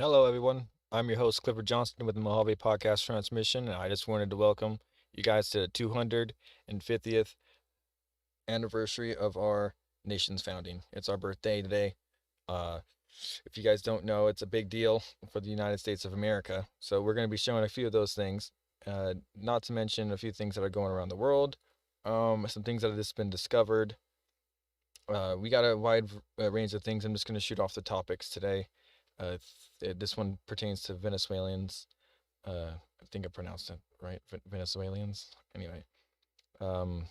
Hello, everyone. I'm your host, Clifford Johnston, with the Mojave Podcast Transmission, and I just wanted to welcome you guys to the 250th anniversary of our nation's founding. It's our birthday today. Uh, if you guys don't know, it's a big deal for the United States of America. So we're going to be showing a few of those things, not to mention a few things that are going around the world, some things that have just been discovered. We got a wide range of things. I'm just going to shoot off the topics today. This one pertains to Venezuelans. I think I pronounced it right. Venezuelans. Anyway, um,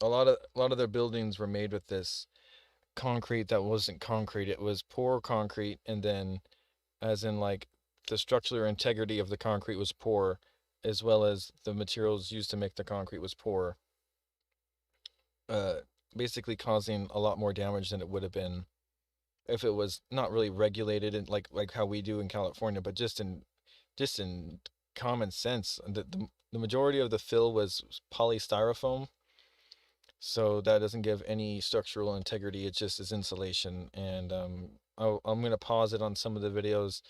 a lot of their buildings were made with this concrete that wasn't concrete. It was poor concrete, and then, as in like, the structural integrity of the concrete was poor, as well as the materials used to make the concrete was poor. Uh, Basically causing a lot more damage than it would have been if it was not really regulated and like how we do in California, but just in common sense. The majority of the fill was polystyrofoam, so that doesn't give any structural integrity. It just is insulation. And I'm gonna pause it on some of the videos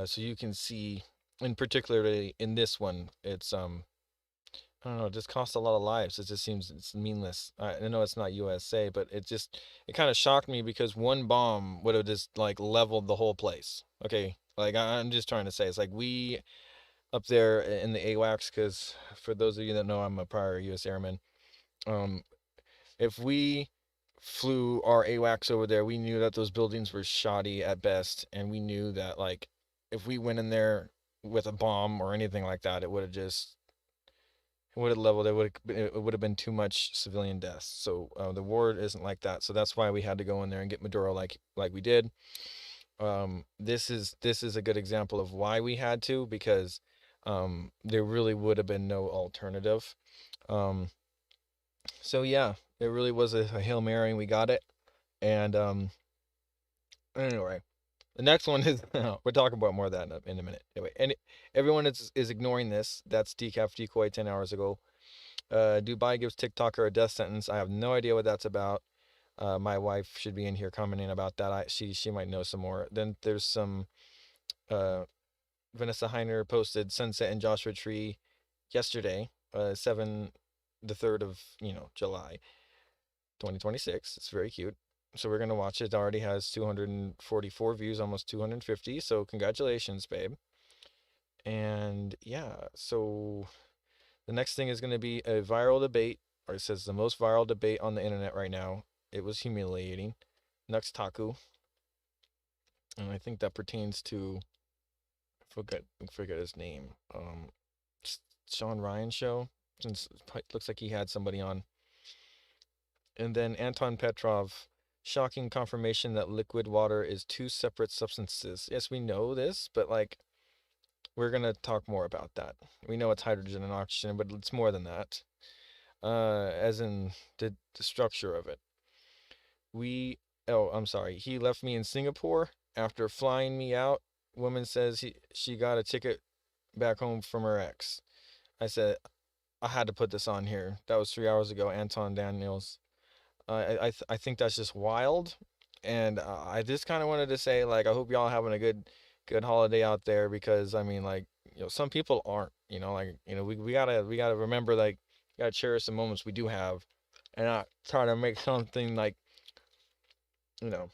so you can see, in particularly in this one, it's I don't know, it just costs a lot of lives. It just seems it's meaningless. I know it's not USA, but it kind of shocked me because one bomb would have just like leveled the whole place. Okay, like I'm just trying to say, it's like we up there in the AWACS, because for those of you that know, I'm a prior U.S. airman. Um, if we flew our AWACS over there, we knew that those buildings were shoddy at best, and we knew that like if we went in there with a bomb or anything like that, it would have leveled. It would have been too much civilian deaths. So the war isn't like that. So that's why we had to go in there and get Maduro like we did. This is a good example of why we had to, because there really would have been no alternative. Um, so yeah, it really was a Hail Mary, and we got it. And anyway, the next one is we'll talk about more of that in a minute. Anyway, and everyone is ignoring this. That's decaf decoy 10 hours ago. Dubai gives TikToker a death sentence. I have no idea what that's about. My wife should be in here commenting about that. She might know some more. Then there's some uh, Vanessa Heiner posted sunset in Joshua Tree yesterday, 3rd of July, 2026. It's very cute. So we're gonna watch it. It already has 244 views, almost 250. So congratulations, babe. And yeah, so the next thing is going to be a viral debate, or it says the most viral debate on the internet right now. It was humiliating. Nux Taku, and I think that pertains to I forget his name. Sean Ryan show, since it looks like he had somebody on. And then Anton Petrov, shocking confirmation that liquid water is two separate substances. Yes, we know this, but like we're gonna talk more about that. We know it's hydrogen and oxygen, but it's more than that. As in the structure of it. We, oh, I'm sorry. He left me in Singapore after flying me out. Woman says she got a ticket back home from her ex. I said I had to put this on here. That was 3 hours ago. Anton Daniels. I think that's just wild, and I just kind of wanted to say, like, I hope y'all having a good holiday out there, because I mean, like, some people aren't. Like, we gotta remember, like, gotta cherish the moments we do have, and not try to make something like, you know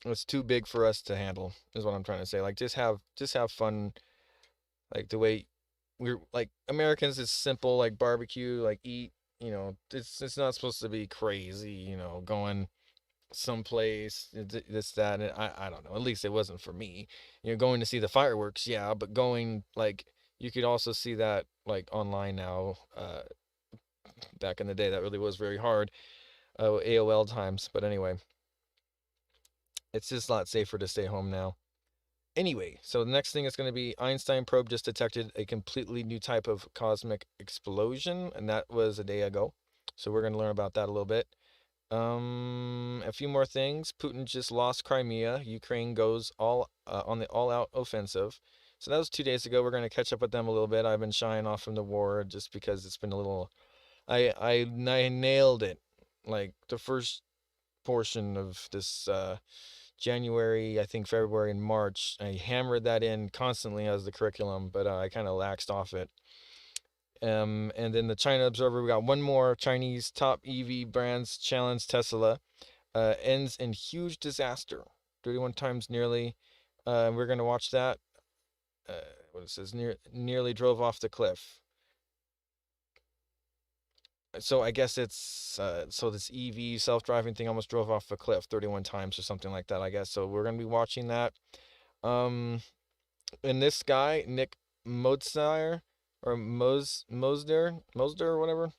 it's too big for us to handle, is what I'm trying to say. Like, just have fun, like the way we're like Americans. It's simple, like barbecue, like eat. It's not supposed to be crazy. Going someplace, this, that, and I don't know. At least it wasn't for me. Going to see the fireworks, yeah, but going, like, you could also see that like online now. Back in the day, that really was very hard. AOL times, but anyway, it's just a lot safer to stay home now. Anyway, so the next thing is going to be Einstein probe just detected a completely new type of cosmic explosion, and that was a day ago. So we're going to learn about that a little bit. A few more things. Putin just lost Crimea. Ukraine goes all on the all-out offensive. So that was 2 days ago. We're going to catch up with them a little bit. I've been shying off from the war just because it's been a little. I nailed it. Like the first portion of this January, I think February and March. I hammered that in constantly as the curriculum, but I kind of laxed off it. And then the China Observer, we got one more. Chinese top EV brands challenge Tesla. Ends in huge disaster. 31 times nearly. We're going to watch that. Uh, what it says, nearly drove off the cliff. So I guess it's so this EV self-driving thing almost drove off a cliff 31 times or something like that, I guess. So we're gonna be watching that. Um, and this guy Nick Modsire or Mosder or whatever.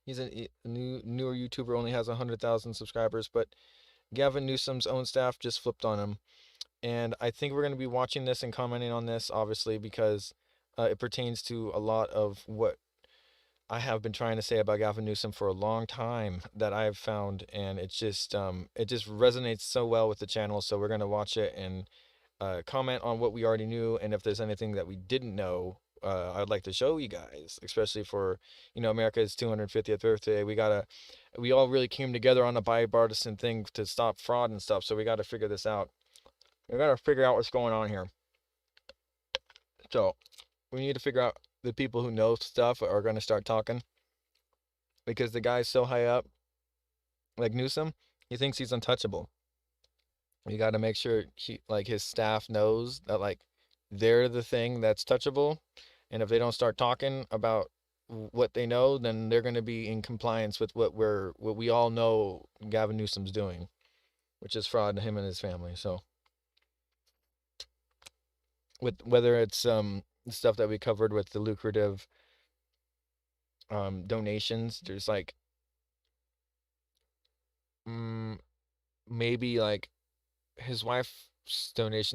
He's a newer YouTuber, only has 100,000 subscribers, but Gavin Newsom's own staff just flipped on him, and I think we're gonna be watching this and commenting on this, obviously, because it pertains to a lot of what I have been trying to say about Gavin Newsom for a long time that I've found, and it just resonates so well with the channel. So we're gonna watch it and comment on what we already knew, and if there's anything that we didn't know, I'd like to show you guys, especially for America's 250th birthday. We all really came together on a bipartisan thing to stop fraud and stuff. So we got to figure this out. We got to figure out what's going on here. So we need to figure out the people who know stuff are going to start talking because the guy's so high up, like Newsom, he thinks he's untouchable. You got to make sure his staff knows that they're the thing that's touchable, and if they don't start talking about what they know, then they're going to be in compliance with what we all know Gavin Newsom's doing, which is fraud to him and his family. So with whether it's stuff that we covered with the lucrative donations, there's mm, maybe his wife's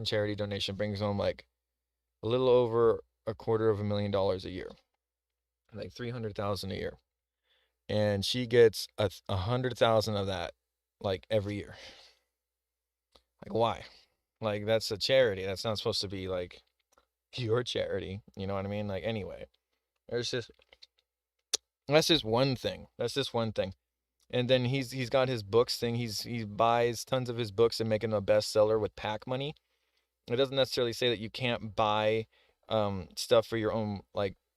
charity donation brings home a little over $250,000 a year, like 300,000 a year, and she gets 100,000 of that every year. Why? That's a charity. That's not supposed to be your charity. You know what I mean? Anyway, there's just that's just one thing. That's just one thing. And then he's got his books thing. He buys tons of his books and making them a bestseller with PAC money. It doesn't necessarily say that you can't buy stuff for your own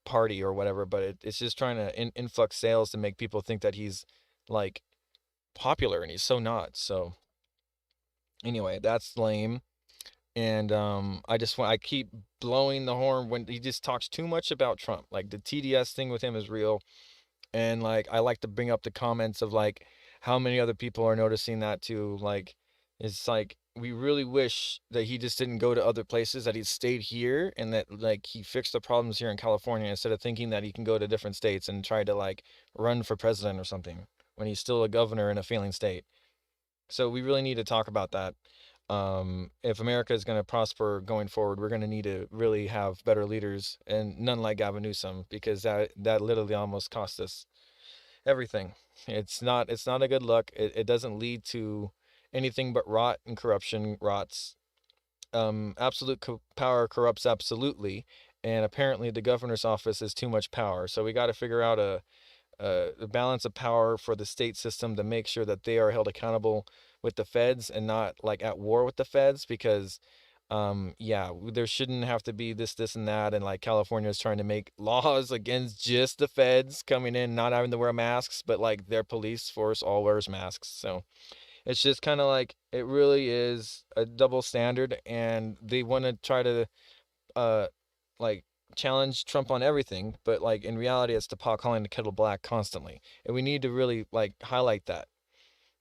party or whatever, but it's just trying to influx sales to make people think that he's popular, and he's so not. So anyway, that's lame. And I keep blowing the horn when he just talks too much about Trump. The TDS thing with him is real. And I like to bring up the comments of how many other people are noticing that too. It's we really wish that he just didn't go to other places, that he stayed here, and that he fixed the problems here in California instead of thinking that he can go to different states and try to run for president or something when he's still a governor in a failing state. So we really need to talk about that. If America is going to prosper going forward, we're going to need to really have better leaders, and none like Gavin Newsom, because that literally almost cost us everything. It's not a good look. It doesn't lead to anything but rot, and corruption rots. Absolute power corrupts absolutely, and apparently the governor's office is too much power. So we got to figure out a balance of power for the state system to make sure that they are held accountable with the feds and not at war with the feds, because yeah, there shouldn't have to be this and that, and California is trying to make laws against just the feds coming in not having to wear masks, but their police force all wears masks. So it's just kind of it really is a double standard, and they want to try to uh like challenge Trump on everything, but in reality it's the pot calling the kettle black constantly, and we need to really highlight that.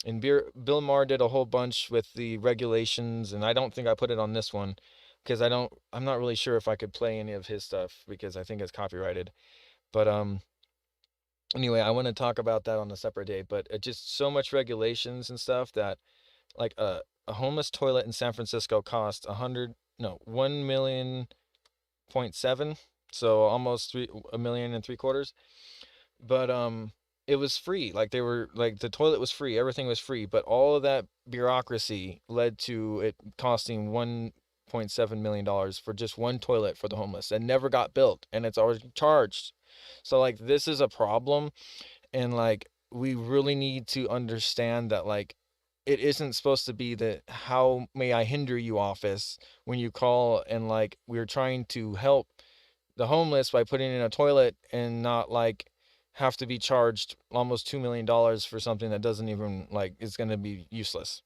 And Bill Maher did a whole bunch with the regulations, and I don't think I put it on this one because I'm not really sure if I could play any of his stuff because I think it's copyrighted. But anyway, I want to talk about that on a separate day. But it just so much regulations and stuff that a homeless toilet in San Francisco cost 1.7 million, so almost 1.75 million. But it was free. They were the toilet was free, everything was free, but all of that bureaucracy led to it costing $1.7 million for just one toilet for the homeless and never got built, and it's already charged. So this is a problem, and we really need to understand that it isn't supposed to be the "how may I hinder you" office when you call and like we're trying to help the homeless by putting in a toilet and not like have to be charged almost $2 million for something that doesn't even like is going to be useless.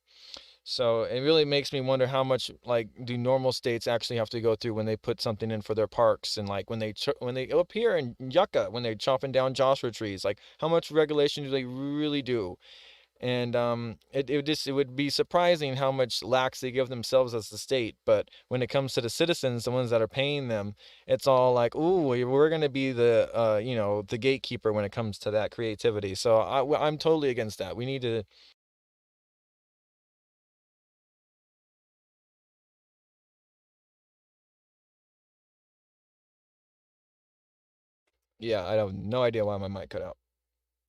So it really makes me wonder how much like do normal states actually have to go through when they put something in for their parks and like when they up here in Yucca when they're chopping down Joshua trees, like how much regulation do they really do? And it would be surprising how much lax they give themselves as the state. But when it comes to the citizens, the ones that are paying them, it's all like, ooh, we're going to be the the gatekeeper when it comes to that creativity. So I'm totally against that. We need to. Yeah, I have no idea why my mic cut out,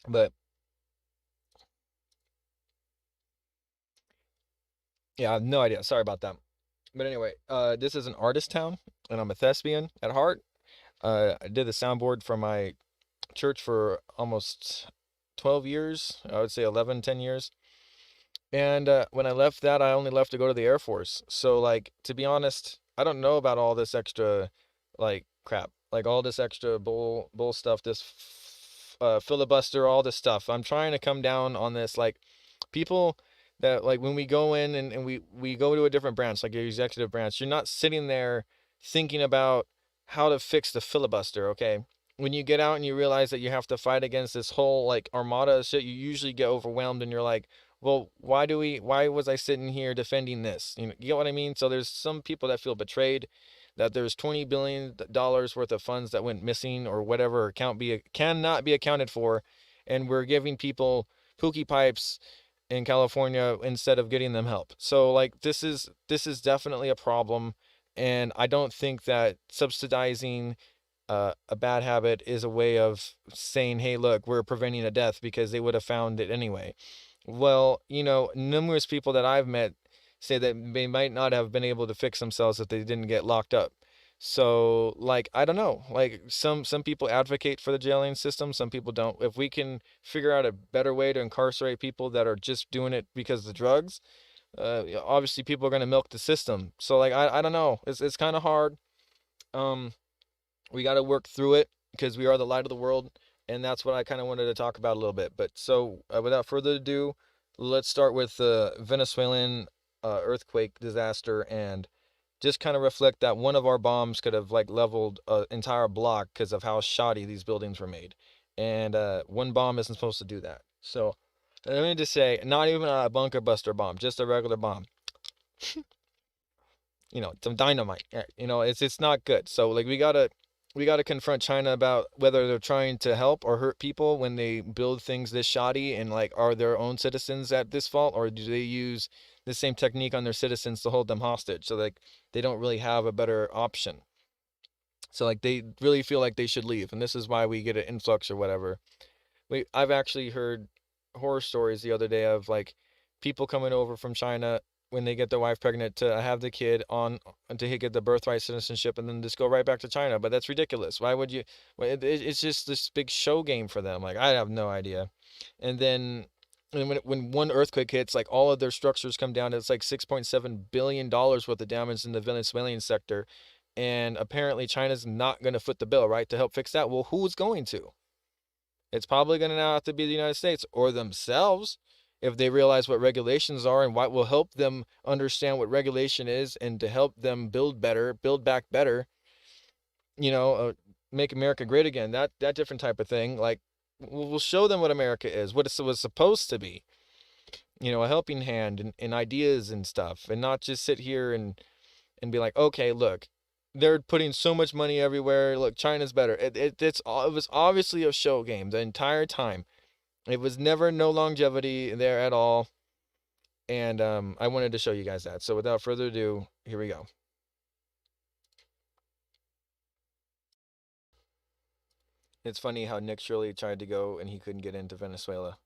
but yeah, I have no idea. Sorry about that. But anyway, this is an artist town, and I'm a thespian at heart. I did the soundboard for my church for almost 12 years. I would say 11, 10 years. And when I left that, I only left to go to the Air Force. So, like, to be honest, I don't know about all this extra, like, crap, like all this extra bull stuff, this filibuster, all this stuff. I'm trying to come down on this, like, people that, like, when we go in and we go to a different branch, like your executive branch, you're not sitting there thinking about how to fix the filibuster, okay? When you get out and you realize that you have to fight against this whole, like, armada of shit, you usually get overwhelmed and you're like, well, why was I sitting here defending this? You get what I mean? So there's some people that feel betrayed, that there's $20 billion worth of funds that went missing or whatever cannot be accounted for, and we're giving people pookie pipes in California instead of getting them help. So like this is definitely a problem, and I don't think that subsidizing a bad habit is a way of saying, hey, look, we're preventing a death because they would have found it anyway. Well, numerous people that I've met say that they might not have been able to fix themselves if they didn't get locked up. So, like, I don't know. Like some people advocate for the jailing system, some people don't. If we can figure out a better way to incarcerate people that are just doing it because of the drugs, obviously people are going to milk the system. So, like, I don't know. It's kind of hard. Um, we got to work through it because we are the light of the world, and that's what I kind of wanted to talk about a little bit. But so without further ado, let's start with the Venezuelan earthquake disaster and just kind of reflect that one of our bombs could have like leveled an entire block because of how shoddy these buildings were made, and one bomb isn't supposed to do that. So let me just say, not even a bunker buster bomb, just a regular bomb, some dynamite. It's not good. So like we gotta confront China about whether they're trying to help or hurt people when they build things this shoddy, and like are their own citizens at this fault, or do they use the same technique on their citizens to hold them hostage? So like they don't really have a better option. So like they really feel like they should leave, and this is why we get an influx or whatever. I've actually heard horror stories the other day of like people coming over from China when they get their wife pregnant to have the kid on to get the birthright citizenship and then just go right back to China. But that's ridiculous. Why would you? Well, it's just this big show game for them. Like I have no idea. And then when one earthquake hits, like all of their structures come down. It's like $6.7 billion worth of damage in the Venezuelan sector. And apparently China's not going to foot the bill, right, to help fix that. Well, who's going to? It's probably going to now have to be the United States or themselves if they realize what regulations are and what will help them understand what regulation is and to help them build better, build back better, you know, uh, make America great again. That different type of thing. Like we'll show them what America is, what it was supposed to be. A helping hand and ideas and stuff, and not just sit here and be like, okay, look, they're putting so much money everywhere. Look, China's better. It was obviously a show game the entire time. It was never no longevity there at all. And I wanted to show you guys that. So without further ado, here we go. It's funny how Nick Shirley tried to go and he couldn't get into Venezuela.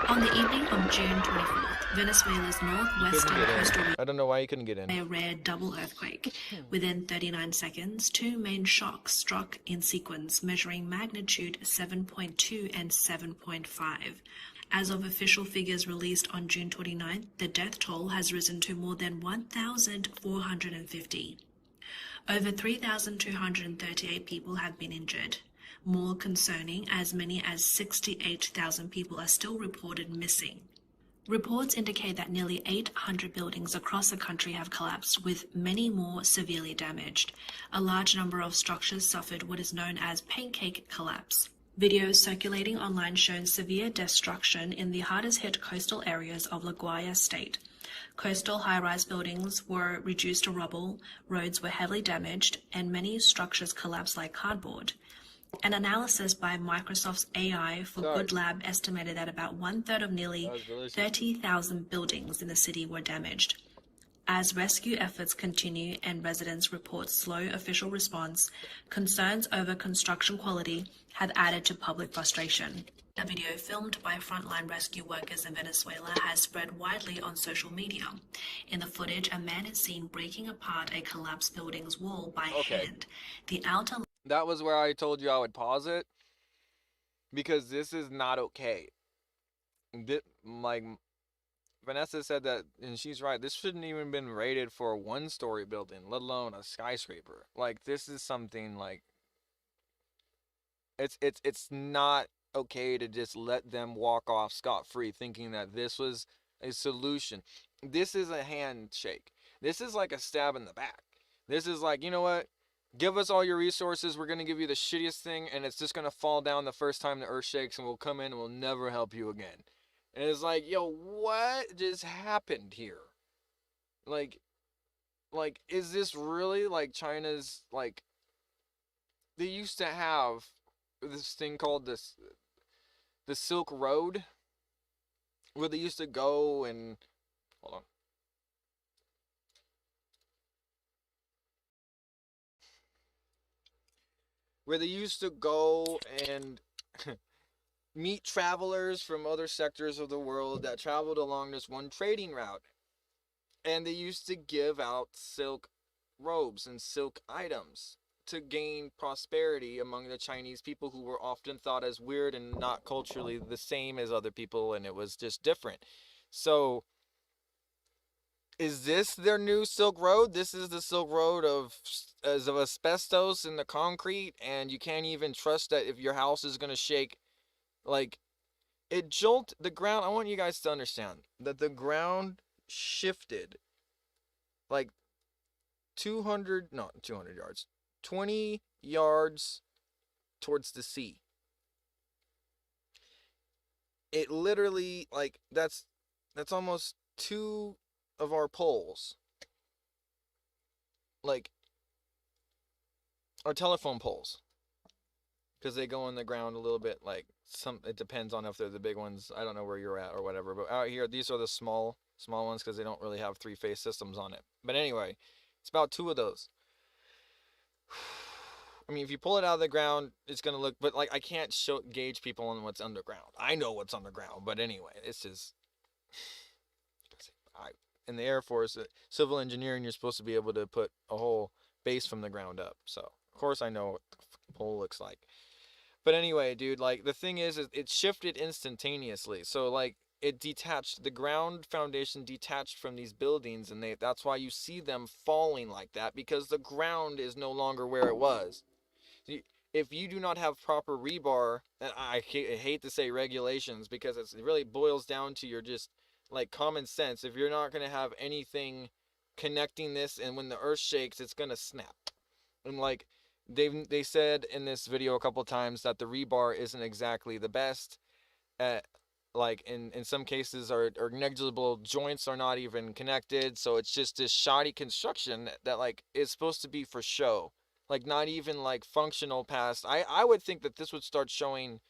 On the evening of June 24th, Venezuela's northwestern coastal region I don't know why you couldn't get in. a rare double earthquake. Within 39 seconds, two main shocks struck in sequence, measuring magnitude 7.2 and 7.5. As of official figures released on June 29th, the death toll has risen to more than 1,450. Over 3,238 people have been injured. More concerning, as many as 68,000 people are still reported missing. Reports indicate that nearly 800 buildings across the country have collapsed, with many more severely damaged. A large number of structures suffered what is known as pancake collapse. Videos circulating online show severe destruction in the hardest hit coastal areas of La Guaira state. Coastal high-rise buildings were reduced to rubble, roads were heavily damaged, and many structures collapsed like cardboard. An analysis by Microsoft's AI for Good Lab estimated that about one-third of nearly 30,000 buildings in the city were damaged. As rescue efforts continue and residents report slow official response, concerns over construction quality have added to public frustration. A video filmed by frontline rescue workers in Venezuela has spread widely on social media. In the footage, a man is seen breaking apart a collapsed building's wall by hand. The outer That was where I told you I would pause it, because this is not okay. Like Vanessa said that, and she's right, this shouldn't even been rated for a one-story building, let alone a skyscraper. Like, this is something like, it's not okay to just let them walk off scot-free thinking that this was a solution. This is a handshake. This is like a stab in the back. This is like, you know what? Give us all your resources. We're going to give you the shittiest thing, and it's just going to fall down the first time the earth shakes, and we'll come in and we'll never help you again. And it's like, yo, what just happened here? Like, is this really like China's, like, they used to have this thing called the Silk Road, where they used to go and, hold on. Where they used to go and meet travelers from other sectors of the world that traveled along this one trading route. And they used to give out silk robes and silk items to gain prosperity among the Chinese people, who were often thought as weird and not culturally the same as other people, and it was just different. So, is this their new Silk Road? This is the Silk Road of asbestos in the concrete, and you can't even trust that if your house is going to shake. Like, it jolted the ground. I want you guys to understand that the ground shifted like 200 yards, 20 yards towards the sea. It literally, like, that's almost two of our poles, like our telephone poles, because they go in the ground a little bit. Like, it depends on if they're the big ones. I don't know where you're at or whatever, but out here, these are the small ones, because they don't really have three-phase systems on it. But anyway, it's about two of those. I mean, if you pull it out of the ground, it's gonna look, but like, I can't gauge people on what's underground. I know what's underground, but anyway, it's just, in the Air Force, civil engineering, you're supposed to be able to put a whole base from the ground up. So, of course, I know what the pole looks like. But anyway, dude, like, the thing is it shifted instantaneously. So, like, it detached, the ground foundation detached from these buildings, and that's why you see them falling like that, because the ground is no longer where it was. If you do not have proper rebar, and I hate to say regulations, because it really boils down to your just, like, common sense. If you're not going to have anything connecting this, and when the earth shakes, it's going to snap. And, like, they said in this video a couple times that the rebar isn't exactly the best. Like, in some cases, our negligible joints are not even connected, so it's just this shoddy construction that, like, is supposed to be for show, like, not even, like, functional past. I would think that this would start showing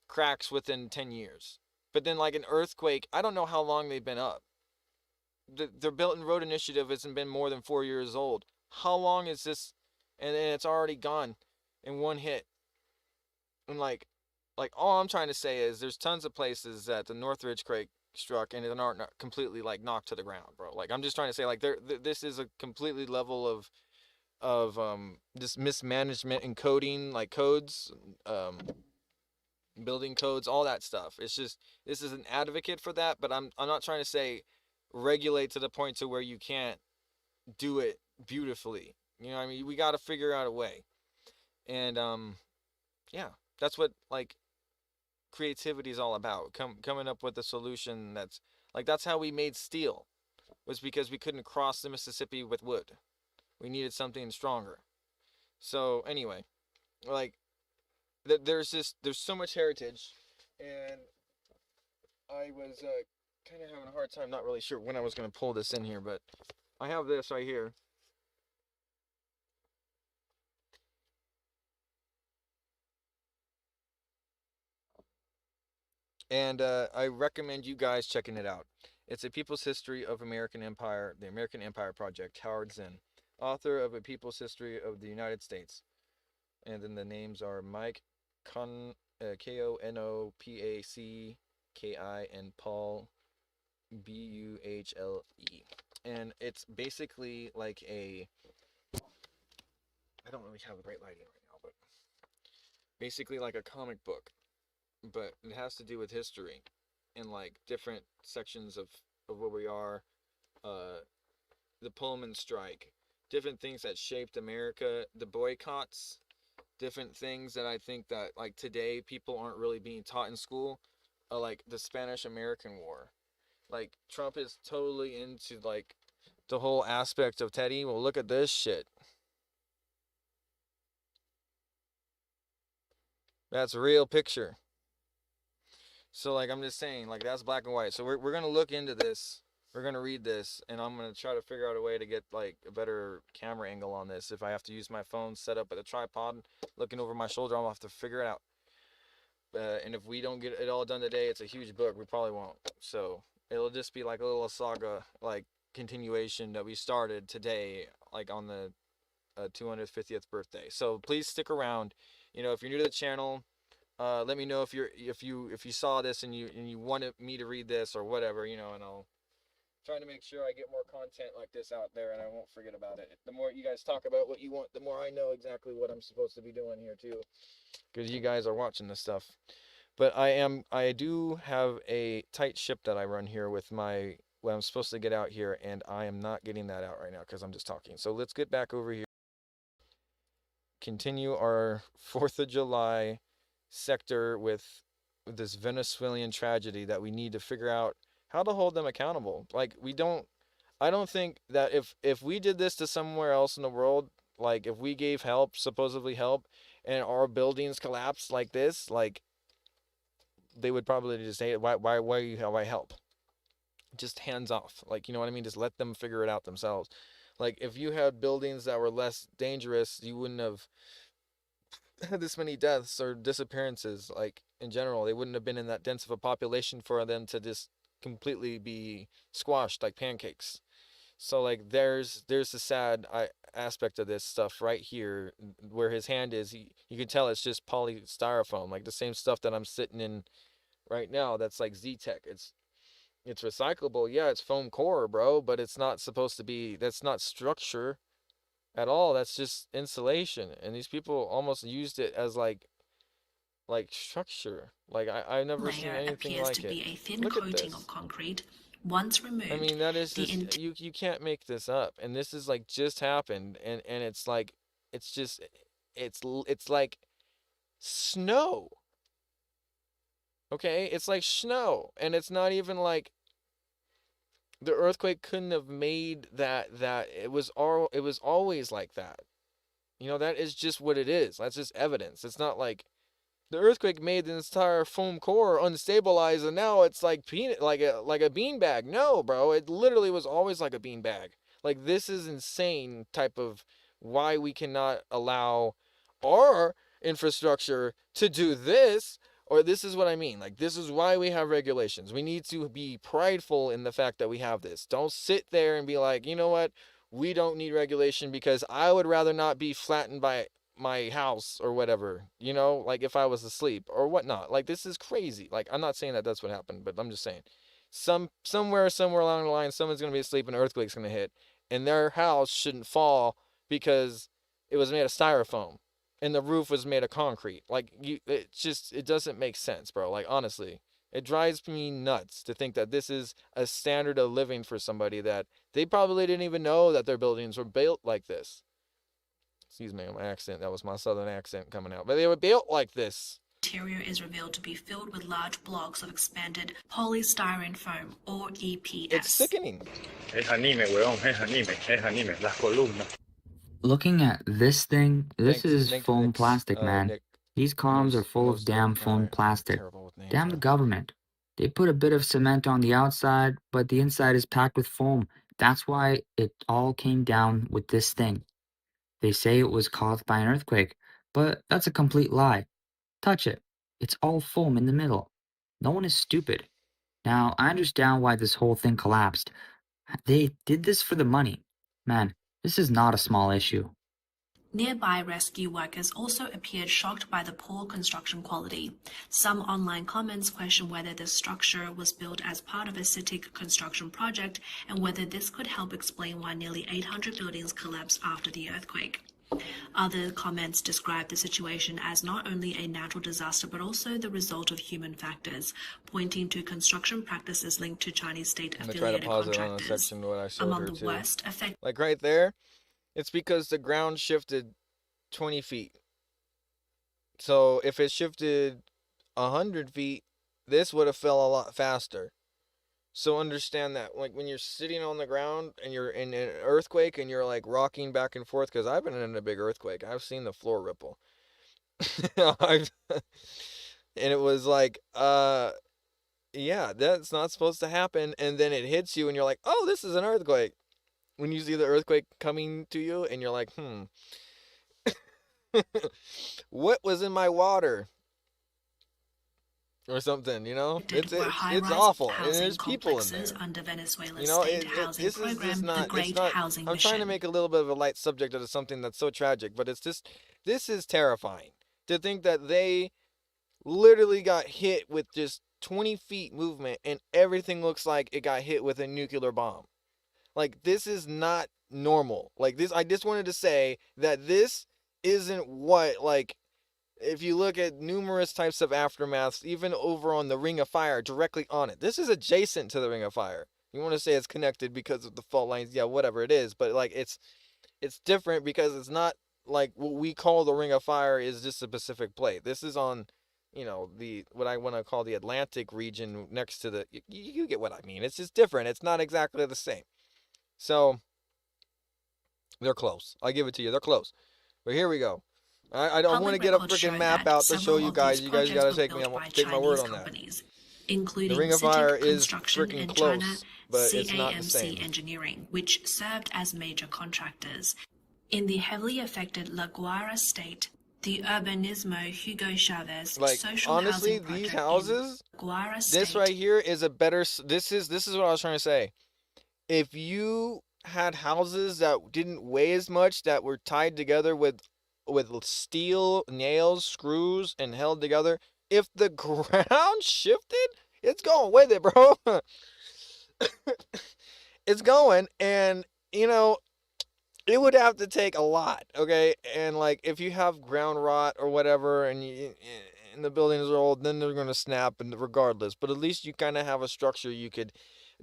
cracks within 10 years. But then, like, an earthquake, I don't know how long they've been up. The Belt and Road Initiative hasn't been more than 4 years old. How long is this? And then it's already gone in one hit. And, like, like all I'm trying to say is there's tons of places that the Northridge quake struck and it aren't completely like knocked to the ground, bro. Like I'm just trying to say like this is a completely level of this mismanagement in coding, like codes, um building codes, all that stuff. It's just this is an advocate for that, but I'm not trying to say regulate to the point to where you can't do it beautifully. You know what I mean? We got to figure out a way. And yeah, that's what like creativity is all about. Coming up with a solution that's like that's how we made steel was because we couldn't cross the Mississippi with wood. We needed something stronger. So anyway, like there's so much heritage, and I was kind of having a hard time, not really sure when I was going to pull this in here, but I have this right here. And I recommend you guys checking it out. It's a People's History of American Empire, the American Empire Project, Howard Zinn, author of A People's History of the United States. And then the names are Mike Konopaci, and Paul Buhle. And it's basically like a, I don't really have great lighting right now, but basically like a comic book, but it has to do with history and like different sections of where we are, uh, the Pullman strike, different things that shaped America, the boycotts, different things that I think that like today people aren't really being taught in school, like the Spanish American War. Like Trump is totally into like the whole aspect of Teddy. Well, look at this shit. That's a real picture. So like I'm just saying, like that's black and white. So we're gonna look into this. We're gonna read this, and I'm gonna try to figure out a way to get like a better camera angle on this. If I have to use my phone set up at a tripod, looking over my shoulder, I'll have to figure it out. And if we don't get it all done today, it's a huge book. We probably won't. So it'll just be like a little saga, like continuation that we started today, like on the 250th birthday. So please stick around. You know, if you're new to the channel, let me know if you saw this and you wanted me to read this or whatever, you know, and I'll try to make sure I get more content like this out there and I won't forget about it. The more you guys talk about what you want, the more I know exactly what I'm supposed to be doing here too, because you guys are watching this stuff. But I do have a tight ship that I run here with my what I'm supposed to get out here, and I am not getting that out right now because I'm just talking. So let's get back over here. Continue our 4th of July sector with this Venezuelan tragedy that we need to figure out how to hold them accountable. Like we don't I don't think that if we did this to somewhere else in the world, like if we gave help, supposedly help, and our buildings collapsed like this, like they would probably just say, why help? Just hands off. Like, you know what I mean? Just let them figure it out themselves. Like if you had buildings that were less dangerous, you wouldn't have had this many deaths or disappearances. Like in general, they wouldn't have been in that dense of a population for them to just completely be squashed like pancakes. So like there's the sad aspect of this stuff right here where his hand is. You can tell it's just polystyrofoam, like the same stuff that I'm sitting in right now. That's like Z-Tech. It's recyclable. Yeah, it's foam core, bro, but it's not supposed to be. That's not structure at all. That's just insulation. And these people almost used it as like structure. Like I've never seen Layer anything appears to like it. be a thin Look at coating of this. concrete. Once I removed, mean, that is the just you can't make this up. And this is like just happened and it's like it's just it's like snow. Okay? It's like snow and it's not even like the earthquake couldn't have made that it was always like that. You know, that is just what it is. That's just evidence. It's not like the earthquake made the entire foam core unstabilized and now it's like peanut like a beanbag. No, bro, it literally was always like a beanbag. Like this is insane type of why we cannot allow our infrastructure to do this. Or this is what I mean. Like this is why we have regulations. We need to be prideful in the fact that we have this. Don't sit there and be like, you know what? We don't need regulation because I would rather not be flattened by my house or whatever, you know, like if I was asleep or whatnot. Like this is crazy. Like I'm not saying that that's what happened, but I'm just saying somewhere along the line, someone's gonna be asleep and an earthquake's gonna hit, and their house shouldn't fall because it was made of styrofoam and the roof was made of concrete. Like it doesn't make sense, bro. Like honestly, it drives me nuts to think that this is a standard of living for somebody that they probably didn't even know that their buildings were built like this. Excuse me, my accent. That was my southern accent coming out. But they were built like this. Interior is revealed to be filled with large blocks of expanded polystyrene foam, or It's EPS. sickening. Looking at this thing, this Thanks, is foam plastic, man. Nick. These columns are full of damn foam plastic. Damn the government. They put a bit of cement on the outside, but the inside is packed with foam. That's why it all came down with this thing. They say it was caused by an earthquake, but that's a complete lie. Touch it. It's all foam in the middle. No one is stupid. Now, I understand why this whole thing collapsed. They did this for the money. Man, this is not a small issue. Nearby rescue workers also appeared shocked by the poor construction quality. Some online comments question whether the structure was built as part of a city construction project and whether this could help explain why nearly 800 buildings collapsed after the earthquake. Other comments describe the situation as not only a natural disaster but also the result of human factors, pointing to construction practices linked to Chinese state-affiliated contractors. Among the worst affected, like right there, it's because the ground shifted 20 feet. So if it shifted 100 feet, this would have fell a lot faster. So understand that, like when you're sitting on the ground and you're in an earthquake and you're like rocking back and forth, because I've been in a big earthquake, I've seen the floor ripple. And it was like, yeah, that's not supposed to happen. And then it hits you and you're like, oh, this is an earthquake. When you see the earthquake coming to you and you're like, what was in my water? Or something, you know? It's awful. And there's people in there. Under Venezuela's You know, state housing this is program, just not, the Great Housing I'm Mission. trying to make a little bit of a light subject out of something that's so tragic, but it's just, this is terrifying. To think that they literally got hit with just 20 feet movement and everything looks like it got hit with a nuclear bomb. Like, this is not normal. Like, this, I just wanted to say that this isn't what, like, if you look at numerous types of aftermaths, even over on the Ring of Fire, directly on it. This is adjacent to the Ring of Fire. You want to say it's connected because of the fault lines, yeah, whatever it is, but like it's different because it's not like what we call the Ring of Fire is just a Pacific plate. This is on, you know, the what I want to call the Atlantic region next to the. You get what I mean. It's just different. It's not exactly the same. So they're close. I give it to you. They're close. But here we go. I don't want to get a freaking map out to show you guys. You guys gotta take my word on that. Including the Ring of Fire is freaking close, China, but it's not the same. CAMC Engineering, which served as major contractors. In the heavily affected La Guaira state, the Urbanismo Hugo Chavez social honestly, housing project these houses, in Guaira this state, right here is a better. This is what I was trying to say. If you had houses that didn't weigh as much, that were tied together with steel nails, screws, and held together, if the ground shifted, it's going with it, bro. It's going, and you know, it would have to take a lot, okay? And like, if you have ground rot or whatever, and and the buildings are old, then they're gonna snap, and regardless. But at least you kind of have a structure you could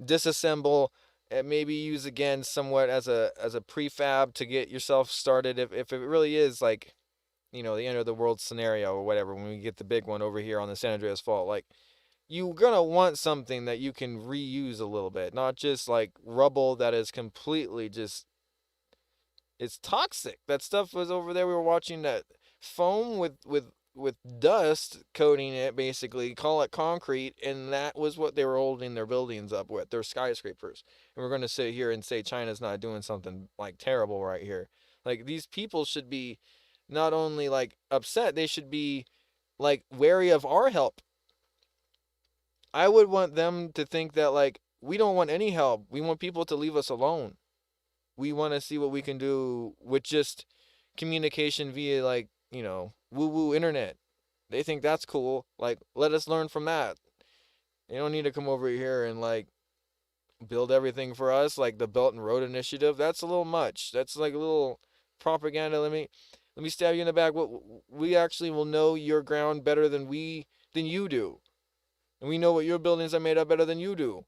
disassemble and maybe use again somewhat as a prefab to get yourself started if it really is like, you know, the end of the world scenario or whatever, when we get the big one over here on the San Andreas Fault. Like, you're gonna want something that you can reuse a little bit, not just like rubble that is completely just, it's toxic. That stuff was over there, we were watching that foam with dust coating it, basically call it concrete, and that was what they were holding their buildings up with, their skyscrapers. And we're going to sit here and say China's not doing something like terrible right here. Like, these people should be not only like upset, they should be like wary of our help. I would want them to think that, like, we don't want any help, we want people to leave us alone. We want to see what we can do with just communication via like, you know, woo-woo internet. They think that's cool. Like, let us learn from that. They don't need to come over here and like build everything for us, like the Belt and Road Initiative. That's a little much. That's like a little propaganda. Let me stab you in the back. What we actually will know your ground better than you do, and we know what your buildings are made of better than you do.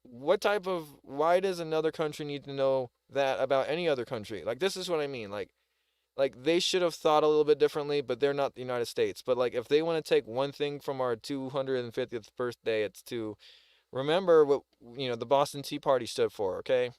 Why does another country need to know that about any other country? Like, this is what I mean. Like they should have thought a little bit differently, but they're not the United States. But like, if they want to take one thing from our 250th birthday, it's to remember what, the Boston Tea Party stood for. Okay.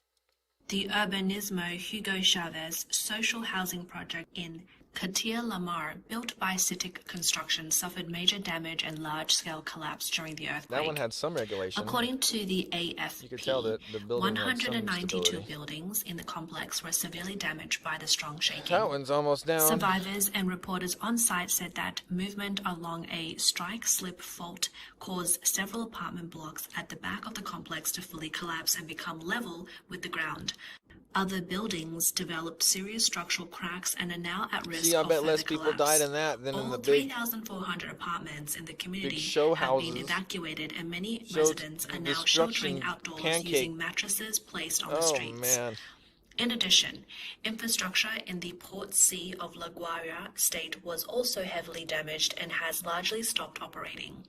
The Urbanismo Hugo Chavez social housing project in Catia-La-Mar, built by CITIC Construction, suffered major damage and large-scale collapse during the earthquake. That one had some regulation. According to the AFP, you could tell that the building 192 buildings in the complex were severely damaged by the strong shaking. That one's almost down. Survivors and reporters on site said that movement along a strike-slip fault caused several apartment blocks at the back of the complex to fully collapse and become level with the ground. Other buildings developed serious structural cracks and are now at risk of further collapse. I bet less people died in that than in the big 3,400 apartments in the community show have houses. been evacuated, and many residents are now sheltering outdoors using mattresses placed on the streets. Man. In addition, infrastructure in the Port C of La Guaira state was also heavily damaged and has largely stopped operating.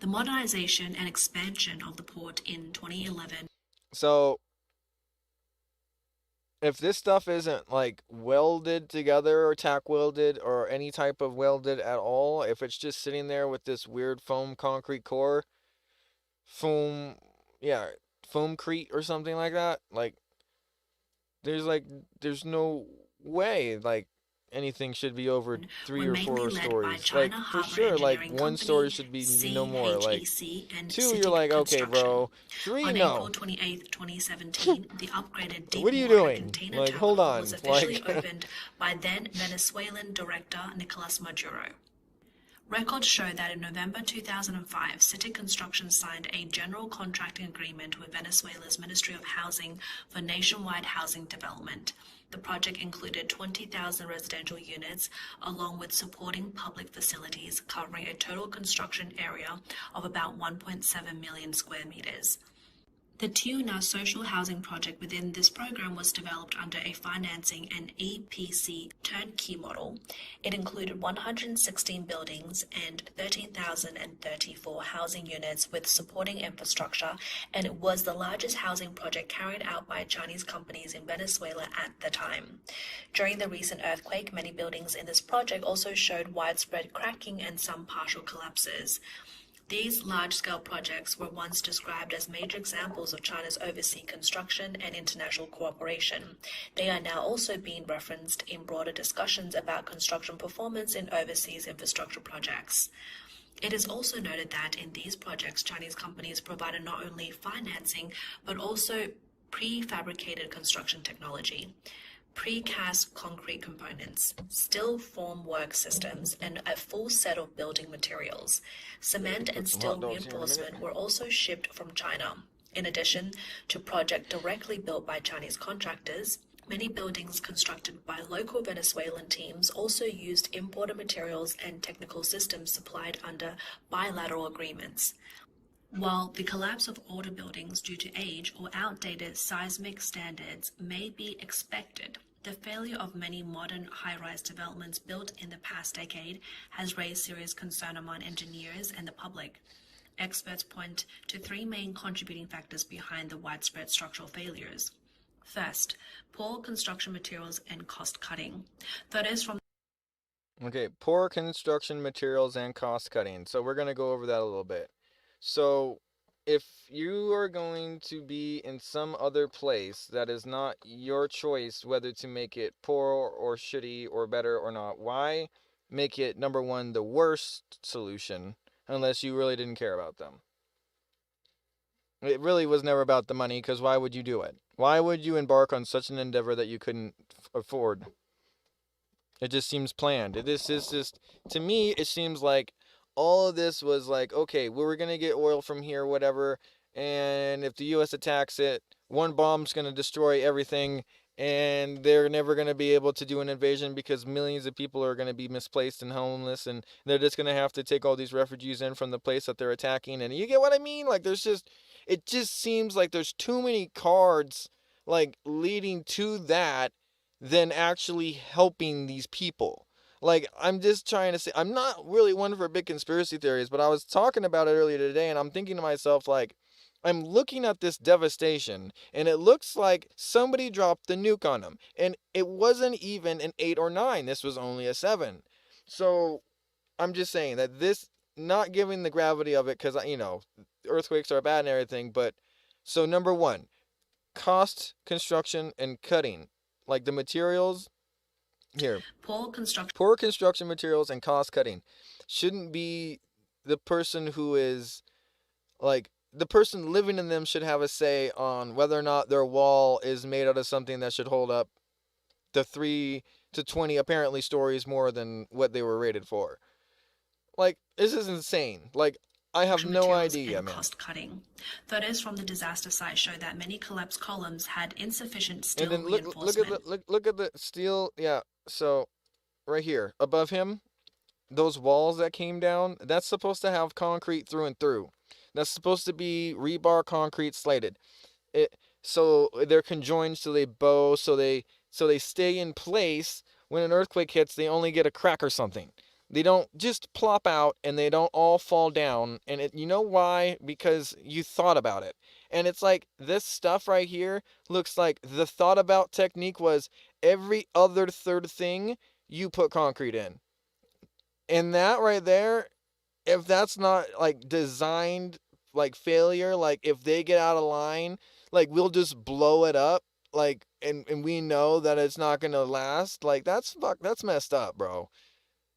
The modernization and expansion of the port in 2011. So, if this stuff isn't like welded together or tack welded or any type of welded at all, if it's just sitting there with this weird foam concrete core, foamcrete or something like that, like there's no way like anything should be over 3 or 4 stories. Like, for sure, like 1 story should be no more. Like 2, you're like, okay, bro. 3, on no. April 28, 2017, the upgraded What are you deep-water doing? container Like, terminal hold on. was officially opened by then Venezuelan director Nicolas Maduro. Records show that in November 2005, CITIC Construction signed a general contracting agreement with Venezuela's Ministry of Housing for nationwide housing development. The project included 20,000 residential units, along with supporting public facilities, covering a total construction area of about 1.7 million square meters. The Tiuna social housing project within this program was developed under a financing and EPC turnkey model. It included 116 buildings and 13,034 housing units with supporting infrastructure, and it was the largest housing project carried out by Chinese companies in Venezuela at the time. During the recent earthquake, many buildings in this project also showed widespread cracking and some partial collapses. These large-scale projects were once described as major examples of China's overseas construction and international cooperation. They are now also being referenced in broader discussions about construction performance in overseas infrastructure projects. It is also noted that in these projects, Chinese companies provided not only financing, but also prefabricated construction technology, precast concrete components, steel formwork systems, and a full set of building materials. Cement and steel reinforcement were also shipped from China. In addition to projects directly built by Chinese contractors, many buildings constructed by local Venezuelan teams also used imported materials and technical systems supplied under bilateral agreements. While the collapse of older buildings due to age or outdated seismic standards may be expected, the failure of many modern high-rise developments built in the past decade has raised serious concern among engineers and the public. Experts point to 3 main contributing factors behind the widespread structural failures. First, poor construction materials and cost cutting. Photos from poor construction materials and cost cutting. So we're going to go over that a little bit. So, if you are going to be in some other place that is not your choice whether to make it poor or shitty or better or not, why make it, number one, the worst solution unless you really didn't care about them? It really was never about the money, because why would you do it? Why would you embark on such an endeavor that you couldn't afford? It just seems planned. This is just, to me, it seems like all of this was like, okay, we're going to get oil from here, whatever, and if the U.S. attacks it, 1 bomb's going to destroy everything, and they're never going to be able to do an invasion because millions of people are going to be misplaced and homeless, and they're just going to have to take all these refugees in from the place that they're attacking. And you get what I mean? Like, it just seems like there's too many cards, like, leading to that than actually helping these people. Like, I'm just trying to say, I'm not really one for big conspiracy theories, but I was talking about it earlier today, and I'm thinking to myself, like, I'm looking at this devastation, and it looks like somebody dropped the nuke on them. And it wasn't even an 8 or 9. This was only a 7. So I'm just saying that this, not giving the gravity of it, because, earthquakes are bad and everything, but so number one, cost, construction, and cutting. Like the materials here. Poor construction materials and cost cutting shouldn't be the person who is, like, the person living in them should have a say on whether or not their wall is made out of something that should hold up the 3 to 20 apparently stories more than what they were rated for. Like, this is insane. Like, I have no idea, man. Cost cutting. Photos from the disaster site show that many collapsed columns had insufficient steel reinforcement. Look at the steel. Yeah, so right here above him, those walls that came down, that's supposed to have concrete through and through. That's supposed to be rebar concrete slated. So they're conjoined, so they bow, so they stay in place. When an earthquake hits, they only get a crack or something. They don't just plop out, and they don't all fall down. And you know why? Because you thought about it. And it's like, this stuff right here looks like the thought about technique was every other third thing you put concrete in. And that right there, if that's not, like, designed, like, failure, like, if they get out of line, like, we'll just blow it up, like, and we know that it's not gonna last, like, that's messed up, bro.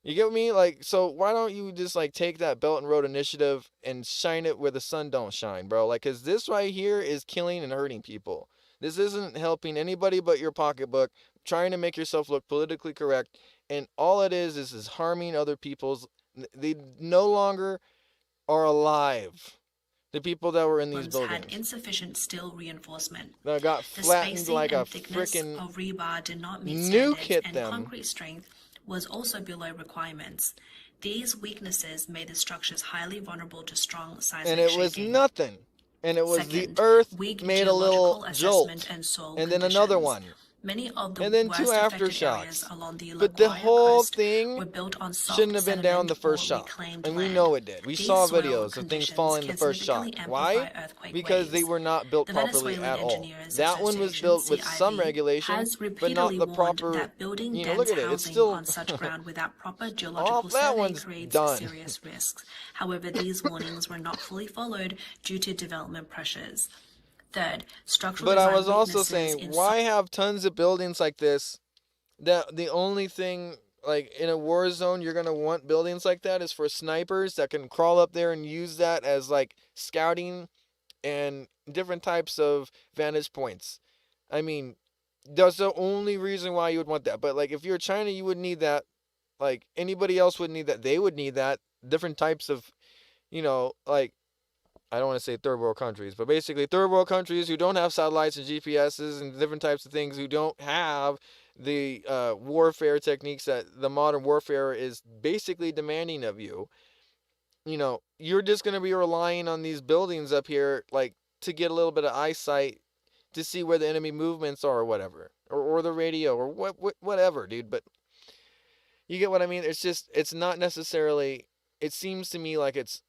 You get me? Like, so why don't you just, like, take that Belt and Road Initiative and shine it where the sun don't shine, bro? Like, because this right here is killing and hurting people. This isn't helping anybody but your pocketbook, trying to make yourself look politically correct, and all it is harming other people's. They no longer are alive. The people that were in these buildings had insufficient steel reinforcement. That got flattened like a freaking rebar did not meet nuke standards, hit and them. Concrete strength was also below requirements. These weaknesses made the structures highly vulnerable to strong seismic shaking. And it was nothing. And it was the earth made a little jolt. And then another one. Many of the and then worst 2 aftershocks along the but the whole coast thing were built on shouldn't have been down the first shock. And we know it did. We saw videos of things falling the first shock. Why? Because they were not built properly at all. That one was built with some regulation, but not the proper. That building look at it. It's still on such ground without proper geological that survey one's creates done. serious risks. However, these warnings were not fully followed due to development pressures. Third, structural But I was also saying, why have tons of buildings like this? That the only thing, like, in a war zone, you're gonna want buildings like that is for snipers that can crawl up there and use that as, like, scouting and different types of vantage points. I mean, that's the only reason why you would want that. But, like, if you're China, you would need that. Like, anybody else would need that. They would need that. Different types of, like, I don't want to say third world countries, but basically third world countries who don't have satellites and GPSs and different types of things, who don't have the warfare techniques that the modern warfare is basically demanding of you. You're just going to be relying on these buildings up here, like, to get a little bit of eyesight to see where the enemy movements are or whatever, or the radio or whatever, dude. But you get what I mean? It's not necessarily, it seems to me like it's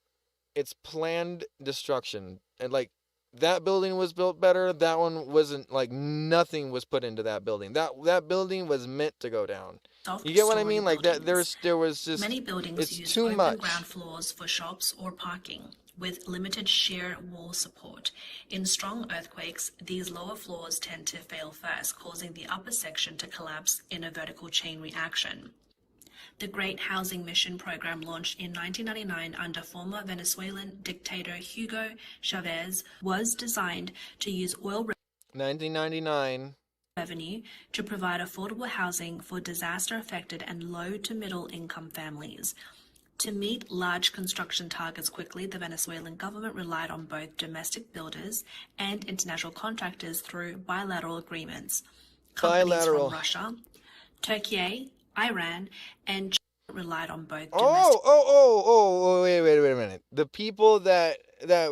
planned destruction. And, like, that building was built better. That one wasn't. Like, nothing was put into that building. That building was meant to go down. You get what I mean? Like, that there was just, many buildings it's use too open much. ground floors for shops or parking, with limited shear wall support. In strong earthquakes, these lower floors tend to fail first, causing the upper section to collapse in a vertical chain reaction. The Great Housing Mission program, launched in 1999 under former Venezuelan dictator Hugo Chavez, was designed to use oil 1999 revenue to provide affordable housing for disaster-affected and low to middle-income families. To meet large construction targets quickly, the Venezuelan government relied on both domestic builders and international contractors through bilateral agreements. Companies Bilateral. from Russia, Turkey, Iran, and China relied on both wait a minute. The people that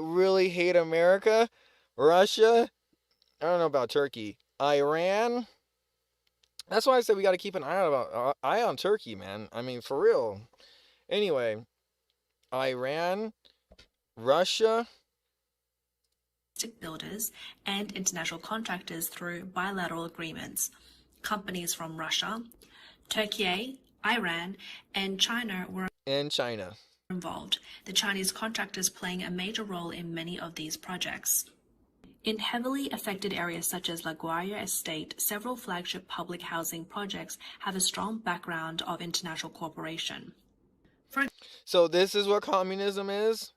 really hate America, Russia, I don't know about Turkey, Iran. That's why I said we got to keep an eye on Turkey, man. I mean, for real. Anyway, Iran, Russia, builders and international contractors through bilateral agreements. Companies from Russia, Turkey, Iran, and China were involved, the Chinese contractors playing a major role in many of these projects. In heavily affected areas such as La Guaira Estate, several flagship public housing projects have a strong background of international cooperation. So this is what communism is?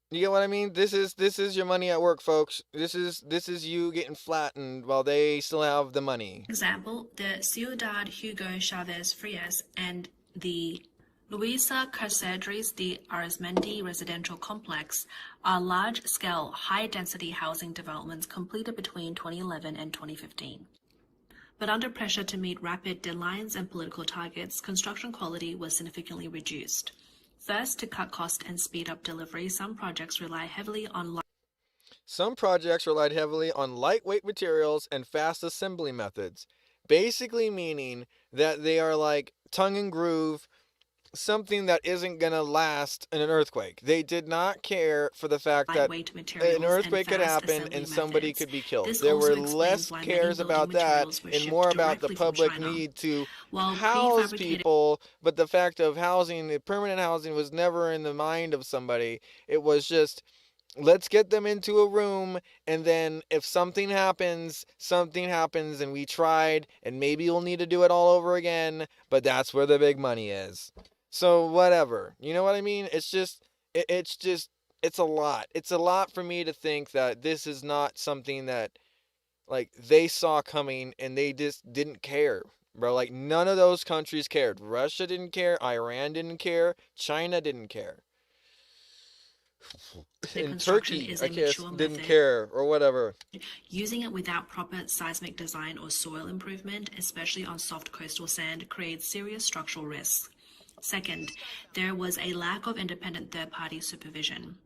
You get what I mean? This is your money at work, folks. This is you getting flattened while they still have the money. Example, the Ciudad Hugo Chavez Frias and the Luisa Carcedres de Arizmendi residential complex are large-scale, high-density housing developments completed between 2011 and 2015. But under pressure to meet rapid deadlines and political targets, construction quality was significantly reduced. First, to cut cost and speed up delivery, some projects relied heavily on lightweight materials and fast assembly methods, basically meaning that they are like tongue and groove, something that isn't going to last in an earthquake. They did not care for the fact that an earthquake could happen and somebody could be killed. There were less cares about that and more about the public need to house people, but the fact of housing, permanent housing, was never in the mind of somebody. It was just, let's get them into a room, and then if something happens, and we tried, and maybe we'll need to do it all over again, but that's where the big money is. So whatever, you know what I mean? It's a lot. It's a lot for me to think that this is not something that, like, they saw coming and they just didn't care, bro. Like, none of those countries cared. Russia didn't care. Iran didn't care. China didn't care. And Turkey, I guess, didn't care, or whatever. Using it without proper seismic design or soil improvement, especially on soft coastal sand, creates serious structural risks. Second, there was a lack of independent third-party supervision.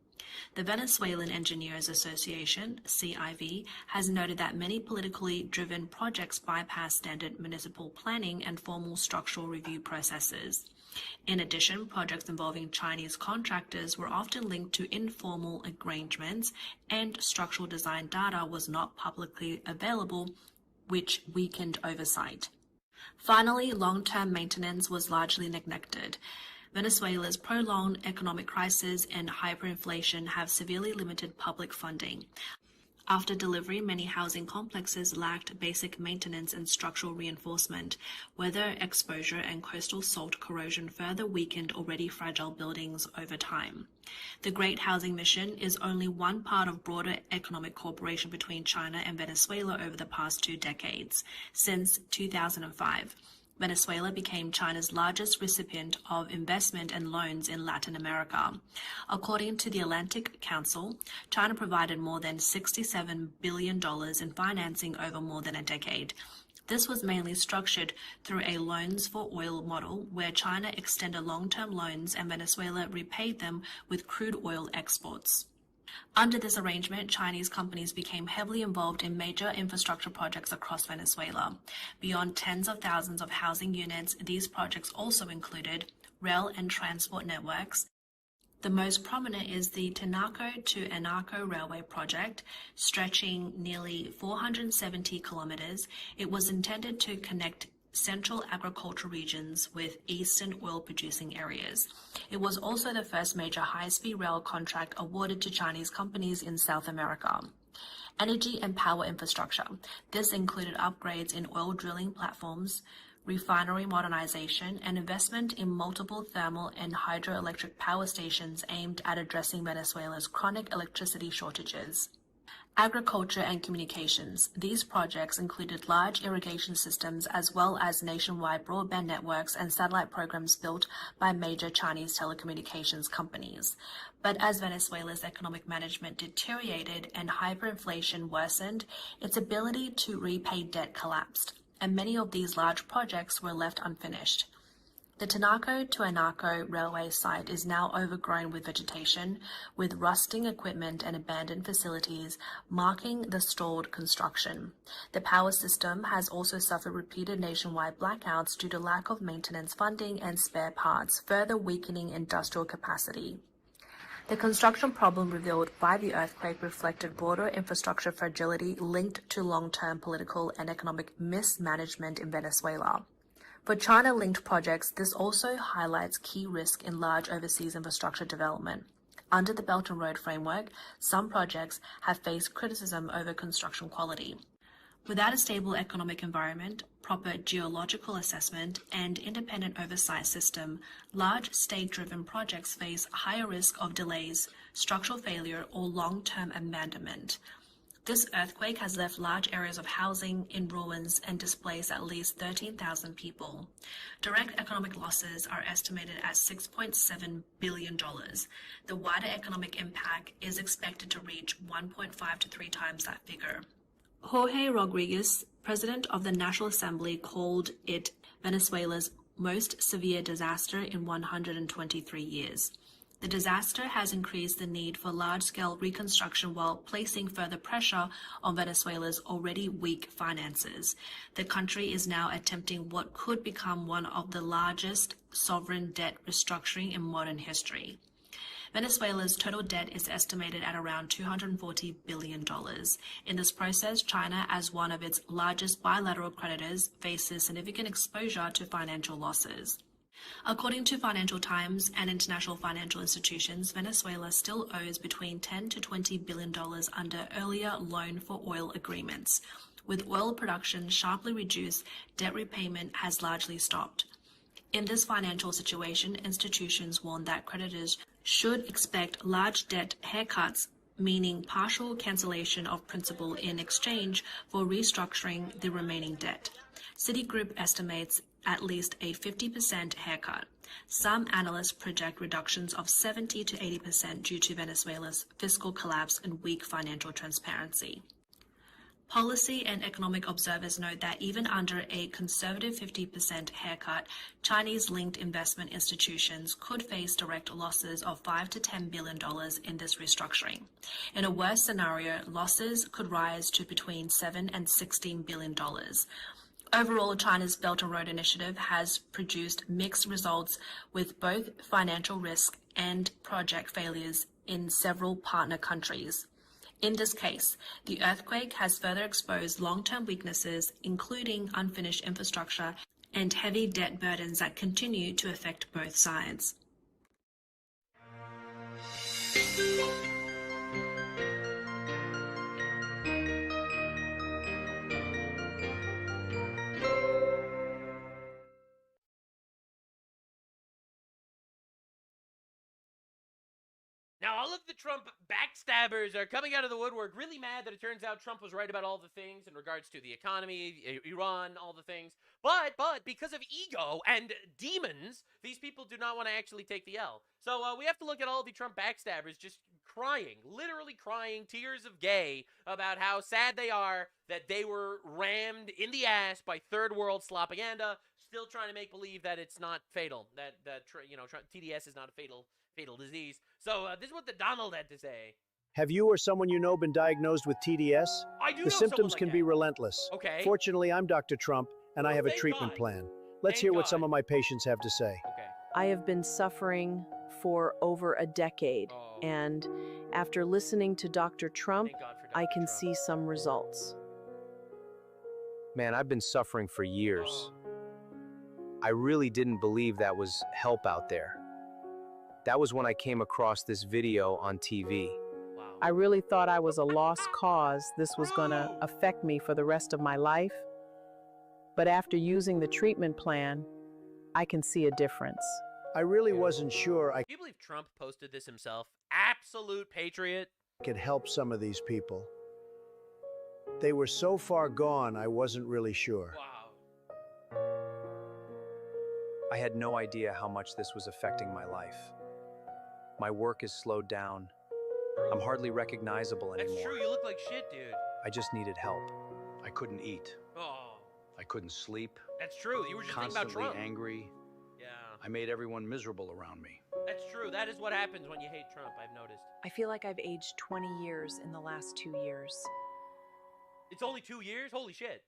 The Venezuelan Engineers Association, CIV, has noted that many politically driven projects bypass standard municipal planning and formal structural review processes. In addition, projects involving Chinese contractors were often linked to informal arrangements, and structural design data was not publicly available, which weakened oversight. Finally, long-term maintenance was largely neglected. Venezuela's prolonged economic crisis and hyperinflation have severely limited public funding. After delivery, many housing complexes lacked basic maintenance and structural reinforcement. Weather exposure and coastal salt corrosion further weakened already fragile buildings over time. The Great Housing Mission is only one part of broader economic cooperation between China and Venezuela over the past 2 decades. Since 2005, Venezuela became China's largest recipient of investment and loans in Latin America. According to the Atlantic Council, China provided more than $67 billion in financing over more than a decade. This was mainly structured through a loans for oil model, where China extended long-term loans and Venezuela repaid them with crude oil exports. Under this arrangement, Chinese companies became heavily involved in major infrastructure projects across Venezuela. Beyond tens of thousands of housing units, these projects also included rail and transport networks. The most prominent is the Tinaco to Anaco Railway project, stretching nearly 470 kilometers. It was intended to connect central agricultural regions with eastern oil-producing areas. It was also the first major high-speed rail contract awarded to Chinese companies in South America. Energy and power infrastructure. This included upgrades in oil drilling platforms, refinery modernization, and investment in multiple thermal and hydroelectric power stations aimed at addressing Venezuela's chronic electricity shortages. Agriculture and communications. These projects included large irrigation systems as well as nationwide broadband networks and satellite programs built by major Chinese telecommunications companies. But as Venezuela's economic management deteriorated and hyperinflation worsened, its ability to repay debt collapsed, and many of these large projects were left unfinished. The Tanaco to Anaco railway site is now overgrown with vegetation, with rusting equipment and abandoned facilities marking the stalled construction. The power system has also suffered repeated nationwide blackouts due to lack of maintenance funding and spare parts, further weakening industrial capacity. The construction problem revealed by the earthquake reflected broader infrastructure fragility linked to long-term political and economic mismanagement in Venezuela. For China-linked projects, this also highlights key risk in large overseas infrastructure development. Under the Belt and Road framework, some projects have faced criticism over construction quality. Without a stable economic environment, proper geological assessment, and independent oversight system, large state-driven projects face higher risk of delays, structural failure, or long-term abandonment. This earthquake has left large areas of housing in ruins and displaced at least 13,000 people. Direct economic losses are estimated at $6.7 billion. The wider economic impact is expected to reach 1.5 to 3 times that figure. Jorge Rodriguez, president of the National Assembly, called it Venezuela's most severe disaster in 123 years. The disaster has increased the need for large-scale reconstruction while placing further pressure on Venezuela's already weak finances. The country is now attempting what could become one of the largest sovereign debt restructuring in modern history. Venezuela's total debt is estimated at around $240 billion. In this process, China, as one of its largest bilateral creditors, faces significant exposure to financial losses. According to Financial Times and international financial institutions, Venezuela still owes between $10 to $20 billion under earlier loan for oil agreements. With oil production sharply reduced, debt repayment has largely stopped. In this financial situation, institutions warn that creditors should expect large debt haircuts, meaning partial cancellation of principal in exchange for restructuring the remaining debt. Citigroup estimates at least a 50% haircut. Some analysts project reductions of 70 to 80% due to Venezuela's fiscal collapse and weak financial transparency. Policy and economic observers note that even under a conservative 50% haircut, Chinese-linked investment institutions could face direct losses of $5 to $10 billion in this restructuring. In a worst scenario, losses could rise to between $7 and $16 billion. Overall, China's Belt and Road Initiative has produced mixed results with both financial risk and project failures in several partner countries. In this case, the earthquake has further exposed long-term weaknesses, including unfinished infrastructure and heavy debt burdens that continue to affect both sides. Now, all of the Trump backstabbers are coming out of the woodwork, really mad that it turns out Trump was right about all the things in regards to the economy, Iran, all the things. But because of ego and demons, these people do not want to actually take the L. So we have to look at all the Trump backstabbers just crying, literally crying tears of gay about how sad they are that they were rammed in the ass by third world slopaganda, still trying to make believe that it's not fatal, that TDS is not a fatal disease. So this is what the Donald had to say. Have you or someone you know been diagnosed with TDS? I do The know symptoms like can that. be relentless. Okay. Fortunately, I'm Dr. Trump, and I have a thank treatment God. plan. Let's Thank hear what God. some of my patients have to say. Okay. I have been suffering for over a decade, Oh. and after listening to Dr. Trump, Thank God for Dr. I can Trump. see some results. Man, I've been suffering for years. I really didn't believe that was help out there. That was when I came across this video on TV. Wow. I really thought I was a lost cause. This was going to affect me for the rest of my life. But after using the treatment plan, I can see a difference. I really wasn't sure I Do you believe Trump posted this himself? Absolute patriot. could help some of these people. They were so far gone, I wasn't really sure. Wow. I had no idea how much this was affecting my life. My work is slowed down. I'm hardly recognizable anymore. That's true. You look like shit, dude. I just needed help. I couldn't eat. Oh, I couldn't sleep. that's true. You were just thinking about Constantly Trump. angry. Yeah, I made everyone miserable around me. that's true. That is what happens when you hate Trump, I've noticed. I feel like I've aged 20 years in the last 2 years. It's only 2 years? Holy shit.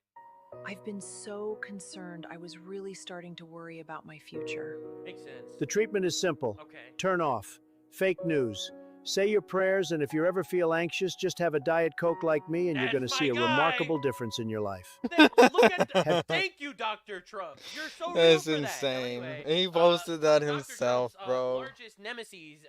I've been so concerned, I was really starting to worry about my future. Makes sense. The treatment is simple. Okay. Turn off. Fake news. Say your prayers, and if you ever feel anxious, just have a Diet Coke like me, and you're going to That's see a my guy. remarkable difference in your life. Look at thank you, Dr. Trump. You're so real That's for that. insane. Anyway, He posted that Dr. himself, Trump's, bro. Largest nemesis.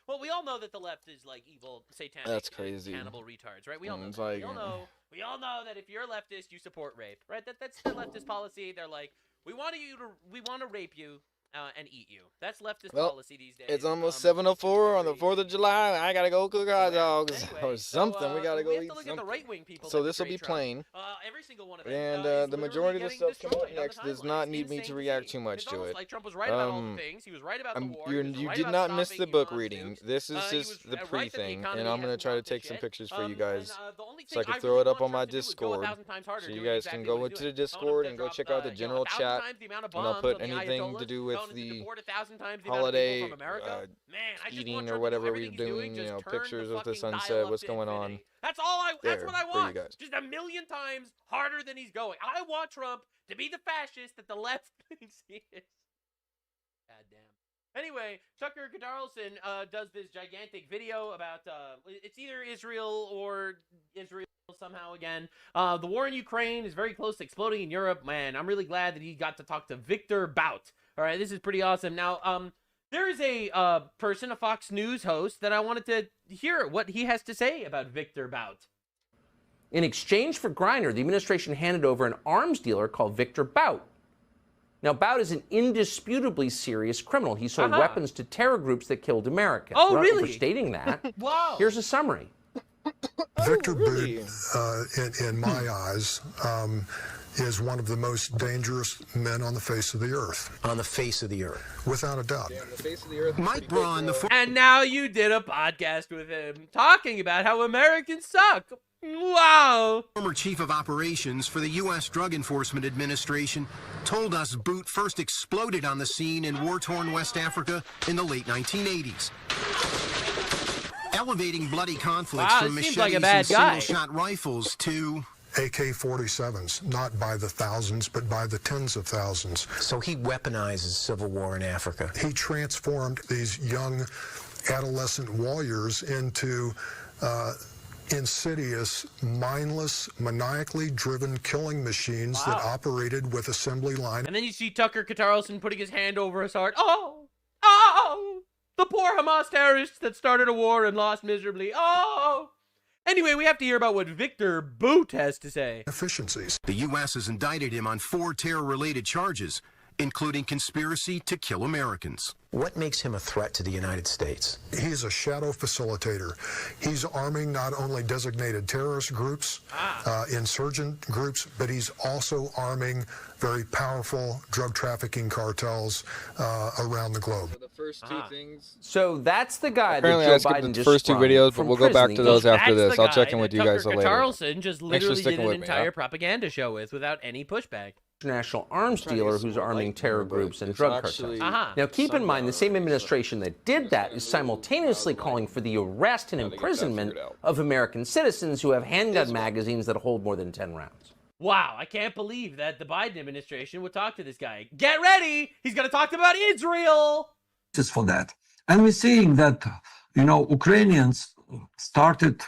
Well, we all know that the left is like evil, satanic, That's crazy. cannibal retards, right? We all know. It's That. like- We all know that if you're a leftist, you support rape, right? That's the leftist policy. They're like, we want to rape you. And eat you. That's leftist policy these days. It's almost 7:04 on the 4th of July. I gotta go cook hot dogs Anyway, or something. We gotta go we have eat to look something. at the right-wing people. So that this will be betray Trump. plain. Every single one of them. And is the literally majority of the getting stuff coming up destroyed on next the does timeline. not It's need me insane to react see. too much It's to almost it. like Trump was right about all the things. He was right about the war. You He was right did about not miss stopping the book Iran's reading. nukes. This is He just was the right that the pre-thing, economy and I'm gonna hasn't try to gone to take some shit. pictures for you And, guys, the only so I thing can throw it really up on want my Trump to do is go Discord, 1,000 times harder, so you doing guys exactly can go what he's into the doing. Discord Telling and them go to check drop, out the general 1,000 chat, times the amount of and I'll bombs put on the anything Ayatollahs, to do with telling us to the deport 1,000 times the holiday, amount of people from America. Man, I just eating want or Trump to do whatever everything we're he's doing, doing, just you know, turn the pictures of the fucking dial sunset, up what's to going on. infinity. That's There, what I for you want. guys. Just a million times harder than he's going. I want Trump to be the fascist that the left thinks he is. God damn. Anyway, Tucker Carlson does this gigantic video about it's either Israel or Israel somehow again. The war in Ukraine is very close to exploding in Europe. Man, I'm really glad that he got to talk to Victor Bout. All right, this is pretty awesome. Now, there is a person, a Fox News host, that I wanted to hear what he has to say about Victor Bout. In exchange for Griner, the administration handed over an arms dealer called Victor Bout. Now, Bout is an indisputably serious criminal. He sold weapons to terror groups that killed Americans. Oh, We're not really? overstating that. Wow. Here's a summary. Victor really? Bout, in my eyes, is one of the most dangerous men on the face of the earth. On the face of the earth. Without a doubt. Damn, the face of the earth. Mike Braun, the And now you did a podcast with him talking about how Americans suck. Wow. former chief of operations for the U.S. Drug Enforcement Administration, told us Boot first exploded on the scene in war-torn West Africa in the late 1980s. Elevating bloody conflicts Wow, from this seems machetes like a bad and guy. single-shot rifles to... AK-47s, not by the thousands, but by the tens of thousands. So he weaponizes civil war in Africa. He transformed these young adolescent warriors into insidious, mindless, maniacally driven killing machines that operated with assembly line. And then you see Tucker Carlson putting his hand over his heart. Oh, the poor Hamas terrorists that started a war and lost miserably. Oh. Anyway, we have to hear about what Victor Bout has to say. Efficiencies. The U.S. has indicted him on 4 terror-related charges, including conspiracy to kill Americans. What makes him a threat to the United States? He's a shadow facilitator. He's arming not only designated terrorist groups, insurgent groups, but he's also arming very powerful drug trafficking cartels around the globe. The first two things. So that's the guy Apparently, I that Joe skipped Biden the just first two sprung videos, but from we'll go back prison. to He those goes, after That's this. the I'll check guy in with that you guys Tucker later. Carlson just literally did sticking an with me, entire huh? propaganda show with without any pushback. International arms trying to dealer get who's some more arming light terror here, but groups and it's drug actually- cartels. Now, keep in mind, the same administration that did that is simultaneously calling for the arrest and Gotta get that imprisonment figured out. of American citizens who have handgun magazines that hold more than 10 rounds. Wow, I can't believe that the Biden administration would talk to this guy. Get ready! He's going to talk about Israel! For that. And we're seeing that, Ukrainians started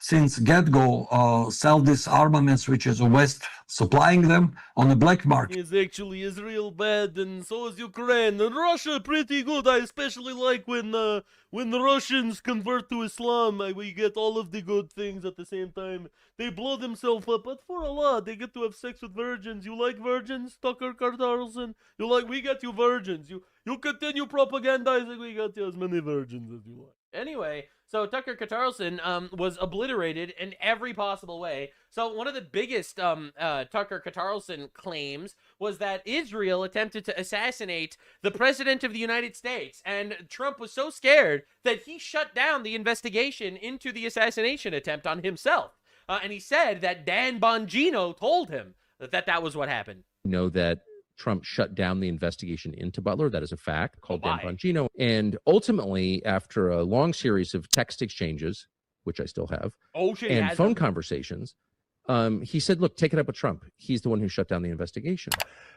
since get-go sell these armaments, which is the West supplying them on the black market. Is actually Israel bad, and so is Ukraine. And Russia pretty good. I especially like when the Russians convert to Islam. We get all of the good things at the same time. They blow themselves up, but for Allah, they get to have sex with virgins. You like virgins, Tucker Carlson? We get you virgins. You continue propagandizing. We got you as many virgins as you like. Anyway, So Tucker Carlson was obliterated in every possible way. So one of the biggest Tucker Carlson claims was that Israel attempted to assassinate the president of the United States, and Trump was so scared that he shut down the investigation into the assassination attempt on himself. And he said that Dan Bongino told him that was what happened. Know that Trump shut down the investigation into Butler. That is a fact, called Dan Bongino. And ultimately, after a long series of text exchanges, which I still have, and phone conversations, he said, look, take it up with Trump. He's the one who shut down the investigation.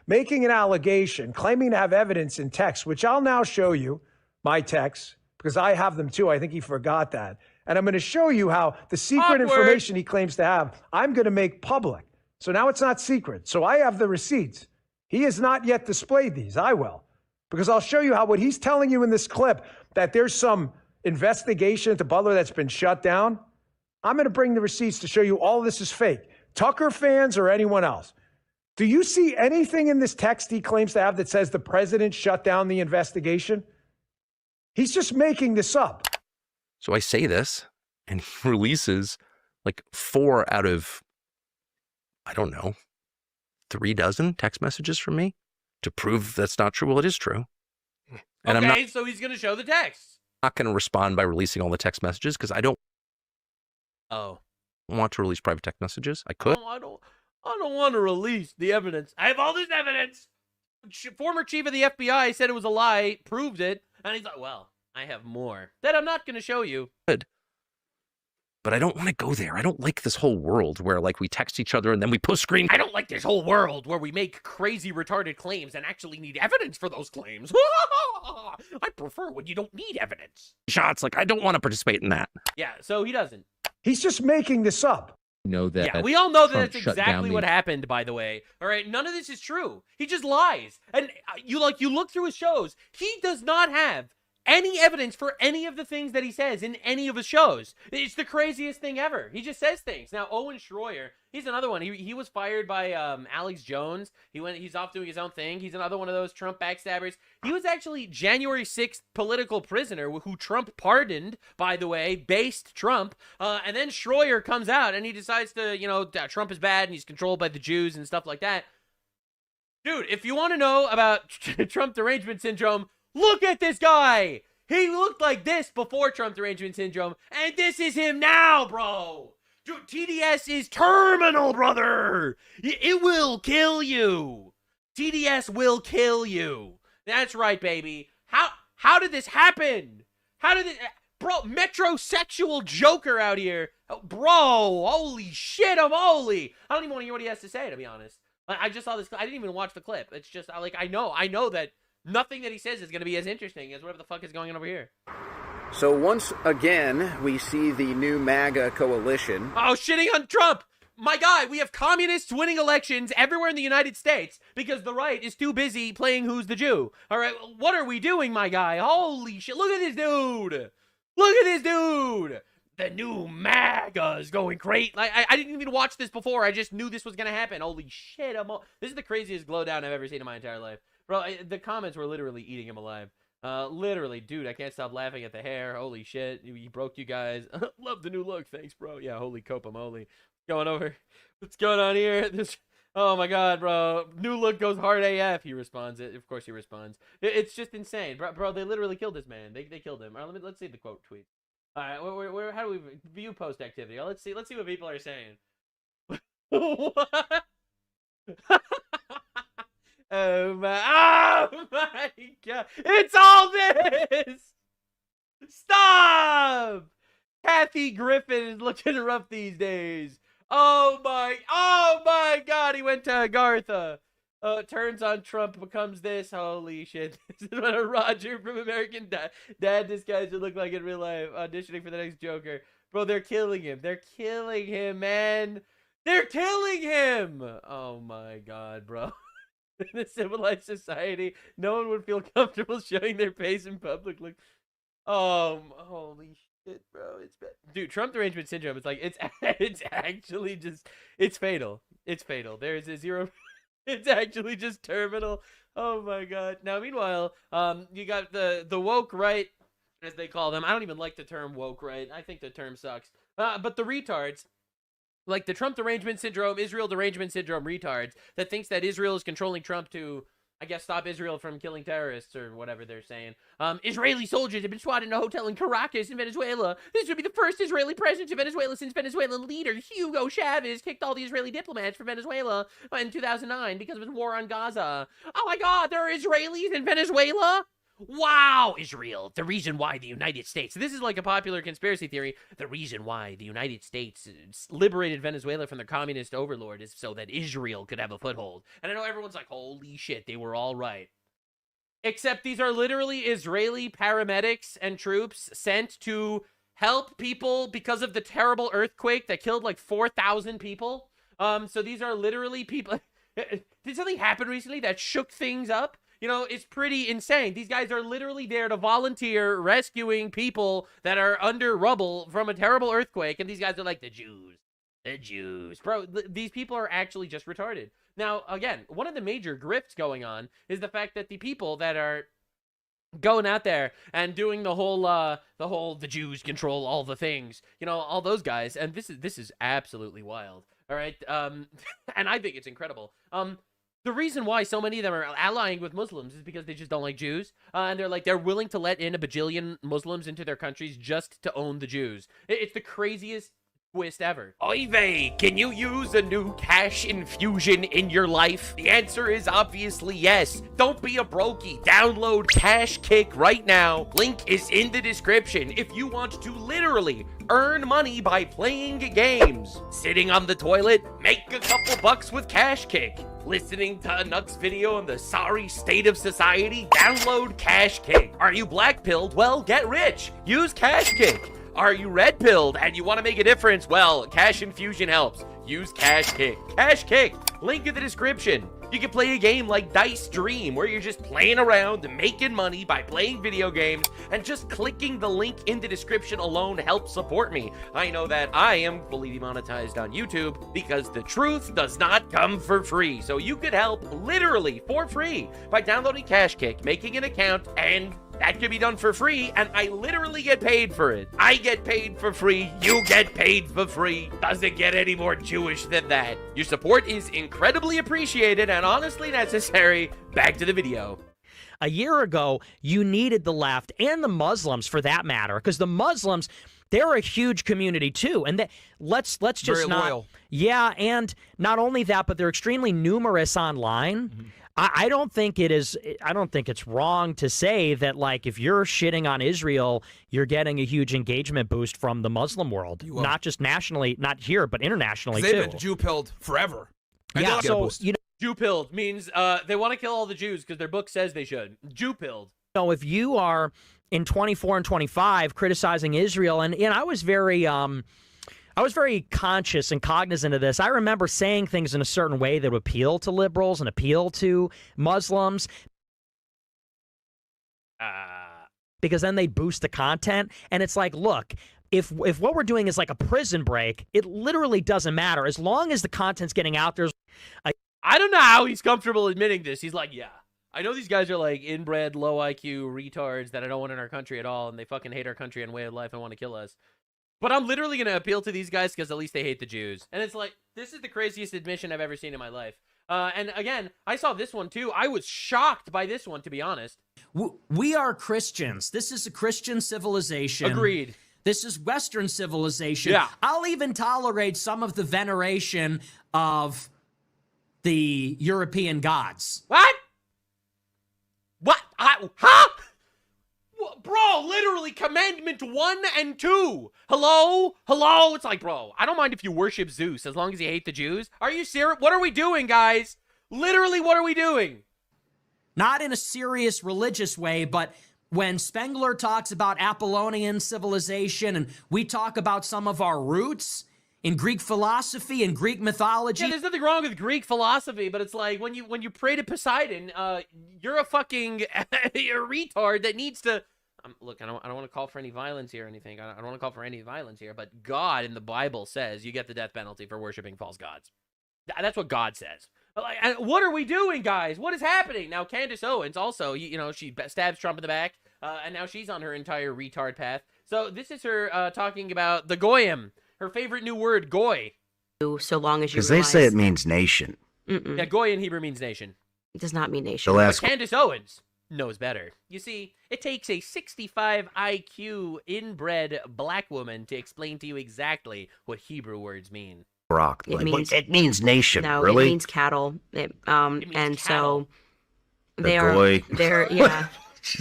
Making an allegation, claiming to have evidence in text, which I'll now show you, my texts, because I have them too. I think he forgot that. And I'm going to show you how the secret information he claims to have, I'm going to make public. So now it's not secret. So I have the receipts. He has not yet displayed these. I will, because I'll show you how what he's telling you in this clip, that there's some investigation into Butler that's been shut down. I'm going to bring the receipts to show you all this is fake. Tucker fans or anyone else. Do you see anything in this text he claims to have that says the president shut down the investigation? He's just making this up. So I say this, and he releases like 4 out of, I don't know, 3 dozen text messages from me to prove that's not true. Well, it is true. And okay, so he's going to show the text. Not going to respond by releasing all the text messages because I don't want to release private text messages. I could. I don't want to release the evidence. I have all this evidence. Former chief of the FBI said it was a lie, proved it, and he's like, well, I have more that I'm not going to show you. Good. But I don't want to go there. I don't like this whole world where, like, we text each other and then we post screen. I don't like this whole world where we make crazy, retarded claims and actually need evidence for those claims. I prefer when you don't need evidence. Shots, like, I don't want to participate in that. Yeah, so he doesn't. He's just making this up. Know that. Yeah, we all know that Trump that's shut exactly down what happened, by the way. All right, none of this is true. He just lies. And you look through his shows, he does not have any evidence for any of the things that he says in any of his shows. It's the craziest thing ever. He just says things. Now, Owen Schroyer, he's another one. He was fired by Alex Jones. He's off doing his own thing. He's another one of those Trump backstabbers. He was actually January 6th political prisoner who Trump pardoned, by the way, based Trump. And then Schroyer comes out and he decides to, Trump is bad and he's controlled by the Jews and stuff like that. Dude, if you want to know about Trump derangement syndrome, look at this guy. He looked like this before Trump derangement syndrome, and this is him now, bro. Dude, TDS is terminal, brother. It will kill you. TDS will kill you. That's right, baby. How did this happen? How did it... Bro, metrosexual Joker out here. Bro, holy shit, I'm holy. I don't even want to hear what he has to say, to be honest. I just saw this. I didn't even watch the clip. It's just, I know that nothing that he says is going to be as interesting as whatever the fuck is going on over here. So once again, we see the new MAGA coalition. Oh, shitting on Trump! My guy, we have communists winning elections everywhere in the United States because the right is too busy playing Who's the Jew. All right, what are we doing, my guy? Holy shit, look at this dude! Look at this dude! The new MAGA is going great. Like, I didn't even watch this before. I just knew this was going to happen. Holy shit, this is the craziest glow down I've ever seen in my entire life. Bro, the comments were literally eating him alive. Literally, dude, I can't stop laughing at the hair. Holy shit, he broke you guys. Love the new look. Thanks, bro. Yeah, holy copa moly. Going over. What's going on here? Oh my god, bro. New look goes hard AF. He responds. Of course he responds. It's just insane. Bro, they literally killed this man. They killed him. All right, let's see the quote tweet. All right, how do we view post activity? Let's see what people are saying. What? Oh my god. It's all this! Stop! Kathy Griffin is looking rough these days. Oh my god, he went to Agartha. Turns on Trump, becomes this. Holy shit. This is what a Roger from American Dad disguise would look like in real life, auditioning for the next Joker. Bro, they're killing him. They're killing him, man. They're killing him! Oh my god, bro. In a civilized society, no one would feel comfortable showing their face in public. Like, holy shit, bro, it's bad. Dude, Trump derangement syndrome. It's like it's actually just it's fatal. It's fatal. There is a zero. It's actually just terminal. Oh my god. Now, meanwhile, you got the woke right as they call them. I don't even like the term woke, right? I think the term sucks. But the retards, like the Trump derangement syndrome, Israel derangement syndrome retards that thinks that Israel is controlling Trump to, I guess, stop Israel from killing terrorists or whatever they're saying. Israeli soldiers have been swatted in a hotel in Caracas in Venezuela. This would be the first Israeli president to Venezuela since Venezuelan leader Hugo Chavez kicked all the Israeli diplomats from Venezuela in 2009 because of his war on Gaza. Oh my God, there are Israelis in Venezuela? Wow, Israel, the reason why the United States, this is like a popular conspiracy theory, the reason why the United States liberated Venezuela from the communist overlord is so that Israel could have a foothold. And I know everyone's like, holy shit, they were all right. Except these are literally Israeli paramedics and troops sent to help people because of the terrible earthquake that killed like 4,000 people. So these are literally people. Did something happen recently that shook things up? You know, it's pretty insane. These guys are literally there to volunteer rescuing people that are under rubble from a terrible earthquake. And these guys are like, the Jews. The Jews. Bro, these people are actually just retarded. Now, again, one of the major grifts going on is the fact that the people that are going out there and doing the whole the Jews control all the things, you know, all those guys. And this is absolutely wild. All right. And I think it's incredible. The reason why so many of them are allying with Muslims is because they just don't like Jews. And they're willing to let in a bajillion Muslims into their countries just to own the Jews. It's the craziest twist ever. Oy vey, can you use a new cash infusion in your life? The answer is obviously yes. Don't be a brokey. Download Cash Kick right now. Link is in the description if you want to literally earn money by playing games. Sitting on the toilet? Make a couple bucks with Cash Kick. Listening to a Nux video on the sorry state of society? Download Cash Kick. Are you black-pilled? Well, get rich. Use Cash Kick. Are you red-pilled and you want to make a difference? Well, Cash Infusion helps. Use Cash Kick. Cash Kick. Link in the description. You can play a game like Dice Dream, where you're just playing around and making money by playing video games, and just clicking the link in the description alone helps support me. I know that I am fully demonetized on YouTube because the truth does not come for free. So you could help literally for free by downloading Cash Kick, making an account, and that can be done for free, and I literally get paid for it. I get paid for free. You get paid for free. Doesn't get any more Jewish than that. Your support is incredibly appreciated and honestly necessary. Back to the video. A year ago, you needed the left and the Muslims, for that matter, because the Muslims, they're a huge community too, and let's just very not loyal. Yeah, and not only that, but they're extremely numerous online. Mm-hmm. I don't think it's wrong to say that, like, if you're shitting on Israel, you're getting a huge engagement boost from the Muslim world, not just nationally, not here, but internationally too. They've been Jew-pilled forever. Yeah, so you know, Jew-pilled means they want to kill all the Jews because their book says they should. Jew-pilled. So if you are in 24 and 25 criticizing Israel, and I was very conscious and cognizant of this. I remember saying things in a certain way that would appeal to liberals and appeal to Muslims. Because then they boost the content. And it's like, look, if what we're doing is like a prison break, it literally doesn't matter. As long as the content's getting out there. I don't know how he's comfortable admitting this. He's like, yeah. I know these guys are like inbred, low IQ retards that I don't want in our country at all, and they fucking hate our country and way of life and want to kill us. But I'm literally going to appeal to these guys because at least they hate the Jews. And it's like, this is the craziest admission I've ever seen in my life. And again, I saw this one too. I was shocked by this one, to be honest. We are Christians. This is a Christian civilization. Agreed. This is Western civilization. Yeah. I'll even tolerate some of the veneration of the European gods. What? What? Huh? Bro, literally commandment 1 and 2. Hello? Hello? It's like, bro, I don't mind if you worship Zeus as long as you hate the Jews. Are you serious? What are we doing, guys? Literally, what are we doing? Not in a serious religious way, but when Spengler talks about Apollonian civilization and we talk about some of our roots in Greek philosophy and Greek mythology. Yeah, there's nothing wrong with Greek philosophy, but it's like when you pray to Poseidon, you're a fucking you're a retard that needs to. Look, I don't want to call for any violence here or anything. I don't want to call for any violence here, but God in the Bible says you get the death penalty for worshiping false gods. That's what God says. Like, what are we doing, guys? What is happening? Now, Candace Owens also, you know, she stabs Trump in the back, and now she's on her entire retard path. So this is her talking about the goyim, her favorite new word, goy. So long as you Because they say it means nation. Yeah, goy in Hebrew means nation. It does not mean nation. But Candace Owens knows better. You see, it takes a 65 IQ inbred black woman to explain to you exactly what Hebrew words mean. Rock. It means nation. No, really? It means cattle. And cattle. So they're yeah.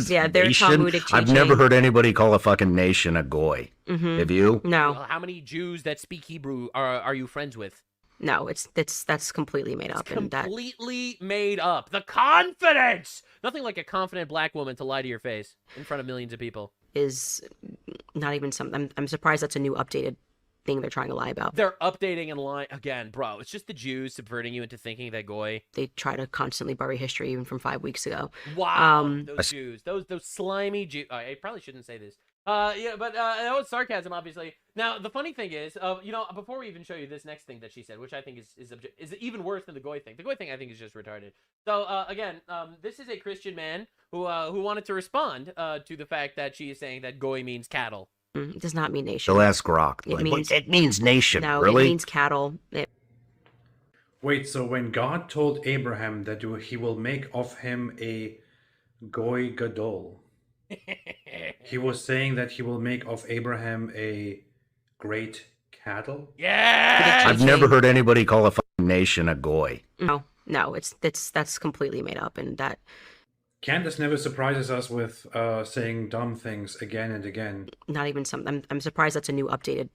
Yeah, they're nation? Talmudic teaching. I've never heard anybody call a fucking nation a goy. Have you? No. Well, how many Jews that speak Hebrew are you friends with? No, that's completely made up. Completely made up. The confidence! Nothing like a confident black woman to lie to your face in front of millions of people. Is not even something. I'm surprised that's a new updated thing they're trying to lie about. They're updating and lying again, bro. It's just the Jews subverting you into thinking that goy. They try to constantly bury history, even from 5 weeks ago. Wow, those Jews, those slimy Jews. I probably shouldn't say this. Yeah, but that was sarcasm, obviously. Now, the funny thing is, you know, before we even show you this next thing that she said, which I think is even worse than the goy thing. The goy thing, I think, is just retarded. So, again, this is a Christian man who wanted to respond to the fact that she is saying that goy means cattle. It does not mean nation. So ask Rock. It means nation. No, really? It means cattle. Wait, so when God told Abraham that he will make of him a goy gadol, he was saying that he will make of Abraham a great cattle? Yeah. I've never heard anybody call a fucking nation a goy. No, that's completely made up, and that. Candace never surprises us with saying dumb things again and again. Not even something. I'm surprised that's a new updated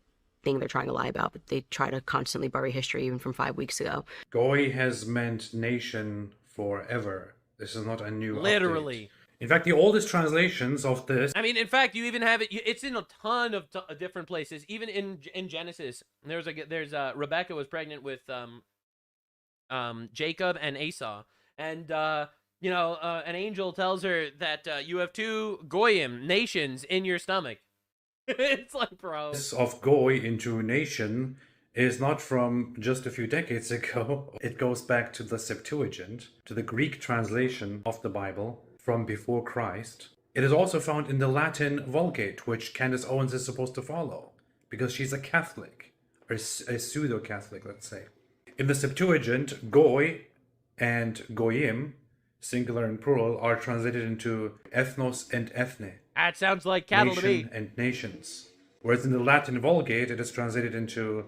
thing they're trying to lie about. But they try to constantly bury history, even from 5 weeks ago. Goy has meant nation forever. This is not a new Literally. Update. In fact, the oldest translations of this. I mean, in fact, you even have it. It's in a ton of different places. Even in Genesis, there's Rebecca was pregnant with Jacob and Esau, and you know, an angel tells her that you have two goyim nations in your stomach. It's like, bro. Of goy into nation is not from just a few decades ago. It goes back to the Septuagint, to the Greek translation of the Bible from before Christ. It is also found in the Latin Vulgate, which Candace Owens is supposed to follow, because she's a Catholic, or a pseudo-Catholic, let's say. In the Septuagint, goy and goyim, singular and plural, are translated into ethnos and ethne. That sounds like cattle to me. Nation and nations. Whereas in the Latin Vulgate, it is translated into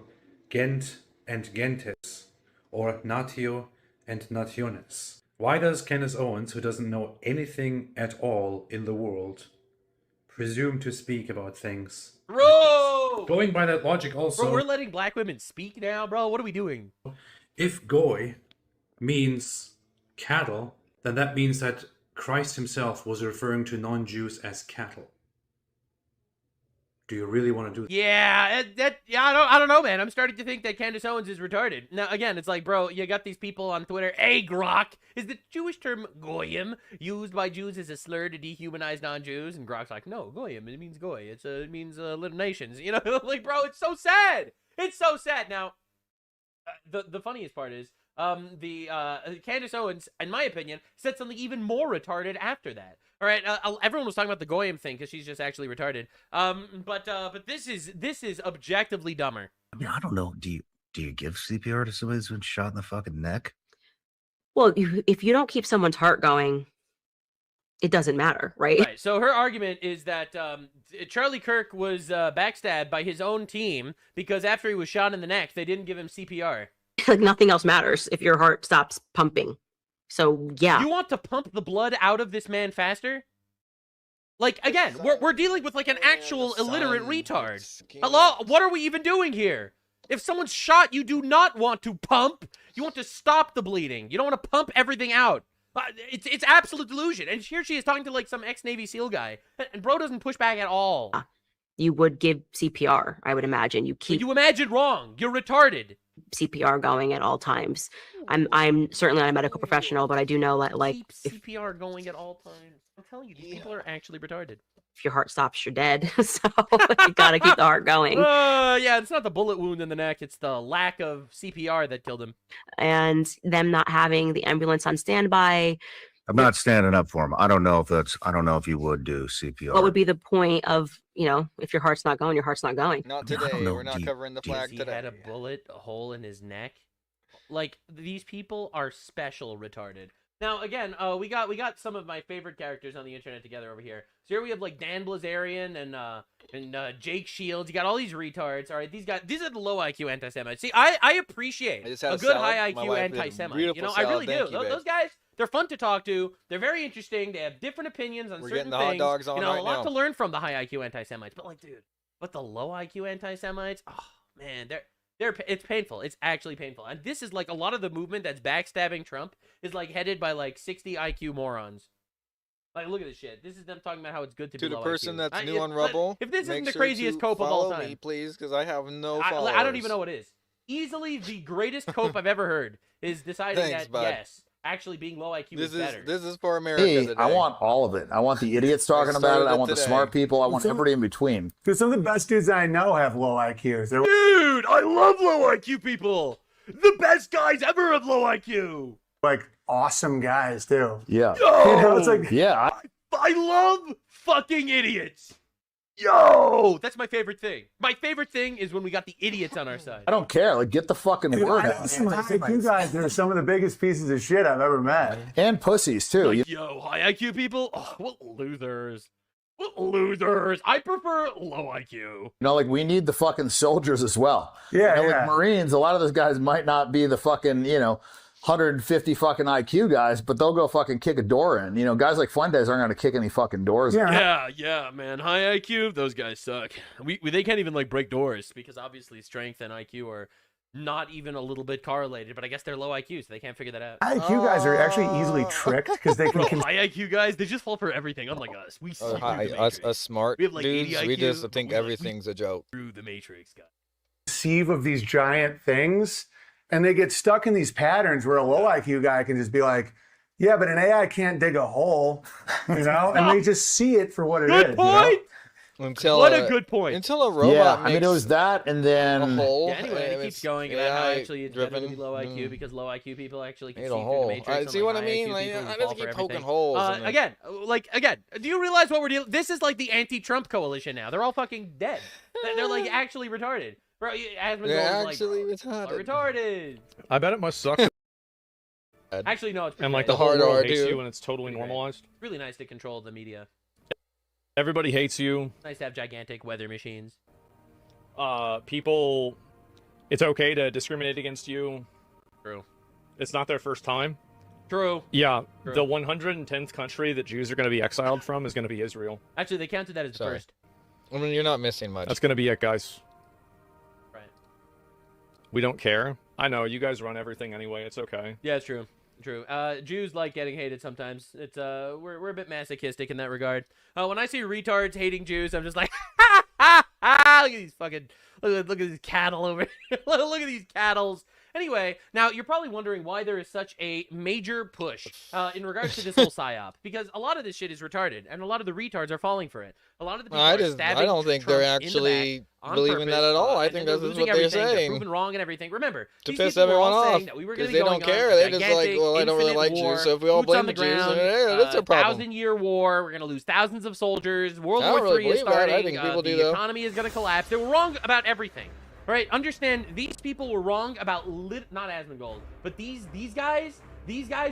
gent and gentes, or natio and nationes. Why does Candace Owens, who doesn't know anything at all in the world, presume to speak about things? Bro! Going by that logic also... Bro, we're letting black women speak now, bro? What are we doing? If goy means cattle, then that means that Christ himself was referring to non-Jews as cattle. Do you really want to do that? Yeah, I don't know, man. I'm starting to think that Candace Owens is retarded. Now, again, it's like, bro, you got these people on Twitter. Hey, Grok, is the Jewish term goyim used by Jews as a slur to dehumanize non-Jews? And Grok's like, no, goyim, it means goy. It means little nations. You know, like, bro, it's so sad. It's so sad. Now, the funniest part is, Candace Owens, in my opinion, said something even more retarded after that. All right, everyone was talking about the goyim thing because she's just actually retarded. But this is objectively dumber. I mean, I don't know. Do you give CPR to somebody who's been shot in the fucking neck? Well, if you don't keep someone's heart going, it doesn't matter, right? Right. So her argument is that Charlie Kirk was backstabbed by his own team because after he was shot in the neck, they didn't give him CPR. Like nothing else matters if your heart stops pumping. So yeah. You want to pump the blood out of this man faster? Like, again, we're dealing with like an actual illiterate retard. Hello? What are we even doing here? If someone's shot, you do not want to pump. You want to stop the bleeding. You don't want to pump everything out. It's absolute delusion. And here she is talking to like some ex-Navy SEAL guy. And bro doesn't push back at all. You would give CPR, I would imagine. You imagine wrong. You're retarded. CPR going at all times. I'm certainly not a medical professional, but I do know like keep CPR going at all times. I'm telling you, these people are actually retarded. if your heart stops, you're dead. So you gotta keep the heart going. Yeah, it's not the bullet wound in the neck. It's the lack of CPR that killed him. And them not having the ambulance on standby. I'm not standing up for him. I don't know if you would do CPR. What would be the point of, if your heart's not going, your heart's not going? Not today. We're not covering the flag today. He had a bullet hole in his neck. Like, these people are special retarded. Now, again, we got some of my favorite characters on the internet together over here. So here we have like Dan Blazarian and Jake Shields. You got all these retards. All right, these are the low IQ anti-Semites. See, I appreciate a good high IQ anti-Semite. I really do. Those guys, they're fun to talk to. They're very interesting. They have different opinions on certain things. Hot dogs on a lot to learn from the high IQ anti-Semites. But like, dude, the low IQ anti-Semites, oh man, it's painful. It's actually painful. And this is like a lot of the movement that's backstabbing Trump is like headed by like 60 IQ morons. Like, look at this shit. This is them talking about how it's good to be low the person IQ. that's new on Rubble, if this isn't the sure craziest cope of all time, me, please, because I have no followers. I don't even know what it is. Easily the greatest cope I've ever heard is deciding yes, actually being low IQ is better. This is for America today. I want all of it. I want the idiots talking about it. I want the smart people. I want everybody in between. Because some of the best dudes I know have low IQs. Dude, I love low IQ people. The best guys ever have low IQ. Like awesome guys too. Yeah. Yo, it's like I love fucking idiots. Yo, that's my favorite thing. My favorite thing is when we got the idiots on our side. I don't care. Like, get the fucking word out. You guys are some of the biggest pieces of shit I've ever met. And pussies, too. Like, yo, high IQ people? Oh, what losers. What losers. I prefer low IQ. Like, we need the fucking soldiers as well. Yeah, Like Marines, a lot of those guys might not be the fucking, 150 fucking IQ guys, but they'll go fucking kick a door in. Guys like Fuentes aren't going to kick any fucking doors in. Yeah, man. High IQ, those guys suck. They can't even, like, break doors because obviously strength and IQ are not even a little bit correlated, but I guess they're low IQ, so they can't figure that out. IQ guys are actually easily tricked because they can... high IQ guys, they just fall for everything, unlike us. We see us smart we have, like, dudes, 80 IQ, we just think everything's a joke. Through the Matrix, guys. Conceive of these giant things, and they get stuck in these patterns where a low IQ guy can just be like, yeah, but an AI can't dig a hole, and they just see it for what it is. Good point! What a good point. Until a robot makes it was that, and then... a hole. Yeah, anyway, it keeps going about how actually it's better to be low IQ because low IQ people actually can see through the Matrix. See what I mean? Like, I just keep poking holes. Again, do you realize what we're dealing? This is like the anti-Trump coalition now. They're all fucking dead. They're like actually retarded. Bro, retarded. I bet it must suck. Actually, no, it's pretty and like nice. the whole world hates you, and it's totally normalized. Really nice to control the media. Everybody hates you. Nice to have gigantic weather machines. People, it's okay to discriminate against you. True. It's not their first time. True. Yeah, True. The 110th country that Jews are going to be exiled from is going to be Israel. Actually, they counted that as the first. I mean, you're not missing much. That's going to be it, guys. Right. We don't care. I know, you guys run everything anyway. It's okay. Yeah, it's true. True. Jews like getting hated sometimes. It's we're a bit masochistic in that regard. When I see retards hating Jews, I'm just like, ha ha ha! Look at these fucking look at these cattle over here. Look at these cattles. Anyway, now you're probably wondering why there is such a major push in regards to this whole psyop, because a lot of this shit is retarded, and a lot of the retards are falling for it. A lot of the people are stabbing I don't think Trump they're actually believing that at all. I think they're that's losing what they're everything. They're saying. proven wrong and everything. Remember, To these piss people were everyone all off, saying that we were going to because be they going don't care. on a They just like, well, I don't really like war, Jews, so if we all boots on blame the the Jews, ground, then that's a problem. 1,000-year war. We're going to lose thousands of soldiers. World I don't War really III is believe that. starting. I think people do, the though. economy is going to collapse. They were wrong about everything. All right, understand, these people were wrong about not Asmongold, but these guys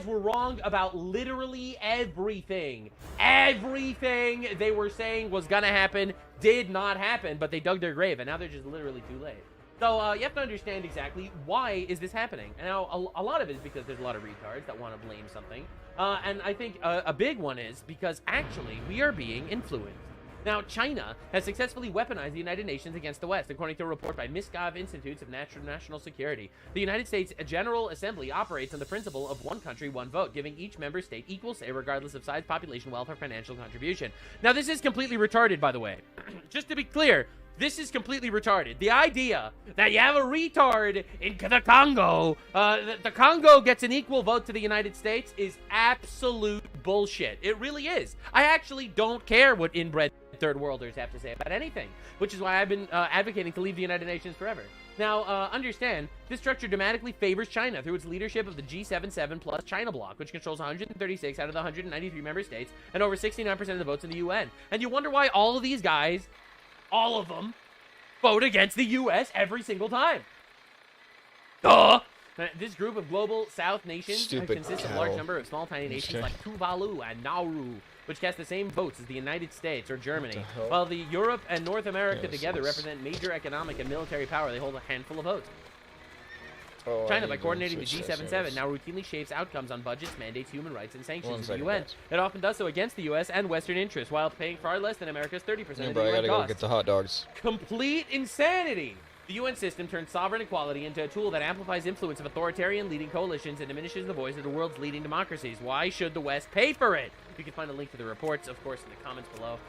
were wrong about literally everything. Everything they were saying was gonna happen did not happen, but they dug their grave, and now they're just literally too late. So you have to understand exactly why is this happening. And now a lot of it is because there's a lot of retards that want to blame something, and I think a big one is because actually we are being influenced. Now, China has successfully weaponized the United Nations against the West, according to a report by Misgov Institutes of National Security. The United States General Assembly operates on the principle of one country, one vote, giving each member state equal say regardless of size, population, wealth, or financial contribution. Now, this is completely retarded, by the way. Just to be clear, this is completely retarded. The idea that you have a retard in the Congo, the Congo gets an equal vote to the United States is absolute bullshit. It really is. I actually don't care what inbred third worlders have to say about anything, which is why I've been advocating to leave the United Nations forever. Now, understand, this structure dramatically favors China through its leadership of the G77 plus China bloc, which controls 136 out of the 193 member states and over 69% of the votes in the UN. And you wonder why all of these guys, all of them, vote against the U.S. every single time. Duh! This group of global South nations consists of a large number of small, tiny nations like Tuvalu and Nauru, which cast the same votes as the United States or Germany. While the Europe and North America together represent major economic and military power, they hold a handful of votes. China, by coordinating the G77, now routinely shapes outcomes on budgets, mandates, human rights, and sanctions in the UN. It often does so against the U.S. and Western interests, while paying far less than America's 30% of the UN I gotta cost. go get the hot dogs. Complete insanity! The UN system turns sovereign equality into a tool that amplifies influence of authoritarian leading coalitions and diminishes the voice of the world's leading democracies. Why should the West pay for it? You can find a link to the reports, of course, in the comments below.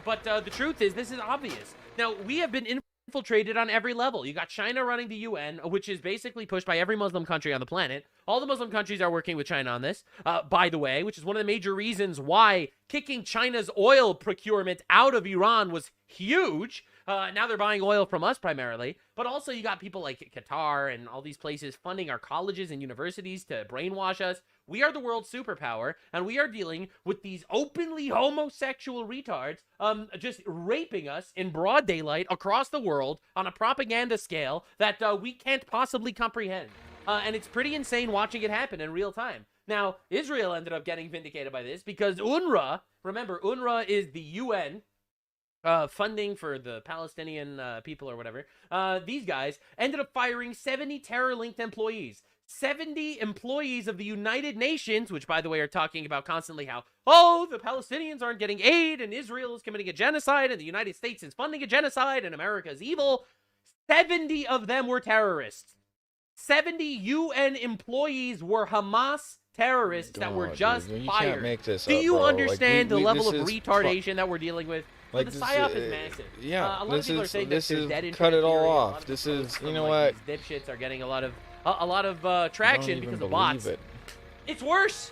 But the truth is, this is obvious. Now, we have been infiltrated on every level. You got China running the UN, which is basically pushed by every Muslim country on the planet. All the Muslim countries are working with China on this, by the way, which is one of the major reasons why kicking China's oil procurement out of Iran was huge. Now they're buying oil from us primarily, but also you got people like Qatar and all these places funding our colleges and universities to brainwash us. We are the world's superpower, and we are dealing with these openly homosexual retards just raping us in broad daylight across the world on a propaganda scale that we can't possibly comprehend. And it's pretty insane watching it happen in real time. Now, Israel ended up getting vindicated by this because UNRWA, remember, UNRWA is the UN funding for the Palestinian people or whatever. These guys ended up firing 70 terror-linked employees. 70 employees of the United Nations, which, by the way, are talking about constantly how, oh, the Palestinians aren't getting aid, and Israel is committing a genocide, and the United States is funding a genocide, and America is evil. 70 of them were terrorists. 70 UN employees were Hamas terrorists that were just fired. Can't make this Do up, you bro. understand the level of this is retardation that we're dealing with? Like the this, psyop is massive. Yeah, a lot of people are saying that there's dead internet cut it all theory, off. This is, you know what? These dipshits are getting a lot of traction because of bots. It's worse.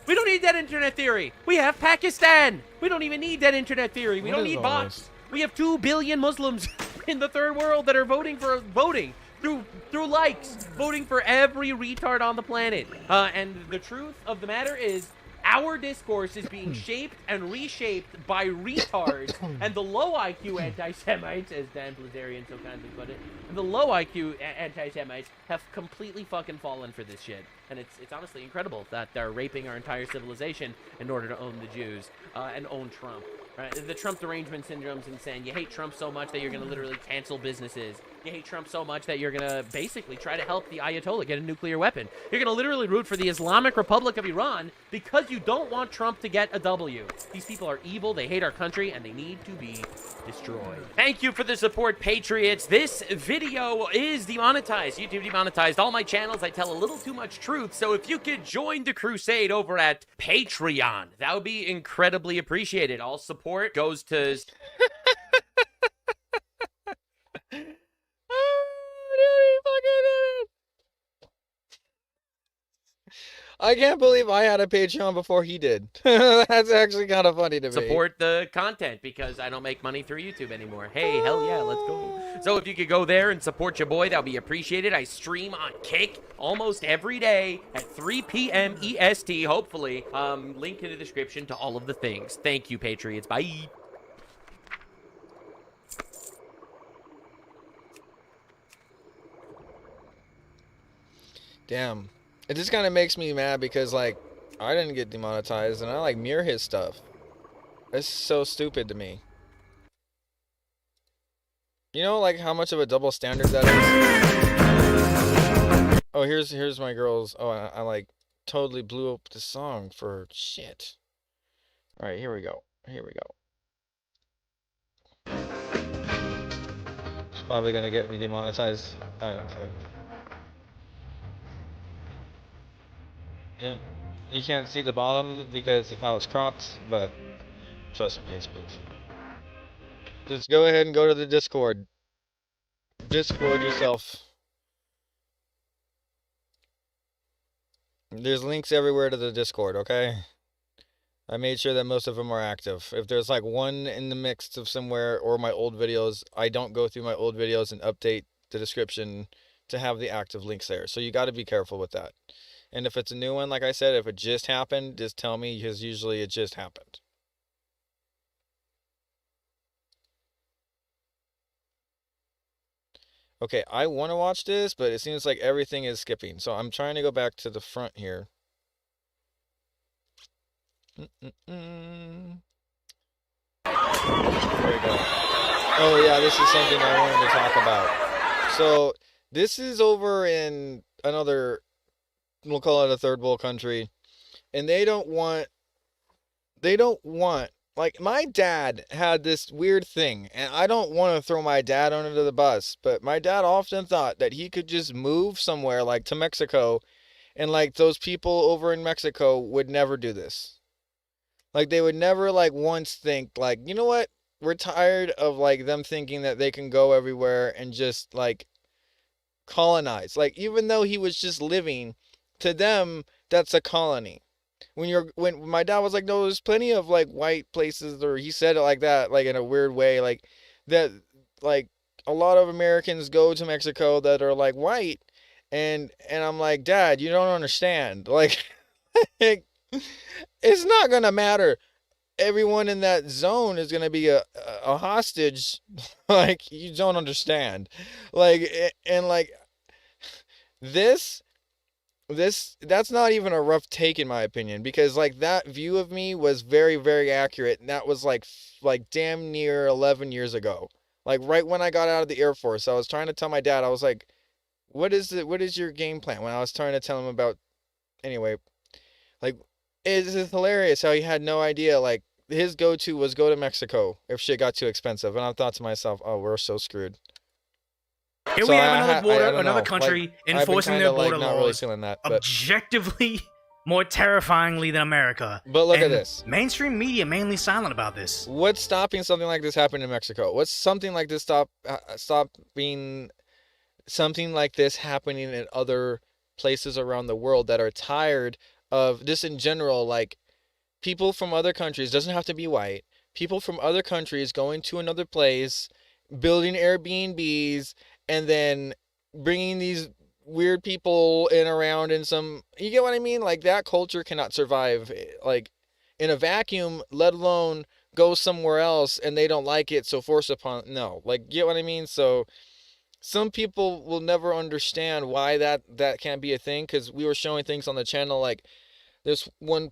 We don't need dead internet theory. We have Pakistan. We don't even need dead internet theory. We don't need bots. We have 2 billion Muslims in the third world that are voting through likes, voting for every retard on the planet. And the truth of the matter is, our discourse is being shaped and reshaped by retards and the low IQ anti-Semites, as Dan Blazarian so kindly put it. And the low IQ anti-Semites have completely fucking fallen for this shit. And it's honestly incredible that they're raping our entire civilization in order to own the Jews and own Trump. Right? The Trump derangement syndrome's insane. You hate Trump so much that you're going to literally cancel businesses. You hate Trump so much that you're going to basically try to help the Ayatollah get a nuclear weapon. You're going to literally root for the Islamic Republic of Iran because you don't want Trump to get a W. These people are evil, they hate our country, and they need to be destroyed. Thank you for the support, Patriots. This video is demonetized. YouTube demonetized all my channels. I tell a little too much truth, so if you could join the crusade over at Patreon, that would be incredibly appreciated. All support goes to... I can't believe I had a Patreon before he did. That's actually kind of funny to me. Support the content because I don't make money through YouTube anymore. Hey, hell yeah, let's go. So if you could go there and support your boy, that would be appreciated. I stream on Kick almost every day at 3 p.m. EST, hopefully. Link in the description to all of the things. Thank you, Patriots. Bye. Damn. It just kind of makes me mad because, like, I didn't get demonetized and I, like, mirror his stuff. It's so stupid to me. You know, like, how much of a double standard that is? Oh, here's my girls. Oh, I like, totally blew up the song for shit. Alright, here we go. Here we go. It's probably gonna get me demonetized. I don't care. Yeah, you can't see the bottom because of how it's cropped, but trust me, it's proof. Just go ahead and go to the Discord. Discord yourself. There's links everywhere to the Discord, okay? I made sure that most of them are active. If there's like one in the mix of somewhere or my old videos, I don't go through my old videos and update the description to have the active links there. So you got to be careful with that. And if it's a new one, like I said, if it just happened, just tell me, because usually it just happened. Okay, I want to watch this, but it seems like everything is skipping. So I'm trying to go back to the front here. There we go. Oh yeah, this is something I wanted to talk about. So this is over in another, we'll call it a third world country, and they don't want, like, my dad had this weird thing, and I don't want to throw my dad under the bus, but my dad often thought that he could just move somewhere, like to Mexico, and like those people over in Mexico would never do this. Like, they would never, like, once think, like, you know what? We're tired of, like, them thinking that they can go everywhere and just, like, colonize. Like, even though he was just living, to them, that's a colony. When my dad was like, no, there's plenty of, like, white places, or he said it like that, like, in a weird way, like, that, like, a lot of Americans go to Mexico that are, like, white, and I'm like, Dad, you don't understand. Like, it's not gonna matter. Everyone in that zone is gonna be a hostage. Like, you don't understand. Like, and like this that's not even a rough take in my opinion, because like that view of me was very, very accurate, and that was like damn near 11 years ago. Like, right when I got out of the Air Force, I was trying to tell my dad, I was like, what is your game plan? When I was trying to tell him about, anyway, like, it's hilarious how he had no idea. Like, his go-to was go to Mexico if shit got too expensive. And I thought to myself, oh, we're so screwed. Here we have another country like, enforcing their border not really laws feeling that, but objectively more terrifyingly than America. But look And at this. Mainstream media mainly silent about this. What's stopping something like this happening in Mexico? What's something like this stopping something like this happening in other places around the world that are tired of, just in general, like, people from other countries, doesn't have to be white, people from other countries going to another place, building Airbnbs, and then bringing these weird people in around in some, you get what I mean? Like, that culture cannot survive, like, in a vacuum, let alone go somewhere else and they don't like it, so force upon, no, like, get what I mean? So some people will never understand why that can't be a thing, because we were showing things on the channel, like, this one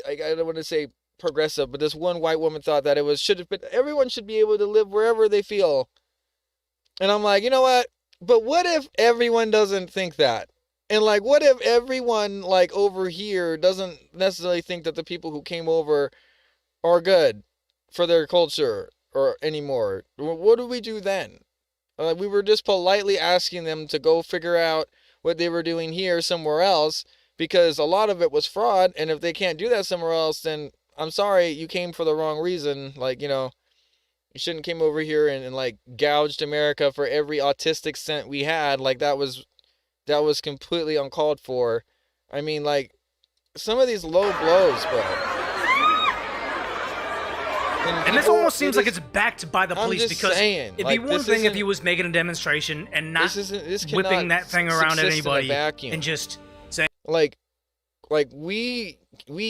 I don't want to say progressive, but this one white woman thought that everyone should be able to live wherever they feel. And I'm like, you know what? But what if everyone doesn't think that? And like, what if everyone, like, over here doesn't necessarily think that the people who came over are good for their culture or anymore? What do we do then? We were just politely asking them to go figure out what they were doing here somewhere else, because a lot of it was fraud, and if they can't do that somewhere else, then I'm sorry, you came for the wrong reason. Like, you know, you shouldn't came over here and like gouged America for every autistic cent we had. Like, that was completely uncalled for. I mean, like, some of these low blows, bro. And this almost seems like it's backed by the police, because saying, it'd like, be one thing if he was making a demonstration and not whipping that thing around at anybody and just saying, like we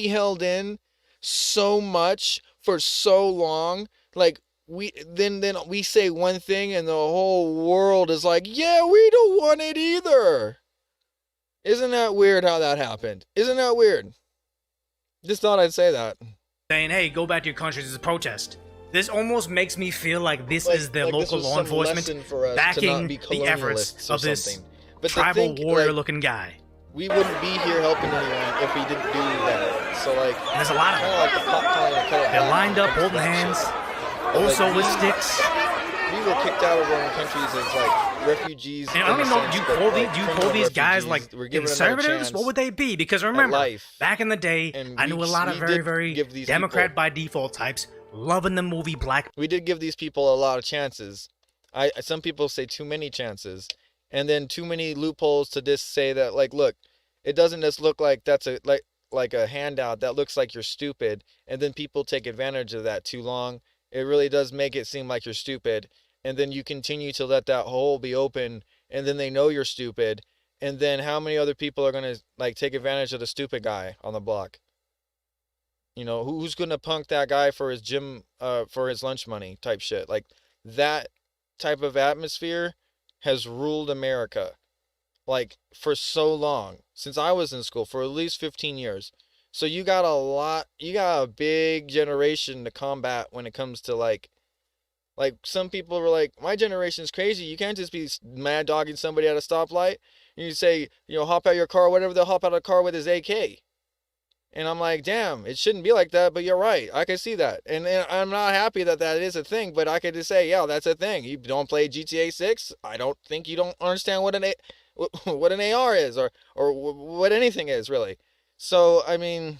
held in so much for so long. Like, then we say one thing and the whole world is like, yeah, we don't want it either. Isn't that weird how that happened? Isn't that weird? Just thought I'd say that. Saying, hey, go back to your country, this is a protest. This almost makes me feel like this is the local law enforcement backing the efforts of this tribal warrior-looking guy. We wouldn't be here helping anyone if we didn't do that. So, like, and there's a lot of them. Like the pop calling the color. They're lined up, holding hands, also with sticks. We were kicked out of our own countries as like refugees. And I don't even know. Do you call these guys like conservatives? What would they be? Because remember, back in the day, I knew a lot of very Democrat by default types loving the movie Black. We did give these people a lot of chances. Some people say too many chances, and then too many loopholes to just say that, like, look, it doesn't just look like that's a, like, a handout that looks like you're stupid, and then people take advantage of that too long, it really does make it seem like you're stupid, and then you continue to let that hole be open, and then they know you're stupid, and then how many other people are going to like take advantage of the stupid guy on the block? You know, who's going to punk that guy for his for his lunch money type shit? Like, that type of atmosphere has ruled America, like, for so long, since I was in school, for at least 15 years. So you got a big generation to combat when it comes to like some people were like, my generation's crazy. You can't just be mad dogging somebody at a stoplight. You say, you know, hop out of your car, whatever, they'll hop out of the car with his AK. And I'm like, damn, it shouldn't be like that, but you're right. I can see that. And I'm not happy that that is a thing, but I could just say, yeah, that's a thing. You don't play GTA 6? I don't think you don't understand what an AR is or what anything is, really. So, I mean,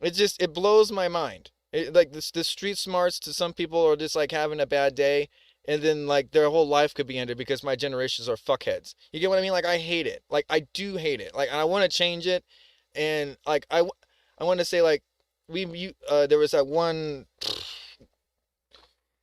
it blows my mind. Like, the street smarts to some people are just like having a bad day, and then like their whole life could be ended because my generations are fuckheads. You get what I mean? Like, I hate it. Like, I do hate it. Like, I want to change it. And like I want to say, like, there was that one,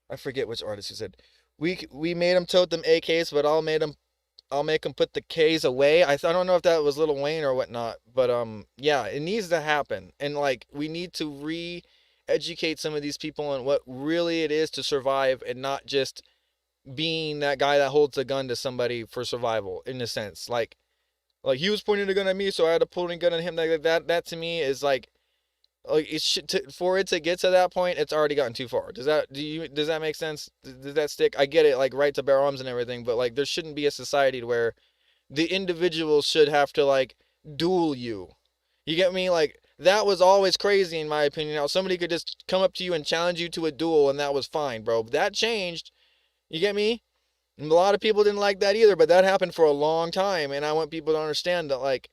I forget which artist who said, we made them tote them AKs, but I'll make them put the K's away. I don't know if that was Lil Wayne or whatnot, but yeah, it needs to happen. And like, we need to re-educate some of these people on what really it is to survive, and not just being that guy that holds a gun to somebody for survival, in a sense. Like he was pointing a gun at me, so I had to point a gun at him. Like that to me is like for it to get to that point, it's already gotten too far. Does that make sense? Does that stick? I get it, like, right to bear arms and everything, but like, there shouldn't be a society where the individual should have to like duel you. You get me? Like, that was always crazy in my opinion. Now somebody could just come up to you and challenge you to a duel, and that was fine, bro. But that changed. You get me? And a lot of people didn't like that either, but that happened for a long time. And I want people to understand that, like,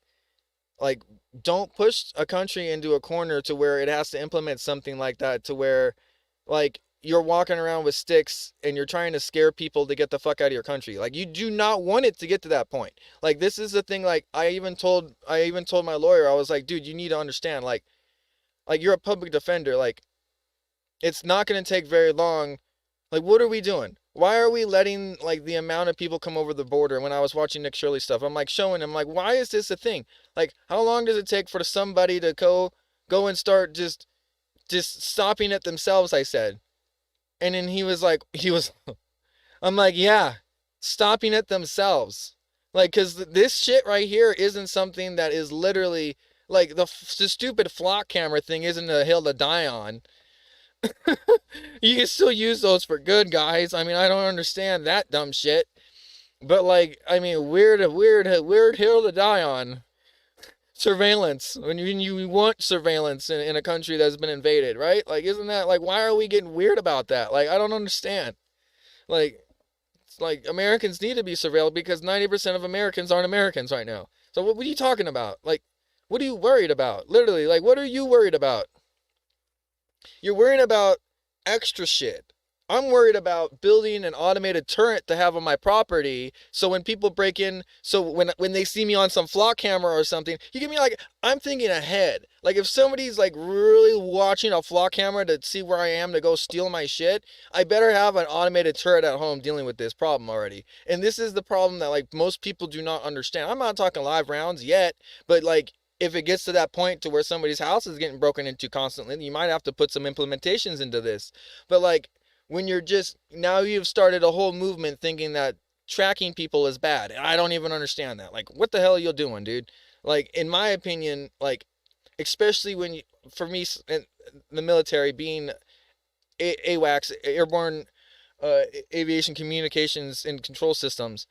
don't push a country into a corner to where it has to implement something like that, to where, like, you're walking around with sticks and you're trying to scare people to get the fuck out of your country. Like, you do not want it to get to that point. Like, this is the thing. Like, I even told my lawyer, I was like, dude, you need to understand, like you're a public defender. Like, it's not going to take very long. Like, what are we doing? Why are we letting, like, the amount of people come over the border? When I was watching Nick Shirley stuff, I'm like showing him, like, why is this a thing? Like, how long does it take for somebody to go and start just stopping it themselves? I said. And then he was I'm like, yeah, stopping it themselves. Like, because this shit right here isn't something that is literally, like, the stupid flock camera thing isn't a hill to die on. You can still use those for good, guys. I mean, I don't understand that dumb shit. But, like, I mean, weird hill to die on. Surveillance. When you want surveillance in a country that's been invaded, right? Like, isn't that, like, why are we getting weird about that? Like, I don't understand. Like, it's like Americans need to be surveilled because 90% of Americans aren't Americans right now. So what are you talking about? Like, what are you worried about? Literally, like, what are you worried about? You're worried about extra shit. I'm worried about building an automated turret to have on my property, so when people break in, so when they see me on some flock camera or something, you get me? Like, I'm thinking ahead. Like, if somebody's like really watching a flock camera to see where I am to go steal my shit, I better have an automated turret at home dealing with this problem already. And this is the problem that, like, most people do not understand. I'm not talking live rounds yet, but, like, if it gets to that point to where somebody's house is getting broken into constantly, you might have to put some implementations into this. But, like, when you're now you've started a whole movement thinking that tracking people is bad. I don't even understand that. Like, what the hell are you doing, dude? Like, in my opinion, like, especially for me, in the military, being AWACS, Airborne Aviation Communications and Control Systems,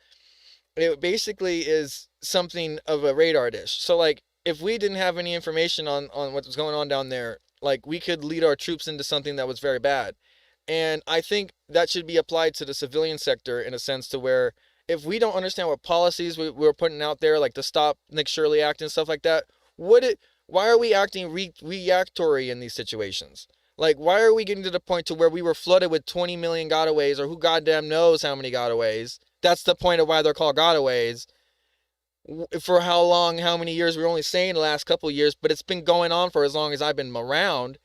it basically is something of a radar dish. So, like, if we didn't have any information on what was going on down there, like, we could lead our troops into something that was very bad. And I think that should be applied to the civilian sector in a sense, to where if we don't understand what policies we're putting out there, like the Stop Nick Shirley Act and stuff like that, why are we acting reactory in these situations? Like, why are we getting to the point to where we were flooded with 20 million gotaways, or who goddamn knows how many gotaways? That's the point of why they're called gotaways. for how long, how many years. We're only saying the last couple of years, but it's been going on for as long as I've been around.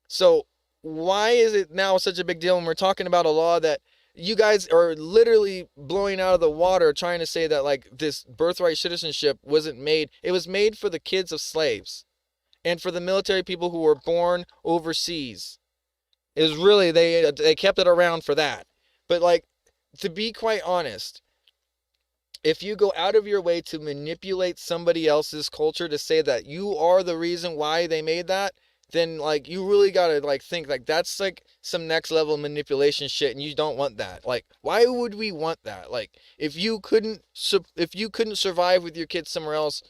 So why is it now such a big deal when we're talking about a law that you guys are literally blowing out of the water, trying to say that like this birthright citizenship wasn't made? It was made for the kids of slaves and for the military people who were born overseas. It was really, they kept it around for that. But like, to be quite honest, if you go out of your way to manipulate somebody else's culture to say that you are the reason why they made that, then like you really gotta like think like that's like some next level manipulation shit, and you don't want that. Like, why would we want that? Like, if you couldn't survive with your kids somewhere else,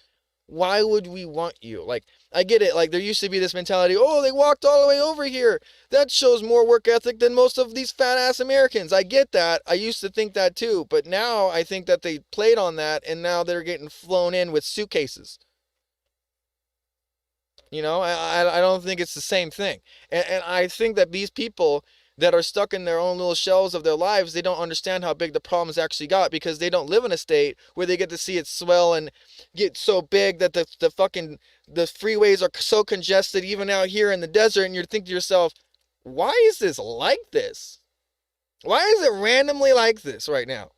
why would we want you? Like, I get it. Like, there used to be this mentality, oh, they walked all the way over here. That shows more work ethic than most of these fat ass Americans. I get that. I used to think that too. But now I think that they played on that, and now they're getting flown in with suitcases. You know, I don't think it's the same thing. And I think that these people that are stuck in their own little shells of their lives, they don't understand how big the problems actually got, because they don't live in a state where they get to see it swell and get so big that the freeways are so congested even out here in the desert, and you think to yourself, why is this like this? Why is it randomly like this right now?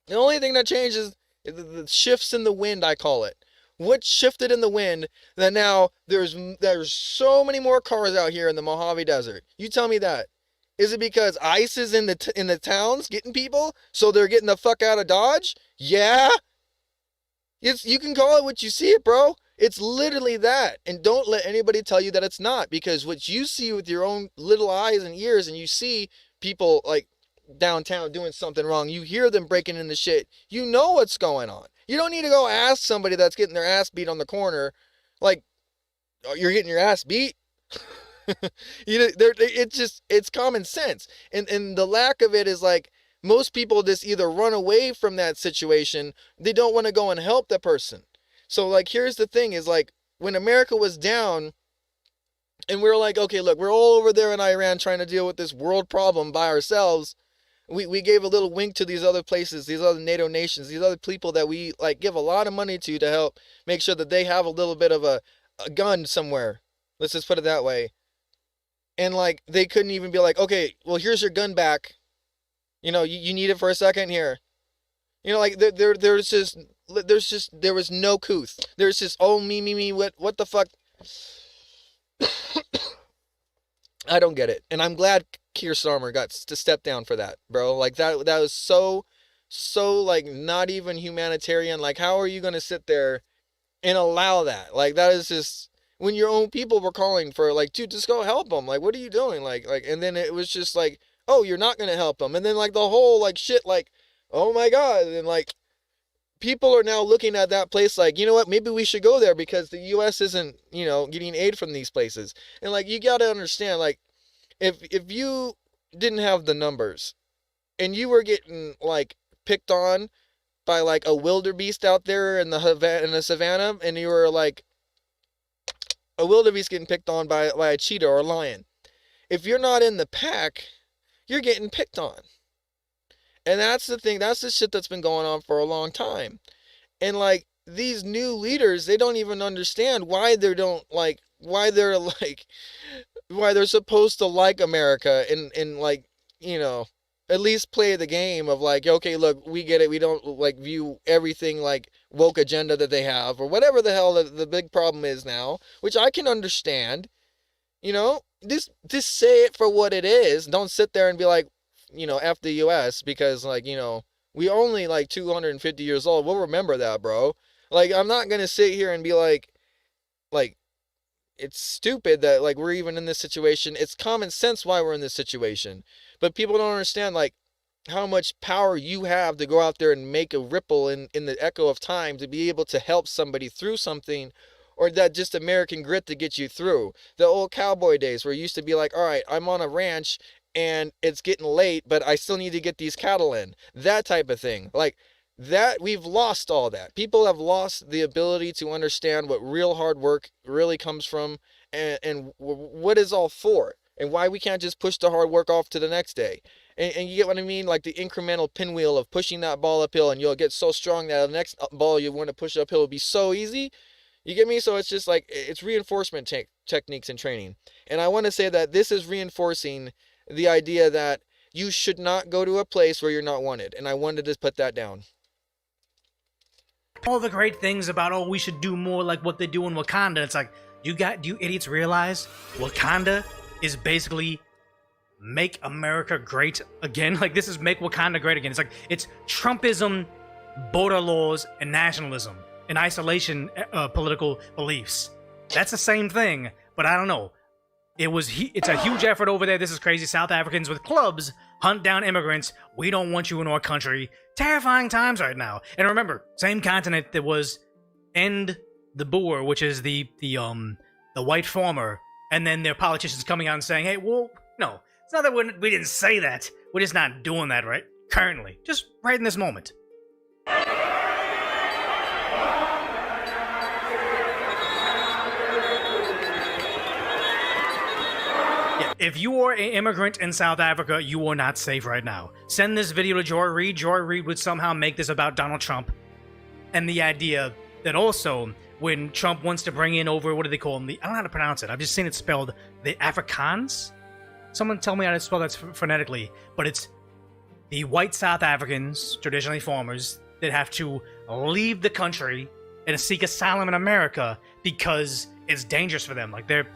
The only thing that changes is the shifts in the wind, I call it. What shifted in the wind that now there's so many more cars out here in the Mojave Desert? You tell me that. Is it because ICE is in the towns getting people, so they're getting the fuck out of Dodge? Yeah. You can call it what you see it, bro. It's literally that. And don't let anybody tell you that it's not, because what you see with your own little eyes and ears, and you see people like downtown doing something wrong, you hear them breaking into shit, you know what's going on. You don't need to go ask somebody that's getting their ass beat on the corner, like, oh, you're getting your ass beat? It's common sense. And the lack of it is like, most people just either run away from that situation, they don't want to go and help the person. So like, here's the thing is like, when America was down and we're like, okay, look, we're all over there in Iran trying to deal with this world problem by ourselves. We gave a little wink to these other places, these other NATO nations, these other people that we like give a lot of money to help make sure that they have a little bit of a gun somewhere. Let's just put it that way. And like, they couldn't even be like, okay, well, here's your gun back. You know, you need it for a second here. You know, like there was no couth. There's just, oh, me, what the fuck? I don't get it. And I'm glad Keir Starmer got to step down for that, bro. Like that was so like not even humanitarian. Like, how are you going to sit there and allow that? Like, that is just, when your own people were calling for like, dude, just go help them. Like, what are you doing? Like, and then it was just like, oh, you're not going to help them. And then like the whole like shit, like, oh my God. And like, people are now looking at that place like, you know what, maybe we should go there because the U.S. isn't, you know, getting aid from these places. And like, you got to understand, like, if you didn't have the numbers and you were getting like picked on by like a wildebeest out there in the savannah, and you were like a wildebeest getting picked on by a cheetah or a lion, if you're not in the pack, you're getting picked on. And that's the thing, that's the shit that's been going on for a long time. And like, these new leaders, they don't even understand why they're supposed to like America and like, you know, at least play the game of like, okay, look, we get it. We don't like view everything like woke agenda that they have or whatever the hell the big problem is now, which I can understand. You know, just say it for what it is. Don't sit there and be like, you know, F the US, because like, you know, we only like 250 years old. We'll remember that, bro. Like, I'm not going to sit here and be like, it's stupid that like we're even in this situation. It's common sense why we're in this situation. But people don't understand like how much power you have to go out there and make a ripple in the echo of time to be able to help somebody through something, or that just American grit to get you through. The old cowboy days where you used to be like, all right, I'm on a ranch and it's getting late, but I still need to get these cattle in. That type of thing. Like that, we've lost all that. People have lost the ability to understand what real hard work really comes from, and what is all for, and why we can't just push the hard work off to the next day. And you get what I mean? Like the incremental pinwheel of pushing that ball uphill, and you'll get so strong that the next ball you want to push uphill will be so easy. You get me? So it's just like, it's reinforcement techniques and training. And I want to say that this is reinforcing the idea that you should not go to a place where you're not wanted. And I wanted to put that down. All the great things about, oh, we should do more like what they do in Wakanda. It's like, do you idiots realize Wakanda is basically make America great again? Like, this is make Wakanda great again. It's like, it's Trumpism, border laws, and nationalism, and isolation political beliefs. That's the same thing, but I don't know. It's a huge effort over there. This is crazy. South Africans with clubs hunt down immigrants. We don't want you in our country. Terrifying times right now. And remember, same continent that was End the Boer, which is the white farmer, and then their politicians coming out and saying, hey, well, no, it's not that we didn't say that. We're just not doing that right currently. Just right in this moment. If you are an immigrant in South Africa, you are not safe right now. Send this video to Joy Reid. Joy Reid would somehow make this about Donald Trump. And the idea that also, when Trump wants to bring in over, what do they call them? I don't know how to pronounce it. I've just seen it spelled the Afrikaans. Someone tell me how to spell that phonetically. But it's the white South Africans, traditionally farmers, that have to leave the country and seek asylum in America because it's dangerous for them. Like, their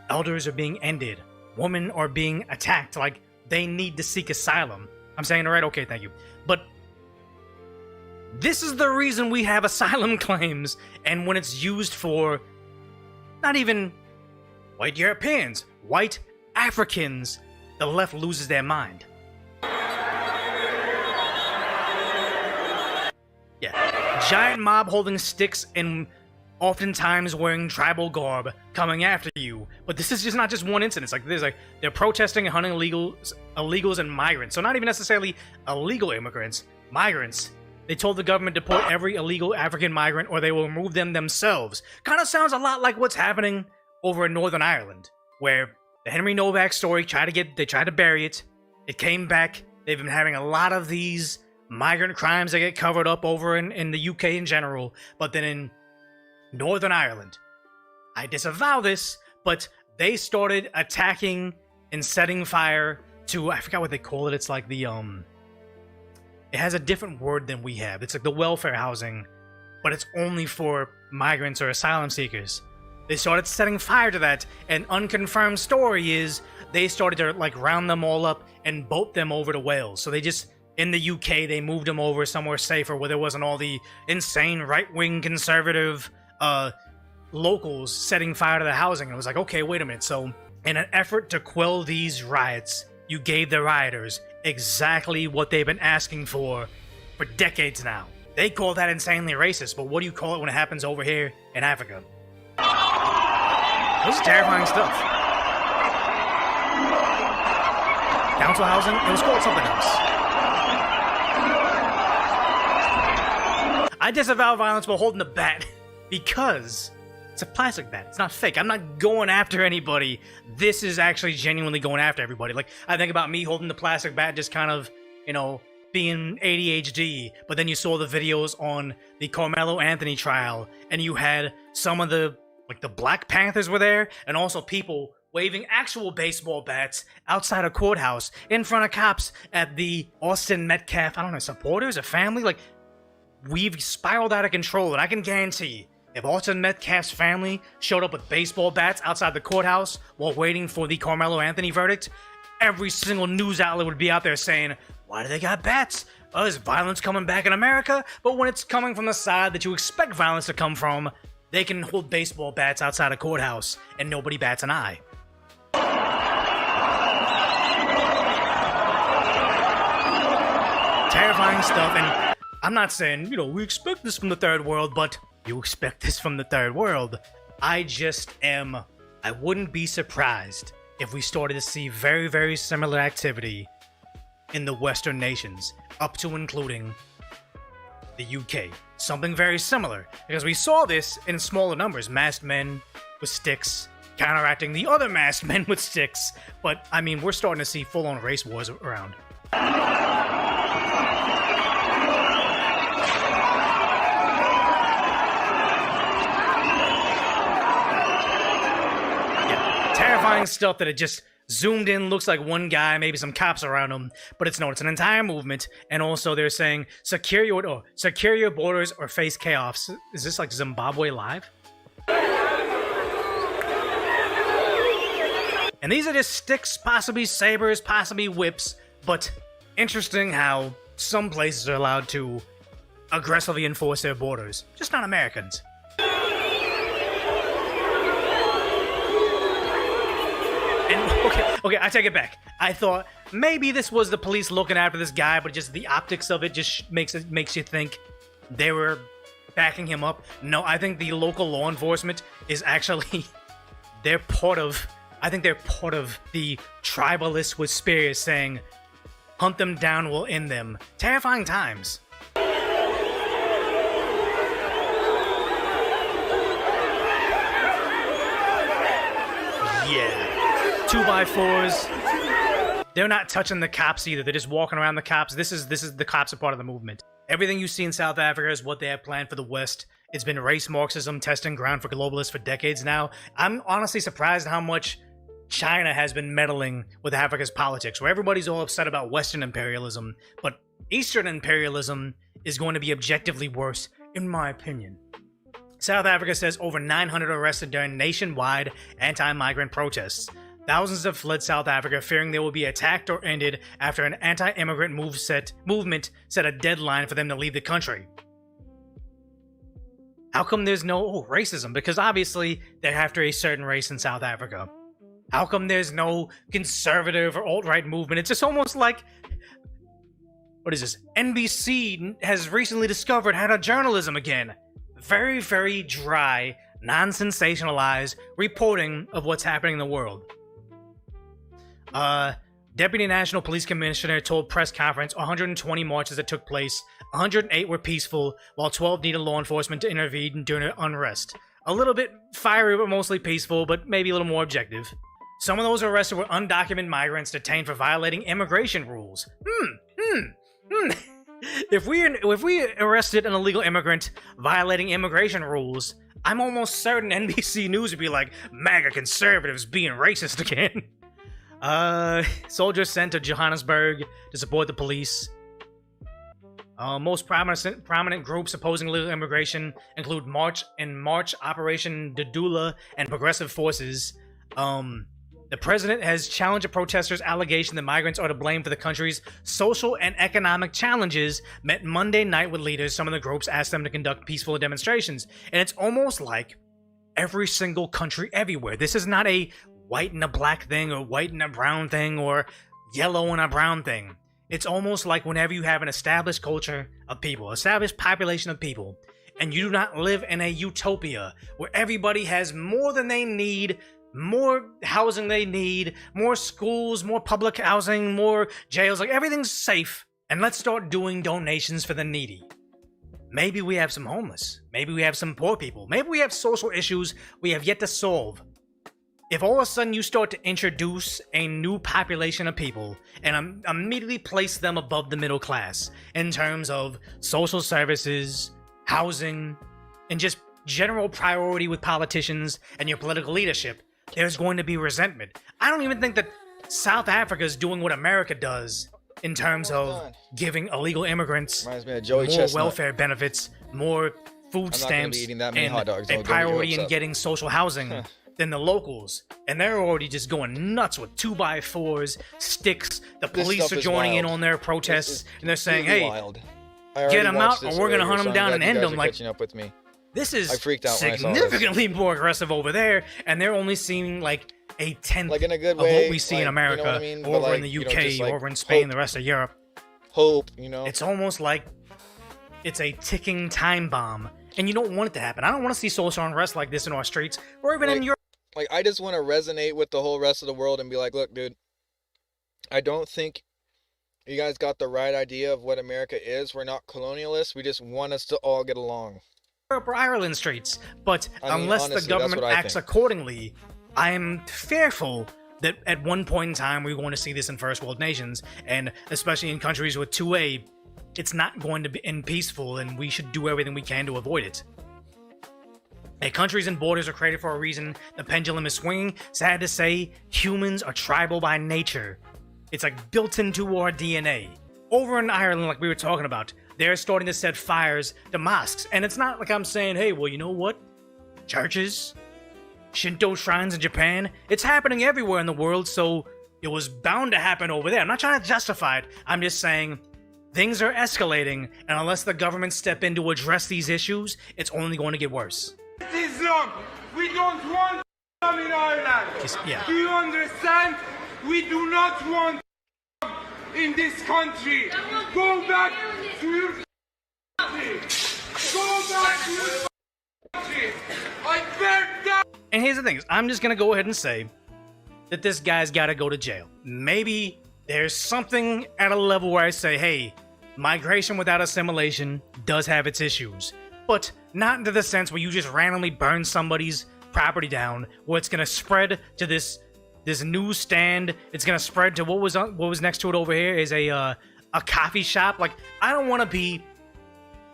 elders are being ended. Women are being attacked. Like, they need to seek asylum. I'm saying it right? Okay, thank you. But this is the reason we have asylum claims, and when it's used for not even white Europeans, white Africans, the left loses their mind. Yeah, giant mob holding sticks and oftentimes wearing tribal garb coming after you. But this is just not just one incident. It's like they're protesting and hunting illegals and migrants. So not even necessarily illegal immigrants, migrants. They told the government to deport every illegal African migrant or they will remove them themselves. Kind of sounds a lot like what's happening over in Northern Ireland, where the Henry Novak story they tried to bury it. It came back. They've been having a lot of these migrant crimes that get covered up over in the UK in general. But then in Northern Ireland, I disavow this, but they started attacking and setting fire to, I forgot what they call it. It's like the, it has a different word than we have. It's like the welfare housing, but it's only for migrants or asylum seekers. They started setting fire to that, and unconfirmed story is they started to like round them all up and boat them over to Wales. So they just, in the UK, they moved them over somewhere safer where there wasn't all the insane right-wing conservative locals setting fire to the housing. And it was like, okay, wait a minute. So in an effort to quell these riots, you gave the rioters exactly what they've been asking for decades now. They call that insanely racist, but what do you call it when it happens over here in Africa? This is terrifying stuff. Council housing? It was called something else. I disavow violence while holding a bat because it's a plastic bat. It's not fake. I'm not going after anybody. This is actually genuinely going after everybody. Like, I think about me holding the plastic bat just kind of, being ADHD, but then you saw the videos on the Carmelo Anthony trial, and you had some of the Black Panthers were there, and also people waving actual baseball bats outside a courthouse in front of cops at the Austin Metcalf, supporters, a family. Like, we've spiraled out of control, and I can guarantee if Austin Metcalf's family showed up with baseball bats outside the courthouse while waiting for the Carmelo Anthony verdict, every single news outlet would be out there saying, why do they got bats? Oh, is violence coming back in America? But when it's coming from the side that you expect violence to come from, they can hold baseball bats outside a courthouse and nobody bats an eye. Terrifying stuff, and I'm not saying, we expect this from the third world, but you expect this from the third world. I wouldn't be surprised if we started to see very, very similar activity in the Western nations, up to including the UK. Something very similar, because we saw this in smaller numbers. Masked men with sticks counteracting the other masked men with sticks. But, I mean, we're starting to see full-on race wars around. Yeah, terrifying stuff that it just zoomed in, looks like one guy, maybe some cops around him, but it's an entire movement. And also they're saying, secure your borders or face chaos. Is this like Zimbabwe Live? And these are just sticks, possibly sabers, possibly whips, but interesting how some places are allowed to aggressively enforce their borders, just not Americans. And okay, I take it back. I thought maybe this was the police looking after this guy, but just the optics of it just makes you think they were backing him up. No, I think the local law enforcement is actually they're part of the tribalist with spears saying, hunt them down, we'll end them. Terrifying times. Yeah. 2x4s. They're not touching the cops either. They're just walking around the cops. This is the cops are part of the movement. Everything you see in South Africa is what they have planned for the West. It's been race Marxism testing ground for globalists for decades now. I'm honestly surprised how much China has been meddling with Africa's politics, where everybody's all upset about Western imperialism, but Eastern imperialism is going to be objectively worse, in my opinion. South Africa says over 900 arrested during nationwide anti-migrant protests. Thousands have fled South Africa, fearing they will be attacked or ended after an anti-immigrant movement set a deadline for them to leave the country. How come there's no racism? Because obviously they're after a certain race in South Africa. How come there's no conservative or alt-right movement? It's just almost like, what is this? NBC has recently discovered how to journalism again. Very, very dry, non-sensationalized reporting of what's happening in the world. Deputy National Police Commissioner told press conference 120 marches that took place, 108 were peaceful, while 12 needed law enforcement to intervene during unrest. A little bit fiery, but mostly peaceful, but maybe a little more objective. Some of those arrested were undocumented migrants detained for violating immigration rules. If we arrested an illegal immigrant violating immigration rules, I'm almost certain NBC News would be like, MAGA conservatives being racist again. Soldiers sent to Johannesburg to support the police. Most prominent groups opposing illegal immigration include March Operation Dudula, and Progressive Forces. The president has challenged a protester's allegation that migrants are to blame for the country's social and economic challenges, met Monday night with leaders. Some of the groups asked them to conduct peaceful demonstrations. And it's almost like every single country everywhere. This is not a white and a black thing, or white and a brown thing, or yellow and a brown thing. It's almost like whenever you have an established culture of people, established population of people, and you do not live in a utopia where everybody has more than they need, more housing they need, more schools, more public housing, more jails, like everything's safe, and let's start doing donations for the needy. Maybe we have some homeless. Maybe we have some poor people. Maybe we have social issues we have yet to solve. If all of a sudden you start to introduce a new population of people and immediately place them above the middle class in terms of social services, housing, and just general priority with politicians and your political leadership, there's going to be resentment. I don't even think that South Africa is doing what America does in terms of giving illegal immigrants more welfare benefits, more food stamps, and a priority in getting social housing than the locals. And they're already just going nuts with 2x4s, sticks. The police are joining in on their protests, and they're saying, hey, get them out or we're going to hunt them down and end them. Like, this is significantly more aggressive over there, and they're only seeing like a tenth of what we see in America, over in the UK, over in Spain, the rest of Europe. It's almost like it's a ticking time bomb, and you don't want it to happen. I don't want to see social unrest like this in our streets, or even in Europe. Like, I just want to resonate with the whole rest of the world and be like, look, dude, I don't think you guys got the right idea of what America is. We're not colonialists. We just want us to all get along. Or Ireland streets, but unless honestly, the government acts accordingly, I'm fearful that at one point in time we're going to see this in first world nations, and especially in countries with 2A, it's not going to be peaceful, and we should do everything we can to avoid it. Hey, countries and borders are created for a reason. The pendulum is swinging. Sad to say, humans are tribal by nature. It's like built into our DNA. Over in Ireland, like we were talking about, they're starting to set fires to mosques. And it's not like I'm saying, hey, well, you know what? Churches, Shinto shrines in Japan, it's happening everywhere in the world, so it was bound to happen over there. I'm not trying to justify it. I'm just saying things are escalating, and unless the government step in to address these issues, it's only going to get worse. This is wrong. We don't want in Ireland. Yeah. Do you understand? We do not want in this country. Go back to your country. Go back to your country. I bear down. And here's the thing, I'm just gonna go ahead and say that this guy's gotta go to jail. Maybe there's something at a level where I say, hey, migration without assimilation does have its issues. But not into the sense where you just randomly burn somebody's property down, where it's gonna spread to this newsstand. It's gonna spread to what was next to it over here is a coffee shop. Like, I don't want to be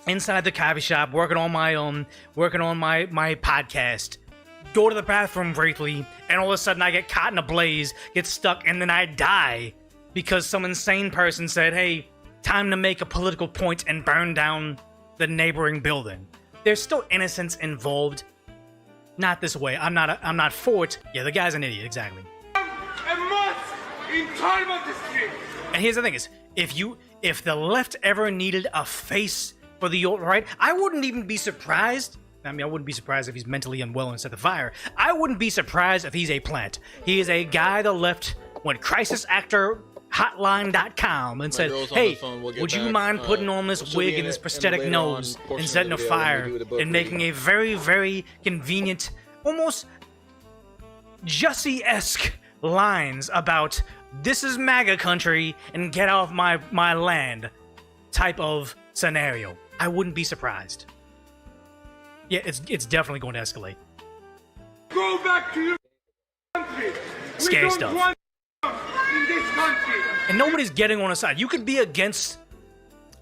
inside the coffee shop working on my podcast. Go to the bathroom briefly, and all of a sudden I get caught in a blaze, get stuck, and then I die because some insane person said, "Hey, time to make a political point and burn down the neighboring building." There's still innocence involved. Not this way. I'm not for it. Yeah, the guy's an idiot, exactly. A mosque in time of the street. And here's the thing is, if the left ever needed a face for the alt-right, I wouldn't even be surprised. I mean, I wouldn't be surprised if he's mentally unwell and set the fire. I wouldn't be surprised if he's a plant. He is a guy the left went crisisactorhotline.com and said, hey, would you mind putting on this wig and this prosthetic nose and setting a fire and making a very, very convenient, almost Jussie-esque lines about this is MAGA country and get off my land type of scenario. I wouldn't be surprised. Yeah, it's definitely going to escalate. Go back to your country. Scary stuff. Want in this country. And nobody's getting on a side. You can be against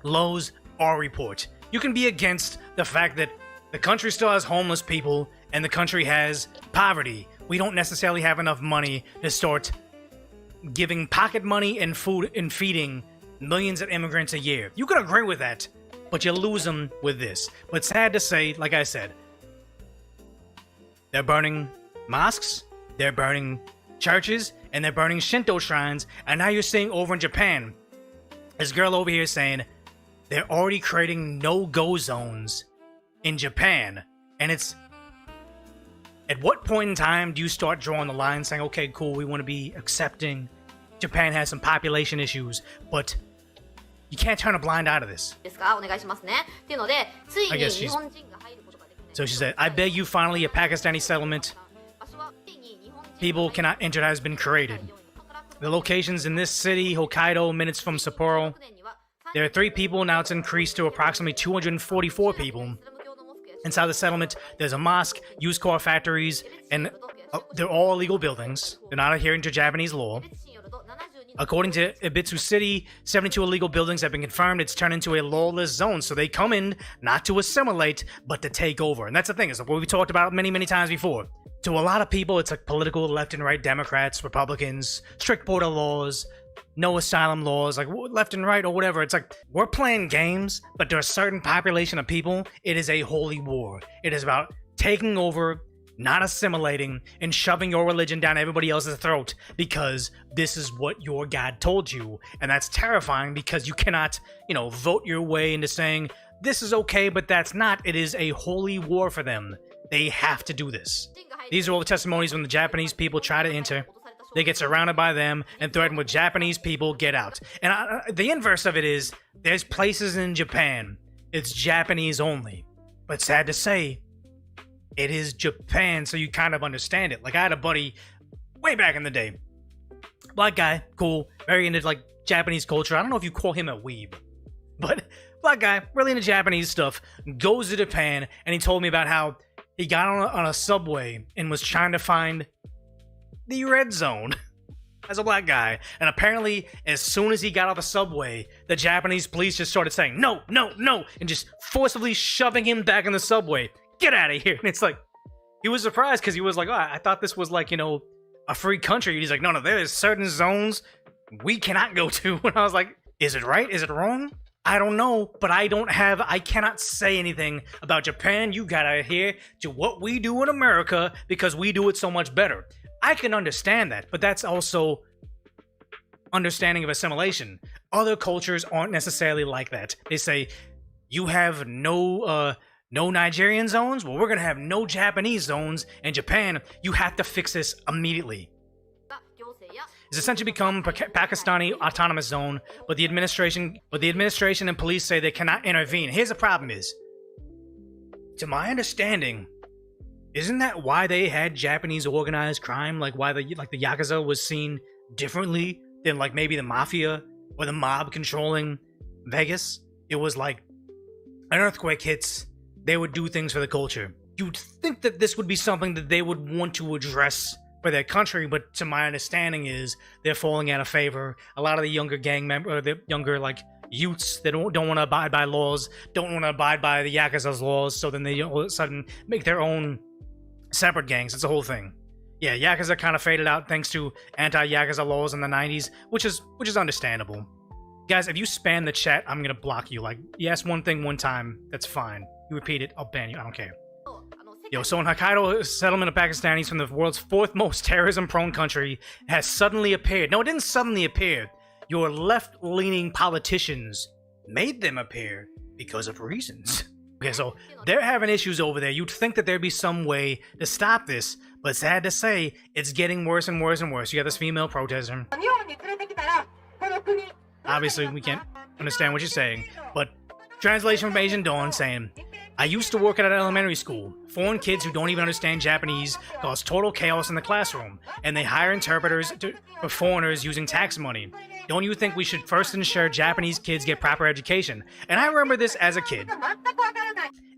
Lowe's or report. You can be against the fact that the country still has homeless people and the country has poverty. We don't necessarily have enough money to start giving pocket money and food and feeding millions of immigrants a year. You can agree with that, but you lose them with this. But sad to say, like I said, they're burning mosques, they're burning churches, and they're burning Shinto shrines. And now you're seeing over in Japan, this girl over here saying they're already creating no-go zones in Japan. And it's, at what point in time do you start drawing the line saying, okay, cool, we want to be accepting. Japan has some population issues, but you can't turn a blind eye to this. I guess she's... So she said, I beg you, finally, a Pakistani settlement. People cannot enter that has been created. The locations in this city, Hokkaido, minutes from Sapporo. There are 3 people, now it's increased to approximately 244 people. Inside the settlement, there's a mosque, used car factories, and they're all illegal buildings. They're not adhering to Japanese law. According to Ibitsu City, 72 illegal buildings have been confirmed. It's turned into a lawless zone, so they come in not to assimilate, but to take over. And that's the thing, is what we talked about many, many times before. To a lot of people, it's like political left and right Democrats, Republicans, strict border laws, no asylum laws, like left and right or whatever. It's like, we're playing games, but to a certain population of people, it is a holy war. It is about taking over, not assimilating, and shoving your religion down everybody else's throat because this is what your God told you. And that's terrifying because you cannot, vote your way into saying, this is okay, but that's not. It is a holy war for them. They have to do this. These are all the testimonies when the Japanese people try to enter. They get surrounded by them and threatened with Japanese people, get out. And the inverse of it is, there's places in Japan, it's Japanese only. But sad to say, it is Japan, so you kind of understand it. Like, I had a buddy way back in the day. Black guy, cool, very into, like, Japanese culture. I don't know if you call him a weeb. But, black guy, really into Japanese stuff, goes to Japan, and he told me about how he got on a subway and was trying to find the red zone as a black guy. And apparently, as soon as he got off the subway, the Japanese police just started saying, no, no, no, and just forcibly shoving him back in the subway. Get out of here. And it's like, he was surprised because he was like, oh, I thought this was like, a free country. And he's like, no, there's certain zones we cannot go to. And I was like, is it right? Is it wrong? I don't know, but I cannot say anything about Japan. You gotta adhere to what we do in America because we do it so much better. I can understand that, but that's also understanding of assimilation. Other cultures aren't necessarily like that. They say, you have no Nigerian zones? Well, we're gonna have no Japanese zones in Japan. You have to fix this immediately. It's essentially become Pakistani autonomous zone, but the administration and police say they cannot intervene. Here's the problem is, to my understanding, isn't that why they had Japanese organized crime? Like why the Yakuza was seen differently than like maybe the mafia or the mob controlling Vegas? It was like an earthquake hits, they would do things for the culture. You'd think that this would be something that they would want to address for their country, but to my understanding is they're falling out of favor. A lot of the younger gang members, or the younger like youths that don't want to abide by laws, don't want to abide by the Yakuza's laws, so then they all of a sudden make their own separate gangs. It's a whole thing. Yeah, Yakuza kind of faded out thanks to anti-Yakuza laws in the 90s, which is understandable. Guys, if you spam the chat, I'm gonna block you. Like, you ask one thing one time, that's fine. You repeat it, I'll ban you. I don't care. Yo, so in Hokkaido, a settlement of Pakistanis from the world's fourth most terrorism-prone country has suddenly appeared. No, it didn't suddenly appear. Your left-leaning politicians made them appear because of reasons. Okay, so they're having issues over there. You'd think that there'd be some way to stop this, but sad to say, it's getting worse and worse and worse. You got this female protester. Obviously, we can't understand what you're saying, but translation from Asian Dawn saying, I used to work at an elementary school. Foreign kids who don't even understand Japanese cause total chaos in the classroom, and they hire interpreters for foreigners using tax money. Don't you think we should first ensure Japanese kids get proper education? And I remember this as a kid.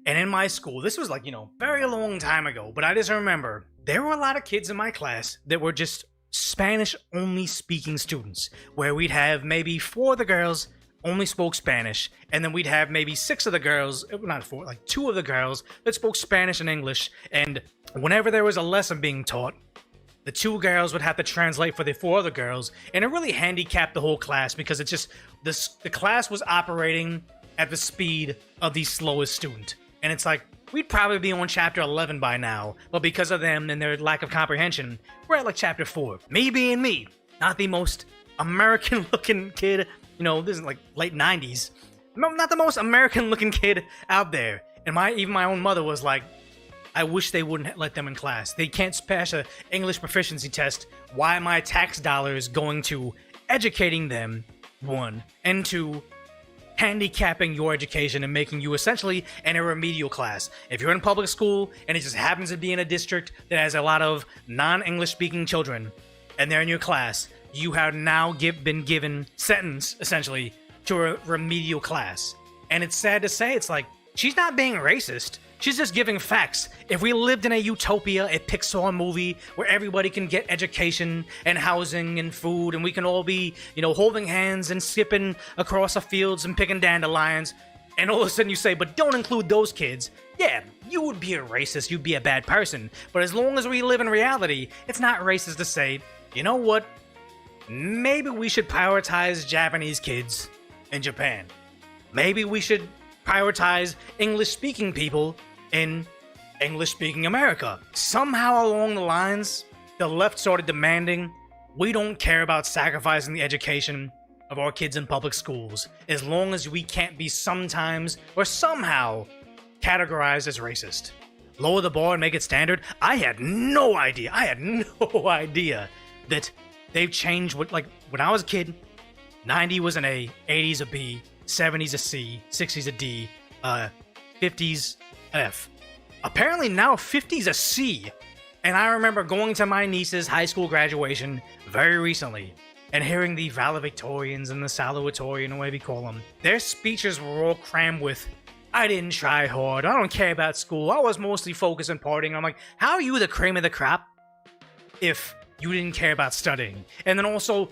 And in my school, this was like, very long time ago, but I just remember there were a lot of kids in my class that were just Spanish-only speaking students, where we'd have maybe 4 of the girls only spoke Spanish, and then we'd have maybe 6 of the girls, not 4, like 2 of the girls that spoke Spanish and English, and whenever there was a lesson being taught, the 2 girls would have to translate for the 4 other girls, and it really handicapped the whole class because it's just, the class was operating at the speed of the slowest student. And it's like, we'd probably be on chapter 11 by now, but because of them and their lack of comprehension, we're at like chapter 4. Me being me, not the most American-looking kid. This is like late 90s. Not the most American-looking kid out there. And even my own mother was like, I wish they wouldn't let them in class. They can't pass an English proficiency test. Why are my tax dollars going to educating them, 1, and 2, handicapping your education and making you essentially in a remedial class? If you're in public school and it just happens to be in a district that has a lot of non-English speaking children, and they're in your class, you have now been given sentence, essentially, to a remedial class. And it's sad to say, it's like, she's not being racist. She's just giving facts. If we lived in a utopia, a Pixar movie, where everybody can get education and housing and food, and we can all be, holding hands and skipping across the fields and picking dandelions, and all of a sudden you say, but don't include those kids, yeah, you would be a racist, you'd be a bad person. But as long as we live in reality, it's not racist to say, you know what? Maybe we should prioritize Japanese kids in Japan. Maybe we should prioritize English-speaking people in English-speaking America. Somehow along the lines, the left started demanding, we don't care about sacrificing the education of our kids in public schools, as long as we can't be sometimes or somehow categorized as racist. Lower the bar and make it standard? I had no idea that they've changed when I was a kid, 90 was an A, 80s a B, 70s a C, 60s a D, 50s an F. Apparently now 50s a C. And I remember going to my niece's high school graduation very recently and hearing the valedictorians and the salutatorian, or whatever you call them. Their speeches were all crammed with, I didn't try hard, I don't care about school, I was mostly focused on partying. I'm like, how are you the cream of the crop if you didn't care about studying. And then also,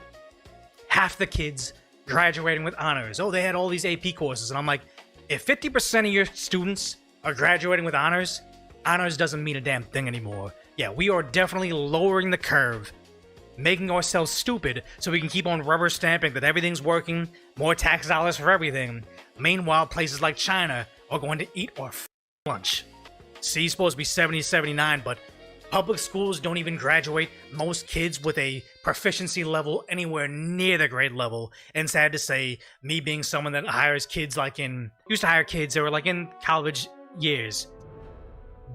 half the kids graduating with honors. Oh, they had all these AP courses. And I'm like, if 50% of your students are graduating with honors, honors doesn't mean a damn thing anymore. Yeah, we are definitely lowering the curve, making ourselves stupid so we can keep on rubber stamping that everything's working, more tax dollars for everything. Meanwhile, places like China are going to eat our lunch. See, it's supposed to be 70, 79, but public schools don't even graduate most kids with a proficiency level anywhere near the grade level. And sad to say, me being someone that hires kids used to hire kids that were like in college years,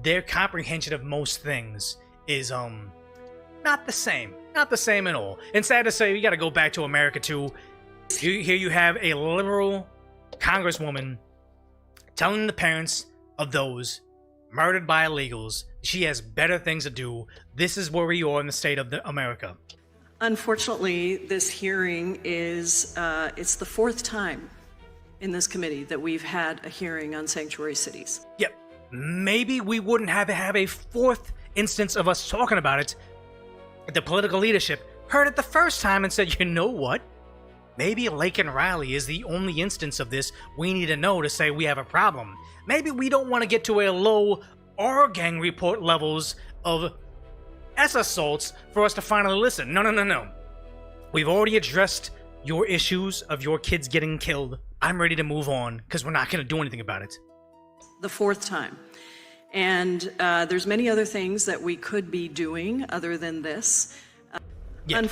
their comprehension of most things is not the same. Not the same at all. And sad to say, we gotta go back to America too. Here you have a liberal congresswoman telling the parents of those murdered by illegals she has better things to do. This is where we are in the state of America. Unfortunately, this hearing is, it's the fourth time in this committee that we've had a hearing on sanctuary cities. Yep. Maybe we wouldn't have a fourth instance of us talking about it. The political leadership heard it the first time and said, you know what? Maybe Lake and Riley is the only instance of this we need to know to say we have a problem. Maybe we don't want to get to a low R gang report levels of S assaults for us to finally listen. No. We've already addressed your issues of your kids getting killed. I'm ready to move on because we're not going to do anything about it. The fourth time. And there's many other things that we could be doing other than this. Yeah.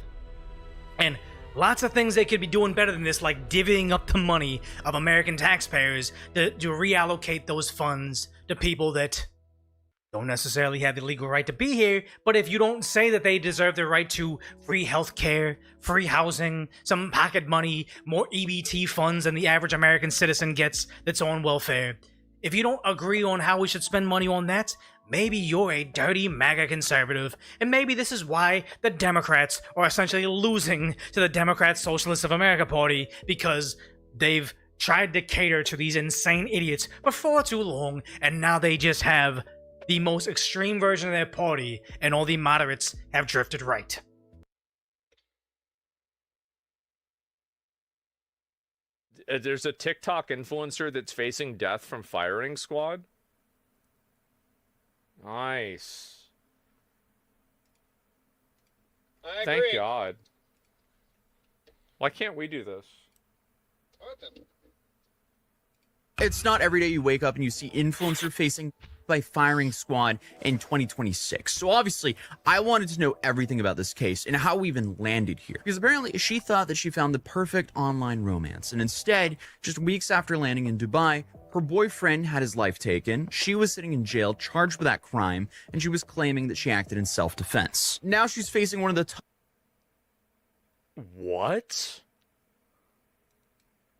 And lots of things they could be doing better than this, like divvying up the money of American taxpayers to reallocate those funds to people that don't necessarily have the legal right to be here, but if you don't say that they deserve the right to free health care, free housing, some pocket money, more EBT funds than the average American citizen gets that's on welfare, if you don't agree on how we should spend money on that, maybe you're a dirty MAGA conservative, and maybe this is why the Democrats are essentially losing to the Democrat Socialists of America Party, because they've tried to cater to these insane idiots for far too long, and now they just have the most extreme version of their party, and all the moderates have drifted right. There's a TikTok influencer that's facing death from firing squad. Nice. I agree. Thank God. Why can't we do this? It's not every day you wake up and you see influencer facing by firing squad in 2026. So obviously, I wanted to know everything about this case and how we even landed here. Because apparently, she thought that she found the perfect online romance. And instead, just weeks after landing in Dubai, her boyfriend had his life taken, she was sitting in jail charged with that crime, and she was claiming that she acted in self-defense. Now she's facing one of the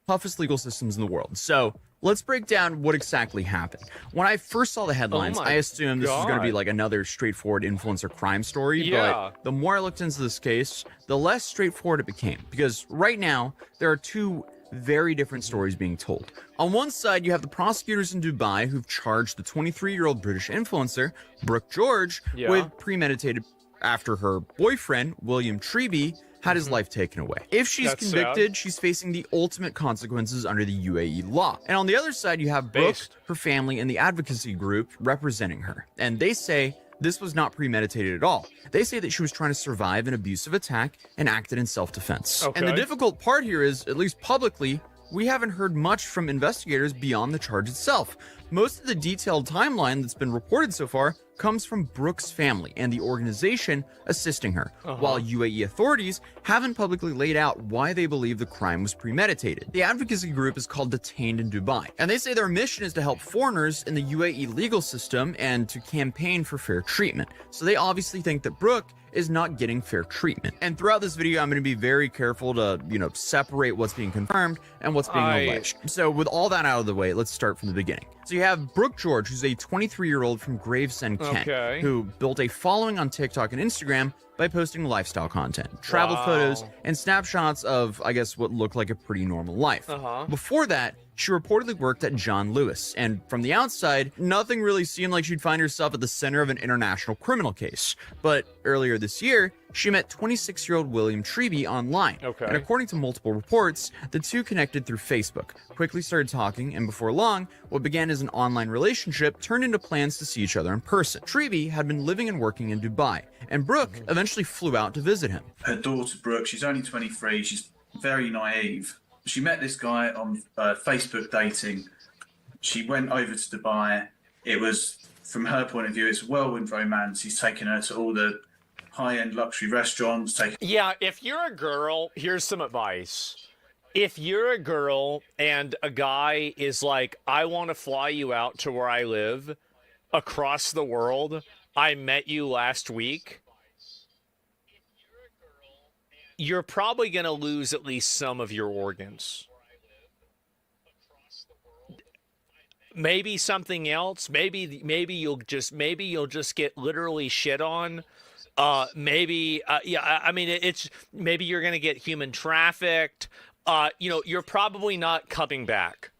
toughest legal systems in the world. So let's break down what exactly happened. When I first saw the headlines, I assumed this was going to be like another straightforward influencer crime story, but the more I looked into this case, the less straightforward it became. Because right now, there are two very different stories being told. On one side, you have the prosecutors in Dubai who've charged the 23-year-old British influencer, Brooke George, with premeditated after her boyfriend, William Treby, had his life taken away. If she's convicted, she's facing the ultimate consequences under the UAE law. And on the other side, you have Brooke, her family, and the advocacy group representing her. And they say this was not premeditated at all. They say that she was trying to survive an abusive attack and acted in self-defense. And the difficult part here is, at least publicly, we haven't heard much from investigators beyond the charge itself. Most of the detailed timeline that's been reported so far comes from Brooke's family and the organization assisting her, while UAE authorities haven't publicly laid out why they believe the crime was premeditated. The advocacy group is called Detained in Dubai, and they say their mission is to help foreigners in the UAE legal system and to campaign for fair treatment. So they obviously think that Brooke is not getting fair treatment. And throughout this video, I'm going to be very careful to, separate what's being confirmed and what's being alleged. So with all that out of the way, let's start from the beginning. So you have Brooke George, who's a 23-year-old from Gravesend, Kent, who built a following on TikTok and Instagram by posting lifestyle content, travel photos, and snapshots of, I guess, what looked like a pretty normal life. Before that, she reportedly worked at John Lewis, and from the outside, nothing really seemed like she'd find herself at the center of an international criminal case. But earlier this year, she met 26-year-old William Treby online. Okay. And according to multiple reports, the two connected through Facebook, quickly started talking, and before long, what began as an online relationship turned into plans to see each other in person. Treby had been living and working in Dubai, and Brooke eventually flew out to visit him. Her daughter, Brooke, she's only 23, she's very naive. She met this guy on Facebook dating. She went over to Dubai. It was, from her point of view, it's a whirlwind romance. He's taken her to all the high-end luxury restaurants. Yeah, if you're a girl, here's some advice. If you're a girl and a guy is like, I want to fly you out to where I live across the world, I met you last week, you're probably going to lose at least some of your organs. Maybe something else. Maybe you'll just get literally shit on. Yeah, I mean, it's maybe you're going to get human trafficked. You're probably not coming back.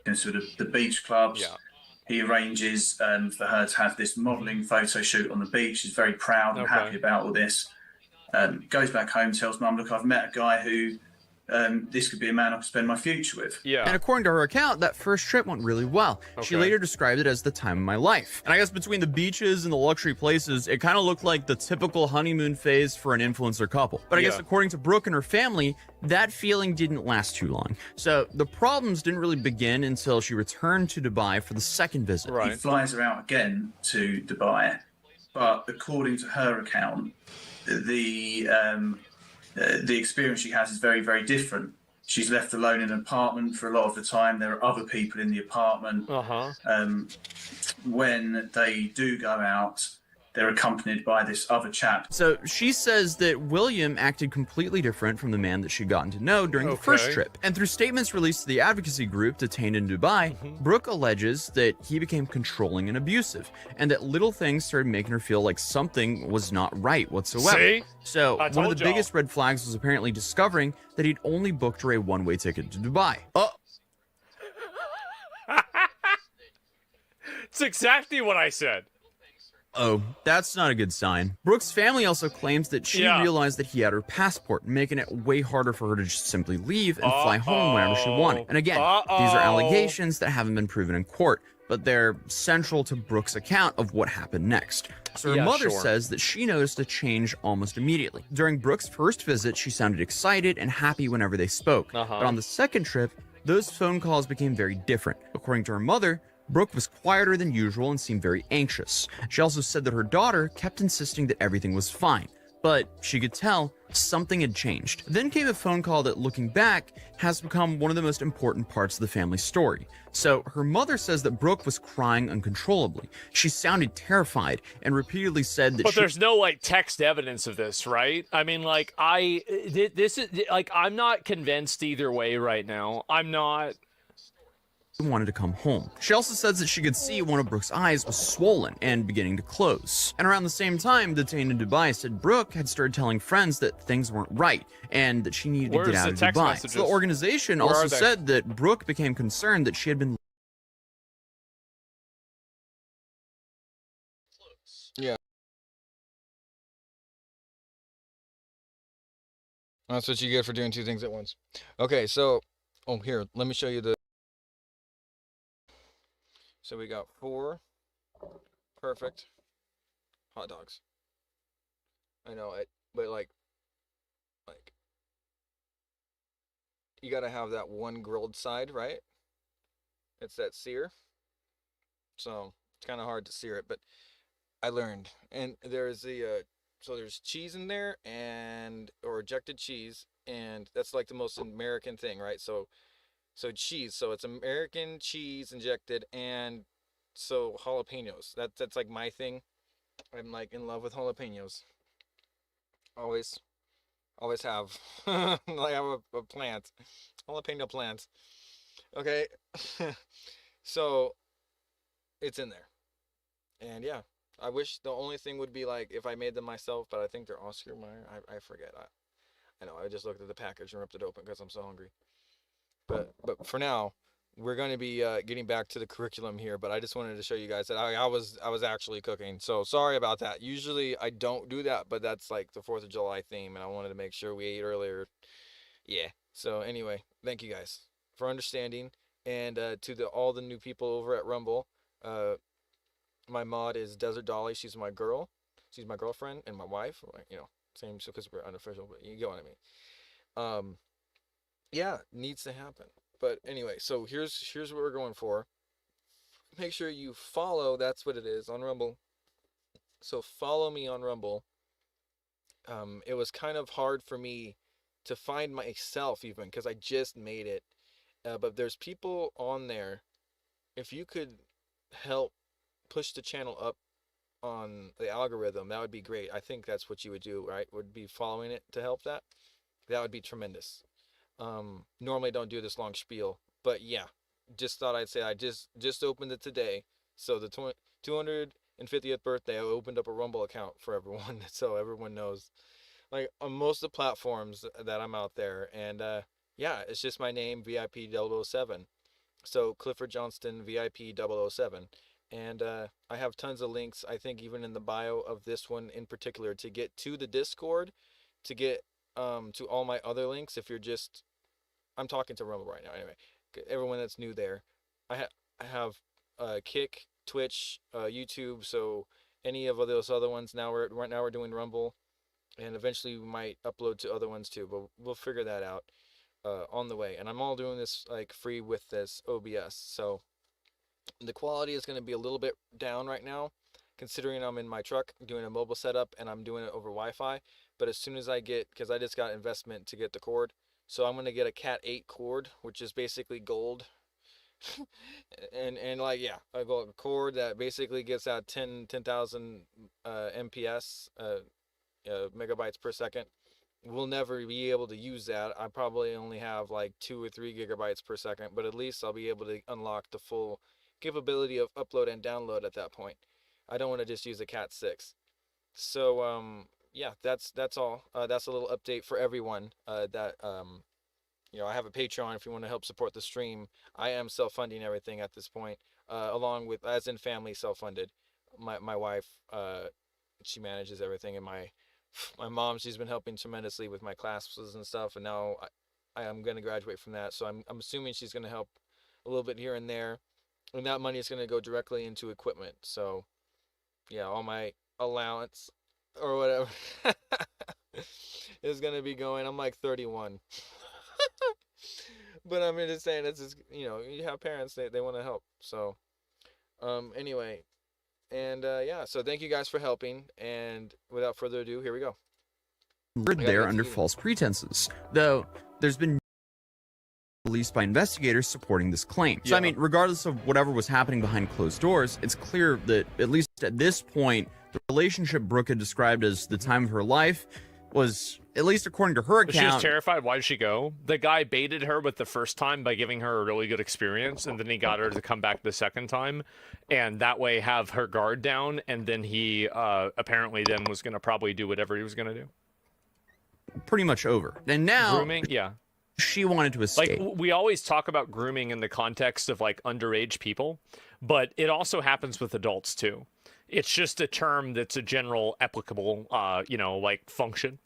And sort of the beach clubs. Yeah. He arranges for her to have this modelling photo shoot on the beach. She's very proud and happy about all this. Goes back home, tells mum, look, I've met a guy who this could be a man I could spend my future with. Yeah. And according to her account, that first trip went really well. She later described it as the time of my life. And I guess between the beaches and the luxury places, it kind of looked like the typical honeymoon phase for an influencer couple. But I guess according to Brooke and her family, that feeling didn't last too long. So the problems didn't really begin until she returned to Dubai for the second visit. He flies her out again to Dubai, but according to her account, the experience she has is very, very different. She's left alone in an apartment for a lot of the time. There are other people in the apartment. When they do go out, they're accompanied by this other chap. So she says that William acted completely different from the man that she'd gotten to know during the first trip. And through statements released to the advocacy group detained in Dubai, Brooke alleges that he became controlling and abusive, and that little things started making her feel like something was not right whatsoever. See? So I one of told the y'all. biggest red flags was apparently discovering that he'd only booked her a one-way ticket to Dubai. It's exactly what I said. Oh, that's not a good sign. Brooke's family also claims that she realized that he had her passport, making it way harder for her to just simply leave and fly home whenever she wanted. And again, these are allegations that haven't been proven in court, but they're central to Brooke's account of what happened next. So her mother says that she noticed a change almost immediately. During Brooke's first visit, she sounded excited and happy whenever they spoke. But on the second trip, those phone calls became very different. According to her mother, Brooke was quieter than usual and seemed very anxious. She also said that her daughter kept insisting that everything was fine, but she could tell something had changed. Then came a phone call that, looking back, has become one of the most important parts of the family story. So her mother says that Brooke was crying uncontrollably. She sounded terrified and repeatedly said that But there's no like text evidence of this, right? I mean, like I'm not convinced either way right now. I'm not. Wanted to come home. She also says that she could see one of Brooke's eyes was swollen and beginning to close. And around the same time, detained in Dubai said Brooke had started telling friends that things weren't right and that she needed to get out of Dubai. So the organization also said that Brooke became concerned that she had been That's what you get for doing two things at once. Okay, so here, let me show you the. So we got 4 perfect hot dogs. I know it, but like you gotta have that one grilled side, right? It's that sear. So it's kind of hard to sear it, but I learned. And there's the so there's cheese in there or ejected cheese, and that's like the most American thing, right? So cheese. So it's American cheese injected, and so jalapenos. That's like my thing. I'm like in love with jalapenos. Always have. Like I have a plant, jalapeno plant. Okay, so it's in there, and yeah. I wish the only thing would be like if I made them myself, but I think they're Oscar Mayer. I forget. I know. I just looked at the package and ripped it open because I'm so hungry. But for now, we're going to be getting back to the curriculum here, but I just wanted to show you guys that I was actually cooking. So sorry about that. Usually I don't do that, but that's like the 4th of July theme, and I wanted to make sure we ate earlier. Yeah. So anyway, thank you guys for understanding, and to all the new people over at Rumble. My mod is Desert Dolly. She's my girl. She's my girlfriend and my wife. You know, same, so because we're unofficial, but you get what I mean. Yeah, needs to happen. But anyway, so here's what we're going for. Make sure you follow. That's what it is on Rumble. So follow me on Rumble. It was kind of hard for me to find myself even because I just made it. But there's people on there. If you could help push the channel up on the algorithm, that would be great. I think that's what you would do, right? Would be following it to help that. That would be tremendous. Normally don't do this long spiel, but yeah, just thought I'd say I just opened it today. So the 250th birthday, I opened up a Rumble account for everyone, so everyone knows. Like on most of the platforms that I'm out there, and yeah, it's just my name, VIP 007. So Clifford Johnston, VIP 007. And I have tons of links, I think even in the bio of this one in particular, to get to the Discord, to get to all my other links. If you're just, I'm talking to Rumble right now anyway, everyone that's new there. I have Kick, Twitch, YouTube, so any of those other ones. Right now we're doing Rumble, and eventually we might upload to other ones too, but we'll figure that out on the way. And I'm all doing this like free with this OBS, so the quality is going to be a little bit down right now, considering I'm in my truck doing a mobile setup and I'm doing it over Wi-Fi. But as soon as I get, because I just got investment to get the cord, so I'm going to get a Cat 8 cord, which is basically gold. and like, yeah, a gold cord that basically gets out 10,000 MPS, megabytes per second. We'll never be able to use that. I probably only have like 2 or 3 gigabytes per second, but at least I'll be able to unlock the full capability of upload and download at that point. I don't want to just use a Cat 6. So yeah, that's all. That's a little update for everyone. That you know, I have a Patreon if you want to help support the stream. I am self-funding everything at this point, along with, as in family self-funded. My wife, she manages everything, and my mom, she's been helping tremendously with my classes and stuff, and now I am going to graduate from that, so I'm assuming she's going to help a little bit here and there. And that money is going to go directly into equipment. So, yeah, all my allowance or whatever is going to be going. I'm like 31. But I'm just saying, it's just, you know, you have parents, they want to help. So, anyway. And, yeah, so thank you guys for helping. And without further ado, here we go. There under false pretenses. Though, there's been released by investigators supporting this claim. So, I mean, regardless of whatever was happening behind closed doors, it's clear that, at least at this point, the relationship Brooke had described as the time of her life was, at least according to her account... She was terrified. Why did she go? The guy baited her with the first time by giving her a really good experience, and then he got her to come back the second time, and that way have her guard down, and then he apparently then was going to probably do whatever he was going to do. Pretty much over. And now... Grooming? Yeah. She wanted to escape. Like, we always talk about grooming in the context of, like, underage people, but it also happens with adults, too. It's just a term that's a general applicable, you know, like, function.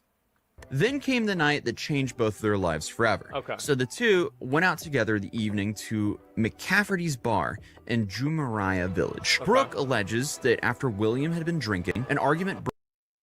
Then came the night that changed both their lives forever. Okay. So the two went out together the evening to McCafferty's Bar in Jumeirah Village. Okay. Brooke alleges that after William had been drinking, an argument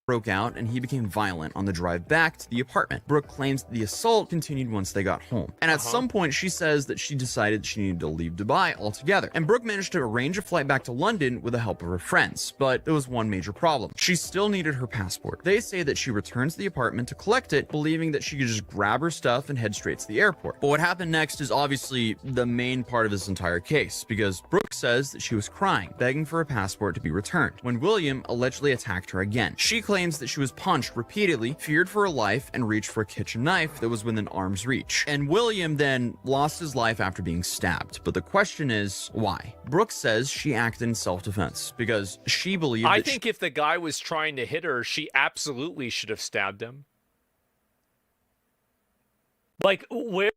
broke out and he became violent on the drive back to the apartment. Brooke claims that the assault continued once they got home. And at some point, she says that she decided she needed to leave Dubai altogether. And Brooke managed to arrange a flight back to London with the help of her friends. But there was one major problem. She still needed her passport. They say that she returns to the apartment to collect it, believing that she could just grab her stuff and head straight to the airport. But what happened next is obviously the main part of this entire case, because Brooke says that she was crying, begging for a passport to be returned, when William allegedly attacked her again. She claims that she was punched repeatedly, feared for her life, and reached for a kitchen knife that was within arm's reach. And William then lost his life after being stabbed. But the question is, why? Brooke says she acted in self-defense because she believed I think if the guy was trying to hit her, she absolutely should have stabbed him. Like, where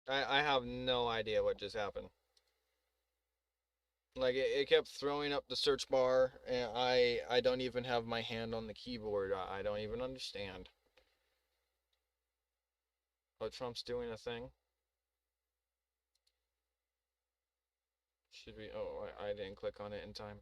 I have no idea what just happened. Like, it kept throwing up the search bar, and I don't even have my hand on the keyboard. I don't even understand. Oh, Trump's doing a thing? Should we... Oh, I didn't click on it in time.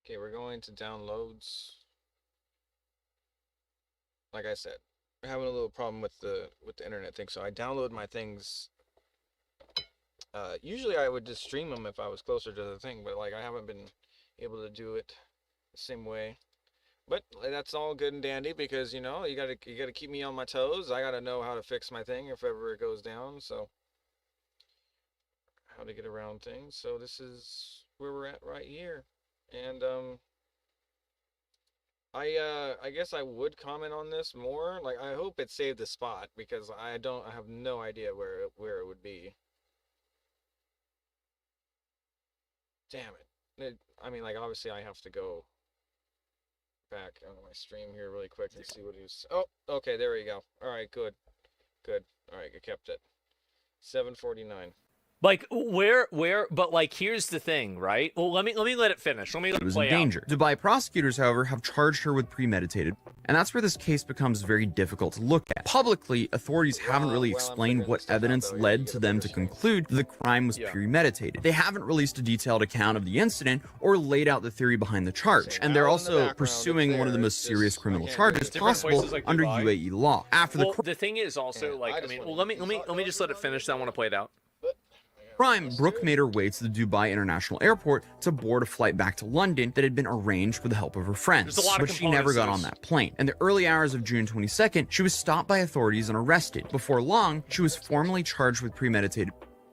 Okay, we're going to downloads. Like I said, we're having a little problem with the internet thing, so I download my things. Usually I would just stream them if I was closer to the thing, but like I haven't been able to do it the same way. But that's all good and dandy because you know you gotta keep me on my toes. I gotta know how to fix my thing if ever it goes down. So how to get around things. So this is where we're at right here, and I guess I would comment on this more. Like I hope it saved the spot because I have no idea where it would be. Damn it. I mean, like obviously I have to go back on my stream here really quick and see what he's. Oh, okay, there we go. All right, good. All right, I kept it. 749. Like but like here's the thing, right? Well, let me let it finish. Let me let It it was play in danger. out. Dubai prosecutors, however, have charged her with premeditated, and that's where this case becomes very difficult to look at. Publicly, authorities haven't really explained what evidence led to them to conclude the crime was premeditated. They haven't released a detailed account of the incident or laid out the theory behind the charge, and they're also pursuing one of the most serious criminal charges possible under UAE law. After the The thing is also like I mean, well, let me just let it finish. I want to play it out. crime, Brooke made her way to the Dubai International Airport to board a flight back to London that had been arranged with the help of her friends. There's a lot of But she never got on components to that plane. In the early hours of June 22nd, she was stopped by authorities and arrested. Before long, she was formally charged with premeditated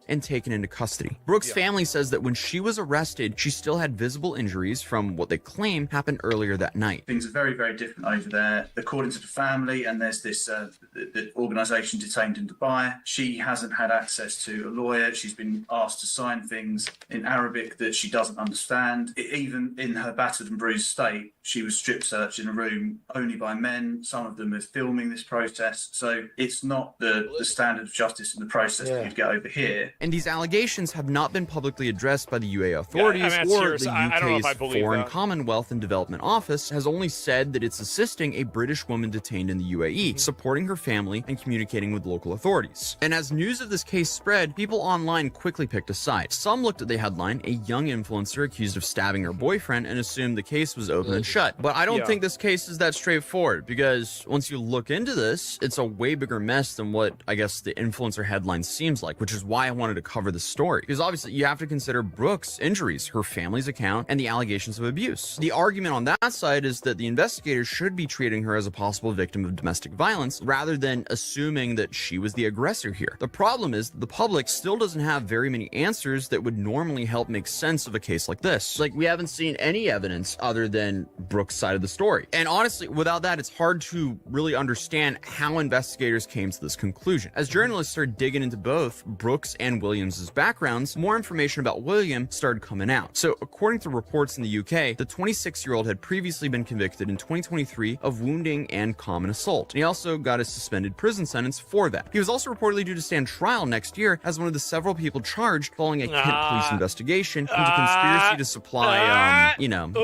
and taken into custody. Brooke's family says that when she was arrested, she still had visible injuries from what they claim happened earlier that night. Things are very, very different over there. According to the family, and there's this the organisation detained in Dubai, she hasn't had access to a lawyer. She's been asked to sign things in Arabic that she doesn't understand. Even in her battered and bruised state, she was strip searched in a room only by men. Some of them are filming this protest. So it's not the standard of justice in the process that you'd get over here. And these allegations have not been publicly addressed by the UAE authorities I mean, or serious. the I don't know if I UK's believe Foreign that. Commonwealth and Development Office has only said that it's assisting a British woman detained in the UAE, supporting her family and communicating with local authorities. And as news of this case spread, people online quickly picked a side. Some looked at the headline, a young influencer accused of stabbing her boyfriend, and assumed the case was open and shut. But I don't think this case is that straightforward, because once you look into this, it's a way bigger mess than what I guess the influencer headline seems like, which is why I wanted to cover the story. Because obviously you have to consider Brooke's injuries, her family's account, and the allegations of abuse. The argument on that side is that the investigators should be treating her as a possible victim of domestic violence rather than assuming that she was the aggressor here. The problem is that the public still doesn't have very many answers that would normally help make sense of a case like this. Like, we haven't seen any evidence other than Brooke's side of the story. And honestly, without that, it's hard to really understand how investigators came to this conclusion. As journalists started digging into both Brooks and Williams's backgrounds, more information about William started coming out. So, according to reports in the UK, the 26-year-old had previously been convicted in 2023 of wounding and common assault. And he also got a suspended prison sentence for that. He was also reportedly due to stand trial next year as one of the several people charged following a Kent police investigation into conspiracy to supply,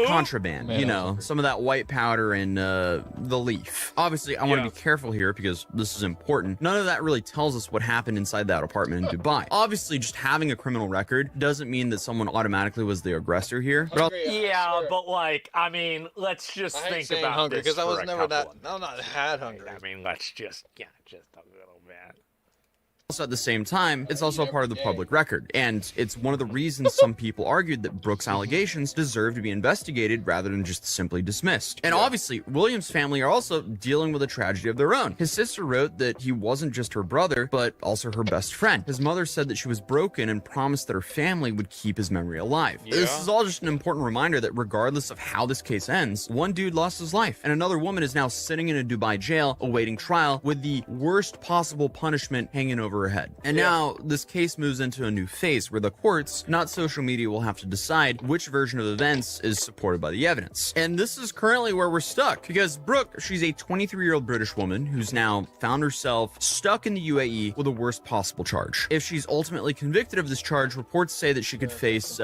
contraband, some of that white powder and the leaf. Obviously, I want to be careful here because this is important. None of that really tells us what happened inside that apartment in Dubai. Obviously, just having a criminal record doesn't mean that someone automatically was the aggressor here. But but like, I mean, let's just think about hungry this because I was for a never couple I'm not that hungry. I mean, let's just a little bit. Also, at the same time, it's also a part of the public record, and it's one of the reasons some people argued that Brooks' allegations deserve to be investigated rather than just simply dismissed. And obviously, Williams' family are also dealing with a tragedy of their own. His sister wrote that he wasn't just her brother, but also her best friend. His mother said that she was broken and promised that her family would keep his memory alive. This is all just an important reminder that regardless of how this case ends, one dude lost his life, and another woman is now sitting in a Dubai jail awaiting trial with the worst possible punishment hanging over her head. And now this case moves into a new phase where the courts, not social media, will have to decide which version of events is supported by the evidence. And this is currently where we're stuck, because Brooke, she's a 23-year-old British woman who's now found herself stuck in the UAE with the worst possible charge. If she's ultimately convicted of this charge, reports say that she could face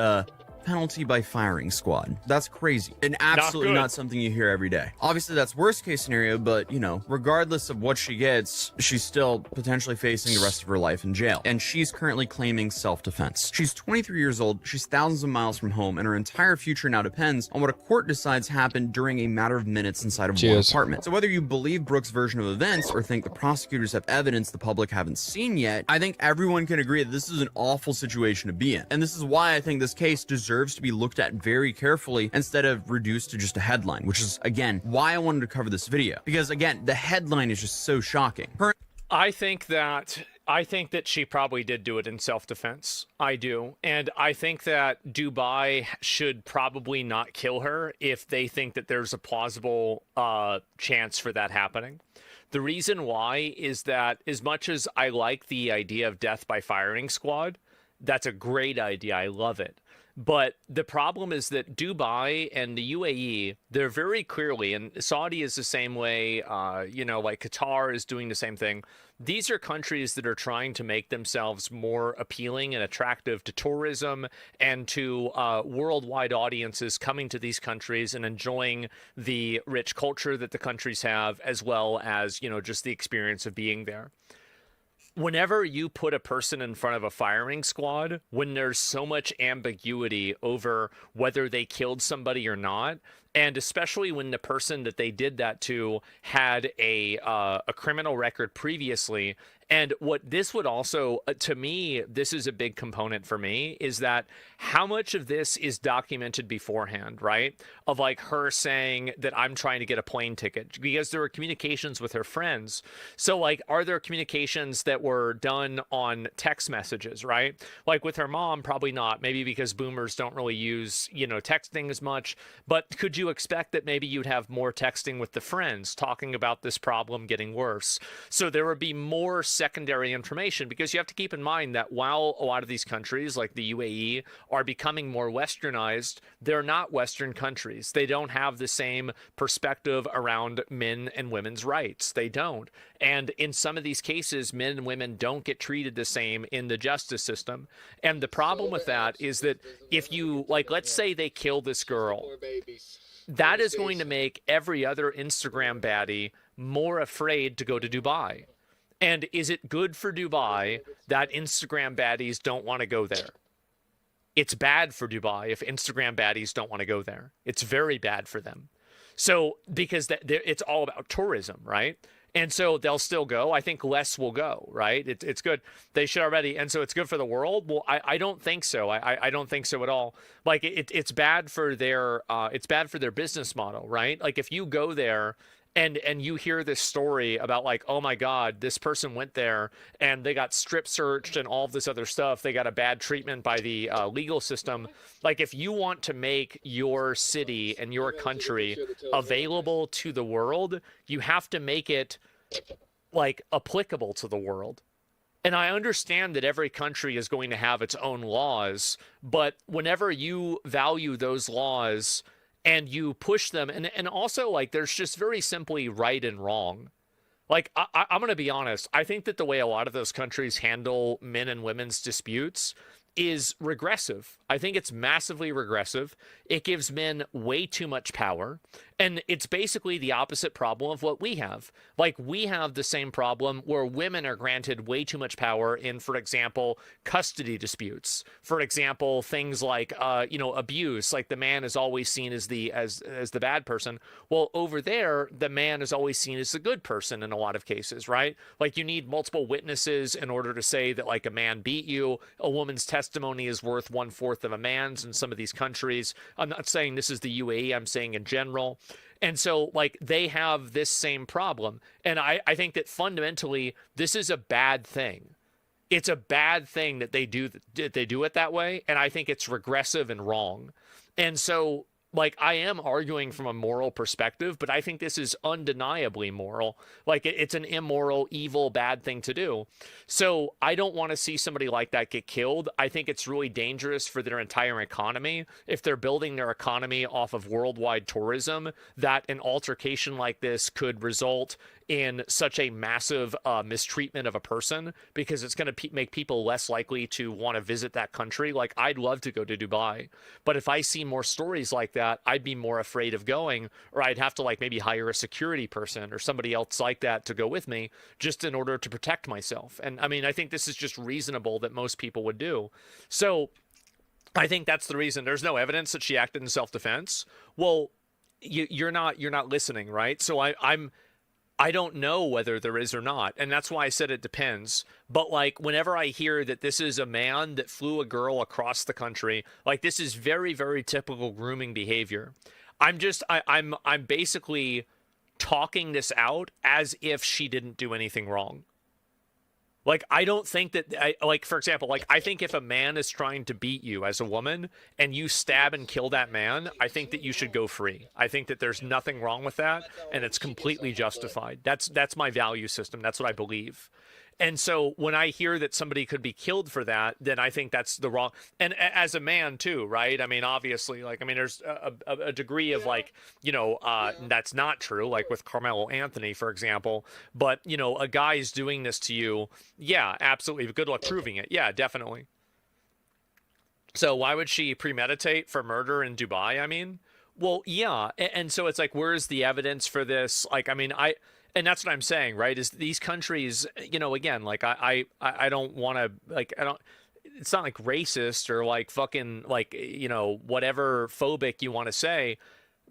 penalty by firing squad. That's crazy and absolutely not something you hear every day. Obviously that's worst case scenario, but you know, regardless of what she gets, she's still potentially facing the rest of her life in jail, and she's currently claiming self-defense. She's 23 years old, she's thousands of miles from home, and her entire future now depends on what a court decides happened during a matter of minutes inside of one apartment. So whether you believe Brooks' version of events or think the prosecutors have evidence the public haven't seen yet, I think everyone can agree that this is an awful situation to be in, and this is why I think this case deserves to be looked at very carefully instead of reduced to just a headline, which is, again, why I wanted to cover this video. Because, again, the headline is just so shocking. I think that she probably did do it in self-defense. I do. And I think that Dubai should probably not kill her if they think that there's a plausible chance for that happening. The reason why is that as much as I like the idea of death by firing squad, that's a great idea. I love it. But the problem is that Dubai and the UAE, they're very clearly, and Saudi is the same way, you know, like Qatar is doing the same thing. These are countries that are trying to make themselves more appealing and attractive to tourism and to worldwide audiences coming to these countries and enjoying the rich culture that the countries have, as well as, you know, just the experience of being there. Whenever you put a person in front of a firing squad, when there's so much ambiguity over whether they killed somebody or not, and especially when the person that they did that to had a criminal record previously, and what this would also, to me, this is a big component for me, is that how much of this is documented beforehand, right? Of like her saying that I'm trying to get a plane ticket, because there were communications with her friends. So like, are there communications that were done on text messages, right? Like with her mom, probably not, maybe because boomers don't really use, you know, texting as much, but could you expect that maybe you'd have more texting with the friends talking about this problem getting worse? So there would be more secondary information, because you have to keep in mind that while a lot of these countries like the UAE are becoming more westernized, they're not Western countries. They don't have the same perspective around men and women's rights. They don't. And in some of these cases, men and women don't get treated the same in the justice system. And the problem with that is that if you, like, let's say they kill this girl, that is going to make every other Instagram baddie more afraid to go to Dubai. And is it good for Dubai that Instagram baddies don't want to go there? It's bad for Dubai if Instagram baddies don't want to go there. It's very bad for them. So, because it's all about tourism, right? And so they'll still go. I think less will go, right? It's good. They should already. And so it's good for the world. Well, I don't think so. I don't think so at all. Like it's bad for their business model, right? Like if you go there and you hear this story about like, oh my God, this person went there and they got strip searched and all of this other stuff. They got a bad treatment by the legal system. Like if you want to make your city and your country available to the world, you have to make it like applicable to the world. And I understand that every country is going to have its own laws, but whenever you value those laws and you push them, and also like there's just very simply right and wrong. Like I'm going to be honest, I think that the way a lot of those countries handle men and women's disputes is regressive. I think it's massively regressive. It gives men way too much power. And it's basically the opposite problem of what we have. Like, we have the same problem where women are granted way too much power in, for example, custody disputes. For example, things like, abuse. Like, the man is always seen as the bad person. Well, over there, the man is always seen as the good person in a lot of cases, right? Like, you need multiple witnesses in order to say that, like, a man beat you. A woman's testimony is worth 1/4 of a man's in some of these countries. I'm not saying this is the UAE, I'm saying in general. And so, like, they have this same problem. And I think that fundamentally, this is a bad thing. It's a bad thing that they do it that way. And I think it's regressive and wrong. And so, like, I am arguing from a moral perspective, but I think this is undeniably moral. Like, it's an immoral, evil, bad thing to do. So I don't want to see somebody like that get killed. I think it's really dangerous for their entire economy. If they're building their economy off of worldwide tourism, that an altercation like this could result in such a massive mistreatment of a person, because it's going to make people less likely to want to visit that country. Like, I'd love to go to Dubai, but if I see more stories like that, I'd be more afraid of going, or I'd have to, like, maybe hire a security person or somebody else like that to go with me just in order to protect myself. And I mean, I think this is just reasonable that most people would do. So I think that's the reason. There's no evidence that she acted in self-defense. Well, you're not listening, right? So I don't know whether there is or not, and that's why I said it depends. But, like, whenever I hear that this is a man that flew a girl across the country, like, this is very, very typical grooming behavior. I'm basically talking this out as if she didn't do anything wrong. Like, I don't think that, like, for example, like, I think if a man is trying to beat you as a woman and you stab and kill that man, I think that you should go free. I think that there's nothing wrong with that, and it's completely justified. That's my value system. That's what I believe. And so when I hear that somebody could be killed for that, then I think that's the wrong. And as a man too, right? I mean, obviously, like, I mean, there's a degree of, like, that's not true, like with Carmelo Anthony, for example. But, a guy's doing this to you. Yeah, absolutely. Good luck proving it. Yeah, definitely. So why would she premeditate for murder in Dubai? I mean, well, yeah. And so it's like, where's the evidence for this? Like, I mean, and that's what I'm saying, right? Is these countries, again, like, I don't want to, like, it's not like racist or like fucking, like, whatever phobic you want to say,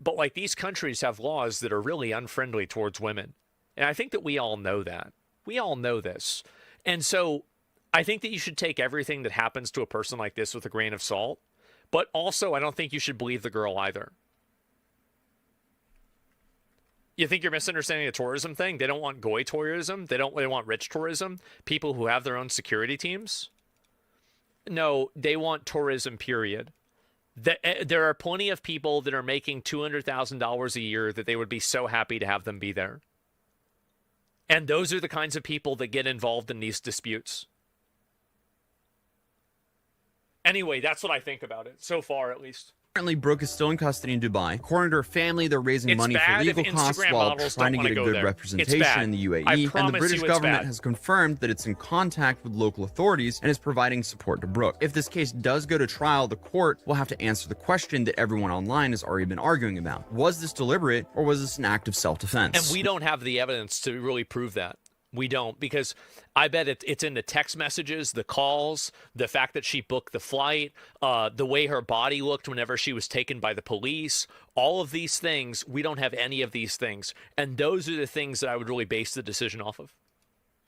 but, like, these countries have laws that are really unfriendly towards women. And I think that we all know that. We all know this. And so I think that you should take everything that happens to a person like this with a grain of salt, but also I don't think you should believe the girl either. You think you're misunderstanding the tourism thing? They don't want goy tourism. They want rich tourism. People who have their own security teams. No, they want tourism, period. There are plenty of people that are making $200,000 a year that they would be so happy to have them be there. And those are the kinds of people that get involved in these disputes. Anyway, that's what I think about it, so far at least. Currently, Brooke is still in custody in Dubai. According to her family, they're raising money for legal costs while trying to get a good representation in the UAE. And the British government has confirmed that it's in contact with local authorities and is providing support to Brooke. If this case does go to trial, the court will have to answer the question that everyone online has already been arguing about. Was this deliberate, or was this an act of self-defense? And we don't have the evidence to really prove that. We don't, because I bet it's in the text messages, the calls, the fact that she booked the flight, the way her body looked whenever she was taken by the police. All of these things, we don't have any of these things. And those are the things that I would really base the decision off of.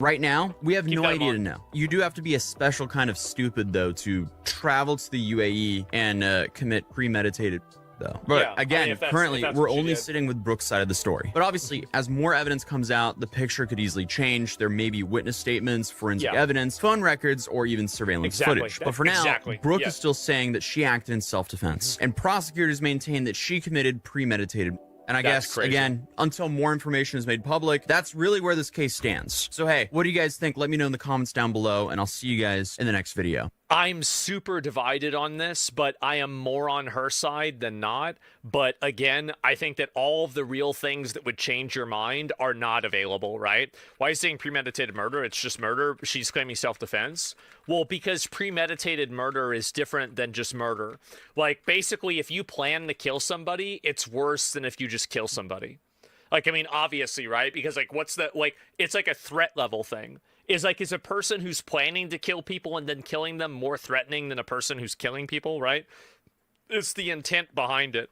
Right now, we have no idea to know. You do have to be a special kind of stupid, though, to travel to the UAE and commit premeditated though. But yeah, again, currently, we're only sitting with Brooke's side of the story. But obviously, as more evidence comes out, the picture could easily change. There may be witness statements, forensic evidence, phone records, or even surveillance footage. But for now, Brooke is still saying that she acted in self-defense. And prosecutors maintain that she committed premeditated. And I guess, again, until more information is made public, that's really where this case stands. So hey, what do you guys think? Let me know in the comments down below, and I'll see you guys in the next video. I'm super divided on this, but I am more on her side than not. But again, I think that all of the real things that would change your mind are not available, right? Why is saying premeditated murder? It's just murder. She's claiming self-defense. Well, because premeditated murder is different than just murder. Like, basically, if you plan to kill somebody, it's worse than if you just kill somebody. Like, I mean, obviously, right? Because, like, what's the, like, it's like a threat level thing. Is a person who's planning to kill people and then killing them more threatening than a person who's killing people, right? It's the intent behind it.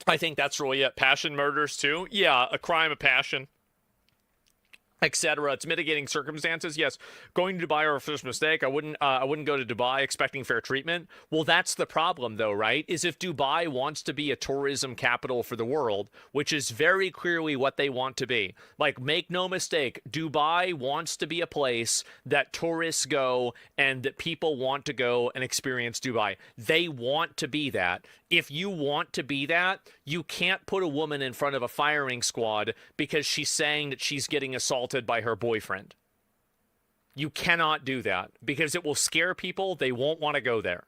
I think that's really it. Passion murders, too? Yeah, a crime of passion, etc. It's mitigating circumstances. Yes, going to Dubai are a first mistake. I wouldn't go to Dubai expecting fair treatment. Well, that's the problem, though, right? Is if Dubai wants to be a tourism capital for the world, which is very clearly what they want to be. Like, make no mistake, Dubai wants to be a place that tourists go and that people want to go and experience Dubai. They want to be that. If you want to be that, you can't put a woman in front of a firing squad because she's saying that she's getting assaulted by her boyfriend. You cannot do that because it will scare people. They won't want to go there.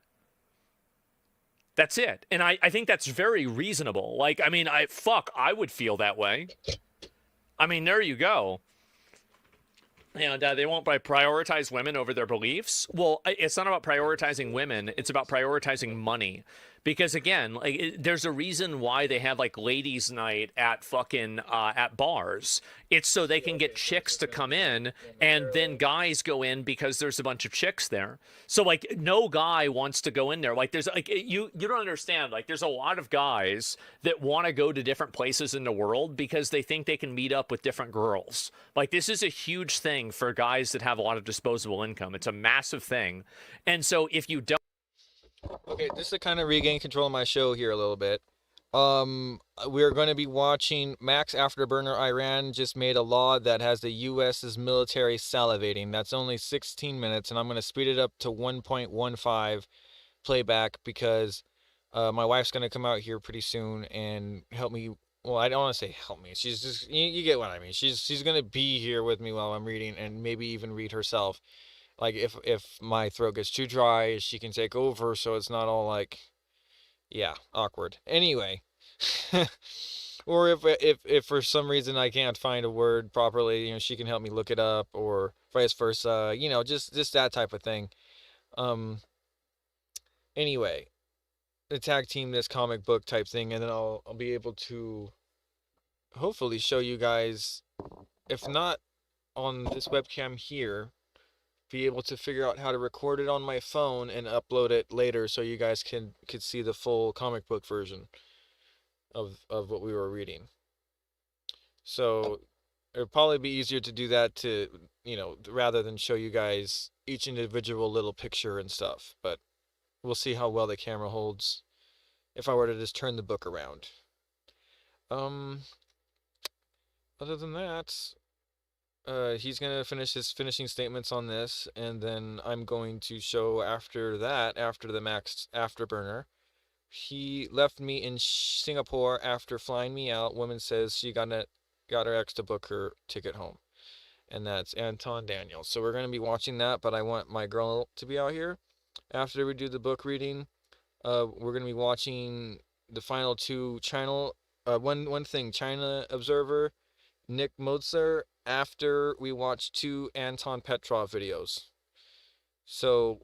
That's it. And I think that's very reasonable. Like, I mean, I would feel that way. I mean, there you go. And they won't prioritize women over their beliefs. Well, it's not about prioritizing women. It's about prioritizing money. Because again, like, there's a reason why they have like ladies' night at fucking at bars. It's so they can get chicks to come in, and then guys go in because there's a bunch of chicks there. So like, no guy wants to go in there. Like, there's like you don't understand. Like, there's a lot of guys that want to go to different places in the world because they think they can meet up with different girls. Like, this is a huge thing for guys that have a lot of disposable income. It's a massive thing, and so if you don't. Okay, just to kind of regain control of my show here a little bit. We're going to be watching Max Afterburner. Iran just made a law that has the U.S.'s military salivating. That's only 16 minutes, and I'm going to speed it up to 1.15 playback because my wife's going to come out here pretty soon and help me. Well, I don't want to say help me. She's just, you get what I mean. She's going to be here with me while I'm reading and maybe even read herself. Like, if my throat gets too dry, she can take over so it's not all like, yeah, awkward. Anyway, or if for some reason I can't find a word properly, you know, she can help me look it up, or vice versa, you know, just that type of thing. Anyway, the tag team this comic book type thing, and then I'll be able to hopefully show you guys, if not on this webcam here, be able to figure out how to record it on my phone and upload it later so you guys could see the full comic book version of what we were reading. So it'd probably be easier to do that, to, you know, rather than show you guys each individual little picture and stuff. But we'll see how well the camera holds if I were to just turn the book around. Other than that, he's going to finish his finishing statements on this, and then I'm going to show after that, after the Max Afterburner. He left me in Singapore after flying me out. Woman says she got her ex to book her ticket home. And that's Anton Daniels. So we're going to be watching that, but I want my girl to be out here. After we do the book reading, we're going to be watching the final two China, one thing, China Observer, Nick Mozart, after we watch 2 Anton Petrov videos. So,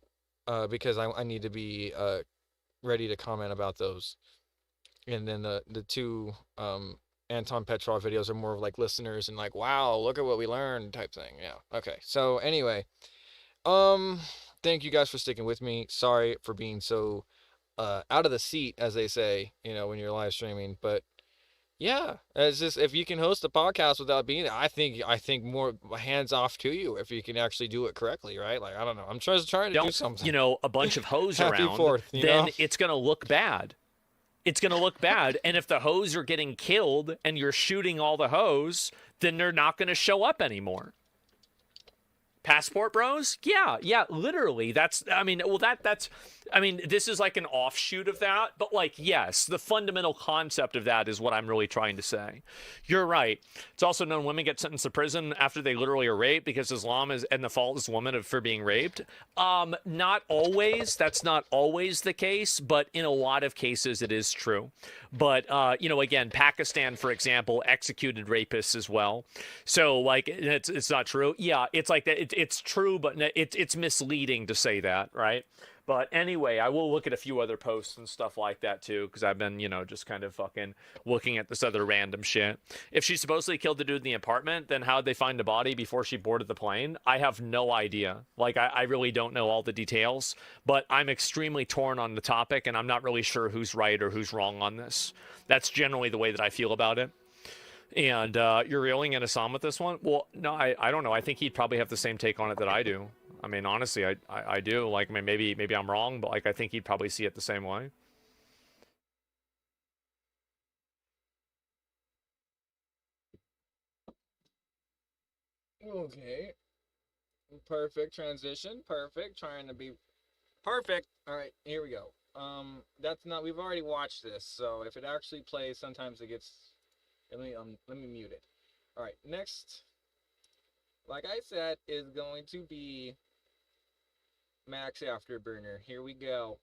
because I need to be ready to comment about those. And then the 2 Anton Petrov videos are more of like listeners and like, wow, look at what we learned type thing. Yeah. Okay. So anyway, thank you guys for sticking with me. Sorry for being so out of the seat, as they say, you know, when you're live streaming, but yeah, it's just, if you can host a podcast without being there, I think more hands off to you if you can actually do it correctly, right? Like, I don't know, I'm trying to do something. You know, a bunch of hoes Happy around, 4th, then know? It's gonna look bad. It's gonna look bad, and if the hoes are getting killed and you're shooting all the hoes, then they're not gonna show up anymore. Passport bros? Yeah, literally. That's, I mean, well, that's, I mean, this is like an offshoot of that, but like, yes, the fundamental concept of that is what I'm really trying to say. You're right. It's also known women get sentenced to prison after they literally are raped because Islam is, and the fault is woman for being raped. Not always. That's not always the case, but in a lot of cases it is true. But, you know, again, Pakistan, for example, executed rapists as well. So, like, it's not true. Yeah, it's like that. It's true, but it's misleading to say that, right? But anyway, I will look at a few other posts and stuff like that too, because I've been, you know, just kind of fucking looking at this other random shit. If she supposedly killed the dude in the apartment, then how'd they find the body before she boarded the plane? I have no idea. Like, I really don't know all the details, but I'm extremely torn on the topic, and I'm not really sure who's right or who's wrong on this. That's generally the way that I feel about it. And you're reeling in Assam with this one? Well, no, I don't know. I think he'd probably have the same take on it that I do. I mean, honestly, I do. Like, maybe I'm wrong, but like, I think he'd probably see it the same way. Okay. Perfect transition. Perfect. Trying to be perfect. All right, here we go. That's not. We've already watched this, so if it actually plays, sometimes it gets. Let me mute it. All right, next. Like I said, is going to be Max Afterburner. Here we go.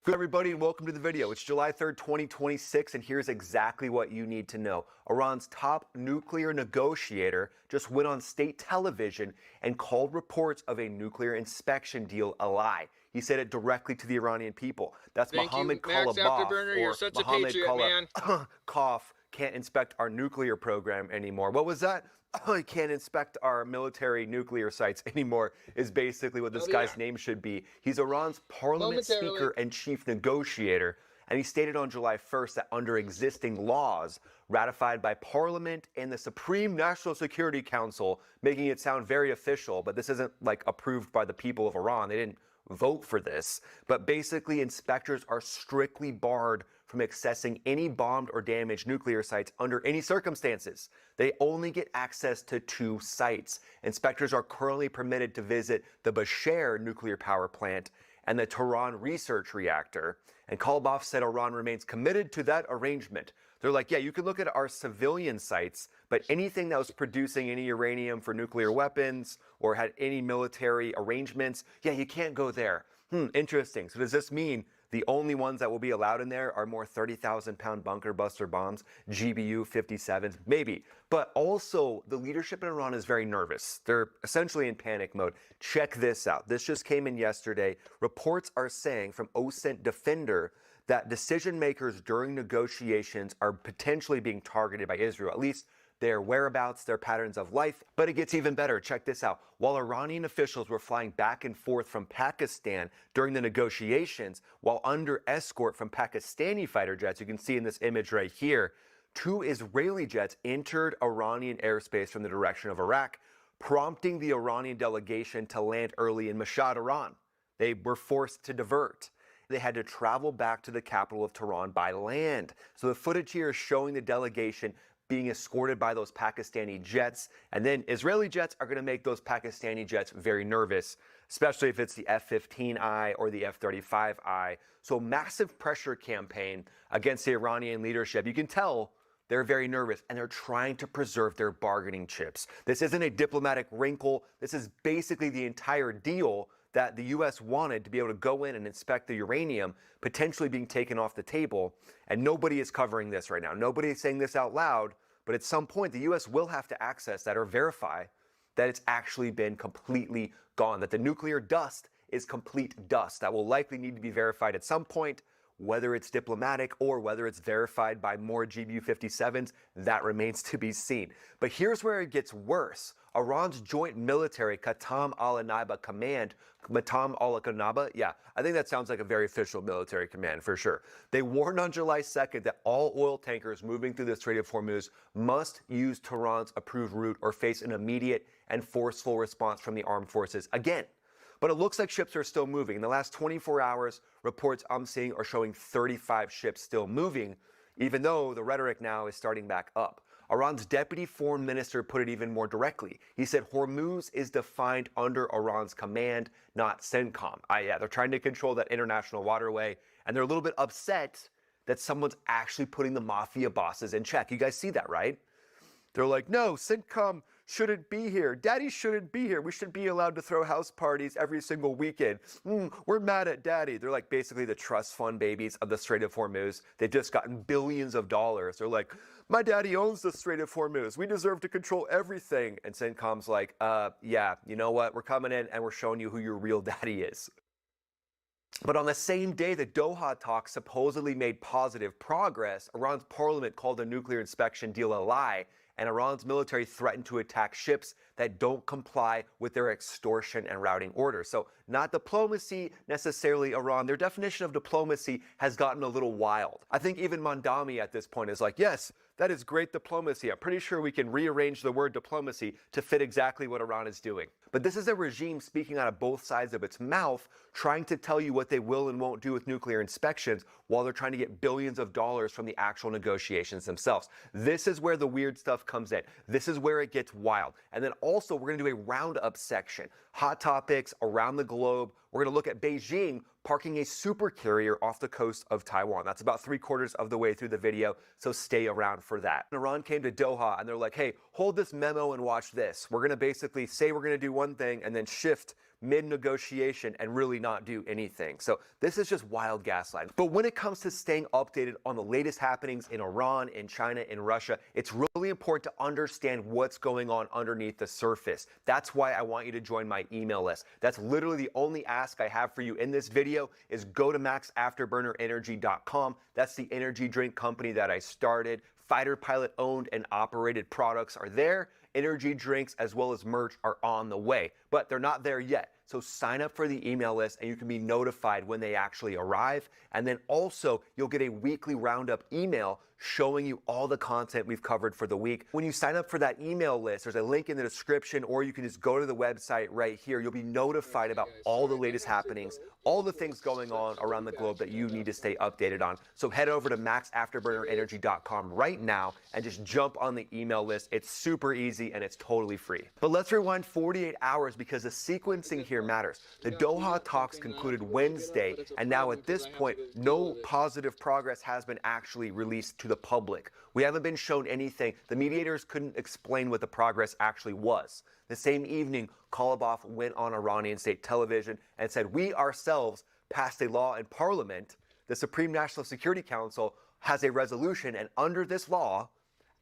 Good everybody, and welcome to the video. It's July 3rd, 2026, and here's exactly what you need to know. Iran's top nuclear negotiator just went on state television and called reports of a nuclear inspection deal a lie. He said it directly to the Iranian people. That's Mohammed Kalabaf, You're such a Mohammed patriot, man. Koff can't inspect our nuclear program anymore. What was that? I can't inspect our military nuclear sites anymore is basically what this guy's name should be. He's Iran's parliament speaker and chief negotiator, and he stated on July 1st that under existing laws ratified by Parliament and the Supreme National Security Council, making it sound very official, but this isn't like approved by the people of Iran. They didn't vote for this. But basically, inspectors are strictly barred from accessing any bombed or damaged nuclear sites under any circumstances. They only get access to 2 sites. Inspectors are currently permitted to visit the Bushehr nuclear power plant and the Tehran research reactor. And Kalabaf said Iran remains committed to that arrangement. They're like, yeah, you can look at our civilian sites, but anything that was producing any uranium for nuclear weapons or had any military arrangements, yeah, you can't go there. Interesting. So does this mean the only ones that will be allowed in there are more 30,000-pound bunker buster bombs, GBU 57s? Maybe. But also, the leadership in Iran is very nervous. They're essentially in panic mode. Check this out. This just came in yesterday. Reports are saying from OSCENT Defender that decision makers during negotiations are potentially being targeted by Israel, at least their whereabouts, their patterns of life. But it gets even better. Check this out. While Iranian officials were flying back and forth from Pakistan during the negotiations, while under escort from Pakistani fighter jets, you can see in this image right here, 2 Israeli jets entered Iranian airspace from the direction of Iraq, prompting the Iranian delegation to land early in Mashhad, Iran. They were forced to divert. They had to travel back to the capital of Tehran by land. So the footage here is showing the delegation being escorted by those Pakistani jets. And then Israeli jets are going to make those Pakistani jets very nervous, especially if it's the F-15I or the F-35I. So massive pressure campaign against the Iranian leadership. You can tell they're very nervous, and they're trying to preserve their bargaining chips. This isn't a diplomatic wrinkle. This is basically the entire deal that the U.S. wanted to be able to go in and inspect the uranium potentially being taken off the table. And nobody is covering this right now. Nobody is saying this out loud, but at some point the U.S. will have to access that or verify that it's actually been completely gone, that the nuclear dust is complete dust. That will likely need to be verified at some point, whether it's diplomatic or whether it's verified by more GBU-57s, that remains to be seen. But here's where it gets worse. Iran's joint military Qatam al-Anaba command, Qatam al-Anaba, yeah, I think that sounds like a very official military command for sure. They warned on July 2nd that all oil tankers moving through the Strait of Hormuz must use Tehran's approved route or face an immediate and forceful response from the armed forces again. But it looks like ships are still moving. In the last 24 hours, reports I'm seeing are showing 35 ships still moving, even though the rhetoric now is starting back up. Iran's deputy foreign minister put it even more directly. He said Hormuz is defined under Iran's command, not CENTCOM. Yeah, they're trying to control that international waterway, and they're a little bit upset that someone's actually putting the mafia bosses in check. You guys see that, right? They're like, no, CENTCOM shouldn't be here. Daddy shouldn't be here. We should be allowed to throw house parties every single weekend. We're mad at Daddy. They're like basically the trust fund babies of the Strait of Hormuz. They've just gotten billions of dollars. They're like, my daddy owns the Strait of Hormuz. We deserve to control everything. And CENTCOM's like, yeah, you know what? We're coming in and we're showing you who your real daddy is. But on the same day that Doha talks supposedly made positive progress, Iran's parliament called the nuclear inspection deal a lie, and Iran's military threatened to attack ships that don't comply with their extortion and routing orders. So not diplomacy necessarily, Iran. Their definition of diplomacy has gotten a little wild. I think even Mandami at this point is like, yes, that is great diplomacy. I'm pretty sure we can rearrange the word diplomacy to fit exactly what Iran is doing. But this is a regime speaking out of both sides of its mouth, trying to tell you what they will and won't do with nuclear inspections while they're trying to get billions of dollars from the actual negotiations themselves. This is where the weird stuff comes in. This is where it gets wild. And then also we're going to do a roundup section. Hot topics around the globe. We're going to look at Beijing parking a super carrier off the coast of Taiwan. That's about 3/4 of the way through the video, so stay around for that. Iran came to Doha and they're like, hey, hold this memo and watch this. We're going to basically say we're going to do one thing and then shift mid-negotiation and really not do anything. So this is just wild gaslighting. But when it comes to staying updated on the latest happenings in Iran, in China, in Russia, it's really important to understand what's going on underneath the surface. That's why I want you to join my email list. That's literally the only ask I have for you in this video is go to maxafterburnerenergy.com. That's the energy drink company that I started. Fighter pilot owned and operated products are there. Energy drinks as well as merch are on the way, but they're not there yet. So sign up for the email list and you can be notified when they actually arrive. And then also you'll get a weekly roundup email showing you all the content we've covered for the week. When you sign up for that email list, there's a link in the description, or you can just go to the website right here. You'll be notified about all the latest happenings, all the things going on around the globe that you need to stay updated on. So head over to maxafterburnerenergy.com right now and just jump on the email list. It's super easy and it's totally free. But let's rewind 48 hours because the sequencing here matters. The Doha talks concluded Wednesday, and now at this point, no positive progress has been actually released to the public. We haven't been shown anything. The mediators couldn't explain what the progress actually was. The same evening, Kalibov went on Iranian state television and said, we ourselves passed a law in parliament. The Supreme National Security Council has a resolution, and under this law,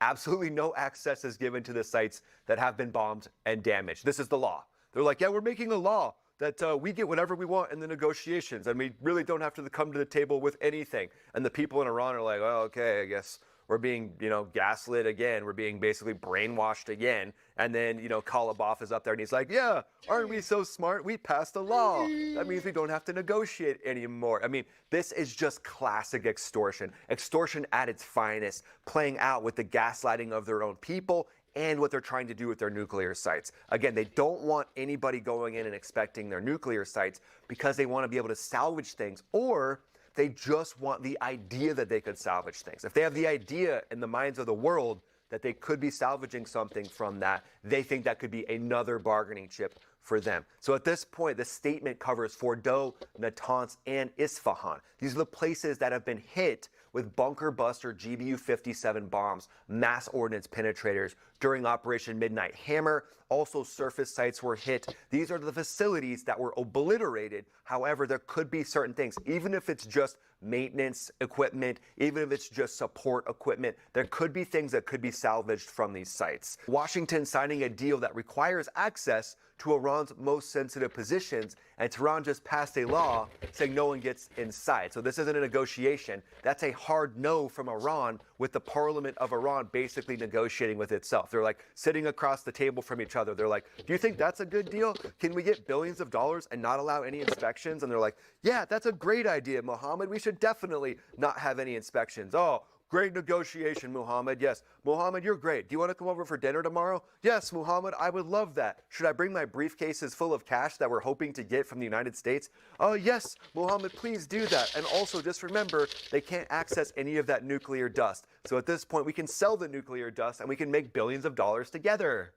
absolutely no access is given to the sites that have been bombed and damaged. This is the law. They're like, yeah, we're making a law that we get whatever we want in the negotiations, and we really don't have to come to the table with anything. And the people in Iran are like, well, okay, I guess we're being, gaslit again. We're being basically brainwashed again. And then, Kalibov is up there and he's like, yeah, aren't we so smart? We passed a law. That means we don't have to negotiate anymore. I mean, this is just classic extortion. Extortion at its finest, playing out with the gaslighting of their own people and what they're trying to do with their nuclear sites. Again, they don't want anybody going in and inspecting their nuclear sites because they want to be able to salvage things, or they just want the idea that they could salvage things. If they have the idea in the minds of the world that they could be salvaging something from that, they think that could be another bargaining chip for them. So at this point, the statement covers Fordow, Natanz, and Isfahan. These are the places that have been hit with bunker buster GBU-57 bombs, mass ordnance penetrators during Operation Midnight Hammer. Also, surface sites were hit. These are the facilities that were obliterated. However, there could be certain things, even if it's just maintenance equipment, even if it's just support equipment, there could be things that could be salvaged from these sites. Washington signing a deal that requires access to Iran's most sensitive positions, and Tehran just passed a law saying no one gets inside. So this isn't a negotiation. That's a hard no from Iran, with the parliament of Iran basically negotiating with itself. They're like sitting across the table from each other. They're like, do you think that's a good deal? Can we get billions of dollars and not allow any inspections? And they're like, yeah, that's a great idea, Mohammed. We should definitely not have any inspections. Oh, great negotiation, Muhammad. Yes, Muhammad, you're great. Do you want to come over for dinner tomorrow? Yes, Muhammad, I would love that. Should I bring my briefcases full of cash that we're hoping to get from the United States? Oh, yes, Muhammad, please do that. And also just remember, they can't access any of that nuclear dust. So at this point, we can sell the nuclear dust and we can make billions of dollars together.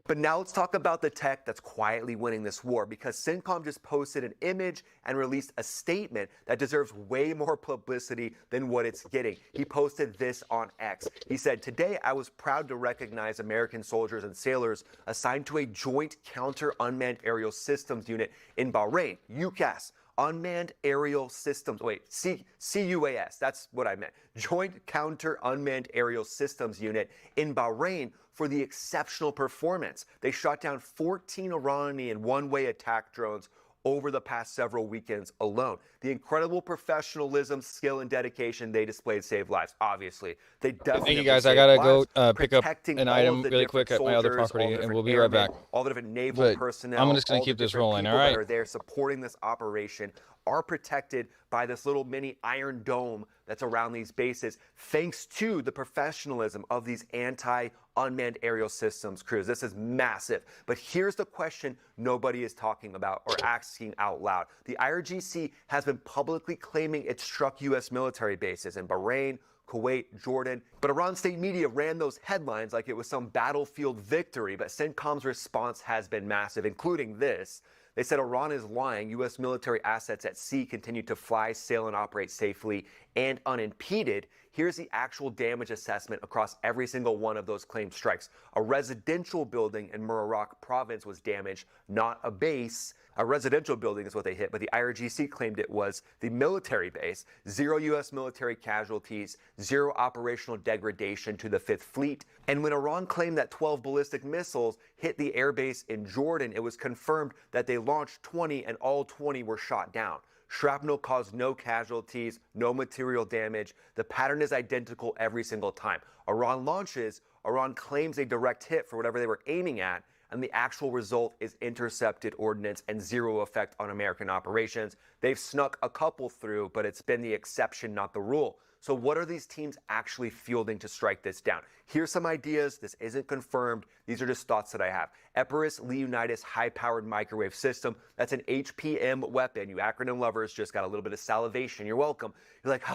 But now let's talk about the tech that's quietly winning this war, because CENTCOM just posted an image and released a statement that deserves way more publicity than what it's getting. He posted this on X. He said, "Today I was proud to recognize American soldiers and sailors assigned to a Joint Counter Unmanned Aerial Systems unit in Bahrain, UCAS. Unmanned Aerial Systems, CUAS, that's what I meant. Joint Counter Unmanned Aerial Systems Unit in Bahrain for the exceptional performance. They shot down 14 Iranian one-way attack drones over the past several weekends alone. The incredible professionalism, skill, and dedication they displayed saved lives, obviously. They definitely Thank you guys. I gotta go pick up an item really quick at my other property, and we'll be right back. All the different naval personnel, I'm just gonna keep this rolling, all right? That are there supporting this operation are protected by this little mini iron dome that's around these bases, thanks to the professionalism of these anti-unmanned aerial systems crews. This is massive. But here's the question nobody is talking about or asking out loud. The IRGC has been publicly claiming it struck U.S. military bases in Bahrain, Kuwait, Jordan. But Iran state media ran those headlines like it was some battlefield victory. But CENTCOM's response has been massive, including this. They said Iran is lying. U.S. military assets at sea continue to fly, sail, and operate safely and unimpeded. Here's the actual damage assessment across every single one of those claimed strikes. A residential building in Muraraq province was damaged, not a base. A residential building is what they hit, but the IRGC claimed it was the military base. 0 U.S. military casualties, 0 operational degradation to the 5th Fleet. And when Iran claimed that 12 ballistic missiles hit the airbase in Jordan, it was confirmed that they launched 20 and all 20 were shot down. Shrapnel caused no casualties, no material damage. The pattern is identical every single time. Iran launches, Iran claims a direct hit for whatever they were aiming at, and the actual result is intercepted ordnance and 0 effect on American operations. They've snuck a couple through, but it's been the exception, not the rule. So what are these teams actually fielding to strike this down? Here's some ideas. This isn't confirmed. These are just thoughts that I have. Epirus Leonidas high-powered microwave system. That's an HPM weapon. You acronym lovers just got a little bit of salivation. You're welcome. You're like,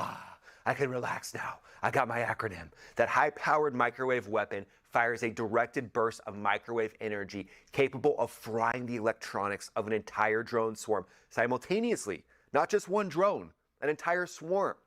I can relax now. I got my acronym. That high-powered microwave weapon fires a directed burst of microwave energy capable of frying the electronics of an entire drone swarm simultaneously. Not just one drone, an entire swarm.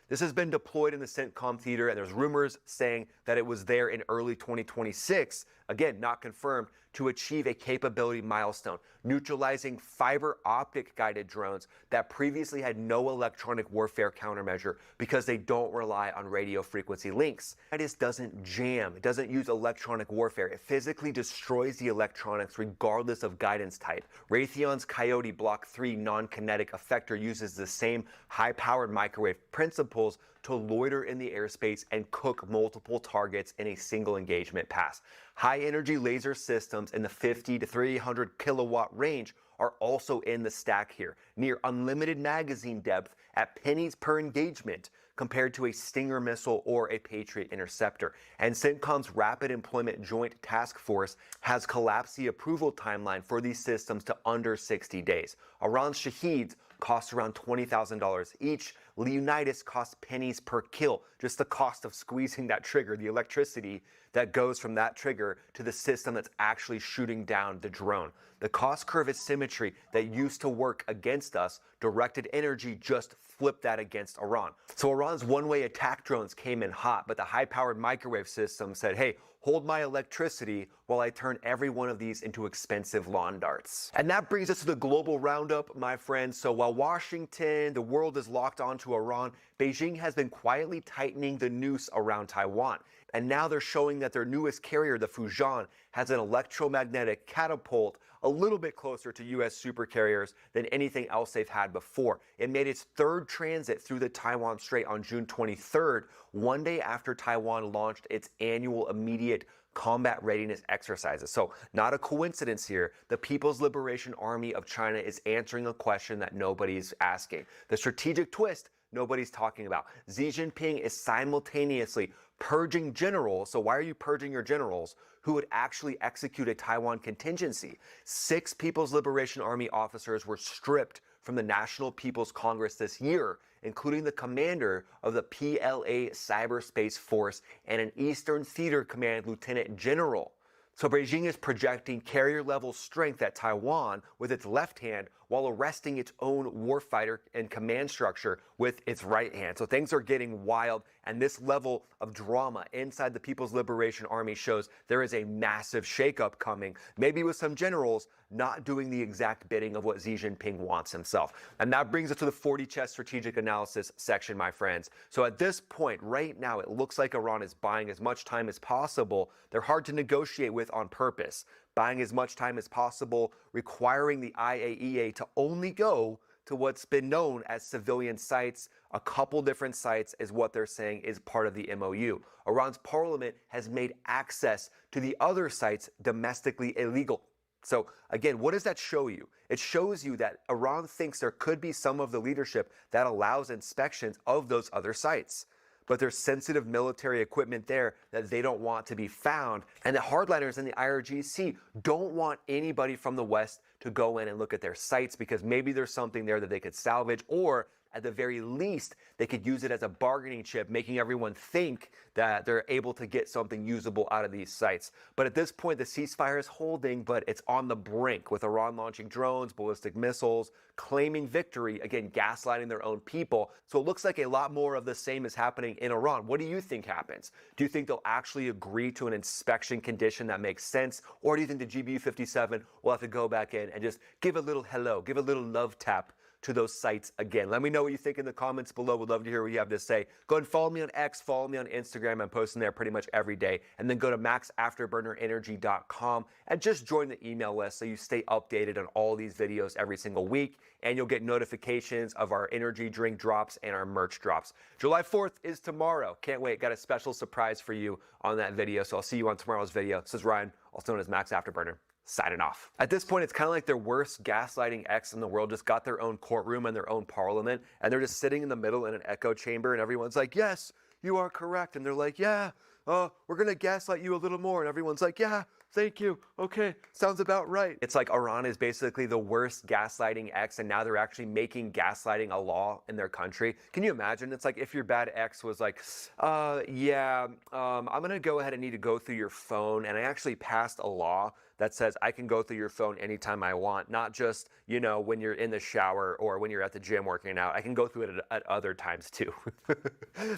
This has been deployed in the CENTCOM theater, and there's rumors saying that it was there in early 2026, again, not confirmed, to achieve a capability milestone, neutralizing fiber optic guided drones that previously had no electronic warfare countermeasure because they don't rely on radio frequency links. It doesn't jam. It doesn't use electronic warfare. It physically destroys the electronics regardless of guidance type. Raytheon's Coyote Block 3 non-kinetic effector uses the same high-powered microwave principles to loiter in the airspace and cook multiple targets in a single engagement pass. High-energy laser systems in the 50 to 300 kilowatt range are also in the stack here, near unlimited magazine depth at pennies per engagement compared to a Stinger missile or a Patriot interceptor. And CENTCOM's Rapid Employment Joint Task Force has collapsed the approval timeline for these systems to under 60 days. Iran's Shaheeds cost around $20,000 each. Leonidas costs pennies per kill. Just the cost of squeezing that trigger, the electricity that goes from that trigger to the system that's actually shooting down the drone. The cost curve asymmetry that used to work against us, directed energy just flipped that against Iran. So Iran's one-way attack drones came in hot, but the high-powered microwave system said, hey, hold my electricity while I turn every one of these into expensive lawn darts. And that brings us to the global roundup, my friends. So while Washington, the world is locked onto Iran, Beijing has been quietly tightening the noose around Taiwan. And now they're showing that their newest carrier, the Fujian, has an electromagnetic catapult a little bit closer to U.S. supercarriers than anything else they've had before. It made its third transit through the Taiwan Strait on June 23rd, one day after Taiwan launched its annual immediate combat readiness exercises. So not a coincidence here. The People's Liberation Army of China is answering a question that nobody's asking. The strategic twist: nobody's talking about. Xi Jinping is simultaneously purging generals. So why are you purging your generals who would actually execute a Taiwan contingency? 6 People's Liberation Army officers were stripped from the National People's Congress this year, including the commander of the PLA Cyberspace Force and an Eastern Theater Command Lieutenant General. So Beijing is projecting carrier-level strength at Taiwan with its left hand while arresting its own warfighter and command structure with its right hand. So things are getting wild, and this level of drama inside the People's Liberation Army shows there is a massive shakeup coming, maybe with some generals not doing the exact bidding of what Xi Jinping wants himself. And that brings us to the 40 chess strategic analysis section, my friends. So at this point, right now, it looks like Iran is buying as much time as possible. They're hard to negotiate with on purpose, buying as much time as possible, requiring the IAEA to only go to what's been known as civilian sites. A couple different sites is what they're saying is part of the MOU. Iran's parliament has made access to the other sites domestically illegal. So again, what does that show you? It shows you that Iran thinks there could be some of the leadership that allows inspections of those other sites. But there's sensitive military equipment there that they don't want to be found. And the hardliners in the IRGC don't want anybody from the West to go in and look at their sites because maybe there's something there that they could salvage, or at the very least, they could use it as a bargaining chip, making everyone think that they're able to get something usable out of these sites. But at this point, the ceasefire is holding, but it's on the brink, with Iran launching drones, ballistic missiles, claiming victory, again, gaslighting their own people. So it looks like a lot more of the same is happening in Iran. What do you think happens? Do you think they'll actually agree to an inspection condition that makes sense? Or do you think the GBU-57 will have to go back in and just give a little hello, give a little love tap to those sites again? Let me know what you think in the comments below. Would love to hear what you have to say. Go ahead and follow me on X, follow me on Instagram. I'm posting there pretty much every day. And then go to maxafterburnerenergy.com and just join the email list so you stay updated on all these videos every single week. And you'll get notifications of our energy drink drops and our merch drops. July 4th is tomorrow. Can't wait. Got a special surprise for you on that video. So I'll see you on tomorrow's video. This is Ryan, also known as Max Afterburner, signing off. At this point, it's kind of like their worst gaslighting ex in the world just got their own courtroom and their own parliament, and they're just sitting in the middle in an echo chamber, and everyone's like, yes, you are correct. And they're like, yeah, we're going to gaslight you a little more. And everyone's like, yeah, thank you. Okay, sounds about right. It's like Iran is basically the worst gaslighting ex, and now they're actually making gaslighting a law in their country. Can you imagine? It's like if your bad ex was like, I'm going to go ahead and need to go through your phone, and I actually passed a law that says I can go through your phone anytime I want, not just, you know, when you're in the shower or when you're at the gym working out. I can go through it at other times too.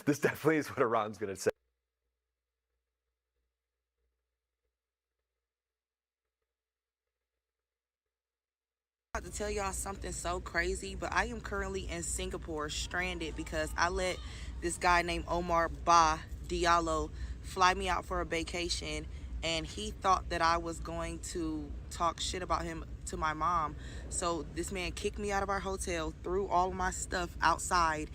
This definitely is what Iran's going to say. To tell y'all something so crazy, but I am currently in Singapore stranded because I let this guy named Omar Ba Diallo fly me out for a vacation, and he thought that I was going to talk shit about him to my mom. So this man kicked me out of our hotel, threw all of my stuff outside,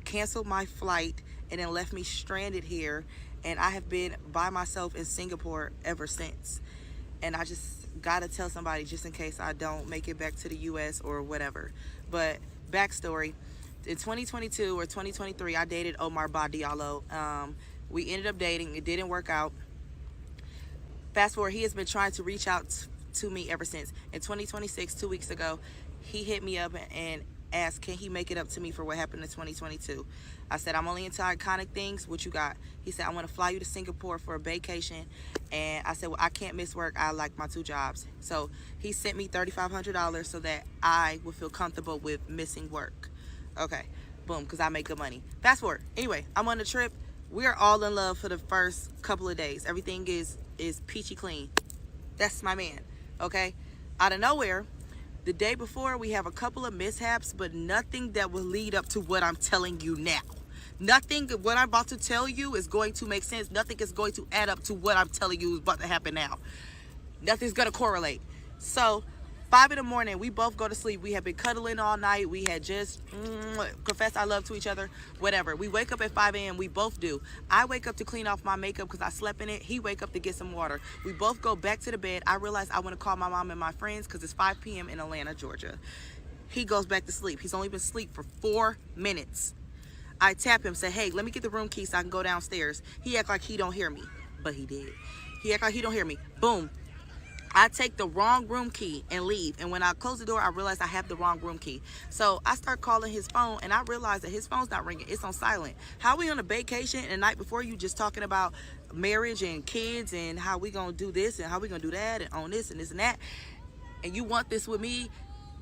canceled my flight, and then left me stranded here. And I have been by myself in Singapore ever since. And I just gotta tell somebody just in case I don't make it back to the US or whatever. But backstory, in 2022 or 2023, I dated Omar Ba Diallo. We ended up dating, it didn't work out. Fast forward, he has been trying to reach out to me ever since. In 2026, 2 weeks ago, he hit me up and asked, can he make it up to me for what happened in 2022? I said, I'm only into iconic things. What you got? He said, I want to fly you to Singapore for a vacation. And I said, well, I can't miss work. I like my 2 jobs. So he sent me $3,500 so that I would feel comfortable with missing work. Okay, boom, because I make good money. Fast forward. Anyway, I'm on the trip. We are all in love for the first couple of days. Everything is peachy clean. That's my man, okay? Out of nowhere, the day before, we have a couple of mishaps, but nothing that will lead up to what I'm telling you now. Nothing, what I'm about to tell you is going to make sense. Nothing is going to add up to what I'm telling you is about to happen now. Nothing's going to correlate. So, 5 in the morning, we both go to sleep. We have been cuddling all night. We had just confessed our love to each other, whatever. We wake up at 5 a.m. We both do. I wake up to clean off my makeup because I slept in it. He wake up to get some water. We both go back to the bed. I realize I want to call my mom and my friends because it's 5 p.m. in Atlanta, Georgia. He goes back to sleep. He's only been asleep for 4 minutes. I tap him, say, hey, let me get the room key so I can go downstairs. He act like he don't hear me, but he did. He act like he don't hear me. Boom. I take the wrong room key and leave. And when I close the door, I realize I have the wrong room key. So I start calling his phone, and I realize that his phone's not ringing. It's on silent. How we on a vacation and the night before you just talking about marriage and kids and how we gonna do this and how we gonna do that and on this and this and that, and you want this with me,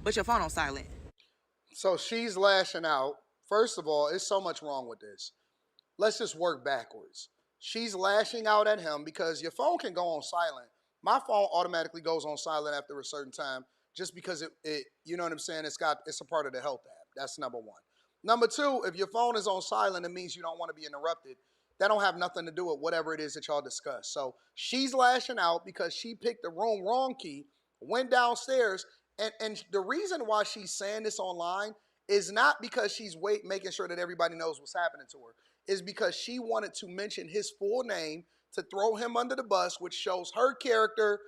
but your phone on silent. So she's lashing out. First of all, there's so much wrong with this. Let's just work backwards. She's lashing out at him because your phone can go on silent. My phone automatically goes on silent after a certain time just because it you know what I'm saying? It's a part of the health app. That's number one. Number two, if your phone is on silent, it means you don't want to be interrupted. That don't have nothing to do with whatever it is that y'all discuss. So she's lashing out because she picked the room wrong key, went downstairs, and the reason why she's saying this online is not because she's making sure that everybody knows what's happening to her. Is because she wanted to mention his full name to throw him under the bus, which shows her character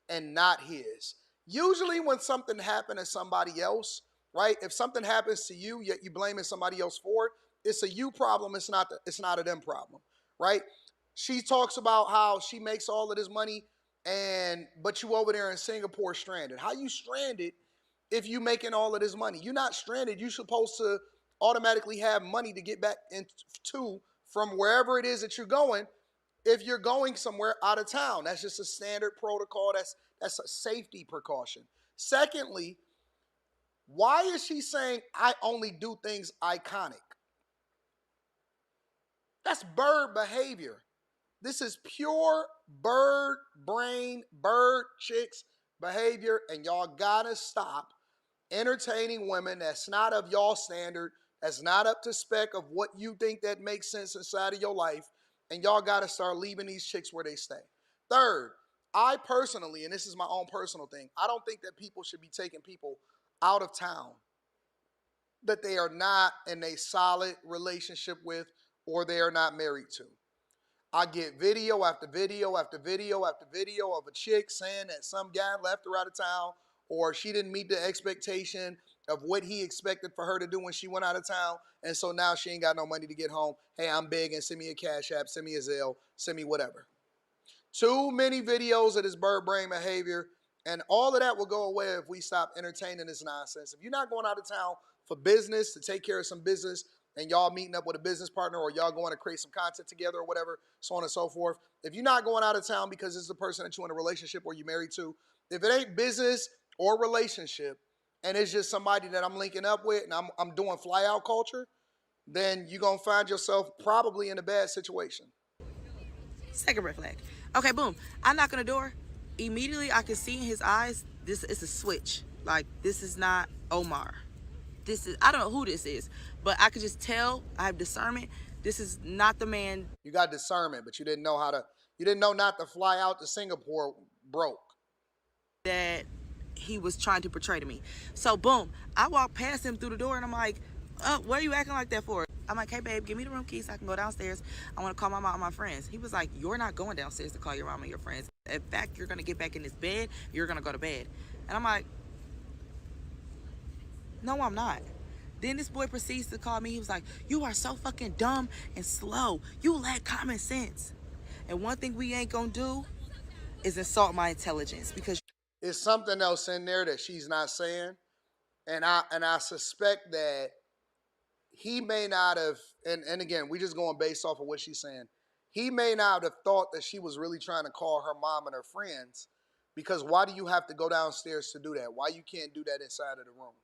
and not his. Usually when something happened to somebody else, right? If something happens to you, yet you blaming somebody else for it, it's a you problem. It's not a them problem, right? She talks about how she makes all of this money but you over there in Singapore stranded. How you stranded if you making all of this money? You're not stranded. You're supposed to automatically have money to get back into from wherever it is that you're going. If you're going somewhere out of town, that's just a standard protocol. That's a safety precaution. Secondly, why is she saying I only do things iconic? That's bird behavior. This is pure bird brain, bird chicks behavior, and y'all gotta stop entertaining women that's not of y'all standard, that's not up to spec of what you think that makes sense inside of your life, and y'all got to start leaving these chicks where they stay. Third, I personally, and this is my own personal thing, I don't think that people should be taking people out of town that they are not in a solid relationship with or they are not married to. I get video after video after video after video of a chick saying that some guy left her out of town or she didn't meet the expectation of what he expected for her to do when she went out of town. And so now she ain't got no money to get home. Hey, I'm begging, send me a Cash App, send me a Zelle, send me whatever. Too many videos of this bird brain behavior. And all of that will go away if we stop entertaining this nonsense. If you're not going out of town for business, to take care of some business, and y'all meeting up with a business partner or y'all going to create some content together or whatever, so on and so forth. If you're not going out of town because it's the person that you're in a relationship or you're married to, if it ain't business or relationship, and it's just somebody that I'm linking up with and I'm doing fly out culture, then you're going to find yourself probably in a bad situation. Second red flag. Okay, boom. I knock on the door. Immediately I can see in his eyes, this is a switch. Like, this is not Omar. I don't know who this is, but I could just tell, I have discernment. This is not the man. You got discernment, but you didn't know not to fly out to Singapore broke. That he was trying to portray to me. So boom, I walk past him through the door and I'm like, what are you acting like that for? I'm like, hey babe, give me the room key so I can go downstairs. I want to call my mom and my friends. He was like, you're not going downstairs to call your mom and your friends. In fact, you're going to get back in this bed. You're going to go to bed. And I'm like, no, I'm not. Then this boy proceeds to call me. He was like, you are so fucking dumb and slow. You lack common sense. And one thing we ain't gonna do is insult my intelligence, because it's something else in there that she's not saying. And I suspect that he may not have, and again, we just going based off of what she's saying. He may not have thought that she was really trying to call her mom and her friends, because why do you have to go downstairs to do that? Why you can't do that inside of the room?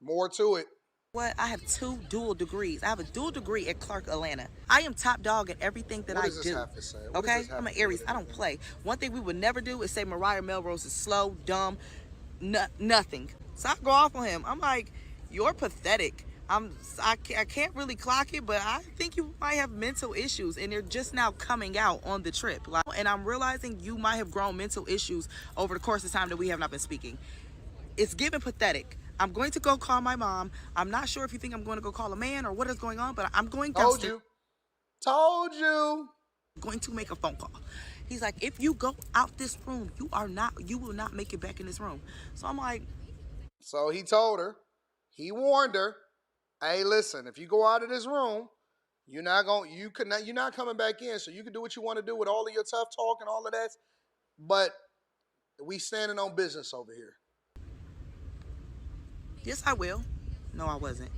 More to it. What? I have 2 dual degrees. I have a dual degree at Clark Atlanta. I am top dog at everything that I do. What does this have to say? Okay? I'm an Aries. I don't play. One thing we would never do is say Mariah Melrose is slow, dumb, nothing. So I go off on him. I'm like, you're pathetic. I can't really clock it, but I think you might have mental issues, and they're just now coming out on the trip. And I'm realizing you might have grown mental issues over the course of time that we have not been speaking. It's given pathetic. I'm going to go call my mom. I'm not sure if you think I'm going to go call a man or what is going on, but I'm going downstairs. Told you. Going to make a phone call. He's like, if you go out this room, you will not make it back in this room. So I'm like. So he told her. He warned her, hey, listen, if you go out of this room, you're not coming back in. So you can do what you want to do with all of your tough talk and all of that. But we standing on business over here. Yes, I will. No, I wasn't.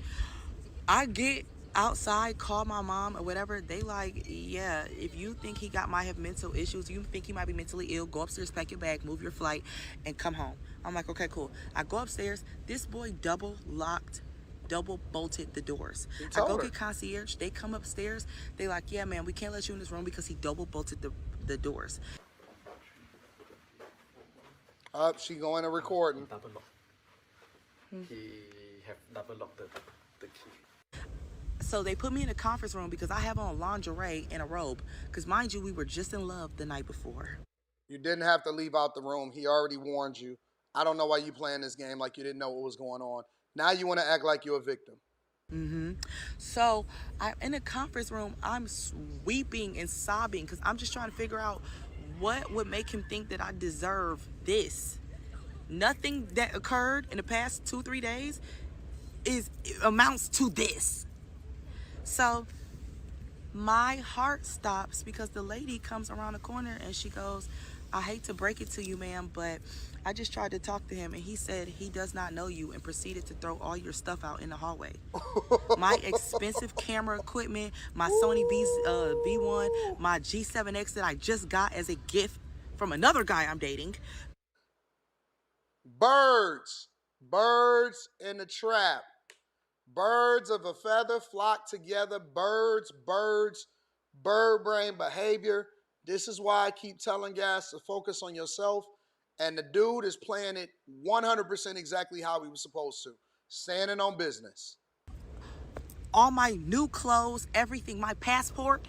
I get outside, call my mom or whatever. They like, yeah, if you think he might have mental issues, you think he might be mentally ill, go upstairs, pack your bag, move your flight, and come home. I'm like, okay, cool. I go upstairs. This boy double bolted the doors. I go get concierge. They come upstairs. They like, yeah, man, we can't let you in this room because he double bolted the doors. Up, she going to recording. He have double locked the key. So they put me in a conference room because I have on lingerie and a robe. Because mind you, we were just in love the night before. You didn't have to leave out the room. He already warned you. I don't know why you playing this game like you didn't know what was going on. Now you want to act like you're a victim. So I'm in a conference room. I'm weeping and sobbing because I'm just trying to figure out what would make him think that I deserve this. Nothing that occurred in the past 2-3 days amounts to this. So my heart stops because the lady comes around the corner and she goes, I hate to break it to you, ma'am, but I just tried to talk to him and he said he does not know you and proceeded to throw all your stuff out in the hallway. My expensive camera equipment, my Sony V1, my G7X that I just got as a gift from another guy I'm dating. Birds in the trap. Birds of a feather flock together. Bird brain behavior. This is why I keep telling guys to focus on yourself. And the dude is playing it 100% exactly how he was supposed to. Standing on business. All my new clothes, everything, my passport.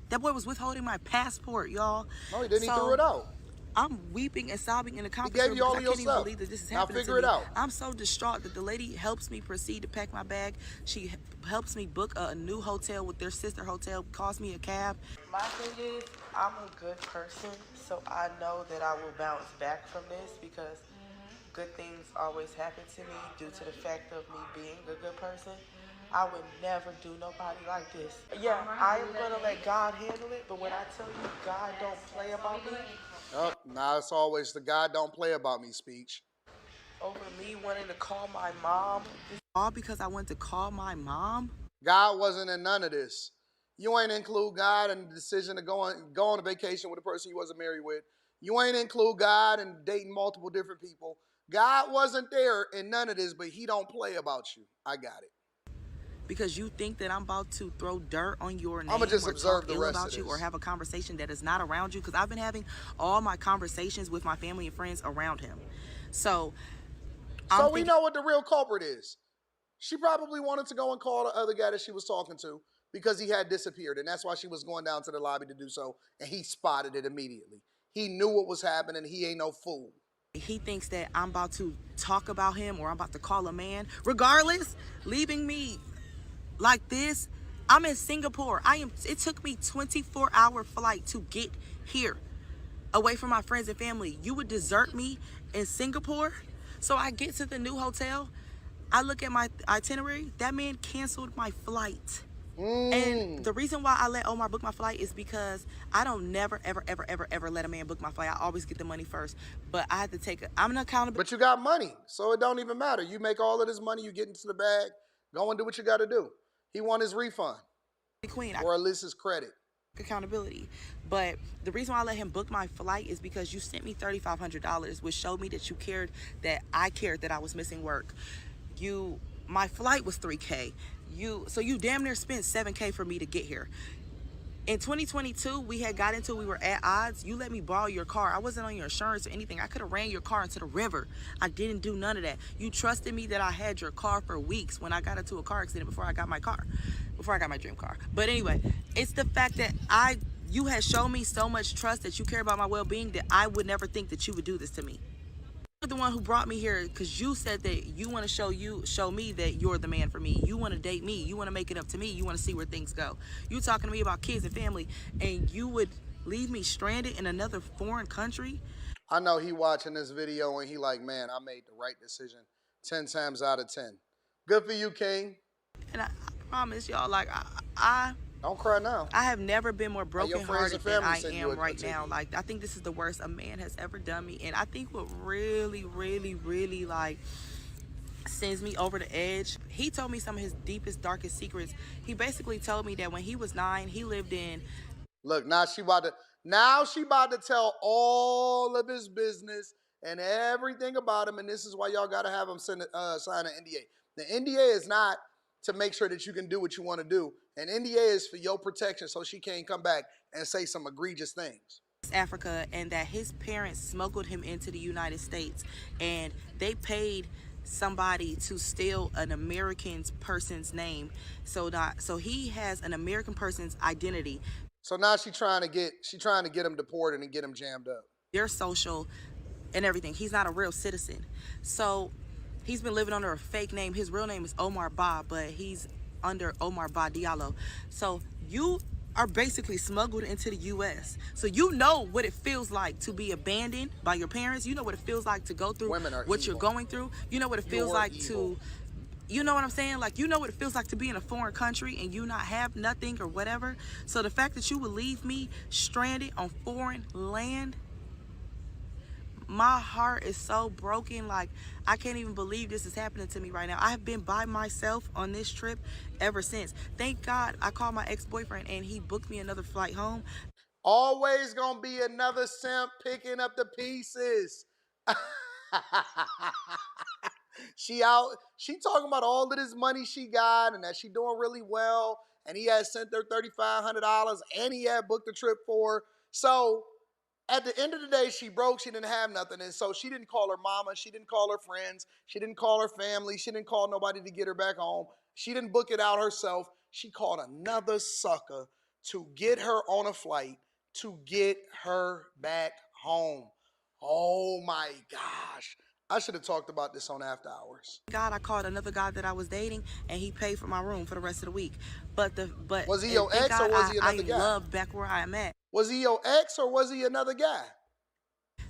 That boy was withholding my passport, y'all. No, he didn't. He threw it out. I'm weeping and sobbing in the conference He gave room you all because of I can't your even stuff. believe that this is Now happening figure to it me. out. I'm so distraught that the lady helps me proceed to pack my bag. She helps me book a new hotel with their sister hotel, calls me a cab. My thing is, I'm a good person, so I know that I will bounce back from this because good things always happen to me due to the fact of me being a good person. I would never do nobody like this. Yeah, I am gonna let God handle it, but when I tell you God don't play about me, Oh, now it's always the God don't play about me speech. over me wanting to call my mom, all because I wanted to call my mom. God wasn't in none of this. You ain't include God in the decision to go on a vacation with a person you wasn't married with. You ain't include God in dating multiple different people. God wasn't there in none of this, but he don't play about you. I got it. Because you think that I'm about to throw dirt on your name I'ma just or observe talk the ill rest about of you this. or have a conversation that is not around you. Because I've been having all my conversations with my family and friends around him. So we know what the real culprit is. She probably wanted to go and call the other guy that she was talking to because he had disappeared. And that's why she was going down to the lobby to do so. And he spotted it immediately. He knew what was happening. He ain't no fool. he thinks that I'm about to talk about him or I'm about to call a man. Regardless, leaving me like this, I'm in Singapore. It took me 24-hour flight to get here, away from my friends and family. You would desert me in Singapore? So I get to the new hotel. I look at my itinerary. That man canceled my flight. And the reason why I let Omar book my flight is because I don't never, ever, ever, ever, ever let a man book my flight. I always get the money first. But I had to I'm an accountable. But you got money, so it don't even matter. You make all of this money, you get into the bag, go and do what you got to do. He won his refund. Queen. Or at least his credit. Accountability. But the reason why I let him book my flight is because you sent me $3,500, which showed me that you cared, that I cared that I was missing work. My flight was $3K. So you damn near spent $7K for me to get here. In 2022, we were at odds. You let me borrow your car. I wasn't on your insurance or anything. I could have ran your car into the river. I didn't do none of that. You trusted me that I had your car for weeks when I got into a car accident before I got my dream car. But anyway, it's the fact that you had shown me so much trust that you care about my well-being that I would never think that you would do this to me. You're the one who brought me here because you said that you want to show me that you're the man for me. You want to date me. You want to make it up to me. You want to see where things go. You talking to me about kids and family, and you would leave me stranded in another foreign country? I know he watching this video and he like, man, I made the right decision 10 times out of 10. Good for you, King. And I promise y'all, like, I don't cry now. I have never been more brokenhearted than I send am right now. Like, I think this is the worst a man has ever done me. And I think what really, really, really, like, sends me over the edge, he told me some of his deepest, darkest secrets. He basically told me that when he was 9, he lived in... Look, now she about to tell all of his business and everything about him, and this is why y'all got to have him sign an NDA. The NDA is not to make sure that you can do what you want to do. An NDA is for your protection so she can't come back and say some egregious things. Africa, and that his parents smuggled him into the United States, and they paid somebody to steal an American person's name, so he has an American person's identity. So now she's trying to get him deported and get him jammed up. Their social and everything. He's not a real citizen. So he's been living under a fake name. His real name is Omar Ba, but he's under Omar Ba Diallo. So you are basically smuggled into the U.S. So you know what it feels like to be abandoned by your parents. You know what it feels like to go through what you're going through. You know what it feels like to... You know what I'm saying? Like, you know what it feels like to be in a foreign country and you not have nothing or whatever. So the fact that you would leave me stranded on foreign land, my heart is so broken. Like, I can't even believe this is happening to me right now. I have been by myself on this trip ever since. Thank God I called my ex-boyfriend and he booked me another flight home. Always gonna be another simp picking up the pieces. She talking about all of this money she got and that she doing really well, and he had sent her $3,500 and he had booked a trip for her. So at the end of the day, she broke, she didn't have nothing, and so she didn't call her mama, she didn't call her friends, she didn't call her family, she didn't call nobody to get her back home. She didn't book it out herself. She called another sucker to get her on a flight to get her back home. Oh my gosh. I should have talked about this on After Hours. God, I called another guy that I was dating, and he paid for my room for the rest of the week. But was he your ex or was he another guy? I love back where I am at. Was he your ex or was he another guy?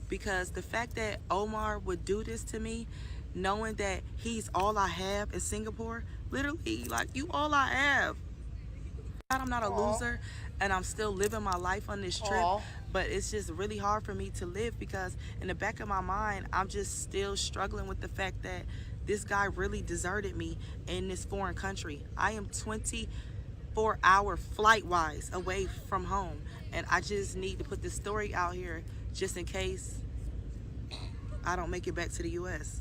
Because the fact that Omar would do this to me, knowing that he's all I have in Singapore, literally, like, you all I have. I'm not a loser, and I'm still living my life on this trip. But it's just really hard for me to live because in the back of my mind, I'm just still struggling with the fact that this guy really deserted me in this foreign country. I am 24-hour flight-wise away from home, and I just need to put this story out here just in case I don't make it back to the U.S.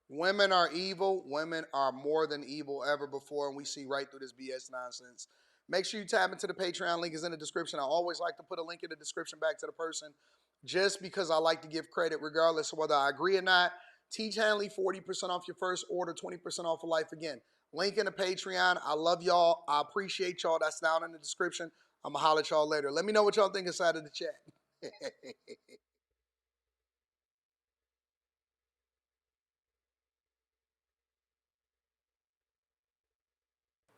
Women are evil. Women are more than evil ever before, and we see right through this BS nonsense. Make sure you tap into the Patreon. Link is in the description. I always like to put a link in the description back to the person just because I like to give credit regardless of whether I agree or not. Teach Hanley 40% off your first order, 20% off for life. Again, link in the Patreon. I love y'all. I appreciate y'all. That's down in the description. I'm going to holler at y'all later. Let me know what y'all think inside of the chat.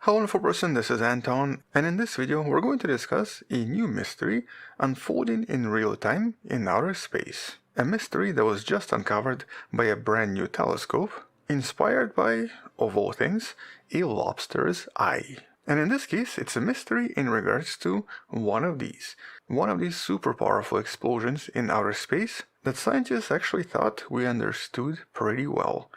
Hello wonderful person, this is Anton, and in this video we're going to discuss a new mystery unfolding in real time in outer space. A mystery that was just uncovered by a brand new telescope, inspired by, of all things, a lobster's eye. And in this case, it's a mystery in regards to one of these super powerful explosions in outer space that scientists actually thought we understood pretty well.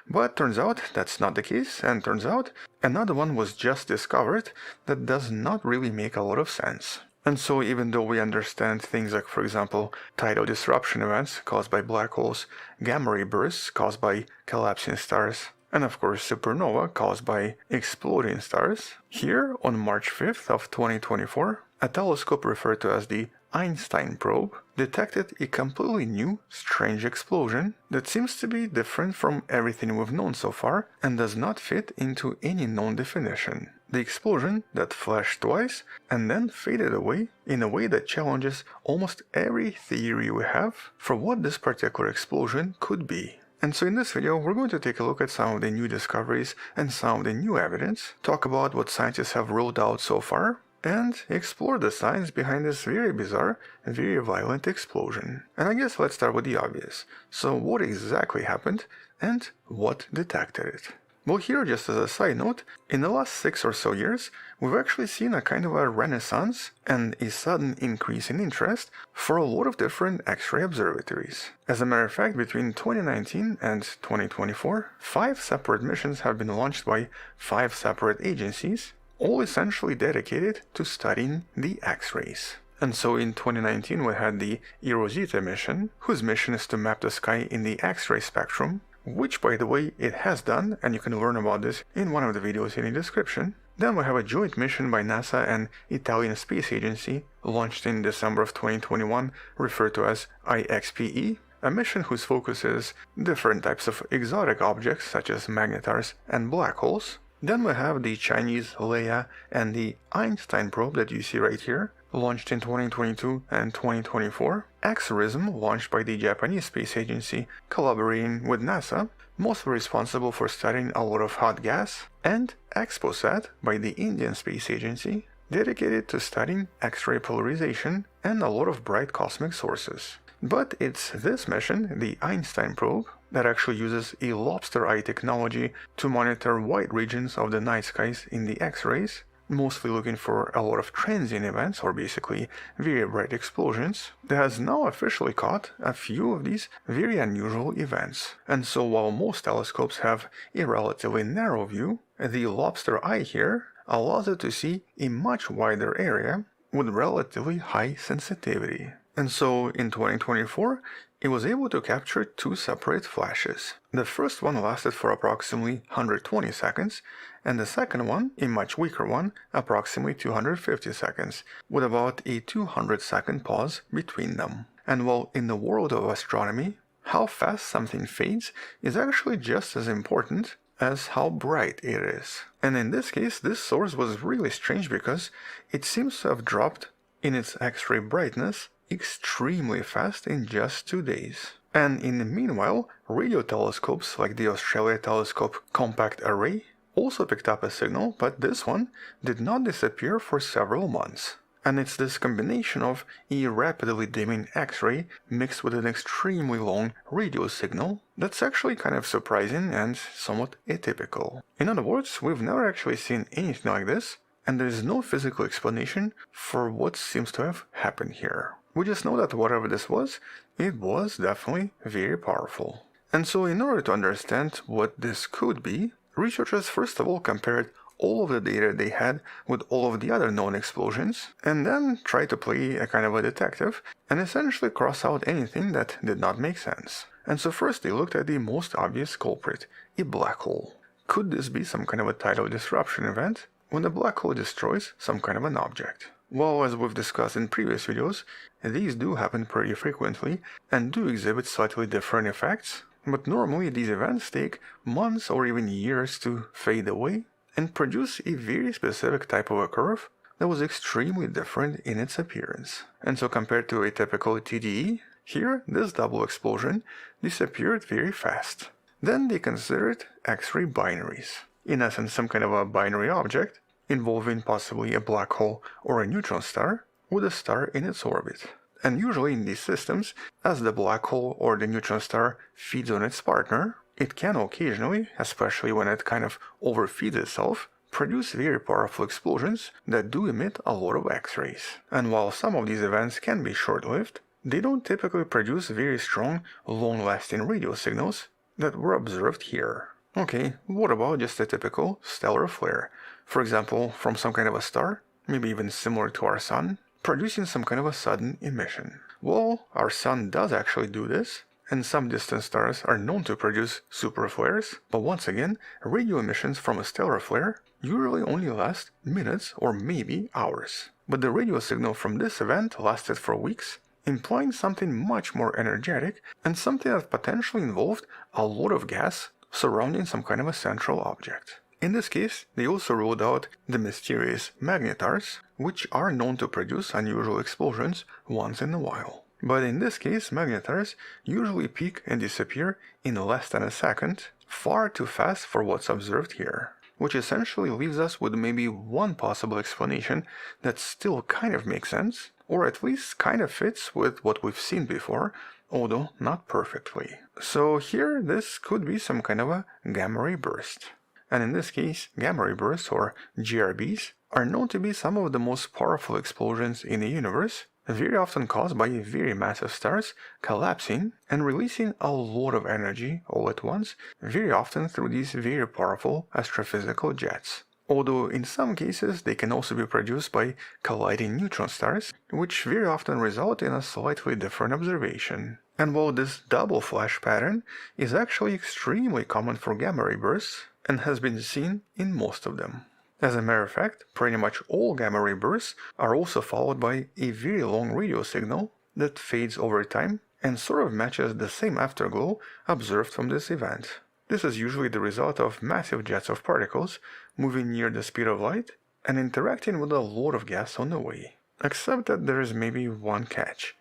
But turns out that's not the case, and turns out another one was just discovered that does not really make a lot of sense. And so even though we understand things like, for example, tidal disruption events caused by black holes, gamma ray bursts caused by collapsing stars, and of course supernova caused by exploding stars, here on March 5th of 2024, a telescope referred to as the Einstein probe detected a completely new, strange explosion that seems to be different from everything we've known so far and does not fit into any known definition. The explosion that flashed twice and then faded away in a way that challenges almost every theory we have for what this particular explosion could be. And so in this video, we're going to take a look at some of the new discoveries and some of the new evidence, talk about what scientists have ruled out so far, and explore the science behind this very bizarre, very violent explosion. And I guess let's start with the obvious. So what exactly happened and what detected it? Well, here, just as a side note, in the last 6 or so years, we've actually seen a kind of a renaissance and a sudden increase in interest for a lot of different X-ray observatories. As a matter of fact, between 2019 and 2024, 5 separate missions have been launched by 5 separate agencies, all essentially dedicated to studying the X-rays. And so in 2019 we had the Rosita mission, whose mission is to map the sky in the X-ray spectrum, which, by the way, it has done, and you can learn about this in one of the videos in the description. Then we have a joint mission by NASA and Italian Space Agency, launched in December of 2021, referred to as IXPE, a mission whose focus is different types of exotic objects such as magnetars and black holes. Then we have the Chinese Leia and the Einstein probe that you see right here, launched in 2022 and 2024, XRISM, launched by the Japanese Space Agency, collaborating with NASA, mostly responsible for studying a lot of hot gas, and XPOSAT by the Indian Space Agency, dedicated to studying X-ray polarization and a lot of bright cosmic sources. But it's this mission, the Einstein probe, that actually uses a lobster eye technology to monitor wide regions of the night skies in the X-rays, mostly looking for a lot of transient events, or basically very bright explosions, that has now officially caught a few of these very unusual events. And so while most telescopes have a relatively narrow view, the lobster eye here allows it to see a much wider area with relatively high sensitivity. And so in 2024, it was able to capture 2 separate flashes. The first one lasted for approximately 120 seconds, and the second one, a much weaker one, approximately 250 seconds, with about a 200-second pause between them. And while in the world of astronomy, how fast something fades is actually just as important as how bright it is. And in this case, this source was really strange because it seems to have dropped in its X-ray brightness extremely fast in just 2 days. And in the meanwhile, radio telescopes like the Australia Telescope Compact Array also picked up a signal, but this one did not disappear for several months. And it's this combination of a rapidly dimming X-ray mixed with an extremely long radio signal that's actually kind of surprising and somewhat atypical. In other words, we've never actually seen anything like this, and there is no physical explanation for what seems to have happened here. We just know that whatever this was, it was definitely very powerful. And so in order to understand what this could be, researchers first of all compared all of the data they had with all of the other known explosions, and then tried to play a kind of a detective and essentially cross out anything that did not make sense. And so first they looked at the most obvious culprit, a black hole. Could this be some kind of a tidal disruption event when a black hole destroys some kind of an object? Well, as we've discussed in previous videos, these do happen pretty frequently and do exhibit slightly different effects, but normally these events take months or even years to fade away and produce a very specific type of a curve that was extremely different in its appearance. And so compared to a typical TDE, here this double explosion disappeared very fast. Then they considered X-ray binaries, in essence some kind of a binary object involving possibly a black hole or a neutron star with a star in its orbit. And usually in these systems, as the black hole or the neutron star feeds on its partner, it can occasionally, especially when it kind of overfeeds itself, produce very powerful explosions that do emit a lot of X-rays. And while some of these events can be short-lived, they don't typically produce very strong, long-lasting radio signals that were observed here. Okay, what about just a typical stellar flare? For example, from some kind of a star, maybe even similar to our sun, producing some kind of a sudden emission. Well, our sun does actually do this, and some distant stars are known to produce super flares, but once again, radio emissions from a stellar flare usually only last minutes or maybe hours. But the radio signal from this event lasted for weeks, implying something much more energetic and something that potentially involved a lot of gas surrounding some kind of a central object. In this case, they also ruled out the mysterious magnetars, which are known to produce unusual explosions once in a while. But in this case, magnetars usually peak and disappear in less than a second, far too fast for what's observed here. Which essentially leaves us with maybe one possible explanation that still kind of makes sense, or at least kind of fits with what we've seen before, although not perfectly. So here, this could be some kind of a gamma ray burst. and in this case, gamma ray bursts, or GRBs, are known to be some of the most powerful explosions in the universe, very often caused by very massive stars collapsing and releasing a lot of energy all at once, very often through these very powerful astrophysical jets. Although in some cases they can also be produced by colliding neutron stars, which very often result in a slightly different observation. And while this double flash pattern is actually extremely common for gamma ray bursts and has been seen in most of them. As a matter of fact, pretty much all gamma ray bursts are also followed by a very long radio signal that fades over time and sort of matches the same afterglow observed from this event. This is usually the result of massive jets of particles moving near the speed of light and interacting with a lot of gas on the way. Except that there is maybe one catch.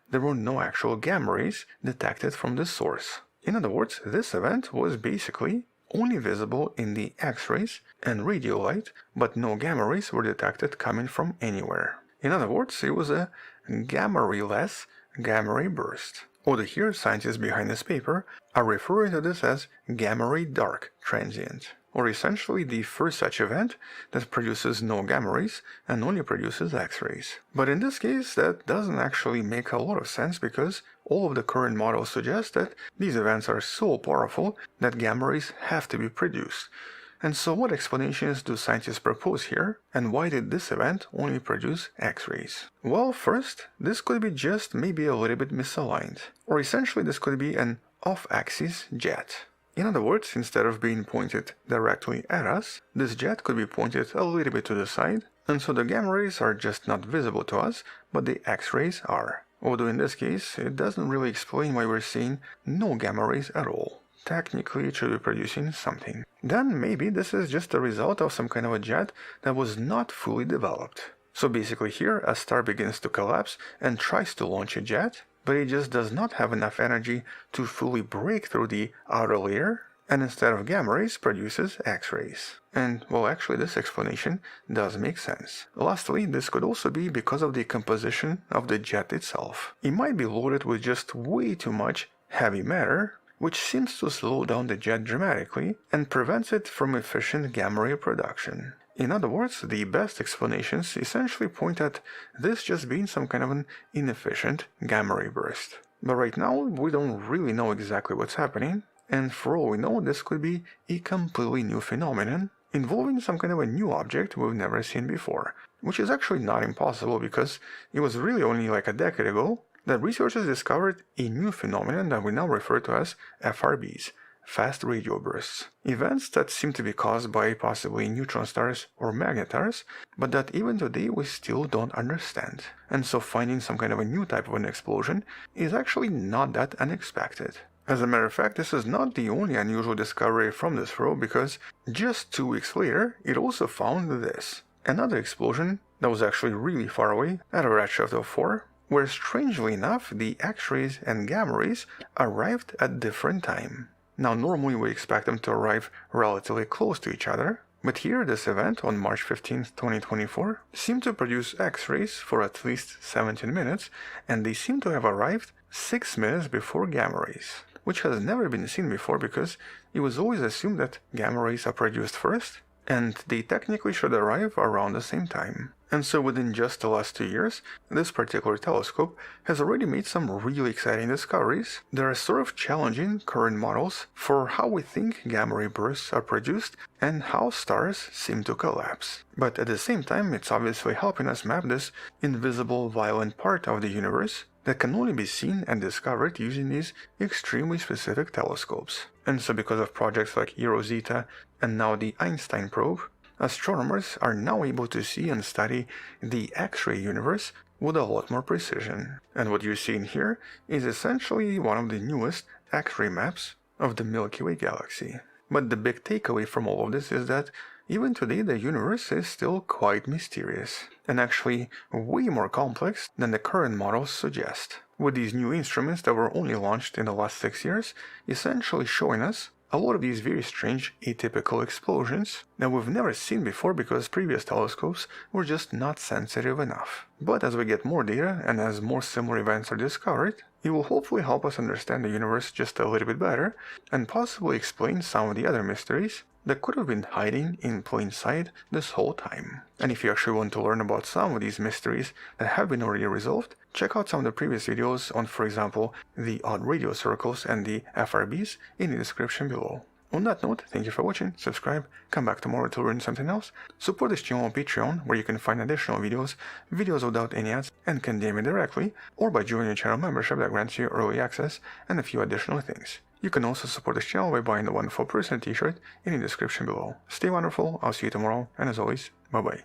There were no actual gamma rays detected from this source. In other words, this event was basically only visible in the X-rays and radio light, but no gamma rays were detected coming from anywhere. In other words, it was a gamma ray-less gamma ray burst. Although here scientists behind this paper are referring to this as gamma ray dark transient, or essentially the first such event that produces no gamma rays and only produces X-rays. But in this case, that doesn't actually make a lot of sense because all of the current models suggest that these events are so powerful that gamma rays have to be produced. And so what explanations do scientists propose here, and why did this event only produce X-rays? Well, first, this could be just maybe a little bit misaligned, or essentially this could be an off-axis jet. In other words, instead of being pointed directly at us, this jet could be pointed a little bit to the side, and so the gamma rays are just not visible to us, but the X-rays are. Although in this case, it doesn't really explain why we're seeing no gamma rays at all. Technically, it should be producing something. Then maybe this is just a result of some kind of a jet that was not fully developed. So basically here, a star begins to collapse and tries to launch a jet, but it just does not have enough energy to fully break through the outer layer, and instead of gamma rays produces X-rays. And, well, actually this explanation does make sense. Lastly, this could also be because of the composition of the jet itself. It might be loaded with just way too much heavy matter, which seems to slow down the jet dramatically and prevents it from efficient gamma ray production. In other words, the best explanations essentially point at this just being some kind of an inefficient gamma ray burst. But right now, we don't really know exactly what's happening, and for all we know, this could be a completely new phenomenon involving some kind of a new object we've never seen before, which is actually not impossible because it was really only like a decade ago that researchers discovered a new phenomenon that we now refer to as FRBs, fast radio bursts. Events that seem to be caused by possibly neutron stars or magnetars, but that even today we still don't understand. And so finding some kind of a new type of an explosion is actually not that unexpected. As a matter of fact, this is not the only unusual discovery from this probe because just 2 weeks later, it also found this. Another explosion that was actually really far away at a redshift of 4, where strangely enough the X-rays and gamma rays arrived at different time. Now normally we expect them to arrive relatively close to each other, but here this event on March 15, 2024 seemed to produce X-rays for at least 17 minutes, and they seem to have arrived 6 minutes before gamma rays, which has never been seen before because it was always assumed that gamma rays are produced first, and they technically should arrive around the same time. And so within just the last 2 years, this particular telescope has already made some really exciting discoveries that are sort of challenging current models for how we think gamma ray bursts are produced and how stars seem to collapse. But at the same time, it's obviously helping us map this invisible violent part of the universe that can only be seen and discovered using these extremely specific telescopes. And so because of projects like Rosetta and now the Einstein probe, astronomers are now able to see and study the X-ray universe with a lot more precision. And what you're seeing here is essentially one of the newest X-ray maps of the Milky Way galaxy. But the big takeaway from all of this is that even today the universe is still quite mysterious, and actually way more complex than the current models suggest, with these new instruments that were only launched in the last 6 years essentially showing us a lot of these very strange atypical explosions that we've never seen before because previous telescopes were just not sensitive enough. But as we get more data and as more similar events are discovered, it will hopefully help us understand the universe just a little bit better and possibly explain some of the other mysteries that could have been hiding in plain sight this whole time. And if you actually want to learn about some of these mysteries that have been already resolved, check out some of the previous videos on, for example, the odd radio circles and the FRBs in the description below. On that note, thank you for watching, subscribe, come back tomorrow to learn something else, support this channel on Patreon, where you can find additional videos without any ads, and can DM me directly, or by joining a channel membership that grants you early access and a few additional things. You can also support this channel by buying the Wonderful Person t-shirt in the description below. Stay wonderful, I'll see you tomorrow, and as always, bye bye.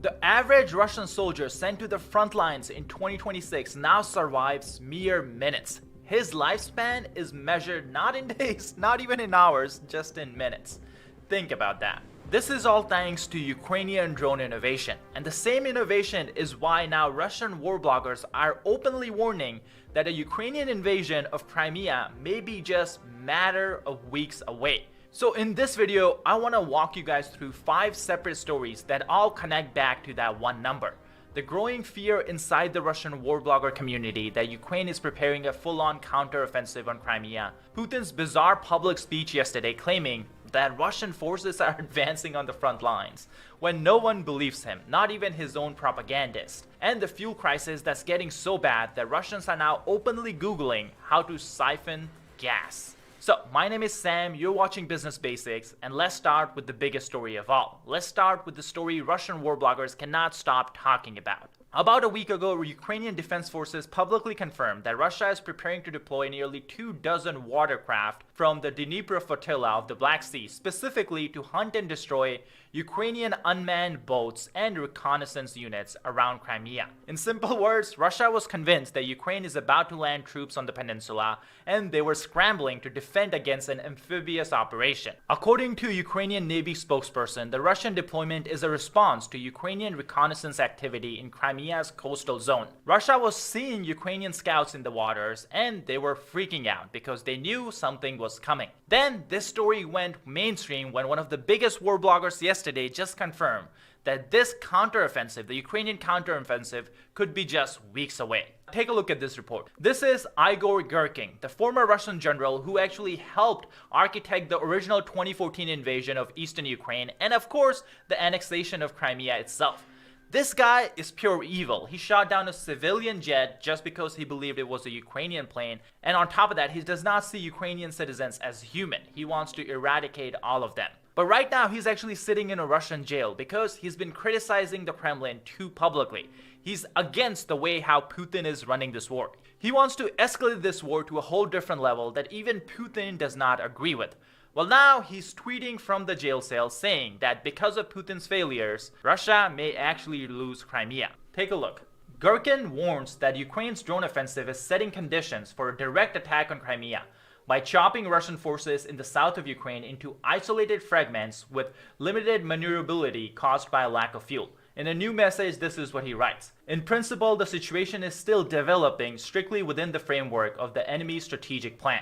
The average Russian soldier sent to the front lines in 2026 now survives mere minutes. His lifespan is measured not in days, not even in hours, just in minutes. Think about that. This is all thanks to Ukrainian drone innovation, and the same innovation is why now Russian war bloggers are openly warning that a Ukrainian invasion of Crimea may be just a matter of weeks away. So in this video, I want to walk you guys through 5 separate stories that all connect back to that one number. The growing fear inside the Russian war blogger community that Ukraine is preparing a full-on counter-offensive on Crimea. Putin's bizarre public speech yesterday claiming that Russian forces are advancing on the front lines, when no one believes him, not even his own propagandist. And the fuel crisis that's getting so bad that Russians are now openly Googling how to siphon gas. So, my name is Sam, you're watching Business Basics, and let's start with the biggest story of all. Let's start with the story Russian war bloggers cannot stop talking about. About a week ago, Ukrainian defense forces publicly confirmed that Russia is preparing to deploy nearly 24 watercraft from the Dnipro flotilla of the Black Sea, specifically to hunt and destroy Ukrainian unmanned boats and reconnaissance units around Crimea. In simple words, Russia was convinced that Ukraine is about to land troops on the peninsula, and they were scrambling to defend against an amphibious operation. According to Ukrainian Navy spokesperson, the Russian deployment is a response to Ukrainian reconnaissance activity in Crimea's coastal zone. Russia was seeing Ukrainian scouts in the waters, and they were freaking out because they knew something was coming. Then this story went mainstream when one of the biggest war bloggers yesterday just confirmed that this counteroffensive, the Ukrainian counteroffensive, could be just weeks away. Take a look at this report. This is Igor Girkin, the former Russian general who actually helped architect the original 2014 invasion of eastern Ukraine and of course the annexation of Crimea itself. This guy is pure evil. He shot down a civilian jet just because he believed it was a Ukrainian plane, and on top of that, he does not see Ukrainian citizens as human. He wants to eradicate all of them. But right now, he's actually sitting in a Russian jail because he's been criticizing the Kremlin too publicly. He's against the way how Putin is running this war. He wants to escalate this war to a whole different level that even Putin does not agree with. Well, now he's tweeting from the jail cell saying that because of Putin's failures, Russia may actually lose Crimea. Take a look. Gherkin warns that Ukraine's drone offensive is setting conditions for a direct attack on Crimea by chopping Russian forces in the south of Ukraine into isolated fragments with limited maneuverability caused by a lack of fuel. In a new message, this is what he writes. In principle, the situation is still developing strictly within the framework of the enemy's strategic plan.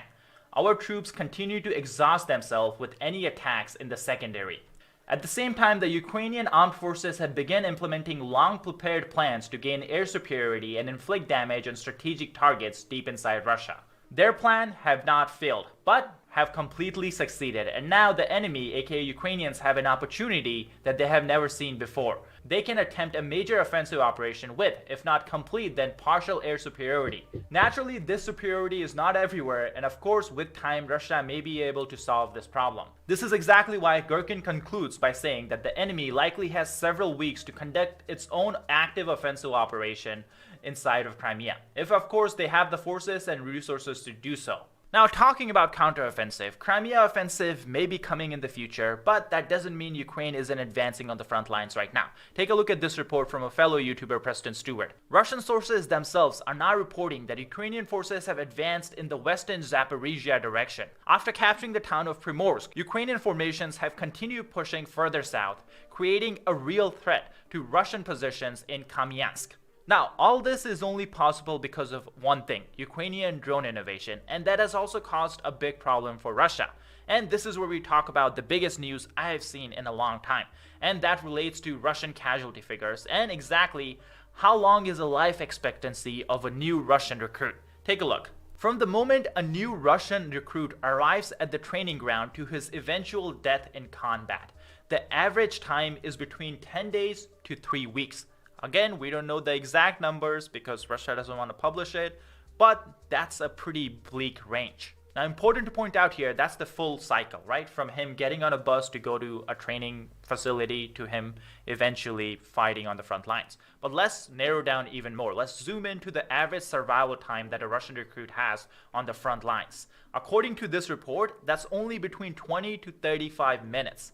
Our troops continue to exhaust themselves with any attacks in the secondary. At the same time, the Ukrainian armed forces have begun implementing long-prepared plans to gain air superiority and inflict damage on strategic targets deep inside Russia. Their plan have not failed, but have completely succeeded, and now the enemy, aka Ukrainians, have an opportunity that they have never seen before. They can attempt a major offensive operation with, if not complete, then partial air superiority. Naturally, this superiority is not everywhere, and of course, with time, Russia may be able to solve this problem. This is exactly why Gherkin concludes by saying that the enemy likely has several weeks to conduct its own active offensive operation inside of Crimea, if of course they have the forces and resources to do so. Now, talking about counteroffensive, Crimea offensive may be coming in the future, but that doesn't mean Ukraine isn't advancing on the front lines right now. Take a look at this report from a fellow YouTuber, Preston Stewart. Russian sources themselves are now reporting that Ukrainian forces have advanced in the western Zaporizhia direction. After capturing the town of Primorsk, Ukrainian formations have continued pushing further south, creating a real threat to Russian positions in Kamiansk. Now, all this is only possible because of one thing, Ukrainian drone innovation, and that has also caused a big problem for Russia. And this is where we talk about the biggest news I have seen in a long time, and that relates to Russian casualty figures and exactly how long is the life expectancy of a new Russian recruit. Take a look. From the moment a new Russian recruit arrives at the training ground to his eventual death in combat, the average time is between 10 days to 3 weeks. Again, we don't know the exact numbers because Russia doesn't want to publish it, but that's a pretty bleak range. Now, important to point out here, that's the full cycle, right? From him getting on a bus to go to a training facility to him eventually fighting on the front lines. But let's narrow down even more. Let's zoom into the average survival time that a Russian recruit has on the front lines. According to this report, that's only between 20 to 35 minutes.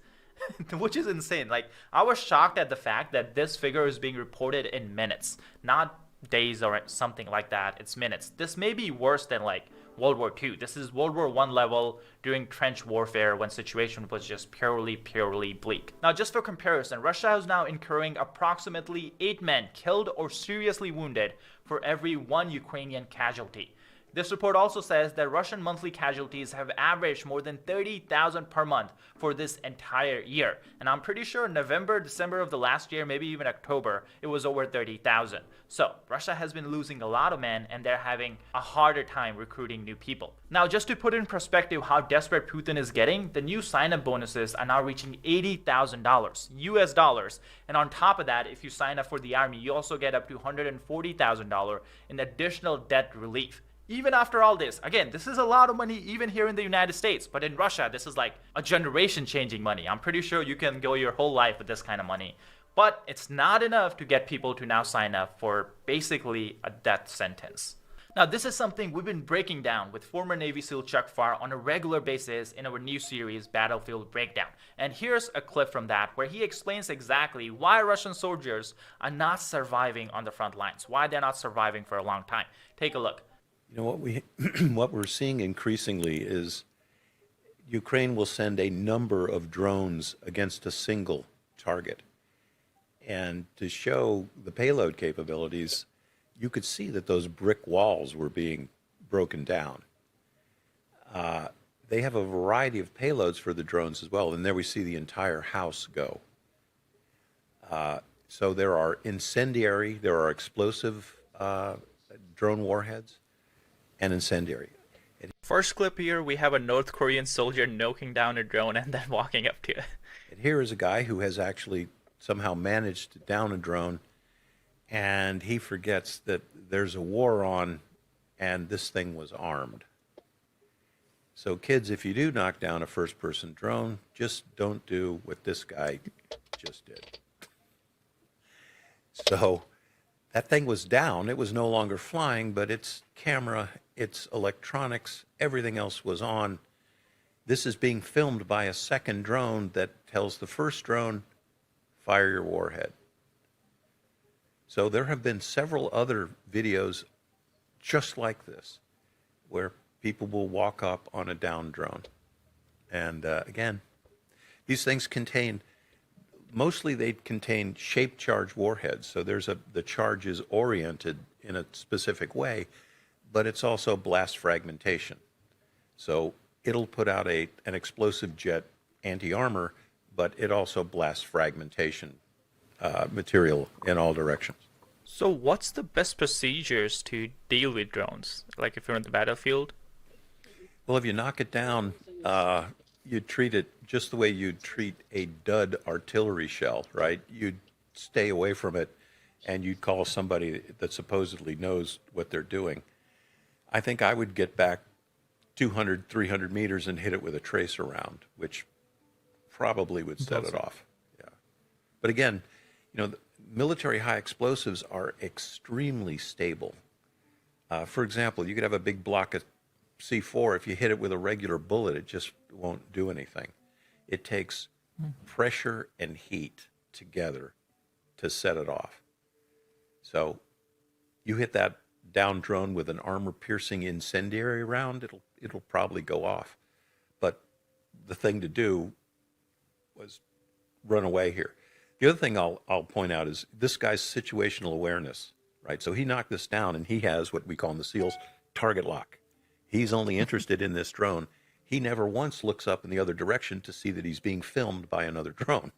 Which is insane. Like, I was shocked at the fact that this figure is being reported in minutes, not days or something like that. It's minutes. This may be worse than like World War II. This is World War I level during trench warfare when situation was just purely bleak. Now, just for comparison, Russia is now incurring approximately 8 men killed or seriously wounded for every 1 Ukrainian casualty. This report also says that Russian monthly casualties have averaged more than 30,000 per month for this entire year. And I'm pretty sure November, December of the last year, maybe even October, it was over 30,000. So Russia has been losing a lot of men and they're having a harder time recruiting new people. Now, just to put in perspective how desperate Putin is getting, the new sign-up bonuses are now reaching $80,000 US dollars. And on top of that, if you sign up for the army, you also get up to $140,000 in additional debt relief. Even after all this, again, this is a lot of money even here in the United States, but in Russia, this is like a generation-changing money. I'm pretty sure you can go your whole life with this kind of money. But it's not enough to get people to now sign up for basically a death sentence. Now, this is something we've been breaking down with former Navy SEAL Chuck Farr on a regular basis in our new series, Battlefield Breakdown. And here's a clip from that where he explains exactly why Russian soldiers are not surviving on the front lines, why they're not surviving for a long time. Take a look. You know, what we're seeing increasingly is Ukraine will send a number of drones against a single target. And to show the payload capabilities, you could see that those brick walls were being broken down. They have a variety of payloads for the drones as well, and there we see the entire house go. So there are incendiary, there are explosive drone warheads, and incendiary. First clip here, we have a North Korean soldier knocking down a drone and then walking up to it. And here is a guy who has actually somehow managed to down a drone, and he forgets that there's a war on and this thing was armed. So kids, if you do knock down a first-person drone, just don't do what this guy just did. So that thing was down. It was no longer flying, but its camera, its electronics, everything else was on. This is being filmed by a second drone that tells the first drone, fire your warhead. So there have been several other videos just like this, where people will walk up on a down drone. And again, these things mostly they contain shape charge warheads. So the charge is oriented in a specific way, but it's also blast fragmentation. So it'll put out an explosive jet anti-armor, but it also blasts fragmentation material in all directions. So what's the best procedures to deal with drones? Like if you're in the battlefield? Well, if you knock it down, you treat it just the way you'd treat a dud artillery shell, right? You'd stay away from it, and you'd call somebody that supposedly knows what they're doing. I think I would get back 200, 300 meters and hit it with a tracer round, which probably would set it off. Yeah. But again, military high explosives are extremely stable. For example, you could have a big block of C4. If you hit it with a regular bullet, it just won't do anything. It takes pressure and heat together to set it off. So you hit that down drone with an armor-piercing incendiary round, it'll probably go off. But the thing to do was run away here. The other thing I'll point out is this guy's situational awareness, right? So he knocked this down, and he has what we call in the SEALs target lock. He's only interested in this drone. He never once looks up in the other direction to see that he's being filmed by another drone,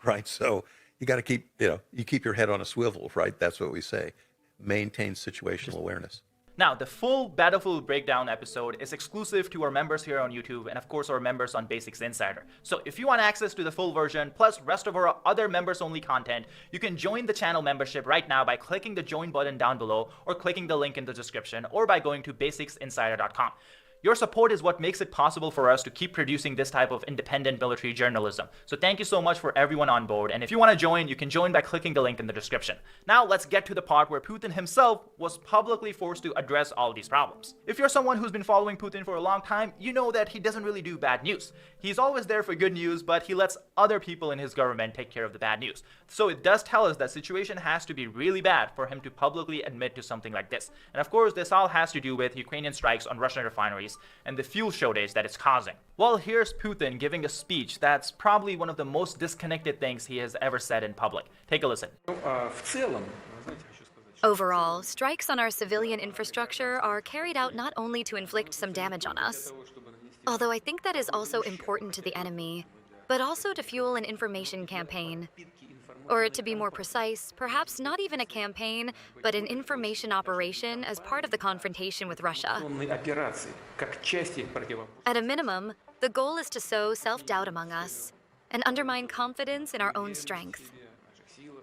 right? So you got to keep, you keep your head on a swivel, right? That's what we say. Maintain situational awareness. Now, the full Battlefield Breakdown episode is exclusive to our members here on YouTube and of course our members on Basics Insider. So if you want access to the full version plus rest of our other members only content, you can join the channel membership right now by clicking the join button down below or clicking the link in the description or by going to basicsinsider.com. Your support is what makes it possible for us to keep producing this type of independent military journalism. So thank you so much for everyone on board. And if you want to join, you can join by clicking the link in the description. Now let's get to the part where Putin himself was publicly forced to address all these problems. If you're someone who's been following Putin for a long time, you know that he doesn't really do bad news. He's always there for good news, but he lets other people in his government take care of the bad news. So it does tell us that the situation has to be really bad for him to publicly admit to something like this. And of course, this all has to do with Ukrainian strikes on Russian refineries and the fuel shortage that it's causing. Well, here's Putin giving a speech that's probably one of the most disconnected things he has ever said in public. Take a listen. Overall, strikes on our civilian infrastructure are carried out not only to inflict some damage on us, although I think that is also important to the enemy, but also to fuel an information campaign. Or to be more precise, perhaps not even a campaign, but an information operation as part of the confrontation with Russia. At a minimum, the goal is to sow self-doubt among us and undermine confidence in our own strength.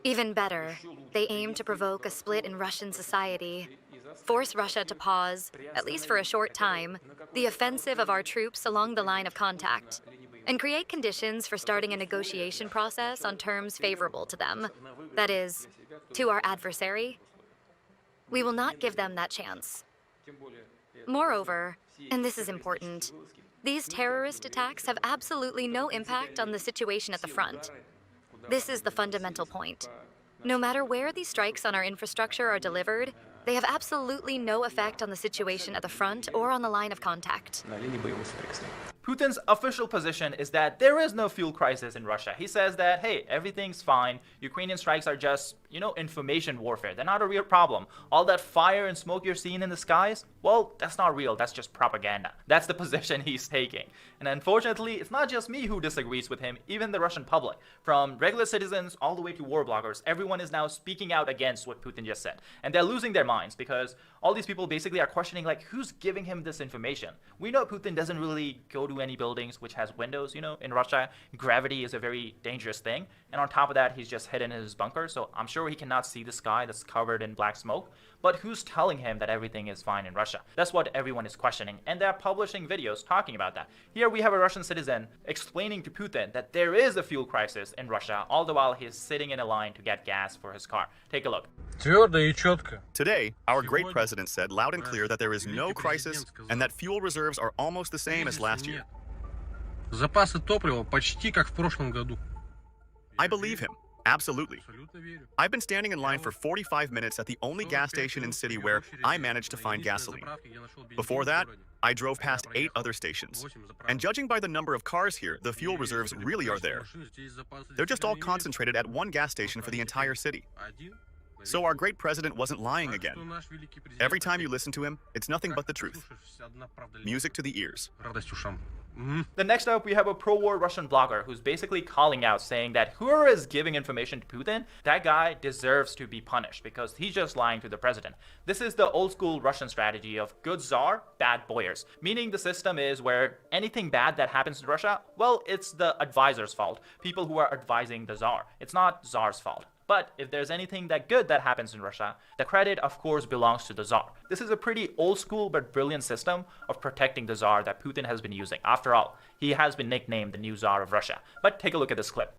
Even better, they aim to provoke a split in Russian society, force Russia to pause, at least for a short time, the offensive of our troops along the line of contact, and create conditions for starting a negotiation process on terms favorable to them, that is, to our adversary. We will not give them that chance. Moreover, and this is important, these terrorist attacks have absolutely no impact on the situation at the front. This is the fundamental point. No matter where these strikes on our infrastructure are delivered, they have absolutely no effect on the situation at the front or on the line of contact. Putin's official position is that there is no fuel crisis in Russia. He says that, hey, everything's fine. Ukrainian strikes are just, information warfare. They're not a real problem. All that fire and smoke you're seeing in the skies, well, that's not real. That's just propaganda. That's the position he's taking. And unfortunately, it's not just me who disagrees with him, even the Russian public. From regular citizens all the way to war bloggers, everyone is now speaking out against what Putin just said. And they're losing their minds because all these people basically are questioning, who's giving him this information? We know Putin doesn't really go to any buildings which has windows, in Russia. Gravity is a very dangerous thing. And on top of that, he's just hidden in his bunker. So I'm sure he cannot see the sky that's covered in black smoke. But who's telling him that everything is fine in Russia? That's what everyone is questioning. And they're publishing videos talking about that. Here we have a Russian citizen explaining to Putin that there is a fuel crisis in Russia, all the while he's sitting in a line to get gas for his car. Take a look. Today, our great president said loud and clear that there is no crisis and that fuel reserves are almost the same as last year. Запасы топлива почти как в прошлом году. I believe him. Absolutely. I've been standing in line for 45 minutes at the only gas station in city where I managed to find gasoline. Before that, I drove past 8 other stations. And judging by the number of cars here, the fuel reserves really are there. They're just all concentrated at one gas station for the entire city. So our great president wasn't lying again. Every time you listen to him, it's nothing but the truth. Music to the ears. Then next up, we have a pro-war Russian blogger who's basically calling out, saying that whoever is giving information to Putin, that guy deserves to be punished because he's just lying to the president. This is the old school Russian strategy of good czar, bad boyars, meaning the system is where anything bad that happens in Russia, well, it's the advisor's fault, people who are advising the czar. It's not czar's fault. But if there's anything that good that happens in Russia, the credit, of course, belongs to the Tsar. This is a pretty old school but brilliant system of protecting the Tsar that Putin has been using. After all, he has been nicknamed the new Tsar of Russia. But take a look at this clip.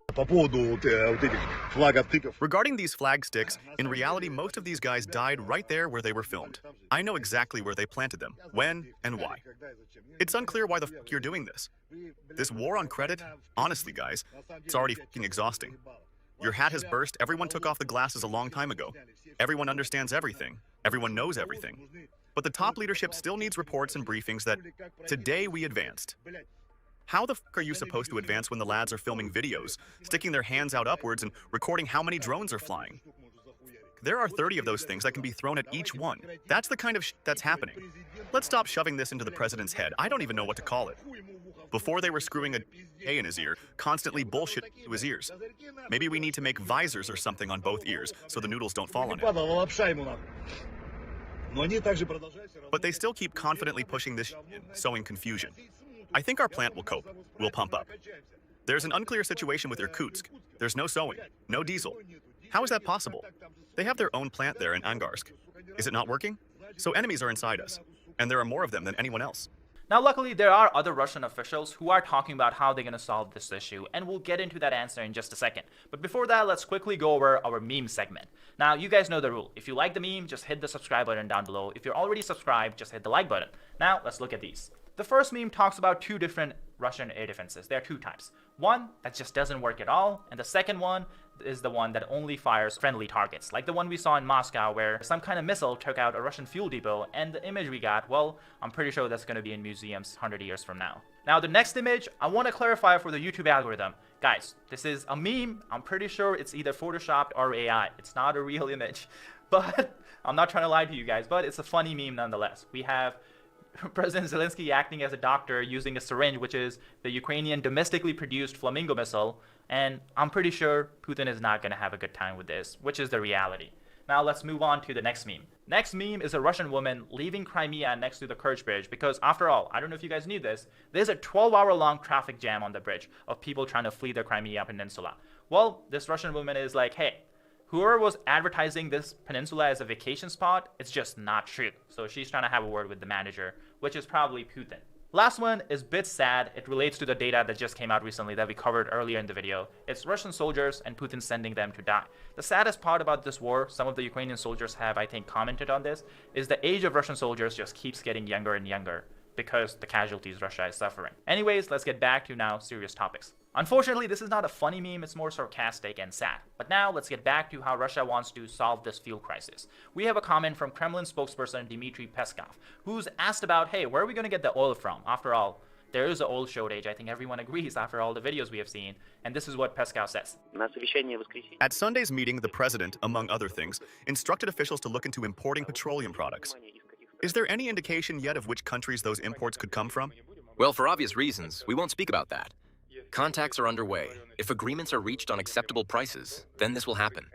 Regarding these flag sticks, in reality, most of these guys died right there where they were filmed. I know exactly where they planted them, when, and why. It's unclear why the fuck you're doing this. This war on credit, honestly, guys, it's already fucking exhausting. Your hat has burst. Everyone took off the glasses a long time ago. Everyone understands everything. Everyone knows everything. But the top leadership still needs reports and briefings that today we advanced. How the fuck are you supposed to advance when the lads are filming videos, sticking their hands out upwards and recording how many drones are flying? There are 30 of those things that can be thrown at each one. That's the kind of that's happening. Let's stop shoving this into the president's head. I don't even know what to call it. Before they were screwing a A in his ear, constantly bullshit to his ears. Maybe we need to make visors or something on both ears so the noodles don't fall on it. But they still keep confidently pushing this in, sowing confusion. I think our plant will cope. We'll pump up. There's an unclear situation with Irkutsk. There's no sewing, no diesel. How is that possible? They have their own plant there in Angarsk. Is it not working? So enemies are inside us, and there are more of them than anyone else. Now, luckily, there are other Russian officials who are talking about how they're going to solve this issue, and we'll get into that answer in just a second. But before that, let's quickly go over our meme segment. Now, you guys know the rule. If you like the meme, just hit the subscribe button down below. If you're already subscribed, just hit the like button. Now, let's look at these. The first meme talks about 2 different Russian air defenses. There are 2 types. One that just doesn't work at all, and the second one is the one that only fires friendly targets, like the one we saw in Moscow where some kind of missile took out a Russian fuel depot, and the image we got, well, I'm pretty sure that's going to be in museums 100 years from now. Now, the next image, I want to clarify for the YouTube algorithm. Guys, this is a meme. I'm pretty sure it's either photoshopped or AI. It's not a real image, but I'm not trying to lie to you guys, but it's a funny meme nonetheless. We have President Zelensky acting as a doctor using a syringe, which is the Ukrainian domestically produced Flamingo missile, and I'm pretty sure Putin is not going to have a good time with this, which is the reality. Now let's move on to the next meme. Next meme is a Russian woman leaving Crimea next to the Kerch Bridge because, after all, I don't know if you guys knew this, there's a 12-hour-long traffic jam on the bridge of people trying to flee the Crimea Peninsula. Well, this Russian woman is like, hey, whoever was advertising this peninsula as a vacation spot, it's just not true. So she's trying to have a word with the manager, which is probably Putin. Last one is a bit sad. It relates to the data that just came out recently that we covered earlier in the video. It's Russian soldiers and Putin sending them to die. The saddest part about this war, some of the Ukrainian soldiers have, I think, commented on this, is the age of Russian soldiers just keeps getting younger and younger because the casualties Russia is suffering. Anyways, let's get back to now serious topics. Unfortunately, this is not a funny meme, it's more sarcastic and sad. But now, let's get back to how Russia wants to solve this fuel crisis. We have a comment from Kremlin spokesperson Dmitry Peskov, who's asked about, hey, where are we going to get the oil from? After all, there is an oil shortage, I think everyone agrees after all the videos we have seen, and this is what Peskov says. At Sunday's meeting, the president, among other things, instructed officials to look into importing petroleum products. Is there any indication yet of which countries those imports could come from? Well, for obvious reasons, we won't speak about that. Contacts are underway. If agreements are reached on acceptable prices, then this will happen.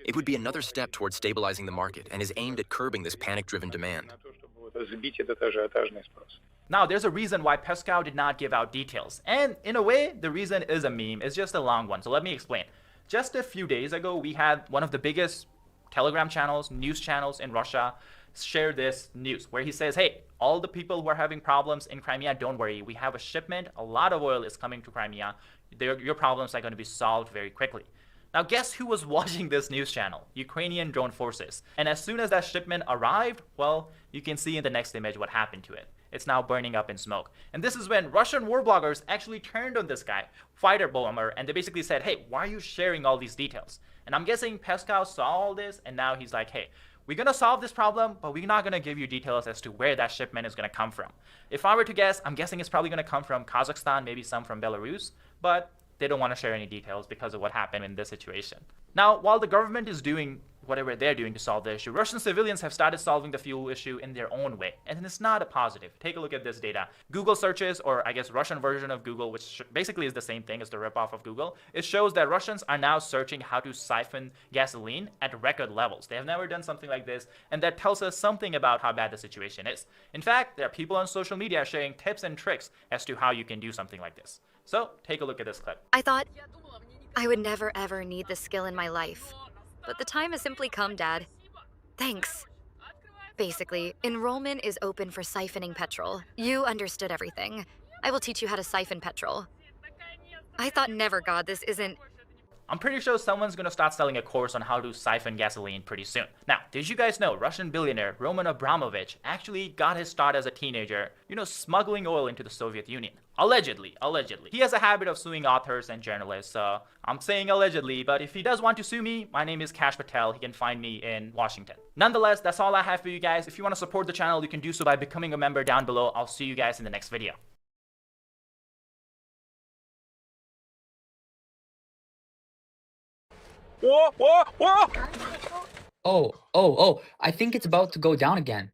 It would be another step towards stabilizing the market and is aimed at curbing this panic-driven demand. Now, there's a reason why Peskov did not give out details. And in a way, the reason is a meme. It's just a long one. So let me explain. Just a few days ago, we had one of the biggest Telegram channels, news channels in Russia, share this news where he says, hey, all the people who are having problems in Crimea, don't worry. We have a shipment. A lot of oil is coming to Crimea. Your problems are going to be solved very quickly. Now, guess who was watching this news channel? Ukrainian drone forces. And as soon as that shipment arrived, well, you can see in the next image what happened to it. It's now burning up in smoke. And this is when Russian war bloggers actually turned on this guy, fighter bomber, and they basically said, hey, why are you sharing all these details? And I'm guessing Peskov saw all this, and now he's like, hey, we're going to solve this problem, but we're not going to give you details as to where that shipment is going to come from. If I were to guess, I'm guessing it's probably going to come from Kazakhstan, maybe some from Belarus, but they don't want to share any details because of what happened in this situation. Now, while the government is doing whatever they're doing to solve the issue, Russian civilians have started solving the fuel issue in their own way, and it's not a positive. Take a look at this data. Google searches, or I guess Russian version of Google, which basically is the same thing as the ripoff of Google, it shows that Russians are now searching how to siphon gasoline at record levels. They have never done something like this, and that tells us something about how bad the situation is. In fact, there are people on social media sharing tips and tricks as to how you can do something like this. So, take a look at this clip. I thought I would never ever need this skill in my life. But the time has simply come, Dad. Thanks. Basically, enrollment is open for siphoning petrol. You understood everything. I will teach you how to siphon petrol. I thought never, God, this isn't... I'm pretty sure someone's going to start selling a course on how to siphon gasoline pretty soon. Now, did you guys know Russian billionaire Roman Abramovich actually got his start as a teenager, smuggling oil into the Soviet Union? Allegedly. He has a habit of suing authors and journalists, so I'm saying allegedly, but if he does want to sue me, my name is Kash Patel. He can find me in Washington. Nonetheless, that's all I have for you guys. If you want to support the channel, you can do so by becoming a member down below. I'll see you guys in the next video. Oh, I think it's about to go down again.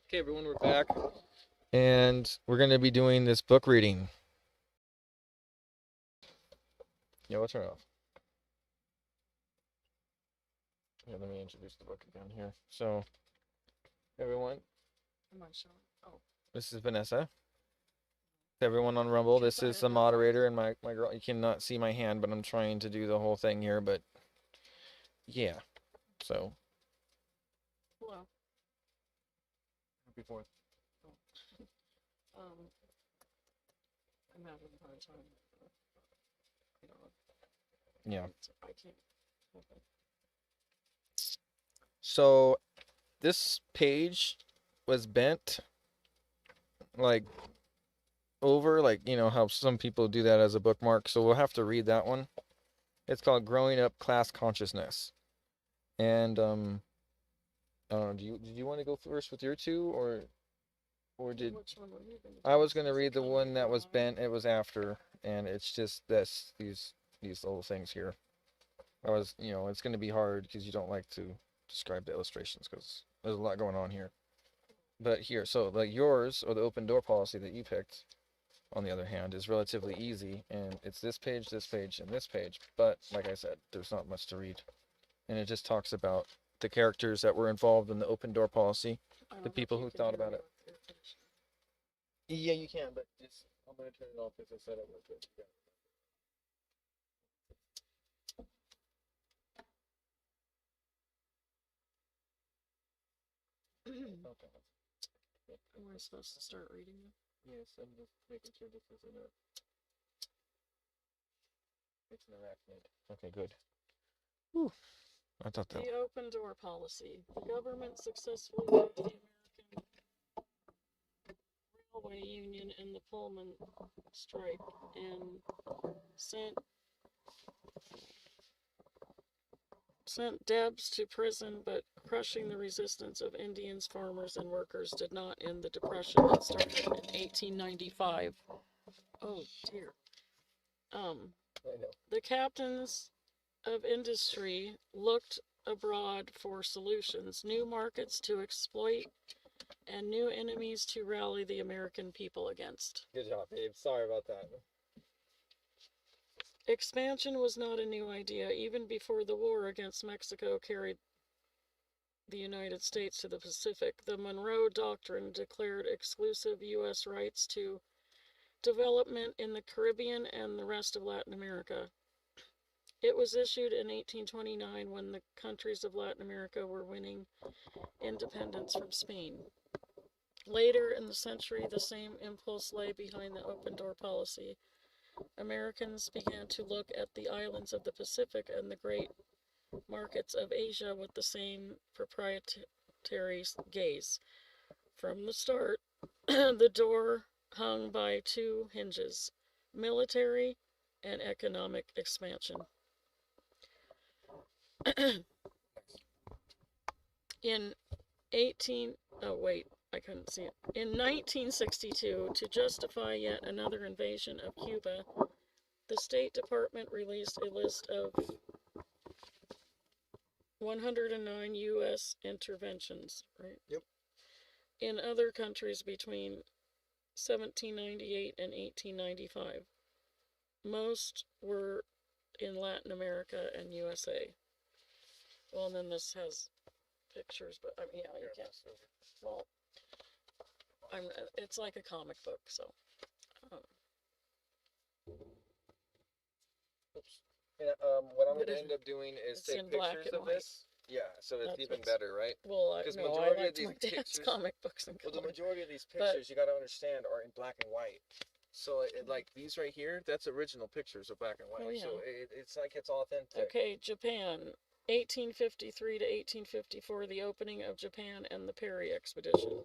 Okay, everyone, we're back. And we're going to be doing this book reading. Yeah, we'll turn it off. Yeah, let me introduce the book again here. So, everyone, this is Vanessa. Everyone on Rumble, this is the moderator and my girl. You cannot see my hand, but I'm trying to do the whole thing here, but yeah. So. Hello. Happy 4th. I'm having a hard time. Yeah. I can't. Okay. So, this page was bent, like, over, like, how some people do that as a bookmark. So we'll have to read that one. It's called Growing Up Class Consciousness. And, I don't know, did you want to go first with your two, or did... I was going to read the one that was bent. It was after, and it's just these little things here. It's going to be hard because you don't like to describe the illustrations because there's a lot going on here. But here, so like yours, or the open door policy that you picked, on the other hand, is relatively easy, and it's this page, and this page. But like I said, there's not much to read, and it just talks about the characters that were involved in the open door policy, the people who thought about it. Yeah, you can, but just I'm gonna turn it off because I said I would. Okay. Am I supposed to start reading it? Yes, I'm just making sure this isn't it's an arachnid. Okay, good. Whew. I thought that. The open door policy. The government successfully led the American Railway Union in the Pullman strike and sent Debs to prison, but crushing the resistance of Indians, farmers, and workers did not end the Depression that started in 1895. Oh dear. The captains of industry looked abroad for solutions, new markets to exploit, and new enemies to rally the American people against. Good job, babe. Sorry about that. Expansion was not a new idea. Even before the war against Mexico carried the United States to the Pacific, the Monroe Doctrine declared exclusive U.S. rights to development in the Caribbean and the rest of Latin America. It was issued in 1829 when the countries of Latin America were winning independence from Spain. Later in the century, the same impulse lay behind the open door policy. Americans began to look at the islands of the Pacific and the great markets of Asia with the same proprietary gaze. from the start, the door hung by two hinges: military and economic expansion. In 1962, to justify yet another invasion of Cuba, the State Department released a list of 109 U.S. interventions, right? Yep. In other countries between 1798 and 1895. Most were in Latin America and USA. Well, and then this has pictures, but I mean, yeah, you can't. Well, it's like a comic book, so. Oops. Yeah, what I'm going to end up doing is take pictures of this. Yeah, so it's even better, right? Well, because no, majority I of these my dad's pictures, comic books and well, the majority of these pictures you got to understand are in black and white. So like these right here, that's original pictures of black and white. Oh, yeah. So it's like it's authentic. Okay, Japan, 1853 to 1854, the opening of Japan and the Perry Expedition.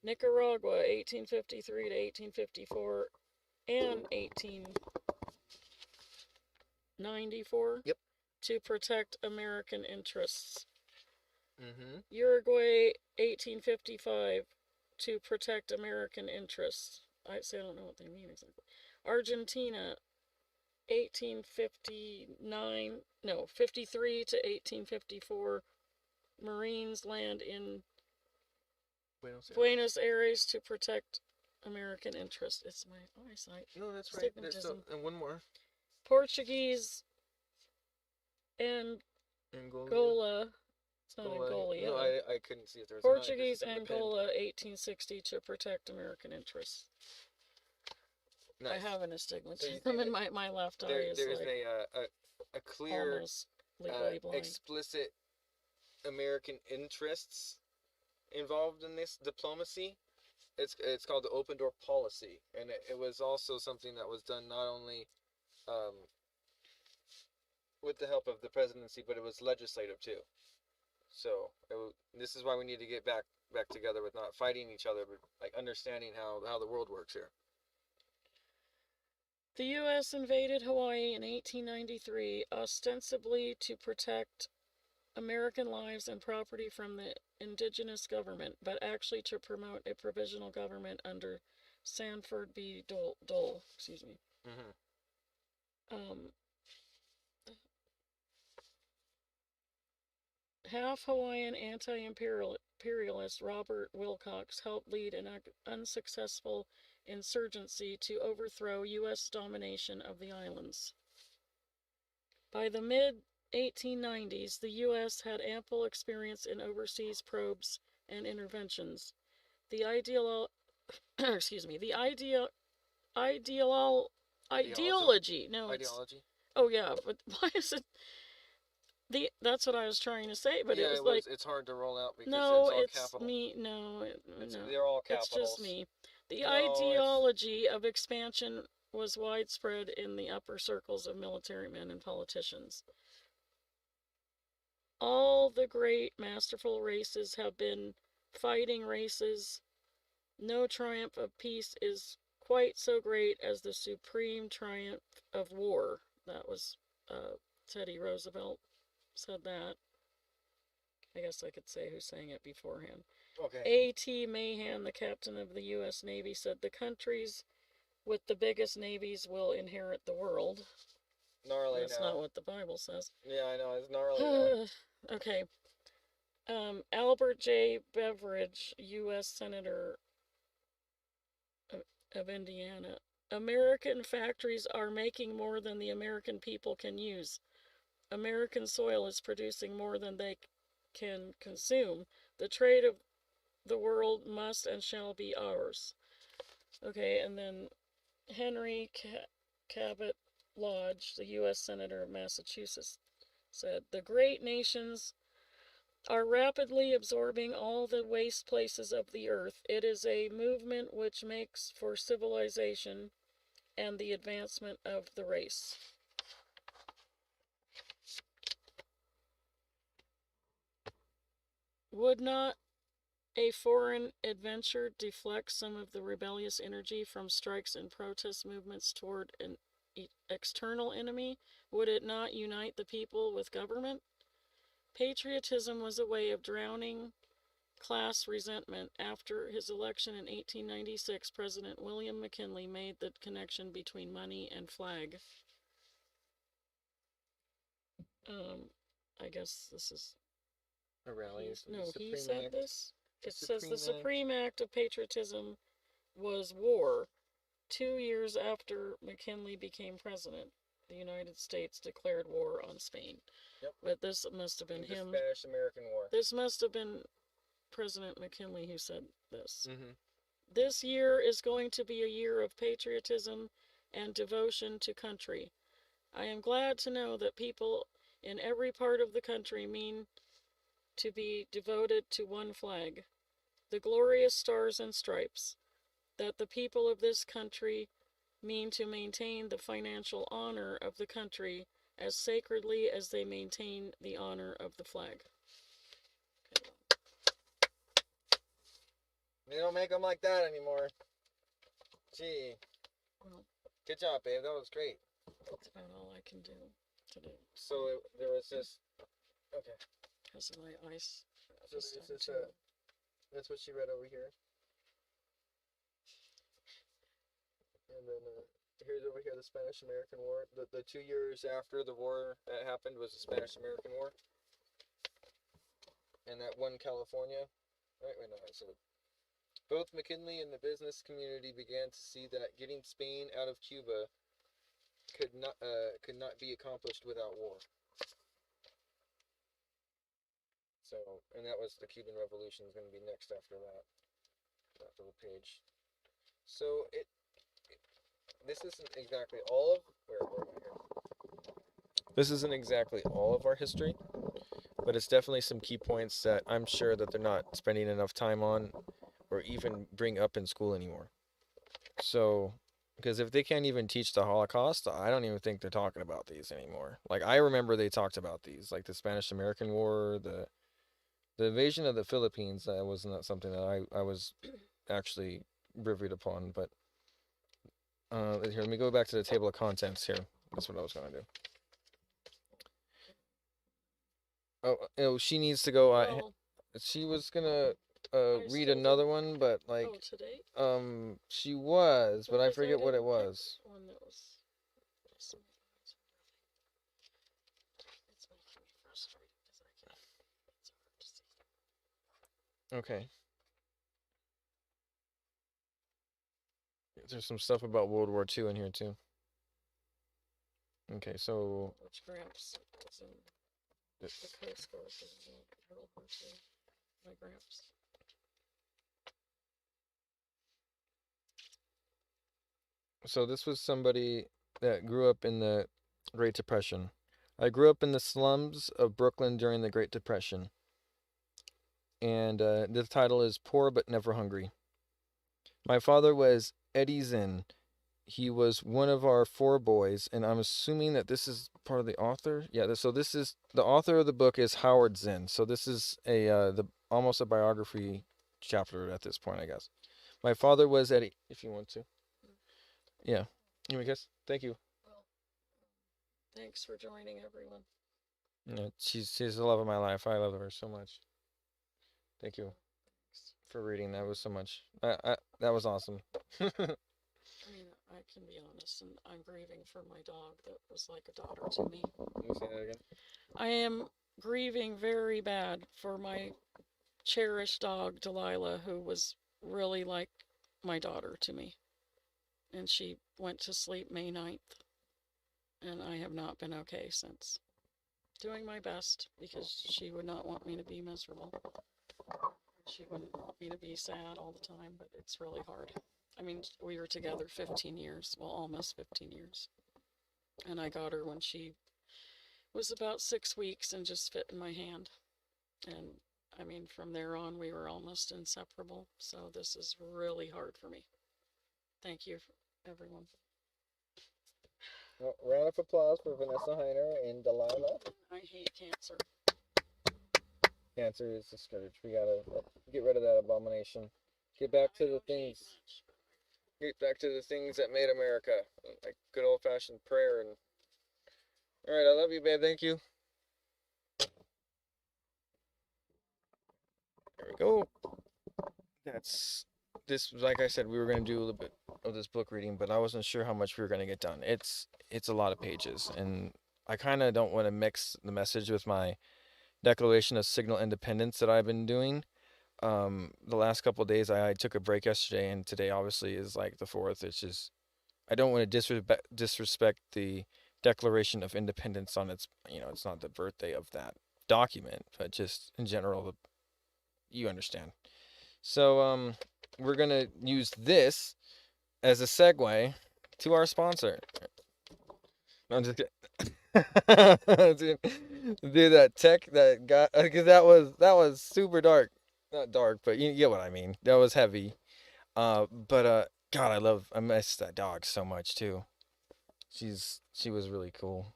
Nicaragua, 1853 to 1854, and 1894. Yep. To protect American interests. Mm-hmm. Uruguay, 1855, to protect American interests. I don't know what they mean exactly. Argentina, 53 to 1854, Marines land in Buenos Aires to protect American interests. It's my eyesight. No, that's right. And one more. Portuguese Angola. It's not Angola. No, I couldn't see if there was Portuguese Angola, 1860, to protect American interests. Nice. I have an astigmatism in my left eye. There's a clear, explicit American interests involved in this diplomacy. It's called the open door policy, and it was also something that was done not only with the help of the presidency, but it was legislative too. So this is why we need to get back together with not fighting each other, but like understanding how the world works here. The U.S. invaded Hawaii in 1893, ostensibly to protect American lives and property from the indigenous government, but actually to promote a provisional government under Sanford B. Dole. Excuse me. Mm-hmm. Half Hawaiian anti-imperialist Robert Wilcox helped lead an unsuccessful insurgency to overthrow U.S. domination of the islands. By the mid-1890s, the U.S. had ample experience in overseas probes and interventions. The ideology. No, ideology. Oh yeah, but why is it? That's what I was trying to say, but yeah, it was it's hard to roll out because no, it's all capital. Me. No, they're all capitals. It's just me. The ideology of expansion was widespread in the upper circles of military men and politicians. All the great masterful races have been fighting races. No triumph of peace is quite so great as the supreme triumph of war. That was Teddy Roosevelt said that. I guess I could say who's saying it beforehand. Okay. A.T. Mahan, the captain of the U.S. Navy, said the countries with the biggest navies will inherit the world. Gnarly. That's not what the Bible says. Yeah, I know. It's gnarly. Okay. Albert J. Beveridge, U.S. Senator of Indiana. American factories are making more than the American people can use. American soil is producing more than they can consume. The trade of the world must and shall be ours. Okay, and then Henry Cabot Lodge, the U.S. Senator of Massachusetts, said, the great nations are rapidly absorbing all the waste places of the earth. It is a movement which makes for civilization and the advancement of the race. Would not a foreign adventure deflect some of the rebellious energy from strikes and protest movements toward an external enemy? Would it not unite the people with government? Patriotism was a way of drowning class resentment. After his election in 1896, President William McKinley made the connection between money and flag. I guess this is a rally. No, he said this. It says the supreme act of patriotism was war. 2 years after McKinley became president, the United States declared war on Spain. Yep. But this must have been him. The Spanish-American War. This must have been President McKinley who said this. Mm-hmm. This year is going to be a year of patriotism and devotion to country. I am glad to know that people in every part of the country mean to be devoted to one flag, the glorious stars and stripes, that the people of this country mean to maintain the financial honor of the country as sacredly as they maintain the honor of the flag. Okay. They don't make them like that anymore. Gee. Well, good job, babe. That was great. That's about all I can do today. So there was this. Okay. Because of my ice. So there's this. That's what she read over here. And then here's over here the Spanish-American War. The 2 years after the war that happened was the Spanish-American War. And that won California. Right? Wait, no, I said it. Both McKinley and the business community began to see that getting Spain out of Cuba could not be accomplished without war. So, and that was the Cuban Revolution is going to be next after that, after the page. So this isn't exactly all of where am I here? This isn't exactly all of our history, but it's definitely some key points that I'm sure that they're not spending enough time on or even bring up in school anymore. So, because if they can't even teach the Holocaust, I don't even think they're talking about these anymore. Like, I remember they talked about these, like the Spanish-American War, the invasion of the Philippines. That was not something that I was actually riveted upon, but here, let me go back to the table of contents here. That's what I was going to do. Oh, she needs to go. She was going to read another one, but like today? She was, but I forget what it was. One that was it's making me frustrated because I can't. It's hard to see. Okay. There's some stuff about World War II in here too. Okay, so which Gramps was in the Coast Guard was in World War II. My Gramps. So this was somebody that grew up in the Great Depression. I grew up in the slums of Brooklyn during the Great Depression. And the title is Poor But Never Hungry. My father was Eddie Zinn. He was one of our 4 boys, and I'm assuming that this is part of the author. Yeah, so this is the author of the book is Howard Zinn. So this is almost a biography chapter at this point, I guess. My father was Eddie, if you want to. Yeah. You want to guess? Thank you. Well, thanks for joining, everyone. Yeah, she's the love of my life. I love her so much. Thank you for reading. That was so much. That was awesome. I mean, I can be honest, and I'm grieving for my dog that was like a daughter to me. Can you say that again? I am grieving very bad for my cherished dog, Delilah, who was really like my daughter to me. And she went to sleep May 9th. And I have not been okay since. Doing my best because she would not want me to be miserable. She wouldn't want me to be sad all the time, but it's really hard. I mean, we were together 15 years, well, almost 15 years. And I got her when she was about 6 weeks and just fit in my hand. And I mean, from there on, we were almost inseparable. So this is really hard for me. Thank you, everyone. Well, round of applause for Vanessa Heiner and Delilah. I hate cancer. Cancer is a scourge. We gotta get rid of that abomination. Get back to the things. Get back to the things that made America, like good old-fashioned prayer. And all right, I love you, babe. Thank you. There we go. That's this. Like I said, we were gonna do a little bit of this book reading, but I wasn't sure how much we were gonna get done. It's a lot of pages, and I kind of don't want to mix the message with my Declaration of Signal Independence that I've been doing. The last couple of days, I took a break yesterday, and today obviously is like the 4th. It's just I don't want to disrespect the Declaration of Independence on its, it's not the birthday of that document, but just in general, you understand. So we're gonna use this as a segue to our sponsor. No, I'm just kidding. Dude, that tech that got, because that was super dark. Not dark, but you get what I mean. That was heavy. But God, I miss that dog so much too. She was really cool.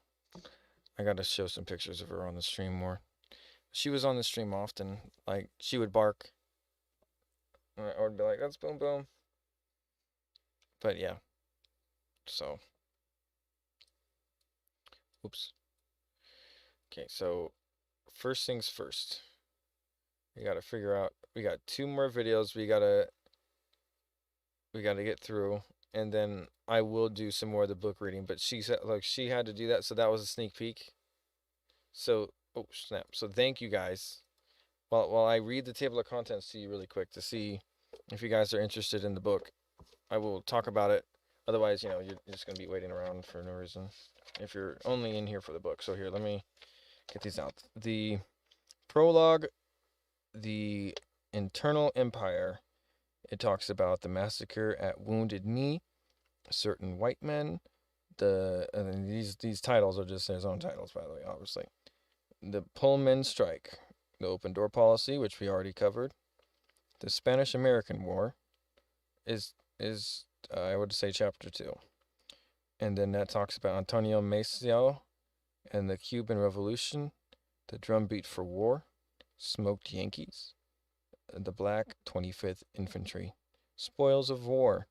I got to show some pictures of her on the stream more. She was on the stream often. Like, she would bark. Or be like, that's Boom Boom. But yeah. So. Oops. Okay, so first things first. We got to figure out, we got 2 more videos we got to get through, and then I will do some more of the book reading, but she said like she had to do that, so that was a sneak peek. So, oh snap. So thank you guys. While I read the table of contents to you really quick to see if you guys are interested in the book, I will talk about it. Otherwise, you're just going to be waiting around for no reason if you're only in here for the book. So here, let me get these out. The prologue, the Internal Empire. It talks about the massacre at Wounded Knee, certain white men. And these titles are just his own titles, by the way, obviously. The Pullman Strike, the Open Door Policy, which we already covered. The Spanish-American War is I would say chapter 2. And then that talks about Antonio Maceo and the Cuban Revolution, the drumbeat for war, smoked Yankees, the Black 25th Infantry, spoils of war,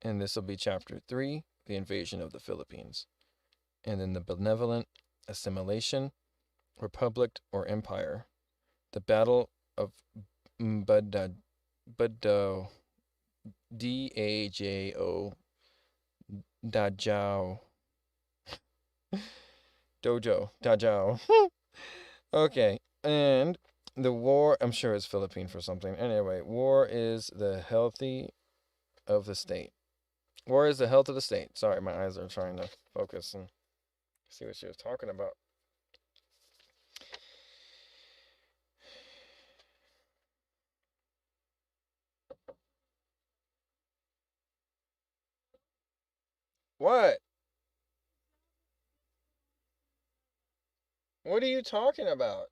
and this will be chapter 3, the invasion of the Philippines. And then the benevolent assimilation, republic or empire, the battle of Dajo, Dajao, Dajao. Okay, and the war, I'm sure it's Philippine for something. Anyway, war is the healthy of the state. War is the health of the state. Sorry, my eyes are trying to focus and see what she was talking about. What? What are you talking about?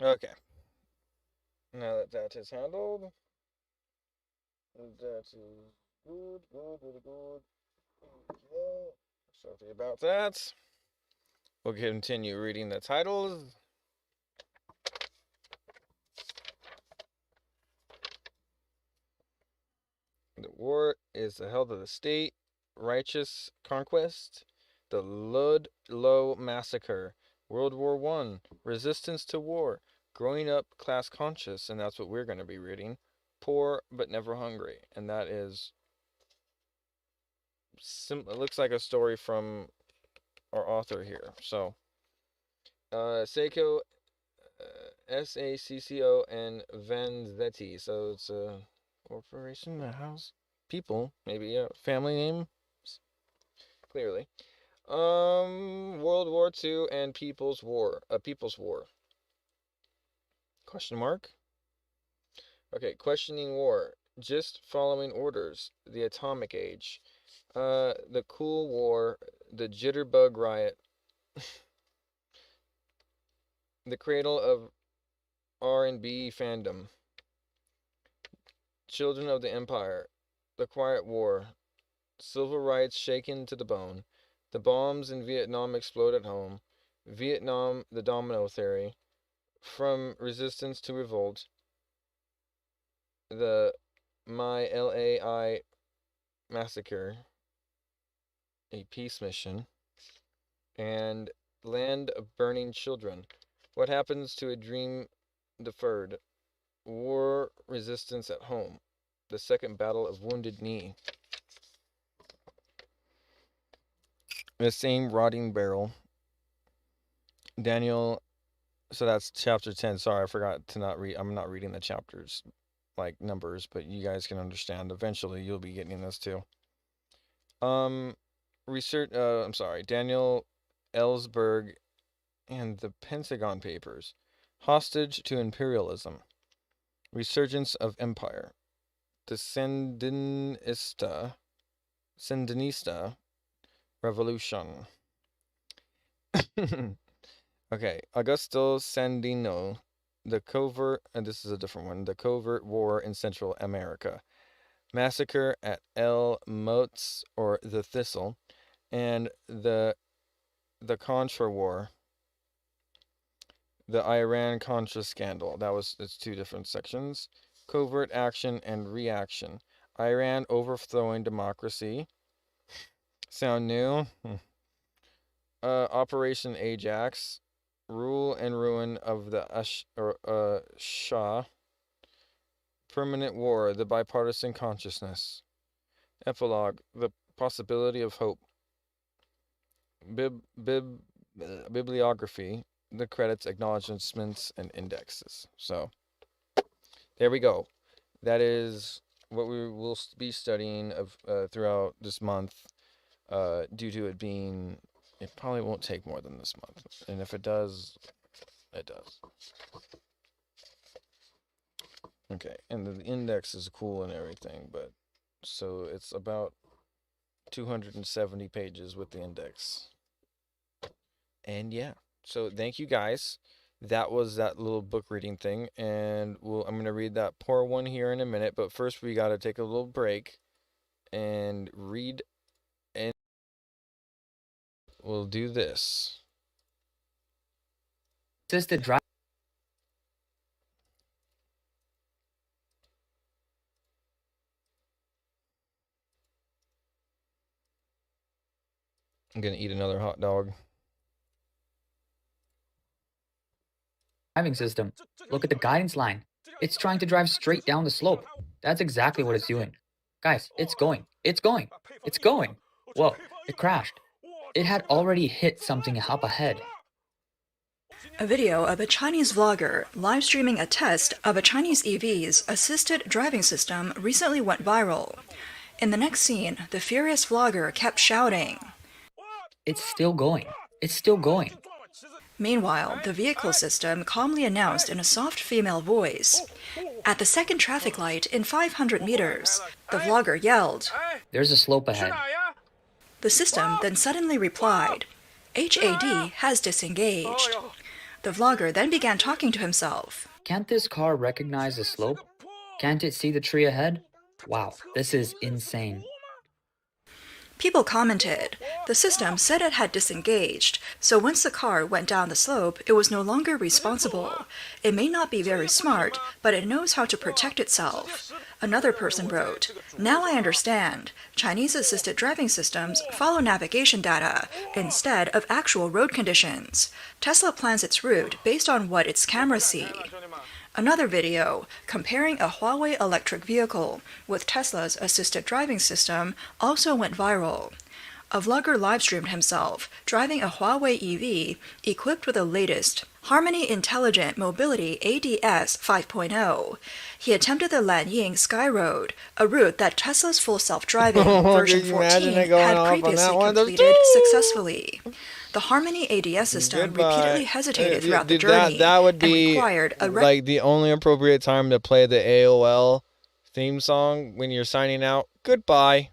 Okay. Now that that is handled, that is good, good, good, good. Okay. Sorry about that. We'll continue reading the titles. The war is the health of the state, righteous conquest, the Ludlow massacre, World War I, resistance to war, growing up class conscious, and that's what we're going to be reading. Poor but never hungry, and that is it looks like a story from our author here. So, Seiko, Sacco, and Vanzetti. So it's a corporation that house people, maybe a family name, clearly. World War II and People's War. People's War. Question mark? Okay, questioning war. Just following orders. The atomic age. The Cool War. The Jitterbug Riot. The cradle of R&B fandom. Children of the Empire. The Quiet War. Civil rights shaken to the bone. The bombs in Vietnam explode at home. Vietnam, the domino theory. From resistance to revolt. The My LAI massacre. A peace mission. And Land of Burning Children. What happens to a dream deferred? War resistance at home. The Second Battle of Wounded Knee. The Same Rotting Barrel. Daniel, so that's chapter 10. Sorry, I forgot to not read. I'm not reading the chapters like numbers, but you guys can understand. Eventually, you'll be getting this too. Research. I'm sorry, Daniel Ellsberg and the Pentagon Papers. Hostage to imperialism. Resurgence of empire. The Sandinista revolution. Okay, Augusto Sandino, the covert, and this is a different one, the covert war in Central America. Massacre at El Motes, or the Thistle, and the Contra War. The Iran-Contra scandal. It's two different sections. Covert action and reaction. Iran overthrowing democracy. Sound new? Operation Ajax. Rule and ruin of the Shah. Permanent war. The bipartisan consciousness. Epilogue. The possibility of hope. Bibliography. The credits, acknowledgements, and indexes. So, there we go. That is what we will be studying throughout this month. Due to it being, it probably won't take more than this month. And if it does, it does. Okay, and the index is cool and everything, but so it's about 270 pages with the index. And yeah. So thank you guys. That was that little book reading thing, and I'm going to read that poor one here in a minute, but first we got to take a little break and read, and we'll do this. Assisted drive. I'm going to eat another hot dog. Driving system. Look at the guidance line. It's trying to drive straight down the slope. That's exactly what it's doing. Guys, it's going. It's going. It's going. Whoa, it crashed. It had already hit something up ahead. A video of a Chinese vlogger live streaming a test of a Chinese EV's assisted driving system recently went viral. In the next scene, the furious vlogger kept shouting, "It's still going. It's still going." Meanwhile, the vehicle system calmly announced in a soft female voice, "At the second traffic light in 500 meters, the vlogger yelled, "There's a slope ahead." The system then suddenly replied, "HAD has disengaged." The vlogger then began talking to himself. Can't this car recognize the slope? Can't it see the tree ahead? Wow, this is insane. People commented. The system said it had disengaged, so once the car went down the slope, it was no longer responsible. It may not be very smart, but it knows how to protect itself. Another person wrote, "Now I understand. Chinese assisted driving systems follow navigation data instead of actual road conditions. Tesla plans its route based on what its cameras see." Another video, comparing a Huawei electric vehicle with Tesla's assisted driving system, also went viral. A vlogger livestreamed himself driving a Huawei EV equipped with the latest Harmony Intelligent Mobility ADS 5.0. He attempted the Lanying Sky Road, a route that Tesla's full self-driving version 14 had previously completed successfully. The Harmony ADS system repeatedly hesitated throughout the journey that would be and required a like the only appropriate time to play the AOL theme song when you're signing out. Goodbye.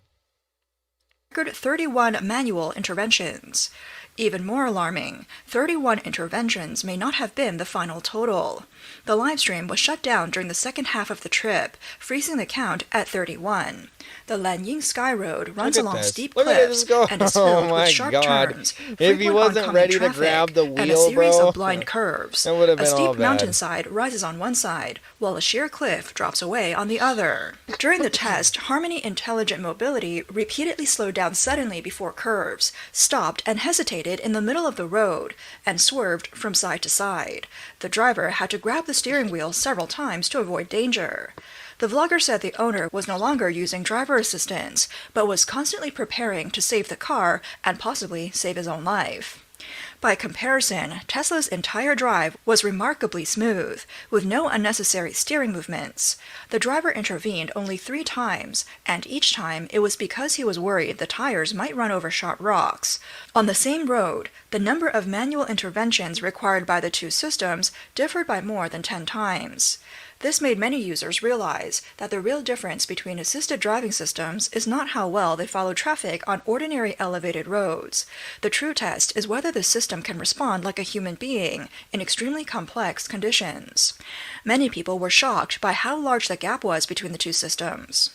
31 manual interventions. Even more alarming, 31 interventions may not have been the final total. The livestream was shut down during the second half of the trip, freezing the count at 31. The Lanying Sky Road runs along steep cliffs and is filled with sharp turns, if he wasn't ready to grab the wheel, and a series bro, of blind curves. that would have been A all steep bad. mountainside rises on one side, while a sheer cliff drops away on the other. During the test, Harmony Intelligent Mobility repeatedly slowed down suddenly before curves, stopped and hesitated in the middle of the road, and swerved from side to side. The driver had to grab the steering wheel several times to avoid danger. The vlogger said the owner was no longer using driver assistance, but was constantly preparing to save the car and possibly save his own life. By comparison, Tesla's entire drive was remarkably smooth, with no unnecessary steering movements. The driver intervened only 3 times, and each time it was because he was worried the tires might run over sharp rocks. On the same road, the number of manual interventions required by the two systems differed by more than 10 times. This made many users realize that the real difference between assisted driving systems is not how well they follow traffic on ordinary elevated roads. The true test is whether the system can respond like a human being in extremely complex conditions. Many people were shocked by how large the gap was between the two systems.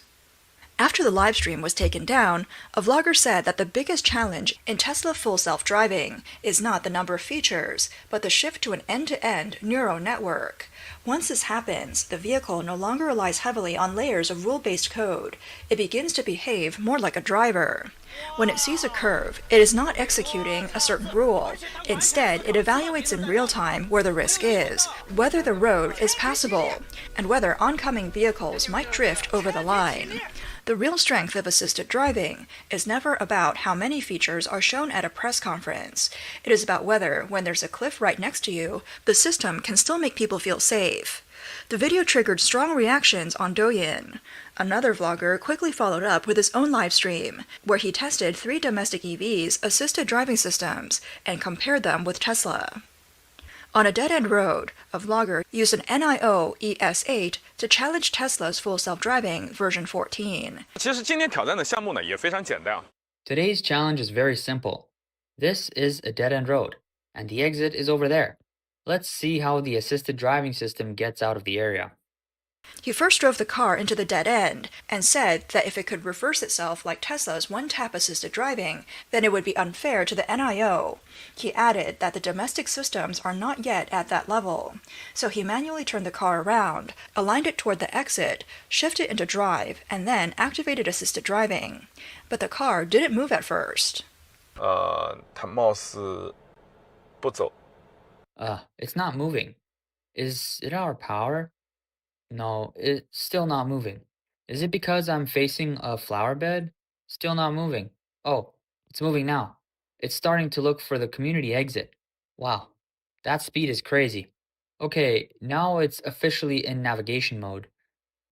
After the livestream was taken down, a vlogger said that the biggest challenge in Tesla full self-driving is not the number of features, but the shift to an end-to-end neural network. Once this happens, the vehicle no longer relies heavily on layers of rule-based code. It begins to behave more like a driver. When it sees a curve, it is not executing a certain rule. Instead, it evaluates in real time where the risk is, whether the road is passable, and whether oncoming vehicles might drift over the line. The real strength of assisted driving is never about how many features are shown at a press conference. It is about whether, when there's a cliff right next to you, the system can still make people feel safe. The video triggered strong reactions on Douyin. Another vlogger quickly followed up with his own live stream, where he tested 3 domestic EVs' assisted driving systems and compared them with Tesla. On a dead-end road, a vlogger used an NIO ES8 to challenge Tesla's full self-driving version 14. Today's challenge is very simple. This is a dead-end road, and the exit is over there. Let's see how the assisted driving system gets out of the area. He first drove the car into the dead end and said that if it could reverse itself like Tesla's one-tap assisted driving, then it would be unfair to the NIO. He added that the domestic systems are not yet at that level. So he manually turned the car around, aligned it toward the exit, shifted into drive, and then activated assisted driving. But the car didn't move at first. It's not moving. Is it our power? No, it's still not moving. Is it because I'm facing a flower bed? Still not moving. Oh, it's moving now. It's starting to look for the community exit. Wow, that speed is crazy. Okay, now it's officially in navigation mode.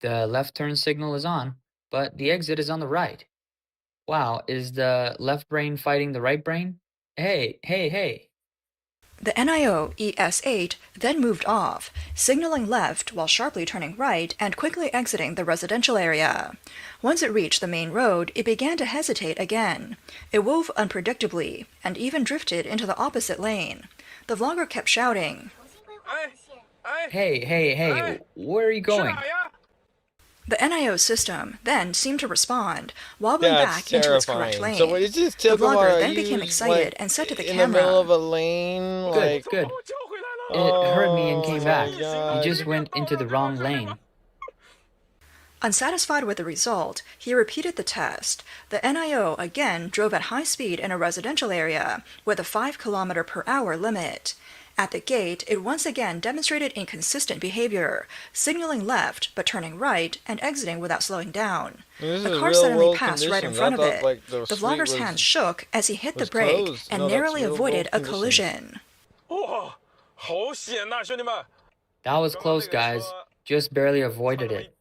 The left turn signal is on, but the exit is on the right. Wow, is the left brain fighting the right brain? Hey, hey, hey. The NIO ES8 then moved off, signaling left while sharply turning right and quickly exiting the residential area. Once it reached the main road, it began to hesitate again. It wove unpredictably and even drifted into the opposite lane. The vlogger kept shouting, Hey, where are you going? The NIO system then seemed to respond, wobbling That's back into its correct terrifying. lane. So what is this The vlogger Tilgamara then became used, excited like, and said to the in camera, the middle of a lane? Like, Good. It heard me and came back. You just went into the wrong lane. Unsatisfied with the result, he repeated the test. The NIO again drove at high speed in a residential area with a 5 km/h limit. At the gate, it once again demonstrated inconsistent behavior, signaling left but turning right and exiting without slowing down. This The is car real suddenly world passed right in conditions. front I of thought, it. like, the The street vlogger's was- hands shook as he hit the was brake closed. and No, that's narrowly real avoided world a conditions. collision. That was close, guys. Just barely avoided it.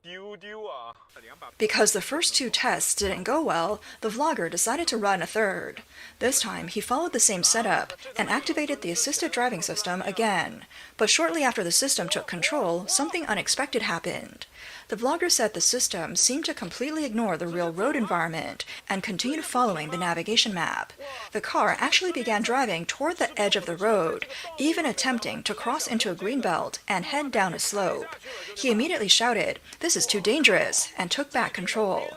Because the first two tests didn't go well, the vlogger decided to run a third. This time, he followed the same setup and activated the assisted driving system again. But shortly after the system took control, something unexpected happened. The vlogger said the system seemed to completely ignore the real road environment and continued following the navigation map. The car actually began driving toward the edge of the road, even attempting to cross into a green belt and head down a slope. He immediately shouted, "This is too dangerous," and took back control.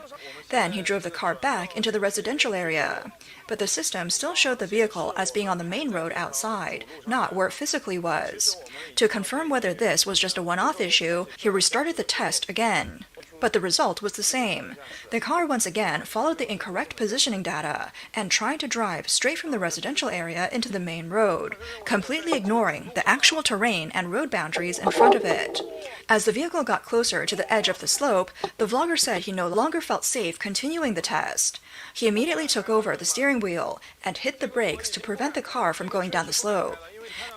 Then he drove the car back into the residential area. But the system still showed the vehicle as being on the main road outside, not where it physically was. To confirm whether this was just a one-off issue, he restarted the test again. But the result was the same. The car once again followed the incorrect positioning data and tried to drive straight from the residential area into the main road, completely ignoring the actual terrain and road boundaries in front of it. As the vehicle got closer to the edge of the slope, the vlogger said he no longer felt safe continuing the test. He immediately took over the steering wheel and hit the brakes to prevent the car from going down the slope.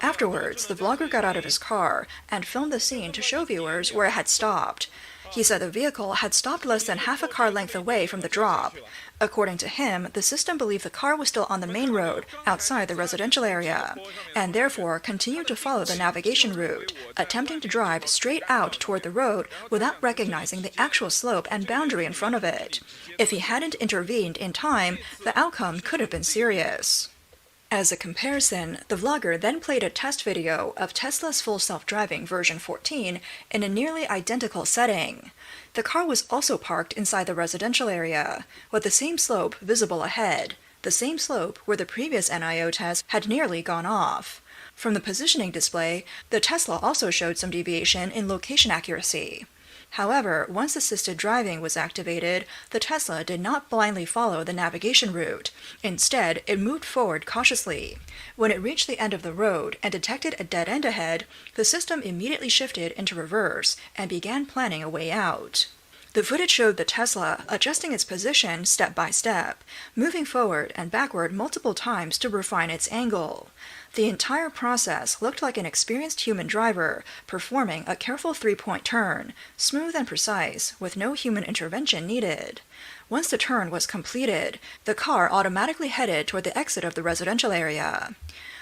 Afterwards, the vlogger got out of his car and filmed the scene to show viewers where it had stopped. He said the vehicle had stopped less than half a car length away from the drop. According to him, the system believed the car was still on the main road outside the residential area, and therefore continued to follow the navigation route, attempting to drive straight out toward the road without recognizing the actual slope and boundary in front of it. If he hadn't intervened in time, the outcome could have been serious. As a comparison, the vlogger then played a test video of Tesla's full self-driving version 14 in a nearly identical setting. The car was also parked inside the residential area, with the same slope visible ahead, the same slope where the previous NIO test had nearly gone off. From the positioning display, the Tesla also showed some deviation in location accuracy. However, once assisted driving was activated, the Tesla did not blindly follow the navigation route. Instead, it moved forward cautiously. When it reached the end of the road and detected a dead end ahead, the system immediately shifted into reverse and began planning a way out. The footage showed the Tesla adjusting its position step by step, moving forward and backward multiple times to refine its angle. The entire process looked like an experienced human driver performing a careful three-point turn, smooth and precise, with no human intervention needed. Once the turn was completed, the car automatically headed toward the exit of the residential area.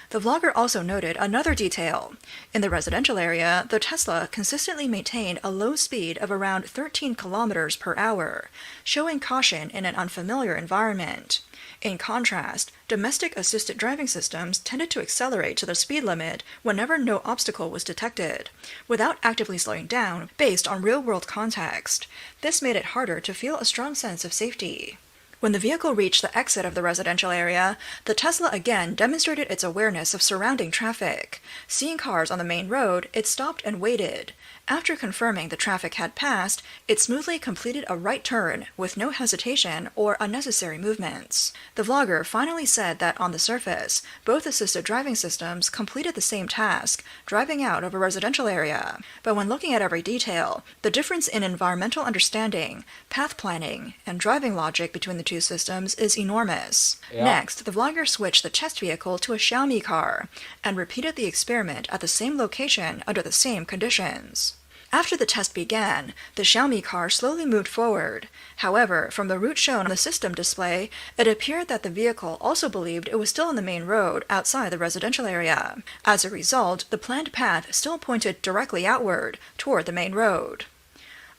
The vlogger also noted another detail. In the residential area, the Tesla consistently maintained a low speed of around 13 km/h, showing caution in an unfamiliar environment. In contrast, domestic assisted driving systems tended to accelerate to the speed limit whenever no obstacle was detected, without actively slowing down based on real-world context. This made it harder to feel a strong sense of safety. When the vehicle reached the exit of the residential area, the Tesla again demonstrated its awareness of surrounding traffic. Seeing cars on the main road, it stopped and waited. After confirming the traffic had passed, it smoothly completed a right turn with no hesitation or unnecessary movements. The vlogger finally said that on the surface, both assisted driving systems completed the same task, driving out of a residential area. But when looking at every detail, the difference in environmental understanding, path planning, and driving logic between the two systems is enormous. Yeah. Next, the vlogger switched the test vehicle to a Xiaomi car and repeated the experiment at the same location under the same conditions. After the test began, the Xiaomi car slowly moved forward. However, from the route shown on the system display, it appeared that the vehicle also believed it was still on the main road outside the residential area. As a result, the planned path still pointed directly outward, toward the main road.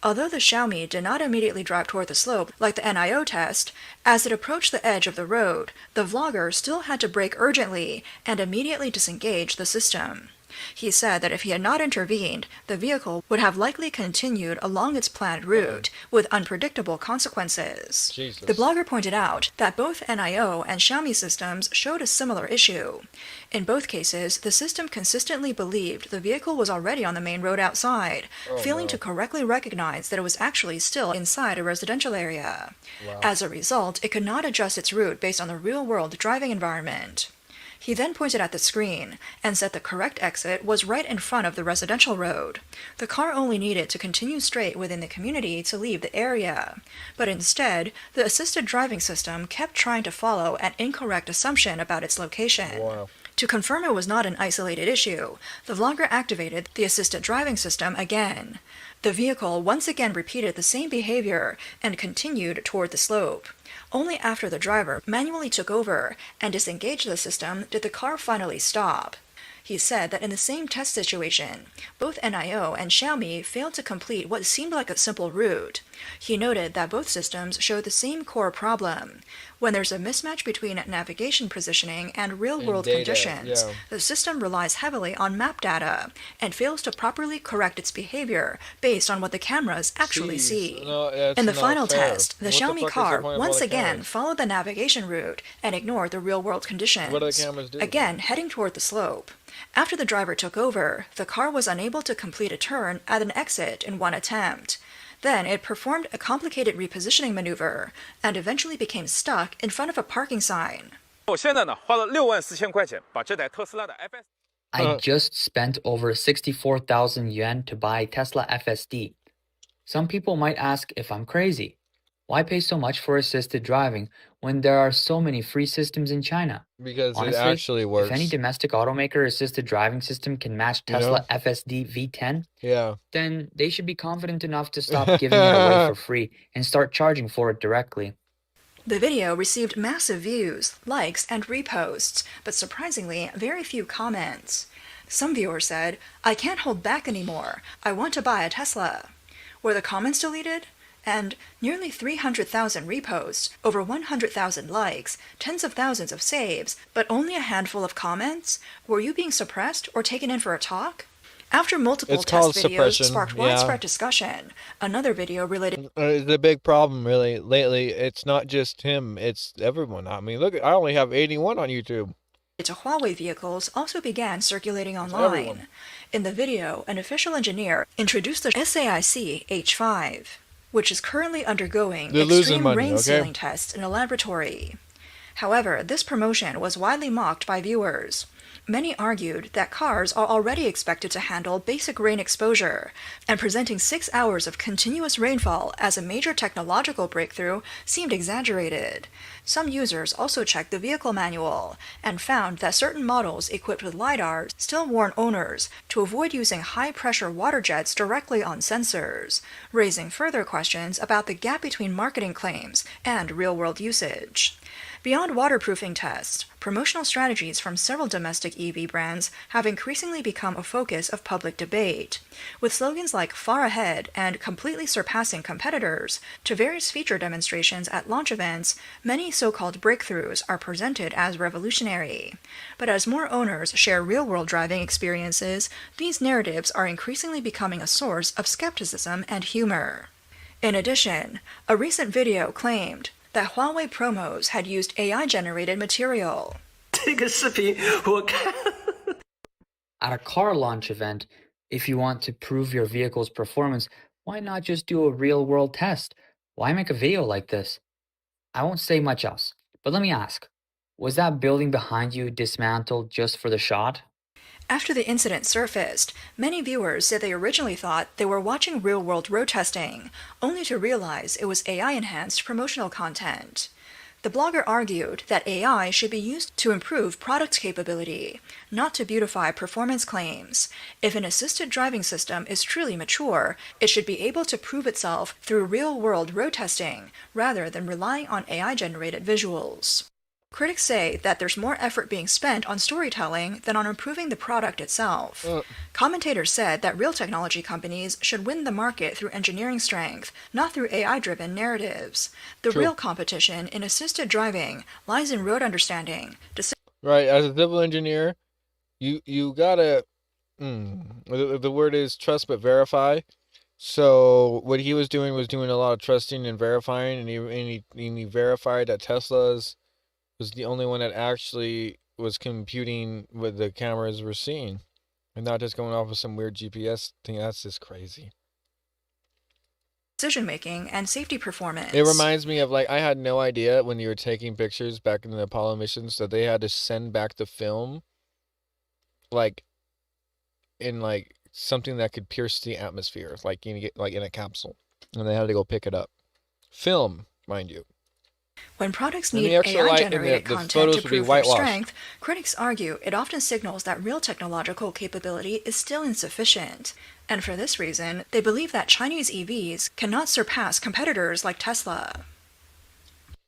Although the Xiaomi did not immediately drive toward the slope like the NIO test, as it approached the edge of the road, the vlogger still had to brake urgently and immediately disengage the system. He said that if he had not intervened, the vehicle would have likely continued along its planned route with unpredictable consequences. Jesus. The blogger pointed out that both NIO and Xiaomi systems showed a similar issue. In both cases, the system consistently believed the vehicle was already on the main road outside, failing to correctly recognize that it was actually still inside a residential area. Wow. As a result, it could not adjust its route based on the real-world driving environment. He then pointed at the screen and said the correct exit was right in front of the residential road. The car only needed to continue straight within the community to leave the area. But instead, the assisted driving system kept trying to follow an incorrect assumption about its location. Wow. To confirm it was not an isolated issue, the vlogger activated the assisted driving system again. The vehicle once again repeated the same behavior and continued toward the slope. Only after the driver manually took over and disengaged the system did the car finally stop. He said that in the same test situation, both NIO and Xiaomi failed to complete what seemed like a simple route. He noted that both systems showed the same core problem. When there's a mismatch between navigation positioning and real-world conditions, the system relies heavily on map data and fails to properly correct its behavior based on what the cameras actually see. No, In the final fair. test, the What Xiaomi fuck is car the point of all once the again cameras? followed the navigation route and ignored the real-world conditions. What do the cameras do? Again, heading toward the slope. After the driver took over, the car was unable to complete a turn at an exit in one attempt. Then it performed a complicated repositioning maneuver and eventually became stuck in front of a parking sign. I just spent over 64,000 yuan to buy Tesla FSD. Some people might ask if I'm crazy. Why pay so much for assisted driving when there are so many free systems in China? Because Honestly, it actually works. if any domestic automaker assisted driving system can match Tesla FSD V10, then they should be confident enough to stop giving it away for free and start charging for it directly. The video received massive views, likes, and reposts, but surprisingly, very few comments. Some viewers said, "I can't hold back anymore. I want to buy a Tesla." Were the comments deleted? And nearly 300,000 reposts, over 100,000 likes, tens of thousands of saves, but only a handful of comments? Were you being suppressed or taken in for a talk? After multiple It's test called videos suppression, sparked widespread discussion, another video related the big problem really lately, it's not just him, it's everyone. I mean, look, I only have 81 on YouTube. to Huawei vehicles also began circulating online. In the video, an official engineer introduced the SAIC H5, which is currently undergoing extreme rain sealing tests in a laboratory. However, this promotion was widely mocked by viewers. Many argued that cars are already expected to handle basic rain exposure, and presenting 6 hours of continuous rainfall as a major technological breakthrough seemed exaggerated. Some users also checked the vehicle manual and found that certain models equipped with LiDAR still warn owners to avoid using high-pressure water jets directly on sensors, raising further questions about the gap between marketing claims and real-world usage. Beyond waterproofing tests, promotional strategies from several domestic EV brands have increasingly become a focus of public debate, with slogans like "far ahead" and "completely surpassing competitors" to various feature demonstrations at launch events. Many so-called breakthroughs are presented as revolutionary. But as more owners share real-world driving experiences, these narratives are increasingly becoming a source of skepticism and humor. In addition, a recent video claimed that Huawei promos had used AI-generated material. At a car launch event, if you want to prove your vehicle's performance, why not just do a real-world test? Why make a video like this? I won't say much else, but let me ask, was that building behind you dismantled just for the shot? After the incident surfaced, many viewers said they originally thought they were watching real-world road testing, only to realize it was AI-enhanced promotional content. The blogger argued that AI should be used to improve product capability, not to beautify performance claims. If an assisted driving system is truly mature, it should be able to prove itself through real-world road testing, rather than relying on AI-generated visuals. Critics say that there's more effort being spent on storytelling than on improving the product itself. Commentators said that real technology companies should win the market through engineering strength, not through AI-driven narratives. The real competition in assisted driving lies in road understanding. Right, as a civil engineer, you gotta, the word is trust but verify. So what he was doing a lot of trusting and verifying, and he verified that Tesla's was the only one that actually was computing what the cameras were seeing, and not just going off of some weird GPS thing. That's just crazy. Decision-making and safety performance. It reminds me of, like, I had no idea when you were taking pictures back in the Apollo missions that they had to send back the film, like, in, like, something that could pierce the atmosphere, like in a capsule, and they had to go pick it up. Film, mind you. When products need AI-generated content to prove their strength, critics argue it often signals that real technological capability is still insufficient. And for this reason, they believe that Chinese EVs cannot surpass competitors like Tesla.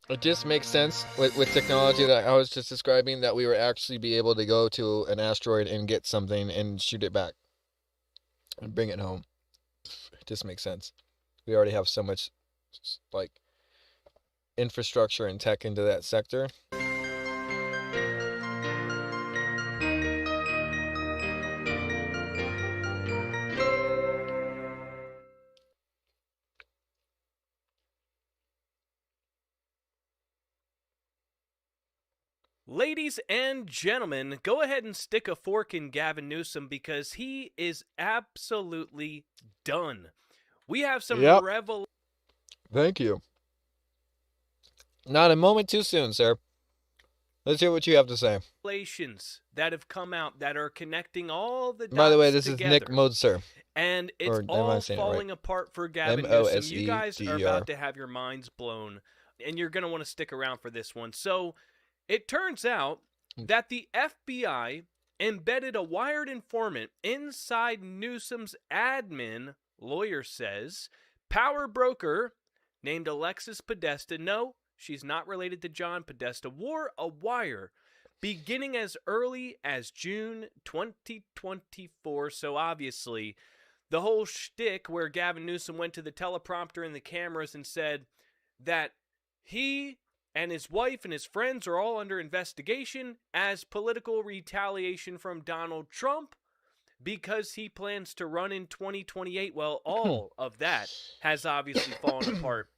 It just makes sense with technology that I was just describing, that we would actually be able to go to an asteroid and get something and shoot it back and bring it home. It just makes sense. We already have so much, like, infrastructure and tech into that sector. Ladies and gentlemen, go ahead and stick a fork in Gavin Newsom, because he is absolutely done. We have some revel. Thank you. Not a moment too soon, sir. Let's hear what you have to say. Revelations that have come out that are connecting all the dots. By the way, this together. is Nick Moser. And it's all falling apart for Gavin Newsom. You guys are about to have your minds blown, and you're going to want to stick around for this one. So it turns out that the FBI embedded a wired informant inside Newsom's admin, lawyer says, power broker named Alexis Podesta. No, she's not related to John Podesta. Wore a wire beginning as early as June 2024. So obviously, the whole shtick where Gavin Newsom went to the teleprompter and the cameras and said that he and his wife and his friends are all under investigation as political retaliation from Donald Trump because he plans to run in 2028. Well, all of that has obviously fallen apart.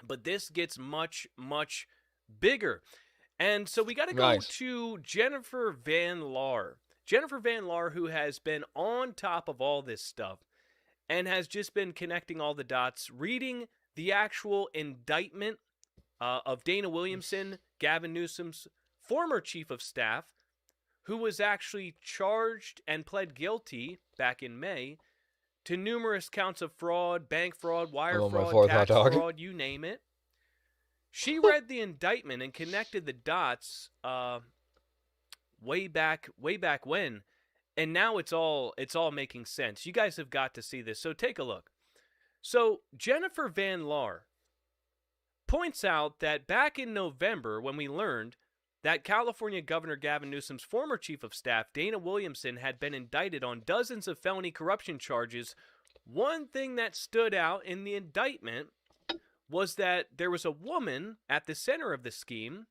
But this gets much, much bigger. And so we got to go to Jennifer Van Laar. Jennifer Van Laar, who has been on top of all this stuff and has just been connecting all the dots, reading the actual indictment of Dana Williamson, Gavin Newsom's former chief of staff, who was actually charged and pled guilty back in May to numerous counts of fraud, bank fraud, wire fraud, tax fraud, you name it. She read the indictment and connected the dots way back when, and now it's all making sense. You guys have got to see this, so take a look. So Jennifer Van Laar points out that back in November, when we learned that California Governor Gavin Newsom's former chief of staff, Dana Williamson, had been indicted on dozens of felony corruption charges, one thing that stood out in the indictment was that there was a woman at the center of the scheme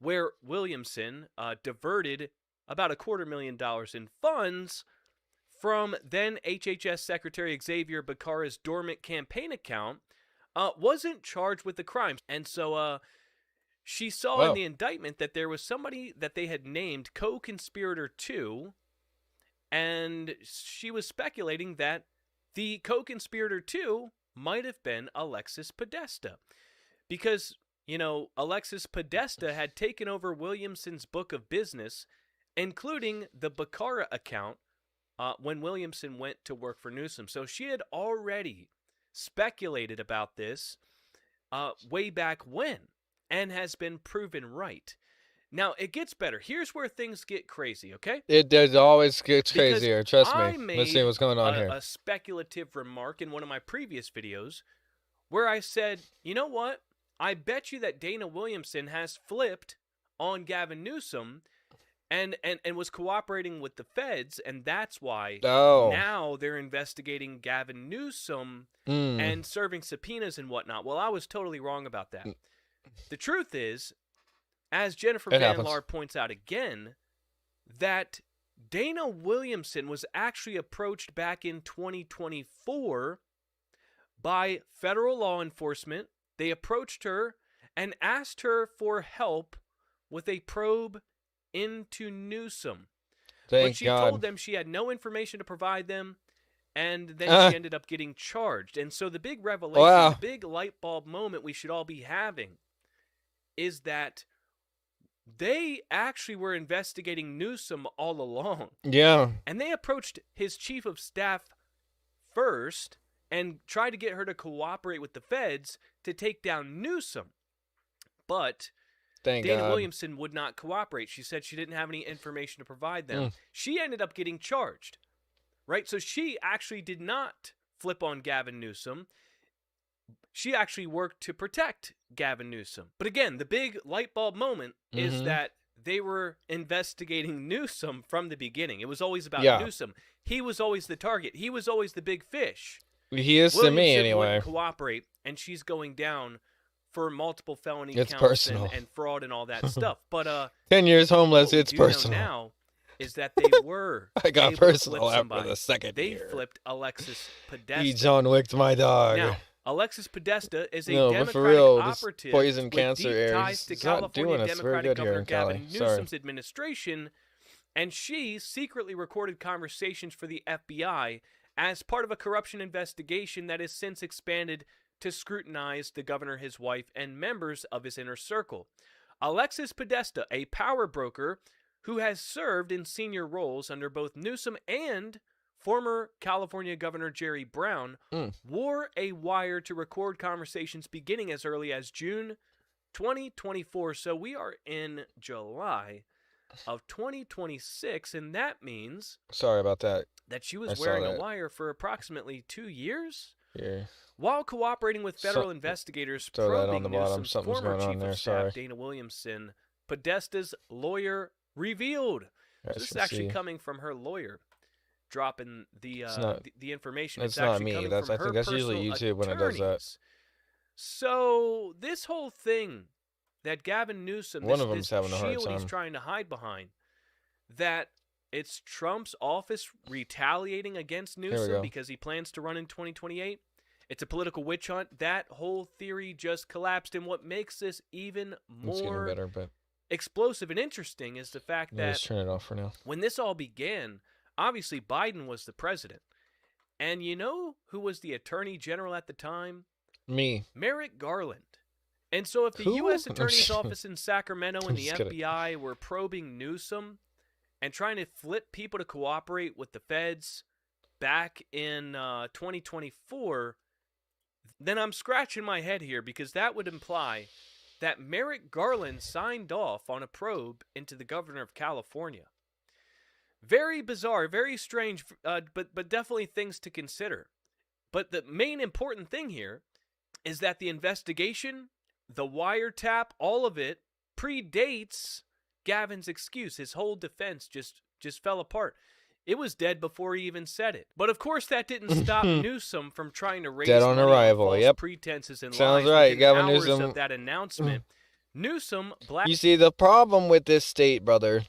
where Williamson diverted about $250,000 in funds from then HHS Secretary Xavier Becerra's dormant campaign account, wasn't charged with the crimes. And so she saw in the indictment that there was somebody that they had named co-conspirator 2, and she was speculating that the co-conspirator 2 might have been Alexis Podesta. Because, you know, Alexis Podesta had taken over Williamson's book of business, including the Becerra account, when Williamson went to work for Newsom. So she had already speculated about this way back when. and has been proven right. Now, it gets better. Here's where things get crazy, okay? It does always get Because crazier. Trust I me. made Let's see what's going on here. a speculative remark in one of my previous videos where I said, you know what? I bet you that Dana Williamson has flipped on Gavin Newsom and was cooperating with the feds, and that's why now they're investigating Gavin Newsom and serving subpoenas and whatnot. Well, I was totally wrong about that. The truth is, as Jennifer Van Laar points out again, that Dana Williamson was actually approached back in 2024 by federal law enforcement. They approached her and asked her for help with a probe into Newsom. But she told them she had no information to provide them, and then she ended up getting charged. And so the big revelation, the big light bulb moment we should all be having is that they actually were investigating Newsom all along. Yeah. And they approached his chief of staff first and tried to get her to cooperate with the feds to take down Newsom. But Dana Williamson would not cooperate. She said she didn't have any information to provide them. She ended up getting charged, right? So she actually did not flip on Gavin Newsom. She actually worked to protect Gavin Newsom. But again, the big light bulb moment is that they were investigating Newsom from the beginning. It was always about Newsom. He was always the target. He was always the big fish. He is to me anyway. Wouldn't cooperate, and she's going down for multiple felony it's counts personal. And fraud and all that stuff. But 10 years homeless, it's what we personal. Know now is that they were I got able personal to flip after the second They year. flipped Alexis Podesta. He John Wicked my dog. Now, Alexis Podesta is a but for Democratic real, this operative poison with cancer deep air, ties to he's not doing California us very Democratic good here Governor in Cali. Gavin Sorry. Newsom's administration, and she secretly recorded conversations for the FBI as part of a corruption investigation that has since expanded to scrutinize the governor, his wife, and members of his inner circle. Alexis Podesta, a power broker who has served in senior roles under both Newsom and former California Governor Jerry Brown, wore a wire to record conversations beginning as early as June 2024. So we are in July of 2026, and that means... Sorry about that. That she was wearing a wire for approximately 2 years? Yeah. While cooperating with federal investigators probing Newsom's former chief of staff, Dana Williamson, Podesta's lawyer revealed. So this is actually coming from her lawyer, dropping the information. It's not me. I think that's usually YouTube when it does that. So this whole thing that Gavin Newsom, one of them's having a hard shield time. He's trying to hide behind, that it's Trump's office retaliating against Newsom because he plans to run in 2028. It's a political witch hunt. That whole theory just collapsed. And what makes this even more explosive and interesting is the fact that just turn it off for now. When this all began, obviously Biden was the president. And you know who was the attorney general at the time? Me. Merrick Garland. And so if the U.S. Attorney's Office in Sacramento and the FBI were probing Newsom and trying to flip people to cooperate with the feds back in 2024, then I'm scratching my head here because that would imply that Merrick Garland signed off on a probe into the governor of California. Very bizarre, very strange, but definitely things to consider. But the main important thing here is that the investigation, the wiretap, all of it predates Gavin's excuse. His whole defense just fell apart. It was dead before he even said it. But of course, that didn't stop Newsom from trying to raise on money arrival. on false pretenses and Sounds lies. right. Within Gavin hours Newsom. of that announcement, Newsom You see, the problem with this state, brother,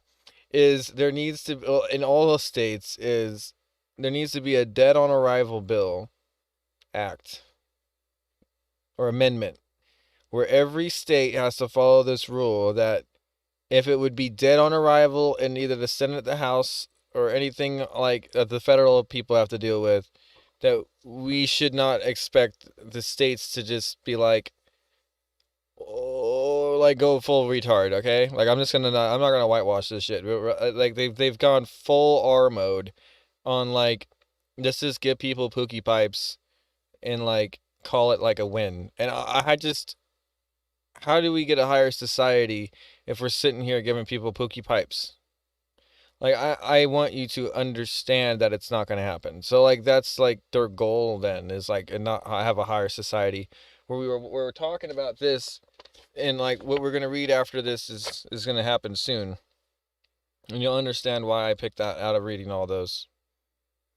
is there needs to in all the states is there needs to be a dead on arrival bill act or amendment where every state has to follow this rule that if it would be dead on arrival in either the Senate, the House, or anything like that the federal people have to deal with, that we should not expect the states to just be like, oh, like go full retard, okay? Like I'm not gonna whitewash this shit. Like they've gone full R mode on like, let's just give people pookie pipes and like call it like a win. And I just, how do we get a higher society if we're sitting here giving people pookie pipes? Like, I want you to understand that it's not going to happen. So, like, that's, like, their goal then is, like, and not have a higher society. Where we were talking about this, and, like, what we're going to read after this is going to happen soon. And you'll understand why I picked that out of reading all those.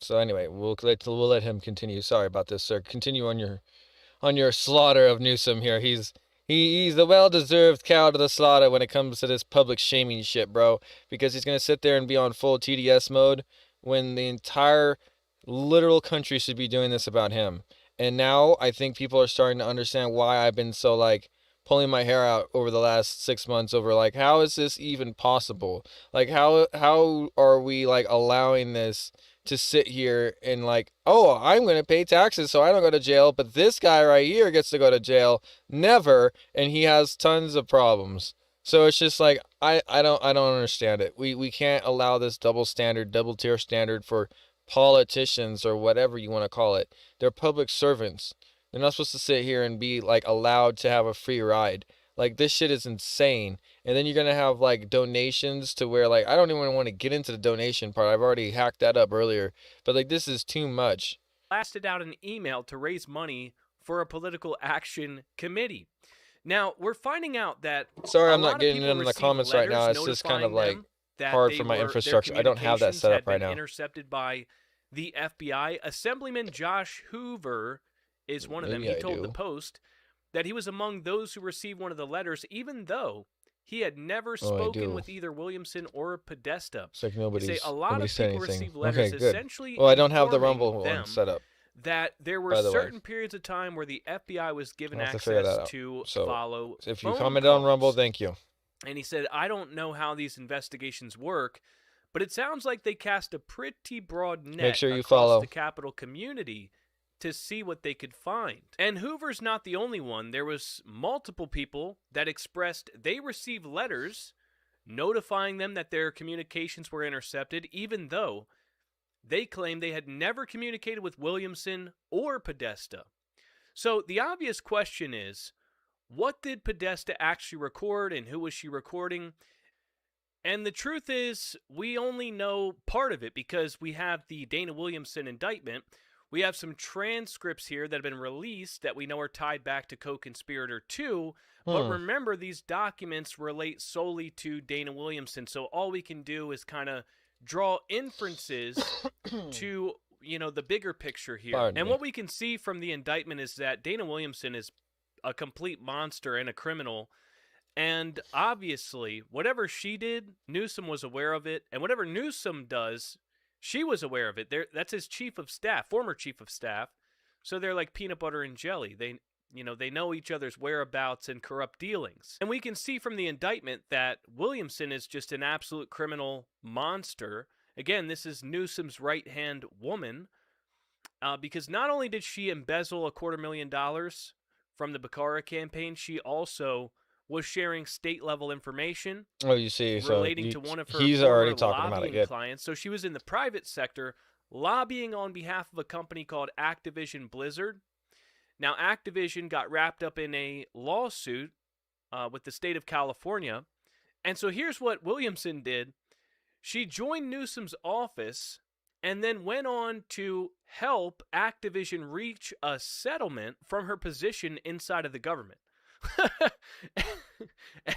So, anyway, we'll let him continue. Sorry about this, sir. Continue on your slaughter of Newsom here. He's the well-deserved cow to the slaughter when it comes to this public shaming shit, bro. Because he's going to sit there and be on full TDS mode when the entire literal country should be doing this about him. And now I think people are starting to understand why I've been so, like, pulling my hair out over the last 6 months over, like, how is this even possible? Like, how are we, like, allowing this to sit here and, like, oh, I'm going to pay taxes so I don't go to jail, but this guy right here gets to go to jail, never, and he has tons of problems. So it's just like, I don't understand it. We can't allow this double tier standard for politicians or whatever you want to call it. They're public servants. They're not supposed to sit here and be, like, allowed to have a free ride. Like, this shit is insane. And then you're going to have, like, donations to where, like, I don't even want to get into the donation part. I've already hacked that up earlier. But, like, this is too much. Blasted out an email to raise money for a political action committee. Now, we're finding out that sorry, I'm not getting into the comments right now. It's just kind of, like, hard for my infrastructure. I don't have that set up right now. Intercepted by the FBI. Assemblyman Josh Hoover is one of them. He told the Post that he was among those who received one of the letters, even though he had never spoken with either Williamson or Podesta. It's like nobody a lot of people received letters essentially. Well, I don't have the Rumble one set up. That there were certain periods of time where the FBI was given access to follow. If you commented on Rumble, thank you. And he said, I don't know how these investigations work, but it sounds like they cast a pretty broad net Make sure you across follow the Capitol community to see what they could find. And Hoover's not the only one. There was multiple people that expressed they received letters notifying them that their communications were intercepted, even though they claimed they had never communicated with Williamson or Podesta. So the obvious question is, what did Podesta actually record and who was she recording? And the truth is, we only know part of it because we have the Dana Williamson indictment. We have some transcripts here that have been released that we know are tied back to Co-Conspirator 2. But remember, these documents relate solely to Dana Williamson. So all we can do is kind of draw inferences to, you know, the bigger picture here. And what we can see from the indictment is that Dana Williamson is a complete monster and a criminal. And obviously, whatever she did, Newsom was aware of it. And whatever Newsom does, she was aware of it. That's his chief of staff, former chief of staff. So they're like peanut butter and jelly. They know each other's whereabouts and corrupt dealings. And we can see from the indictment that Williamson is just an absolute criminal monster. Again, this is Newsom's right-hand woman, because not only did she embezzle $250,000 from the Bukhara campaign, she also was sharing state-level information. Oh, you see, relating to one of her lobbying clients. So she was in the private sector lobbying on behalf of a company called Activision Blizzard. Now, Activision got wrapped up in a lawsuit with the state of California. And so here's what Williamson did. She joined Newsom's office and then went on to help Activision reach a settlement from her position inside of the government.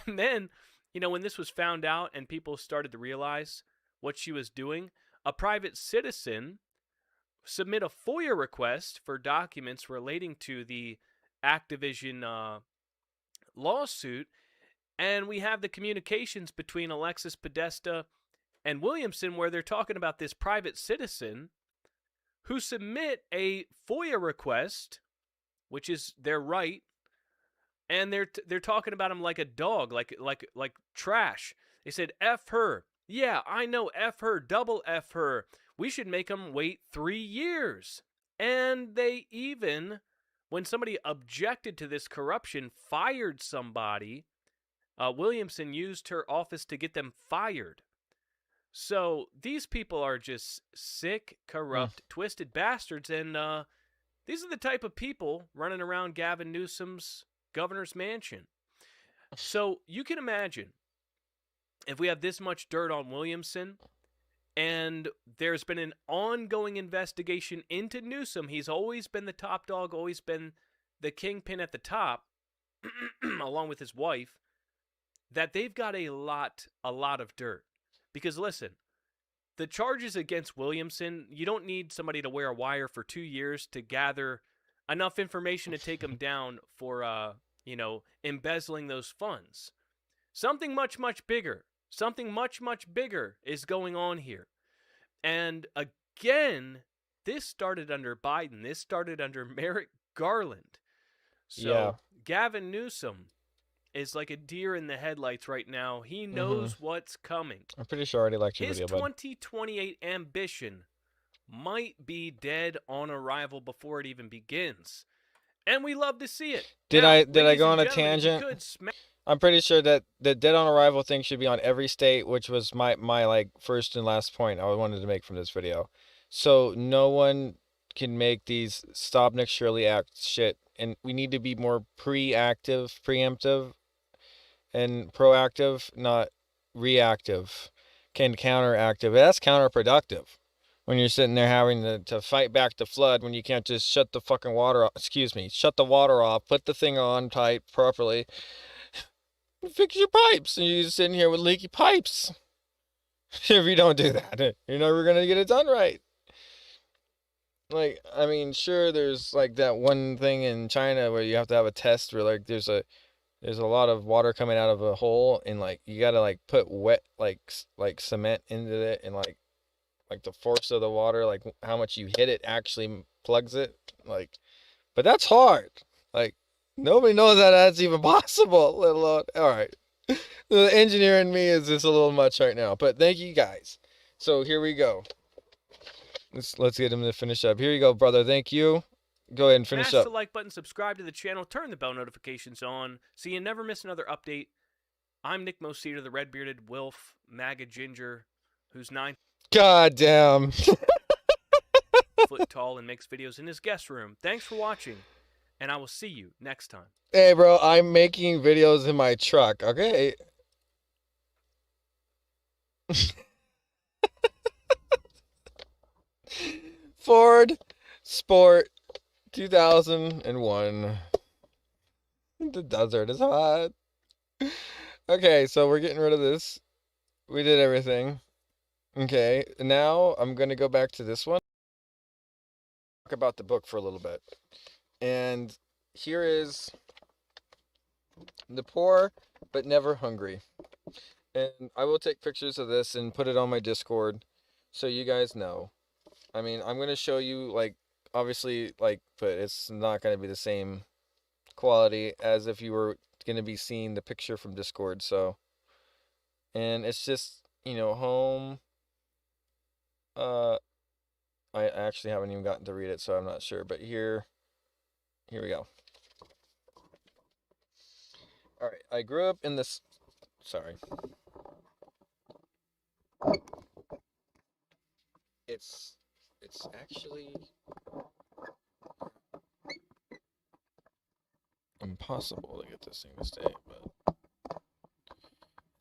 And then, you know, when this was found out and people started to realize what she was doing, a private citizen submit a FOIA request for documents relating to the Activision lawsuit, and we have the communications between Alexis Podesta and Williamson where they're talking about this private citizen who submit a FOIA request, which is their right, and they're talking about him like a dog, like trash. They said, F her. Yeah, I know, F her, double F her. We should make them wait 3 years. And they even, when somebody objected to this corruption, fired somebody. Williamson used her office to get them fired. So these people are just sick, corrupt, twisted bastards. And these are the type of people running around Gavin Newsom's governor's mansion. So you can imagine if we have this much dirt on Williamson, and there's been an ongoing investigation into Newsom. He's always been the top dog, always been the kingpin at the top, along with his wife, that they've got a lot of dirt. Because listen, the charges against Williamson, you don't need somebody to wear a wire for 2 years to gather enough information to take him down for, embezzling those funds. Something much, much bigger. Something much, much bigger is going on here. And again, this started under Biden. This started under Merrick Garland. So Gavin Newsom is like a deer in the headlights right now. He knows what's coming. I'm pretty sure I already liked your His video, bud. 2028 ambition might be dead on arrival before it even begins. And we love to see it. Did I go on a tangent? I'm pretty sure that the dead on arrival thing should be on every state, which was my like first and last point I wanted to make from this video. So no one can make these stop Nick Shirley Act shit, and we need to be more preemptive, and proactive, not reactive, counteractive. That's counterproductive. When you're sitting there having to fight back the flood, when you can't just shut the fucking water off, shut the water off, put the thing on tight properly, fix your pipes, and you're just sitting here with leaky pipes. If you don't do that, you're never going to get it done right. Like, I mean, sure, there's like that one thing in China where you have to have a test where like there's a lot of water coming out of a hole, and like you got to like put wet like cement into it, and like the force of the water, like how much you hit it actually plugs it. Like, but that's hard. Like, nobody knows that that's even possible, let alone, all right. The engineer in me is just a little much right now, but thank you guys. So here we go. Let's get him to finish up. Here you go, brother. Thank you. Go ahead and finish Smash up. the like button, subscribe to the channel, turn the bell notifications on so you never miss another update. I'm Nick Mosita, the red-bearded Wilf, MAGA Ginger, who's 9 God damn. foot tall and makes videos in his guest room. Thanks for watching, and I will see you next time. Hey, bro, I'm making videos in my truck, okay? Ford Sport 2001. The desert is hot. Okay, so we're getting rid of this. We did everything. Okay, now I'm going to go back to this one. Talk about the book for a little bit. And here is The Poor But Never Hungry. And I will take pictures of this and put it on my Discord so you guys know. I mean, I'm going to show you, like, obviously, like, but it's not going to be the same quality as if you were going to be seeing the picture from Discord, so. And it's just, home. I actually haven't even gotten to read it, so I'm not sure, but here we go. All right, I grew up in this, sorry. It's actually impossible to get this thing to stay, but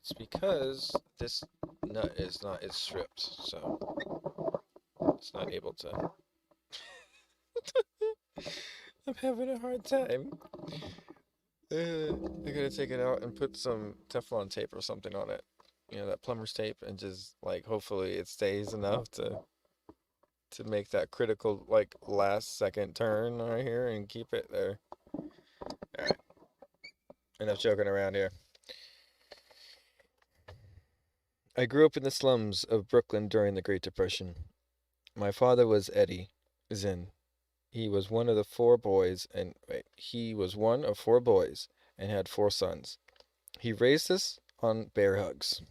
it's because this nut is not, it's stripped, so it's not able to. I'm having a hard time. I gotta take it out and put some Teflon tape or something on it. That plumber's tape, and just, like, hopefully it stays enough to make that critical, like, last second turn right here and keep it there. Alright. Enough joking around here. I grew up in the slums of Brooklyn during the Great Depression. My father was Eddie Zinn. He was one of 4 boys and had 4 sons. He raised us on bear hugs.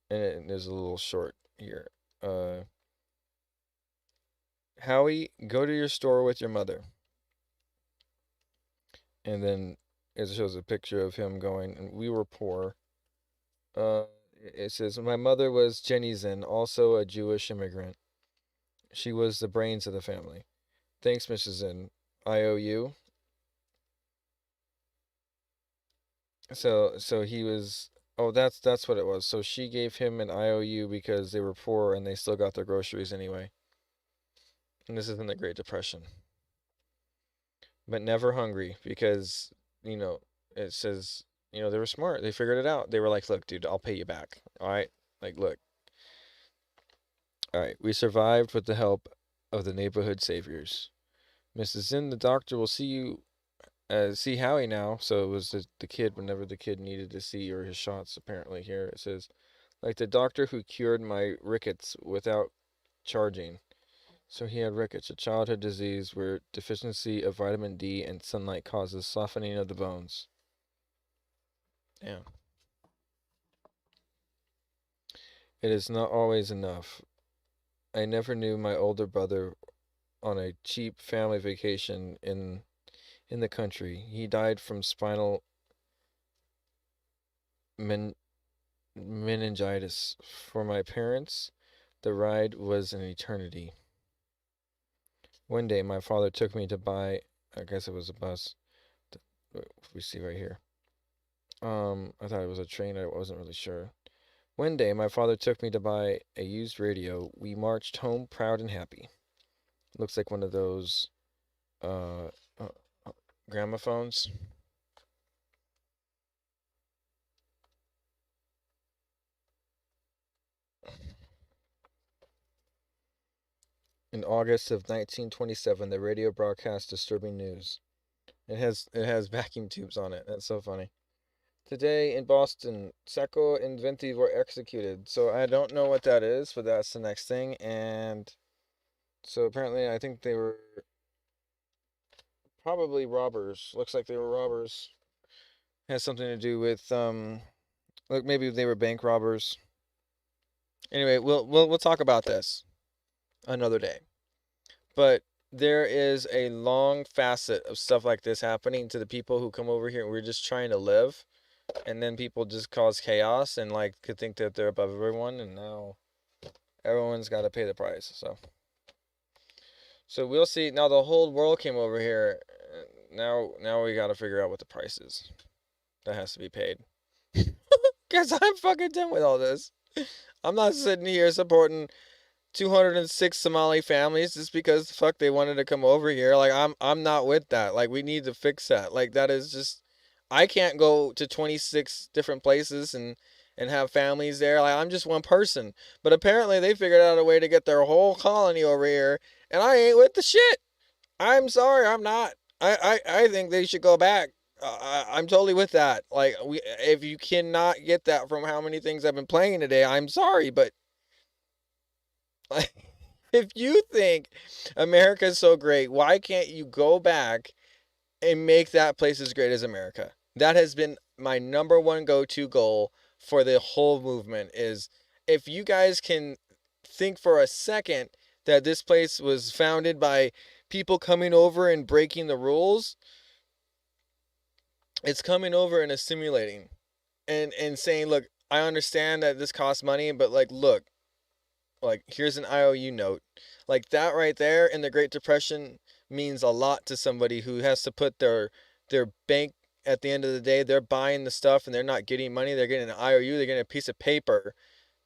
And there's a little short here. Howie, go to your store with your mother. And then it shows a picture of him going, and we were poor. It says, my mother was Jenny Zinn, also a Jewish immigrant. She was the brains of the family. Thanks, Mrs. Zinn. I owe you. So he was. Oh, that's what it was. So she gave him an IOU because they were poor and they still got their groceries anyway. And this is in the Great Depression. But never hungry because, it says, they were smart. They figured it out. They were like, look, dude, I'll pay you back. All right? Like, look. All right. We survived with the help of the neighborhood saviors. Mrs. Zinn, the doctor will see Howie now. So it was the kid whenever the kid needed to see or his shots, apparently. Here it says, like the doctor who cured my rickets without charging. So he had rickets, a childhood disease where deficiency of vitamin D and sunlight causes softening of the bones. Yeah. It is not always enough. I never knew my older brother on a cheap family vacation in the country. He died from spinal meningitis. For my parents, the ride was an eternity. One day, my father took me to buy, I guess it was a bus. We see right here. I thought it was a train. I wasn't really sure. One day, my father took me to buy a used radio. We marched home proud and happy. Looks like one of those gramophones. In August of 1927, the radio broadcast disturbing news. It has vacuum tubes on it. That's so funny. Today in Boston, Sacco and Venti were executed. So I don't know what that is, but that's the next thing. And so apparently, I think they were probably robbers. Looks like they were robbers. Has something to do with look, maybe they were bank robbers. Anyway, we'll talk about this another day. But there is a long facet of stuff like this happening to the people who come over here and we're just trying to live, and then people just cause chaos and like could think that they're above everyone, and now everyone's got to pay the price. So we'll see. Now the whole world came over here. Now we got to figure out what the price is that has to be paid. Because I'm fucking done with all this. I'm not sitting here supporting 206 Somali families just because the fuck they wanted to come over here. Like I'm not with that. Like we need to fix that. Like that is just, I can't go to 26 different places and have families there. Like I'm just one person. But apparently they figured out a way to get their whole colony over here, and I ain't with the shit. I'm sorry, I'm not. I think they should go back. I'm totally with that. Like if you cannot get that from how many things I've been playing today, I'm sorry, but if you think America is so great, why can't you go back and make that place as great as America? That has been my number one go-to goal for the whole movement, is if you guys can think for a second that this place was founded by people coming over and breaking the rules, it's coming over and assimilating and saying, look, I understand that this costs money, but like, look, like here's an IOU note. Like that right there in the Great Depression means a lot to somebody who has to put their bank, at the end of the day, they're buying the stuff and they're not getting money. They're getting an IOU. They're getting a piece of paper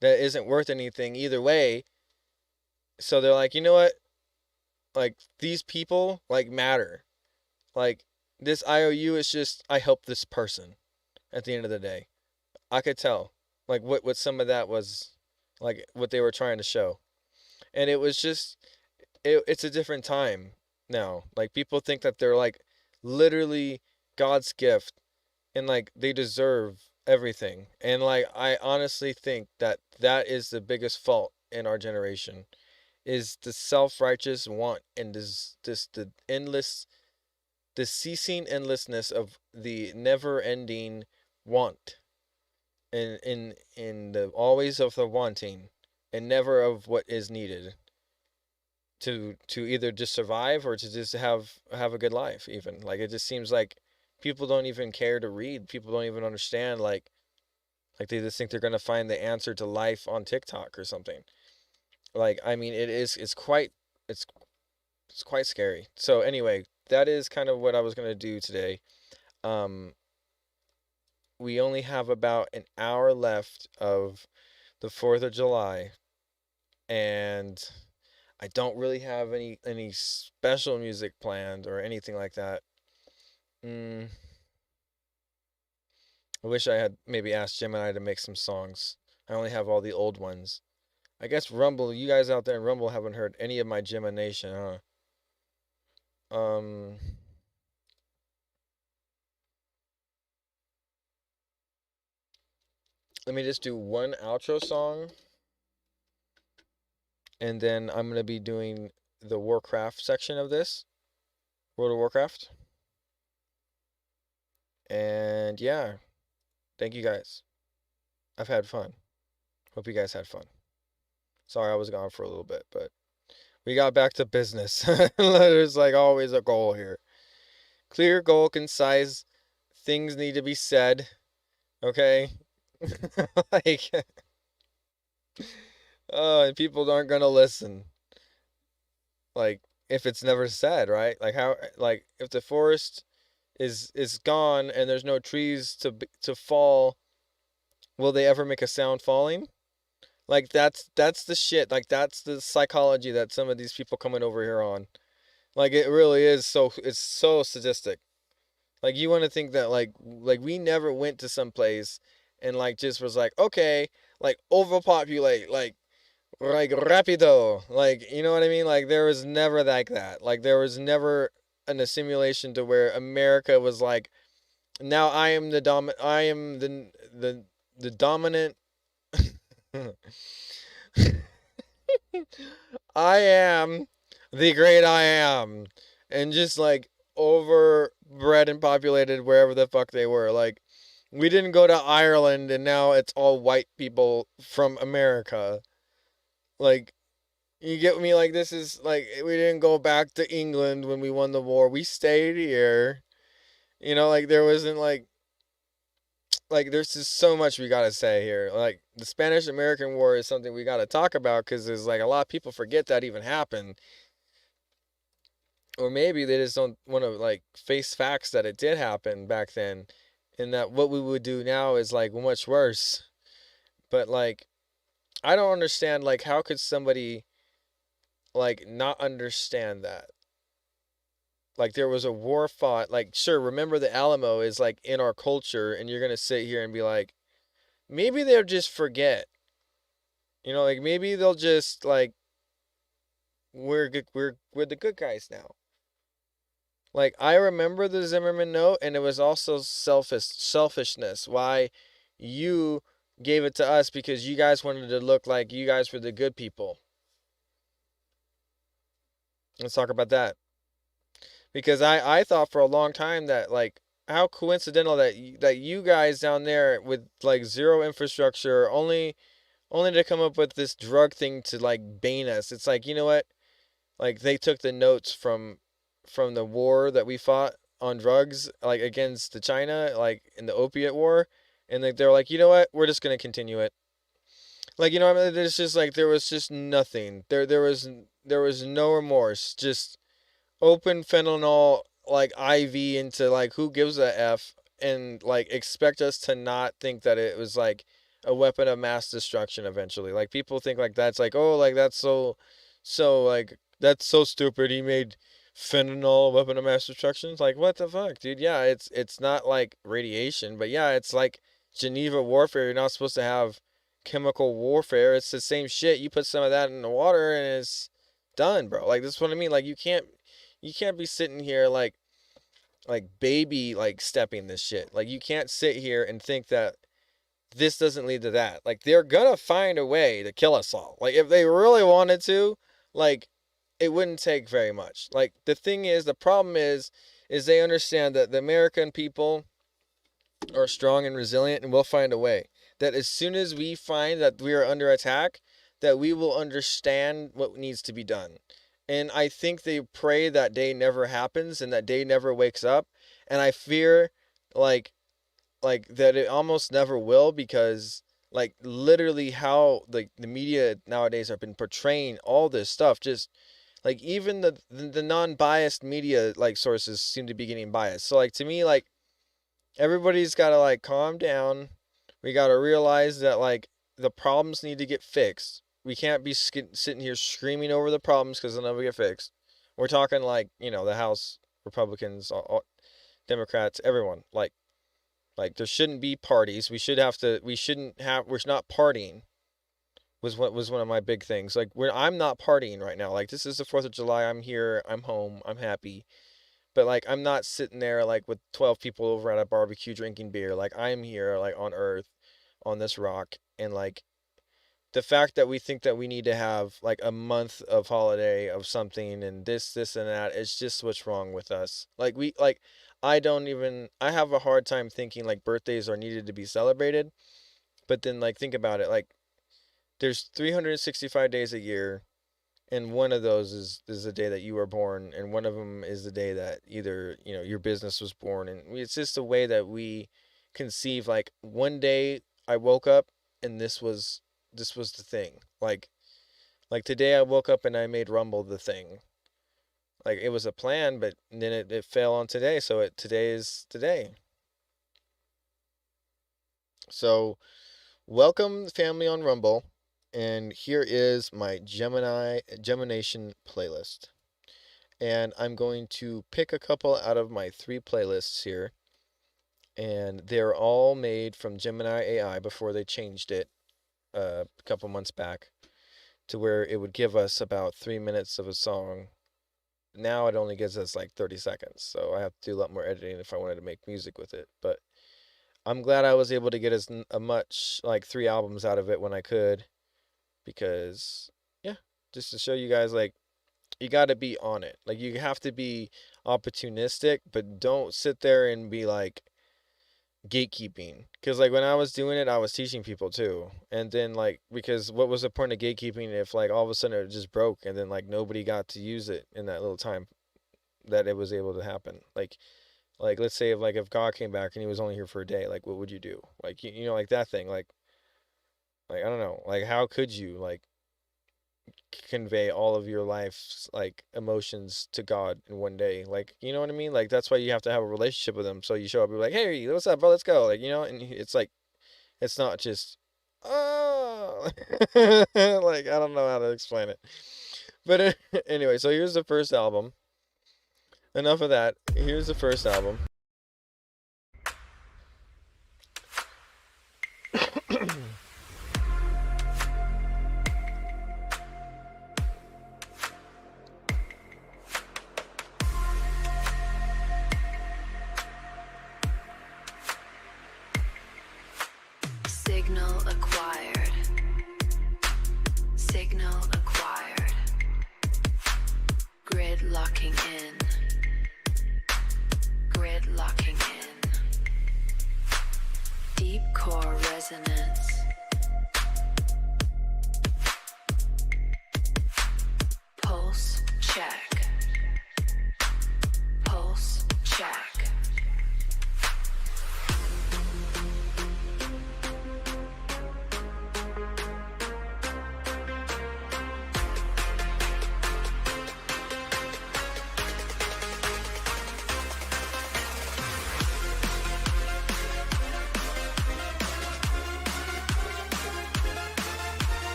that isn't worth anything either way. So they're like, you know what? Like these people like matter. Like this IOU is just, I help this person at the end of the day. I could tell like what some of that was, like what they were trying to show. And it was just, it's a different time now. Like people think that they're like literally God's gift and like they deserve everything. And like I honestly think that that is the biggest fault in our generation, is the self-righteous want and this the endless, the ceasing endlessness of the never-ending want, and in the always of the wanting and never of what is needed to either just survive or to just have a good life. Even like it just seems like people don't even care to read. People don't even understand, like they just think they're going to find the answer to life on TikTok or something. Like I mean it's quite scary. So anyway, that is kind of what I was going to do today. we only have about an hour left of the 4th of July, and I don't really have any special music planned or anything like that. I wish I had maybe asked Gemini to make some songs. I only have all the old ones. I guess Rumble, you guys out there in Rumble haven't heard any of my Gemination, huh? Let me just do one outro song. And then I'm going to be doing the Warcraft section of this. World of Warcraft. And yeah. Thank you guys. I've had fun. Hope you guys had fun. Sorry I was gone for a little bit, but we got back to business. There's like always a goal here. Clear goal, concise. Things need to be said. Okay? Like, and people aren't gonna listen. Like, if it's never said, right? Like how, like if the forest is gone and there's no trees to fall, will they ever make a sound falling? Like that's the shit. Like that's the psychology that some of these people coming over here on. Like it really is it's so sadistic. Like you want to think that like we never went to some place and like just was like, okay, like overpopulate, like rapido, like, you know what I mean? Like there was never like that. Like there was never an assimilation to where America was like, now I am the dominant I am the great I am, and just like overbred and populated wherever the fuck they were. Like we didn't go to Ireland and now it's all white people from America. Like, you get me? Like this is like, we didn't go back to England when we won the war. We stayed here. You know, like there wasn't like there's just so much we gotta say here. Like the Spanish-American War is something we gotta talk about because there's like a lot of people forget that even happened, or maybe they just don't want to like face facts that it did happen back then, and that what we would do now is like much worse. But like, I don't understand. Like, how could somebody like not understand that? Like there was a war fought. Like, sure, remember the Alamo is like in our culture, and you're gonna sit here and be like, maybe they'll just forget. You know, like maybe they'll just like, we're the good guys now. Like I remember the Zimmerman note, and it was also selfishness. Why you gave it to us, because you guys wanted to look like you guys were the good people. Let's talk about that. Because I thought for a long time that like, how coincidental that you guys down there with like zero infrastructure only to come up with this drug thing to like bane us. It's like, you know what? Like they took the notes from the war that we fought on drugs, like against the China, like in the opiate war, and like they're like, you know what? We're just gonna continue it. Like, you know what I mean? There's just like, there was just nothing. There was no remorse. Just open fentanyl like IV into like, who gives a F, and like expect us to not think that it was like a weapon of mass destruction eventually. Like people think like that's like, oh, like that's so like that's so stupid. He made fentanyl a weapon of mass destruction. It's like, what the fuck, dude? Yeah, it's not like radiation, but yeah, it's like Geneva warfare. You're not supposed to have chemical warfare. It's the same shit. You put some of that in the water and it's done, bro. Like that's what I mean. Like you can't be sitting here like baby like stepping this shit. Like you can't sit here and think that this doesn't lead to that. Like they're gonna find a way to kill us all. Like if they really wanted to, like it wouldn't take very much. Like the thing is, the problem is they understand that the American people are strong and resilient, and we'll find a way. That as soon as we find that we are under attack, that we will understand what needs to be done. And I think they pray that day never happens and that day never wakes up. And I fear like that it almost never will, because like literally how like the media nowadays have been portraying all this stuff, just like even the non-biased media like sources seem to be getting biased. So like to me, like everybody's got to like calm down. We got to realize that like the problems need to get fixed. We can't be sitting here screaming over the problems because they'll never get fixed. We're talking like, you know, the House Republicans, all Democrats, everyone. Like there shouldn't be parties. We're not partying. Was one of my big things. Like I'm not partying right now. Like this is the 4th of July. I'm here. I'm home. I'm happy. But like I'm not sitting there like with 12 people over at a barbecue drinking beer. Like I'm here like on Earth, on this rock, and like the fact that we think that we need to have like a month of holiday of something and this and that, it's just what's wrong with us. Like I have a hard time thinking like birthdays are needed to be celebrated. But then like think about it, like there's 365 days a year, and one of those is the day that you were born, and one of them is the day that either, you know, your business was born. And it's just the way that we conceive. Like one day I woke up and this was the thing. Like today I woke up and I made Rumble the thing. Like it was a plan, but then it fell on today, so today is today. So welcome family on Rumble, and here is my Gemination playlist. And I'm going to pick a couple out of my 3 playlists here, and they're all made from Gemini AI before they changed it a couple months back to where it would give us about 3 minutes of a song. Now it only gives us like 30 seconds, so I have to do a lot more editing if I wanted to make music with it. But I'm glad I was able to get as much, like 3 albums out of it when I could, because yeah, just to show you guys, like, you got to be on it. Like, you have to be opportunistic, but don't sit there and be like gatekeeping. Because like when I was doing it, I was teaching people too. And then like, because what was the point of gatekeeping if like all of a sudden it just broke and then like nobody got to use it in that little time that it was able to happen? Like let's say if God came back and he was only here for a day, like what would you do? Like you know, like that thing, like I don't know, like how could you like convey all of your life's like emotions to God in one day? Like, you know what I mean? Like that's why you have to have a relationship with him. So you show up and be like, hey, what's up, bro? Let's go. Like, you know, and it's like, it's not just oh like I don't know how to explain it. But anyway, so here's the first album. Enough of that. Here's the first album. Signal acquired. Signal acquired. Grid locking in. Grid locking in. Deep core resonance. Pulse check. Pulse check.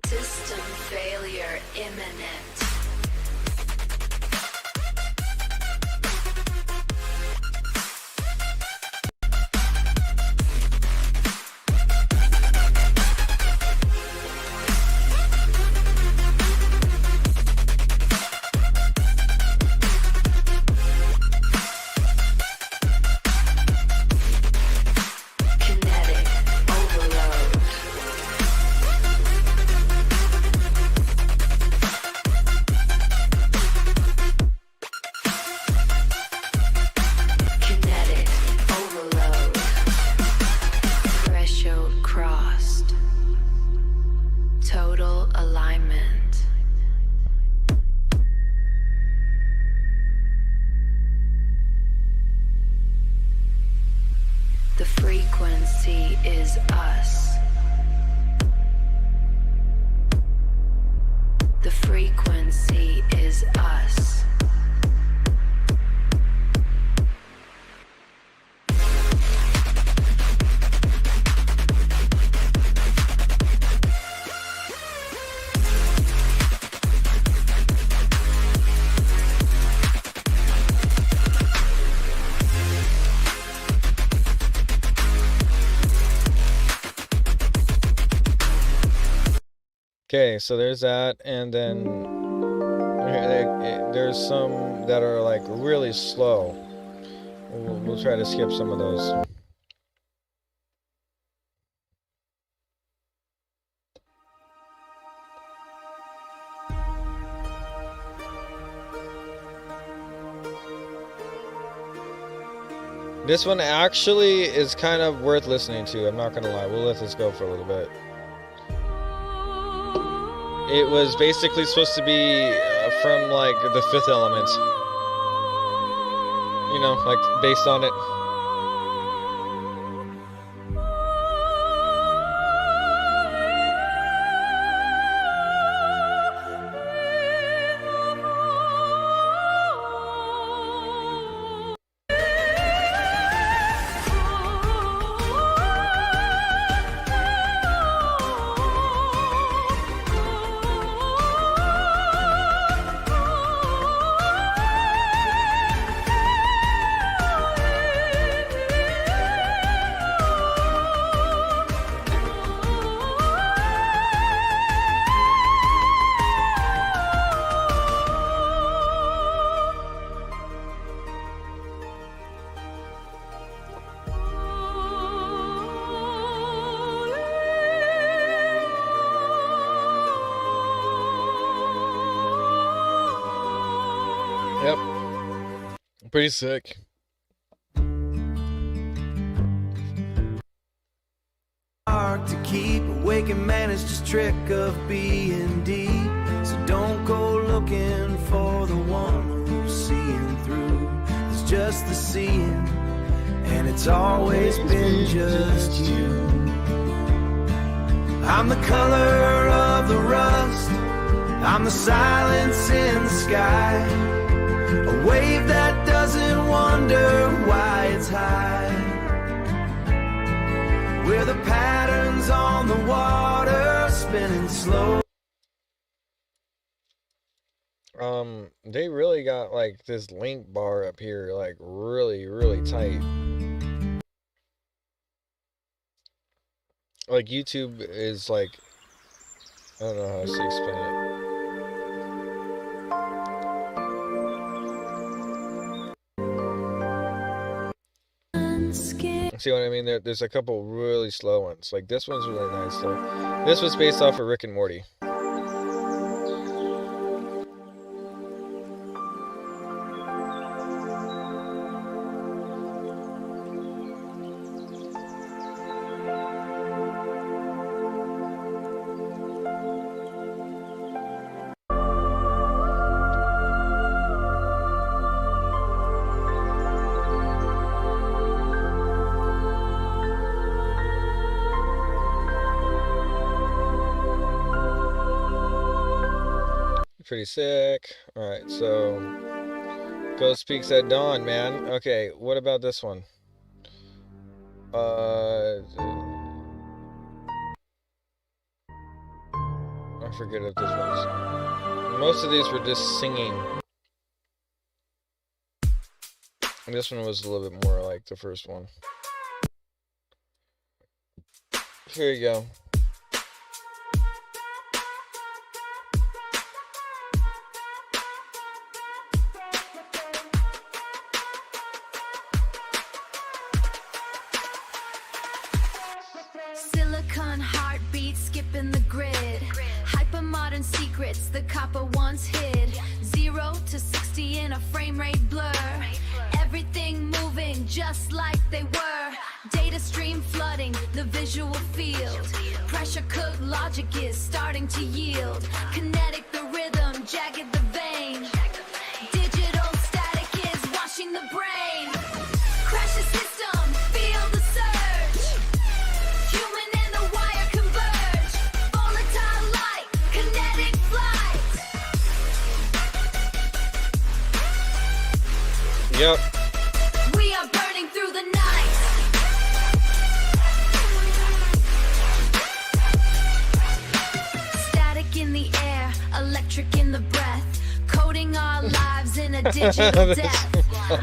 System failure imminent. Kinetic overload. Kinetic overload. Threshold crossed. Total alignment. The frequency is us. The frequency is us. Okay, so there's that, and then there's some that are like really slow. We'll try to skip some of those. This one actually is kind of worth listening to, I'm not gonna lie. We'll let this go for a little bit. It was basically supposed to be from like The Fifth Element. You know, like based on it. Yep. Pretty sick. To keep awake and manage this trick of B&D. So don't go looking for the one who's seeing through. It's just the seeing, and it's always been just you. I'm the color of the rust, I'm the silence in the sky, a wave that doesn't wonder why it's high. We're the patterns on the water spinning slow. They really got like this link bar up here, like really, really tight. Like YouTube is like, I don't know how to explain it. See what I mean? There's a couple really slow ones. Like this one's really nice though. This was based off of Rick and Morty. Pretty sick. Alright, so Ghost Peaks at Dawn, man. Okay, what about this one? I forget if this was. Most of these were just singing. And this one was a little bit more like the first one. Here you go. Silicon heartbeat skipping the grid. Hypermodern secrets the copper once hid. 0 to 60 in a frame rate blur. Everything moving just like they were. Data stream flooding the visual field. Pressure cooked logic is starting to yield. Kinetic the rhythm, jagged the vein. Digital static is washing the brain. Crash the system, feel the surge. Human and the wire converge. Volatile light, kinetic flight. digital death.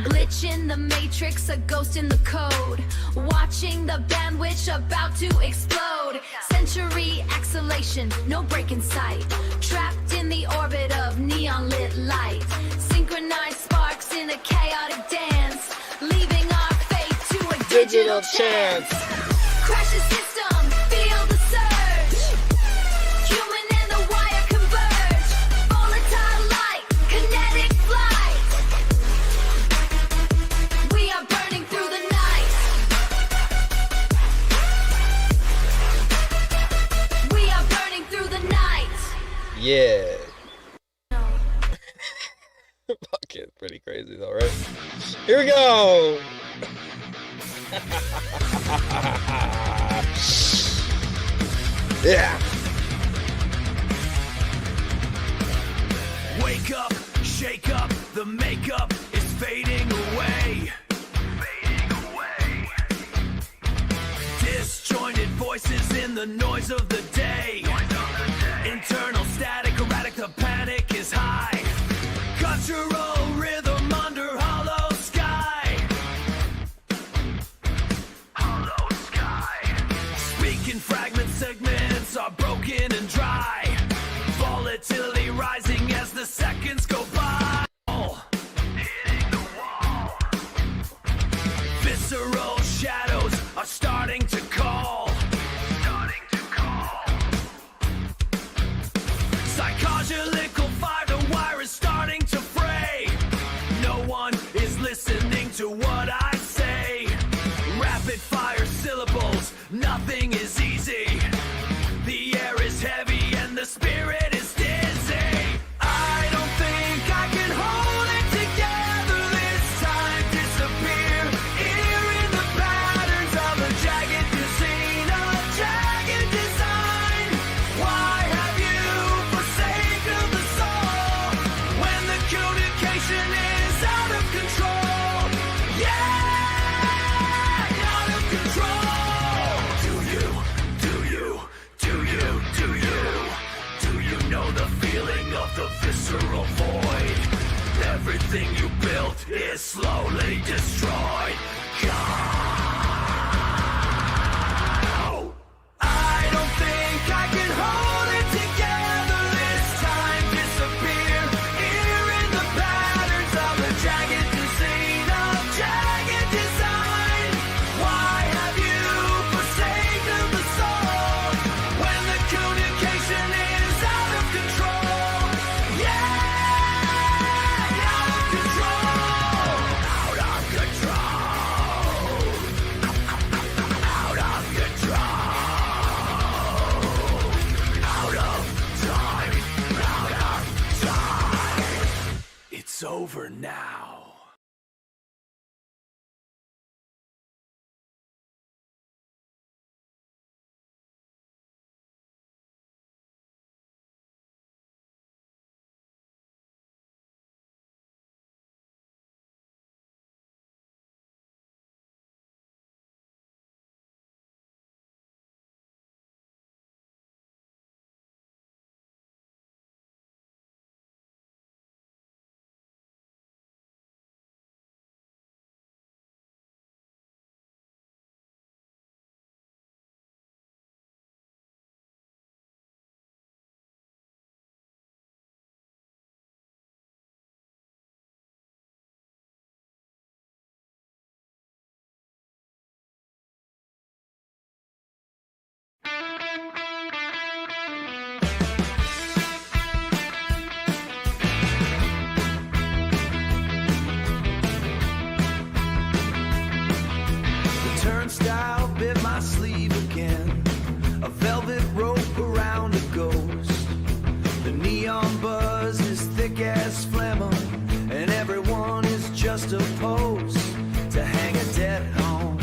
Glitch in the matrix, a ghost in the code. Watching the bandwidth about to explode. Century exhalation, no break in sight. Trapped in the orbit of neon lit light. Synchronized sparks in a chaotic dance. Leaving our fate to a digital chance. Crash the system, feel the surge. Human and the wire converge. Volatile light, kinetic flight. We are burning through the night. We are burning through the night. Yeah. Fuck it, pretty crazy though, right? Here we go. Yeah. Wake up, shake up, the makeup is fading away. Disjointed voices in the noise of the day. Internal static, erratic, the panic is high. Cultural rhythm under hollow sky. Hollow sky. Speaking fragments, segments are broken and dry. Volatility rising as the seconds go by. Hitting the wall. Visceral shadows are starting to call. Psychological fire, the wire is starting to fray. No one is listening to what I say. Rapid fire syllables, nothing is easy. The air is heavy and the spirit is dizzy. I don't think I can hold it together this time. Disappear here in the patterns of a jagged design, of jagged design. Why have you forsaken the soul when the communication is out of control? Yeah, out of control. Do you know the feeling of the visceral void? Everything you built is slowly destroyed. Go. I don't think I can hold it together this time. Disappear here in the patterns of a jagged design, of jagged design. Why have you forsaken the soul when the communication is out of control? Yeah, out of control. Out of control. Out of control. Out of time. Out of time. It's over now. The turnstile bit my sleeve again. A velvet rope around a ghost. The neon buzz is thick as phlegm, and everyone is just a pose to hang a dead home.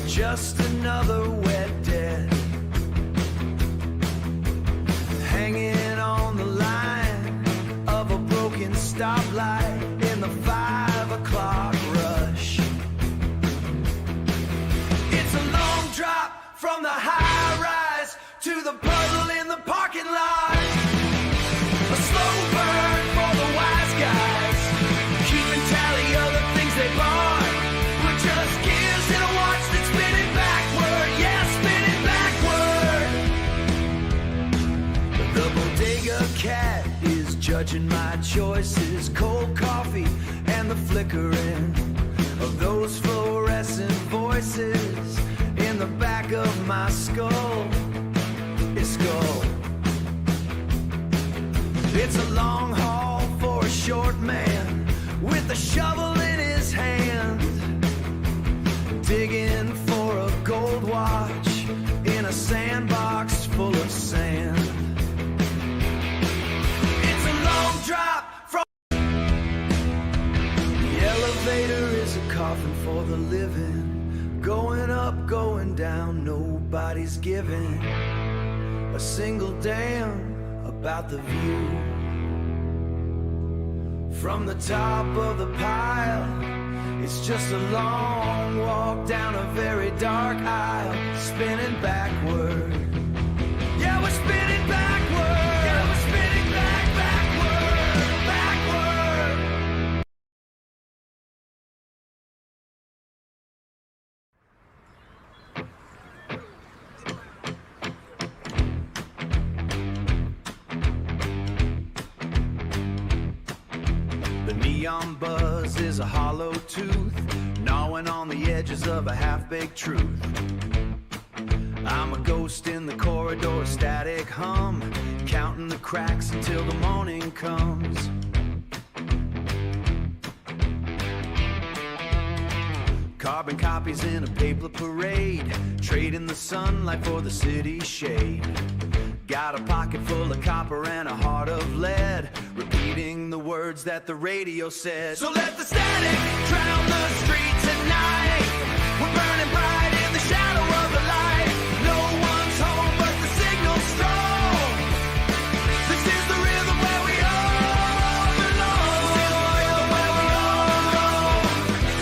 Just another wet dead, hanging on the line of a broken stoplight in the 5 o'clock rush. It's a long drop from the high rise to the puddle in the parking lot. A slow burn for the judging my choices, cold coffee and the flickering of those fluorescent voices in the back of my skull. It's gold. It's a long haul for a short man with a shovel in his hand, digging for a gold watch in a sandbox full of sand. It's a long drop from the elevator is a coffin for the living, going up, going down, nobody's giving a single damn about the view. From the top of the pile, it's just a long walk down a very dark aisle, spinning backward. Yeah, we're spinning backward. Yeah, we're spinning backward, backward. The neon buzz is a hollow tooth, gnawing on the edges of a half-baked truth. I'm a ghost in the corridor, static hum, counting the cracks until the morning comes. Carbon copies in a paper parade, trading the sunlight for the city's shade. Got a pocket full of copper and a heart of lead, repeating the words that the radio said. So let the static drown the street tonight. We're burning bright in the shadow of the light. No one's home but the signal's strong. This is the rhythm where we all belong. This is the rhythm where we all belong.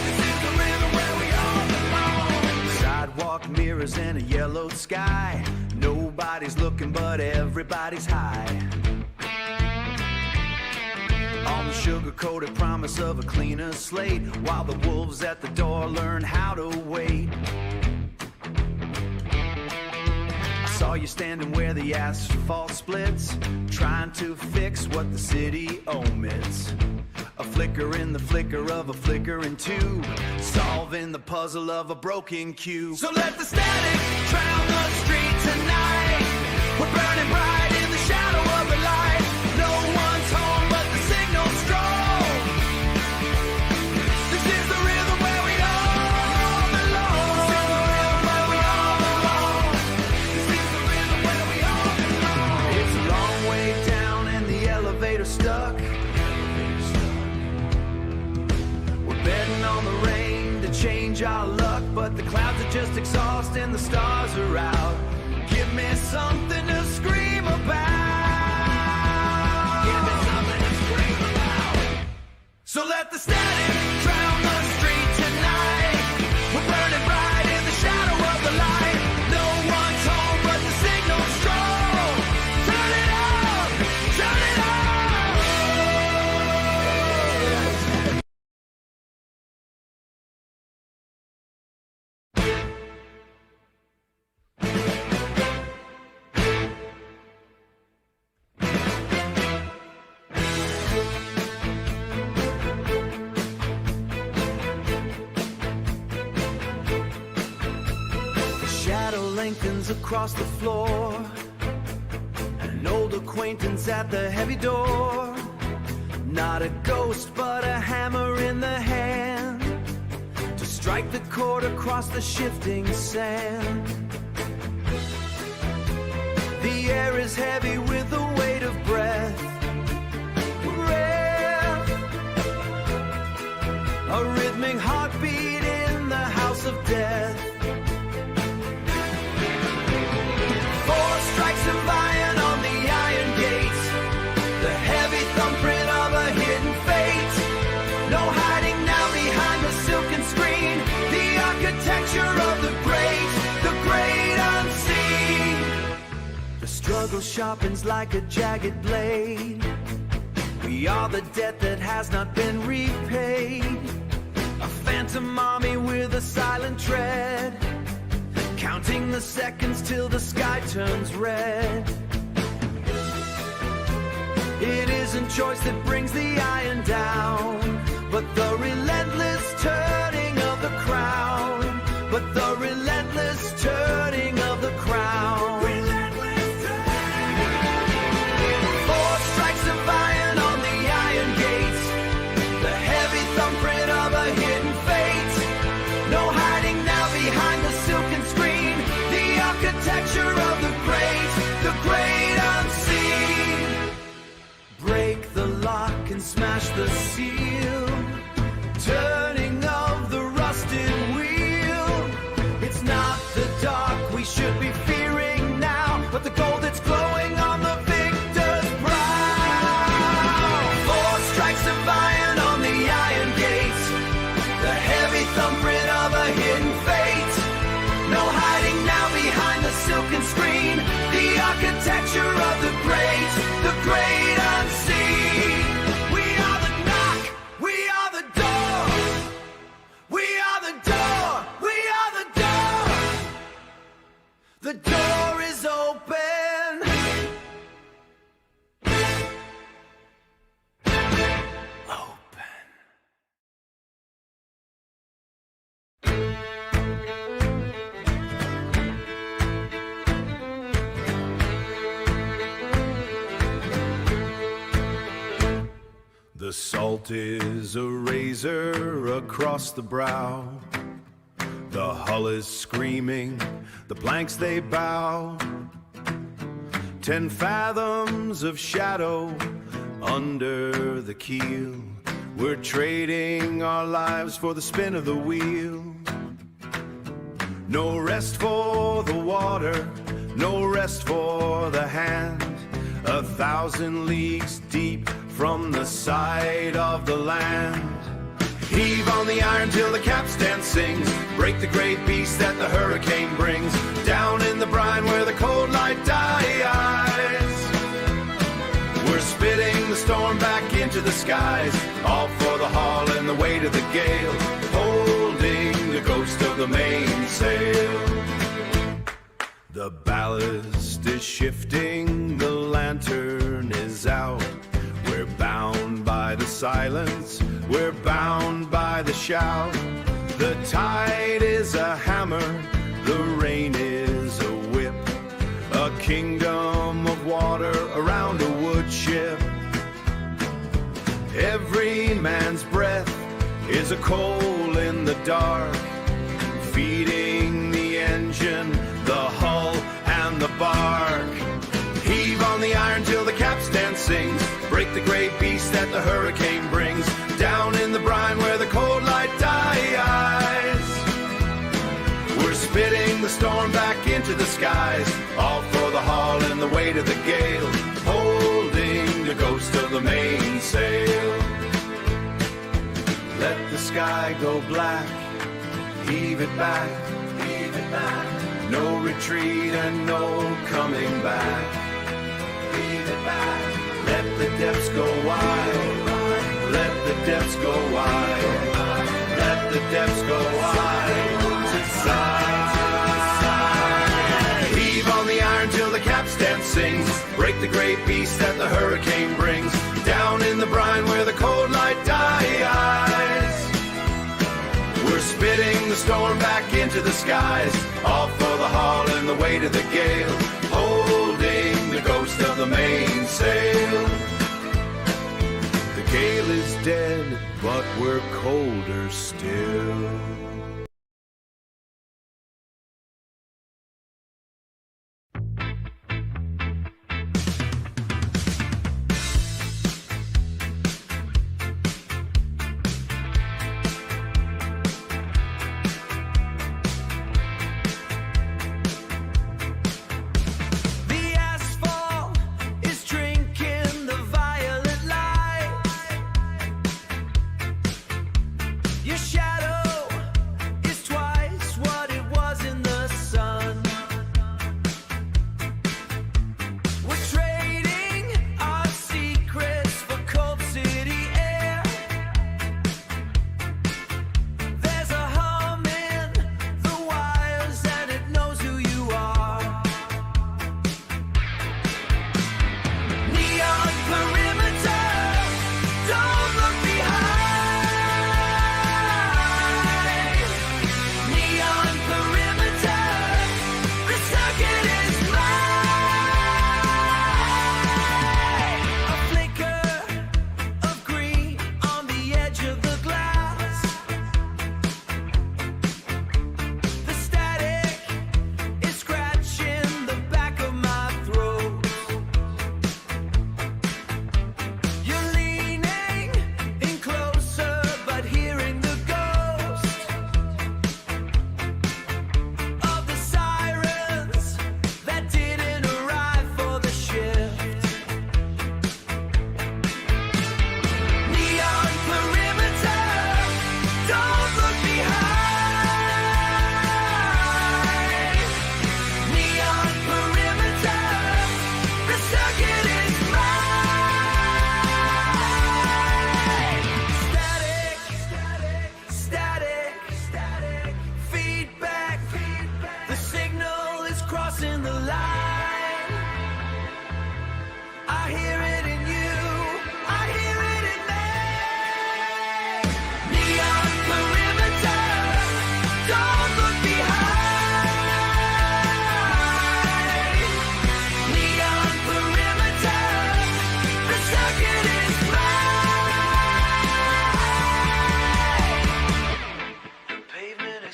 This is the rhythm where we all belong. Sidewalk mirrors and a yellowed sky. Nobody's looking but everybody's high on the sugar-coated promise of a cleaner slate, while the wolves at the door learn how to wait. I saw you standing where the asphalt splits, trying to fix what the city omits. A flicker in the flicker of a flickering tube, solving the puzzle of a broken cube. So let the static drown the street tonight. We're burning bright in the shadow of the light. No one's home but the signal's strong. This is the rhythm where we all belong. This is the rhythm where we all belong. This is the rhythm where we all belong. It's a long way down and the elevator stuck. We're betting on the rain to change our luck, but the clouds are just exhaust and the stars are out. Give me something to scream about. Give me something to scream about. So let the static drown the street tonight. We're burning bright in the shadow of the light. No one's home but the signal's strong. Turn it up, turn it up. Lengthens across the floor, an old acquaintance at the heavy door. Not a ghost but a hammer in the hand to strike the chord across the shifting sand. The air is heavy with the weight of breath. Rare, a rhythmic heartbeat in the house of death. Strikes of iron on the iron gates, the heavy thumbprint of a hidden fate. No hiding now behind the silken screen, the architecture of the great unseen. The struggle sharpens like a jagged blade. We are the debt that has not been repaid. A phantom army with a silent tread, counting the seconds till the sky turns red. It isn't choice that brings the iron down, but the relentless turning of the crown. But the relentless turning of the crown. Four strikes of iron on the iron gates, the heavy thumbprint of a hidden fate. No hiding now behind the silken screen, the architecture of the great unseen. Break the lock and smash the seal, turning of the rusted wheel. It's not the dark we should be fearing now, but the gold that's glowing on the victor's brow. Four strikes of iron on the iron gates, the heavy thumbprint of a hidden fate. No hiding now behind the silken screen, the architecture of the great unseen. We are the knock, we are the door, we are the door, we are the door. The door is open. The salt is a razor across the brow. The hull is screaming, the planks they bow. 10 fathoms of shadow under the keel. We're trading our lives for the spin of the wheel. No rest for the water, no rest for the hand. 1,000 leagues deep from the side of the land. Heave on the iron till the capstan sings. Break the great beast that the hurricane brings. Down in the brine where the cold light dies. We're spitting the storm back into the skies, all for the haul and the weight of the gale, holding the ghost of the mainsail. The ballast is shifting, the lantern is out. We're bound by the silence, we're bound by the shout. The tide is a hammer, the rain is a whip. A kingdom of water around a wood ship. Every man's breath is a coal in the dark, feeding the engine, the hull and the bark. Heave on the iron till the capstan sings. Break the great beast that the hurricane brings. Down in the brine where the cold light dies. We're spitting the storm back into the skies, all for the haul and the weight of the gale, holding the ghost of the mainsail. Let the sky go black, heave it back, heave it back. No retreat and no coming back. Leave it back. Let the depths go wide. Let the depths go wide. Let the depths go wide. To side. Heave on the iron till the capstan sings. Break the great beast that the hurricane brings. Down in the brine where the cold light dies. We're spitting the storm back into the skies, all for the haul and the weight of the gale, holding the ghost of the mainsail. The gale is dead, but we're colder still. Your shadow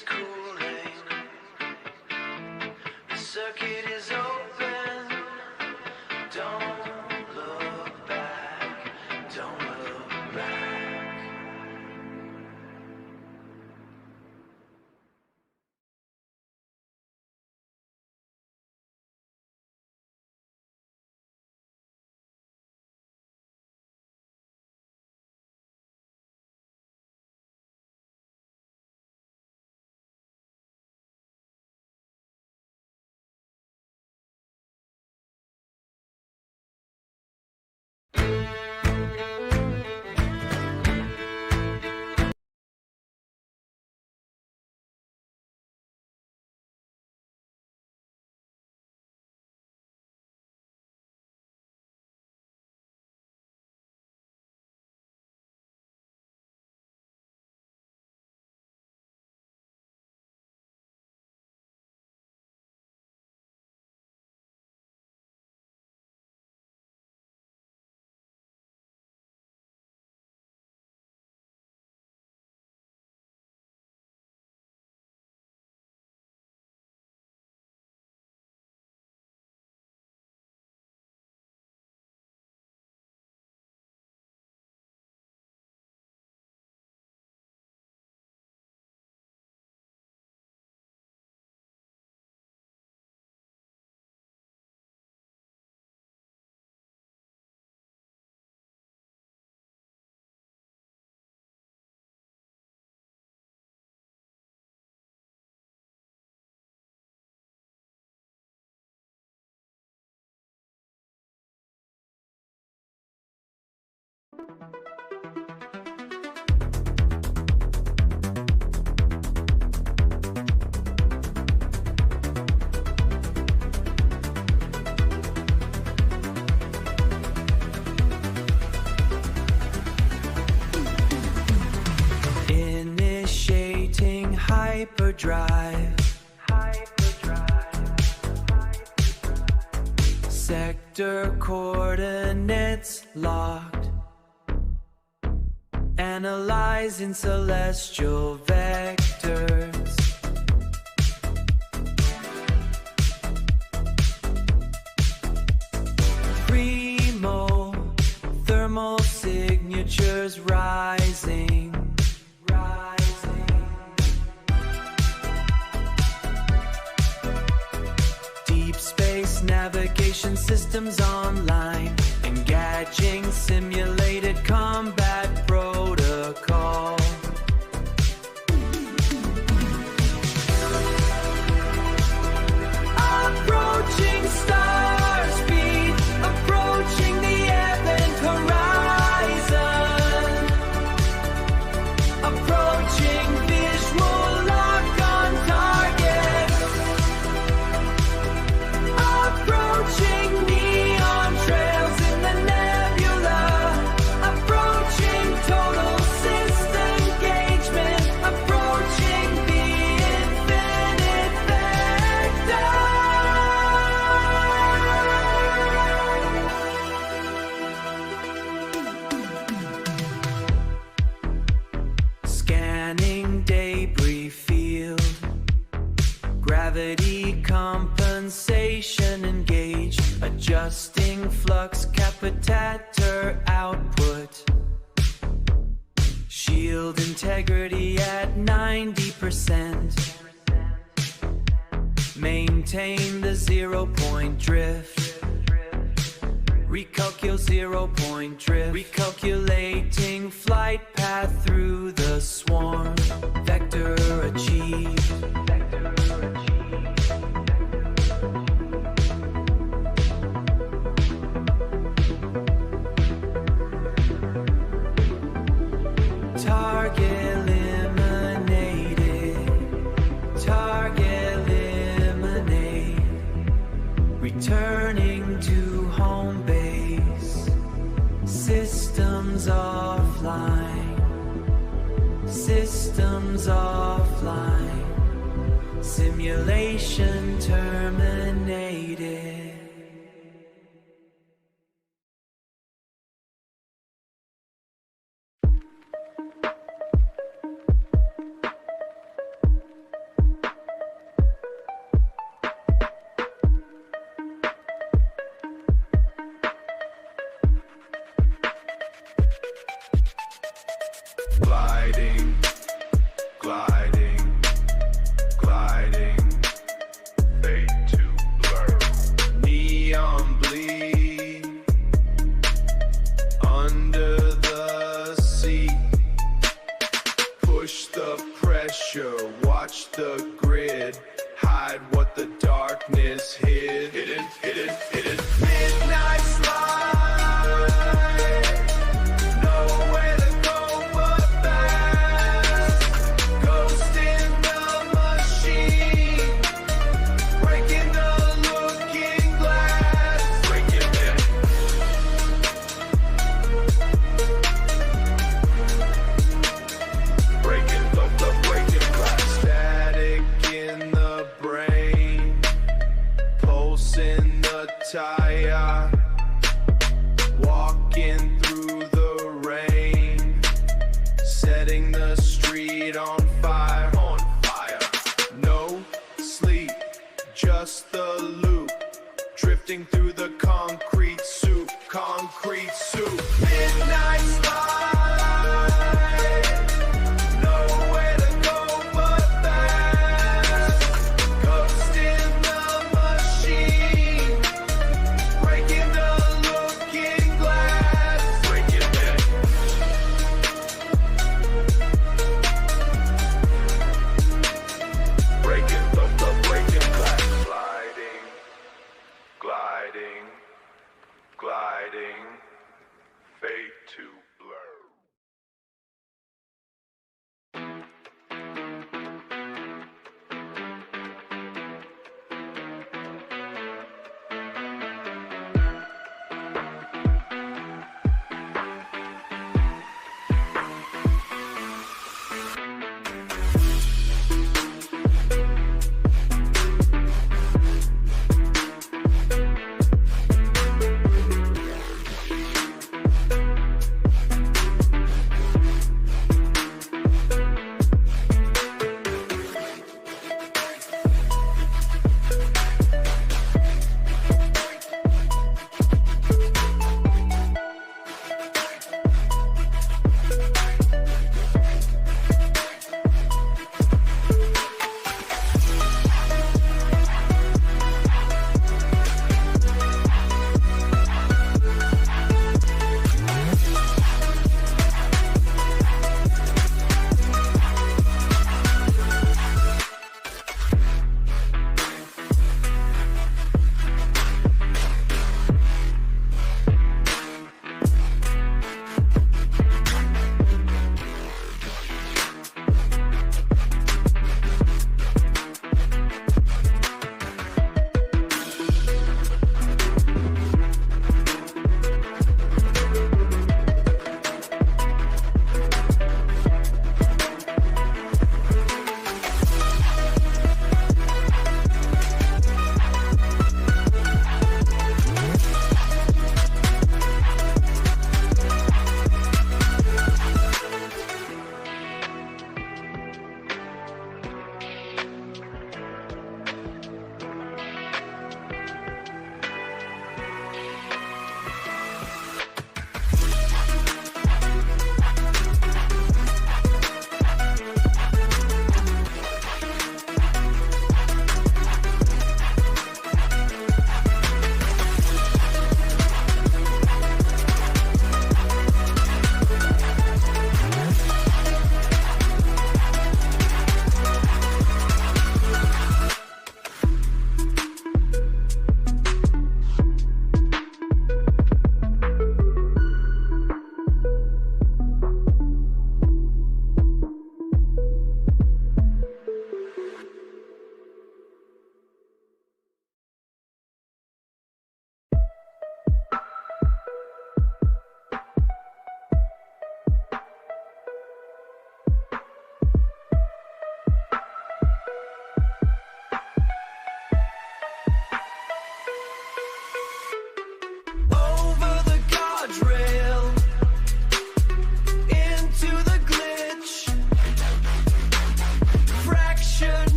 is cooling. The circuit is open. Don't look back. Don't look back. Initiating hyperdrive. Sector coordinates locked. Analyzing celestial vectors. Primo thermal signatures rising. Deep space navigation systems online. Engaging simulated combat protocol. Approaching star speed, approaching the event horizon. Approaching visual lock on target. Approaching neon trails in the nebula. Approaching total system engagement. Approaching the infinite vector. Scanning debris field. Gravity compensation engaged. Adjusting flux capacitor output. Shield integrity at 90%. Maintain the 0-point drift. Recalculate 0-point drift. Recalculating flight path through the swarm. Vector achieved. Target eliminated. Target eliminated. Returning to home base. Systems offline. Systems offline. Simulation terminated. watch the grid, hide what the darkness hid. Hidden, hidden, hidden. Midnight slide, nowhere to go but fast. Ghost in the machine, breaking the looking glass. Breaking it. Breaking the breaking glass. Static in the brain, pulse in the tire.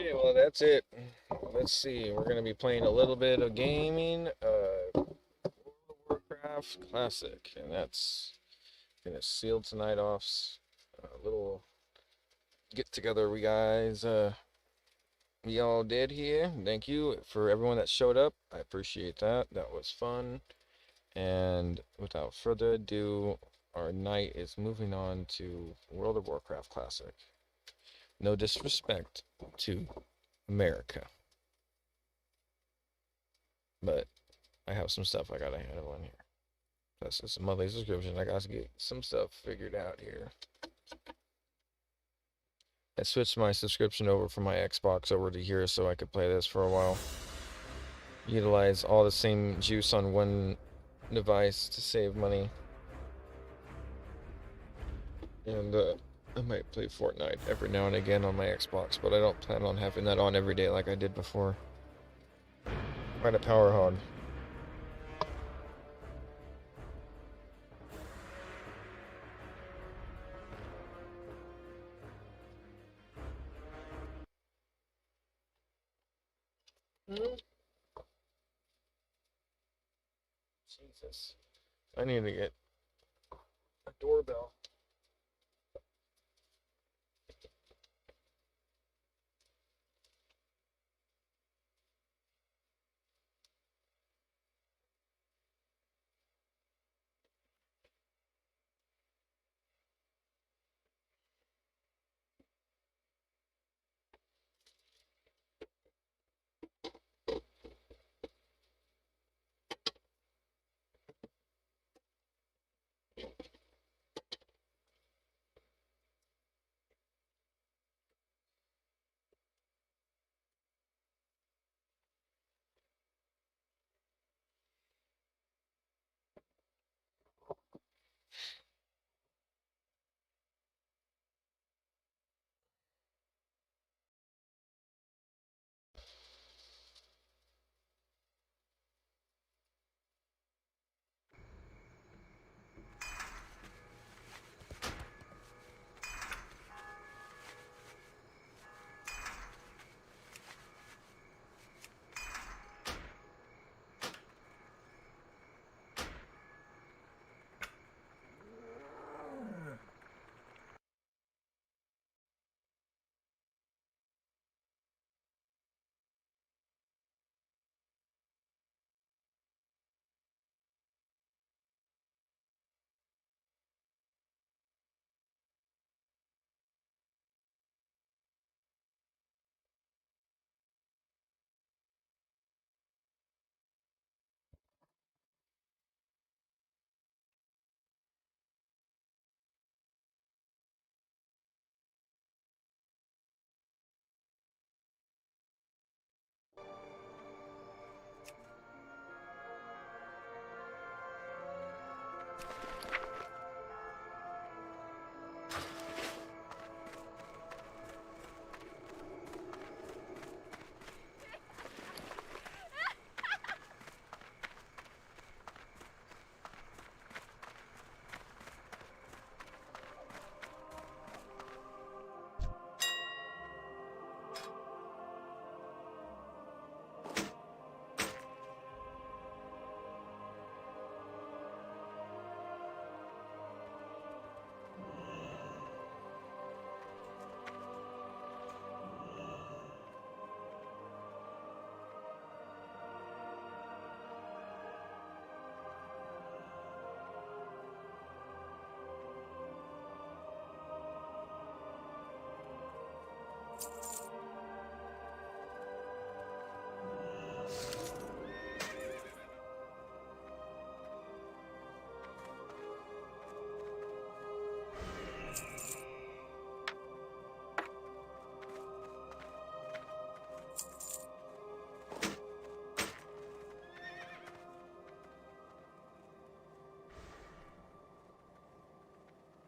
Okay, well that's it. Let's see. We're gonna be playing a little bit of gaming. World of Warcraft Classic, and that's gonna seal tonight off. A little get together we all did here. Thank you for everyone that showed up. I appreciate that. That was fun. And without further ado, our night is moving on to World of Warcraft Classic. No disrespect to America, but I have some stuff I gotta handle in here. That's just a monthly subscription. I gotta get some stuff figured out here. I switched my subscription over from my Xbox over to here so I could play this for a while. Utilize all the same juice on one device to save money. And I might play Fortnite every now and again on my Xbox, but I don't plan on having that on every day like I did before. Quite a power hog. Jesus. I need to get a doorbell.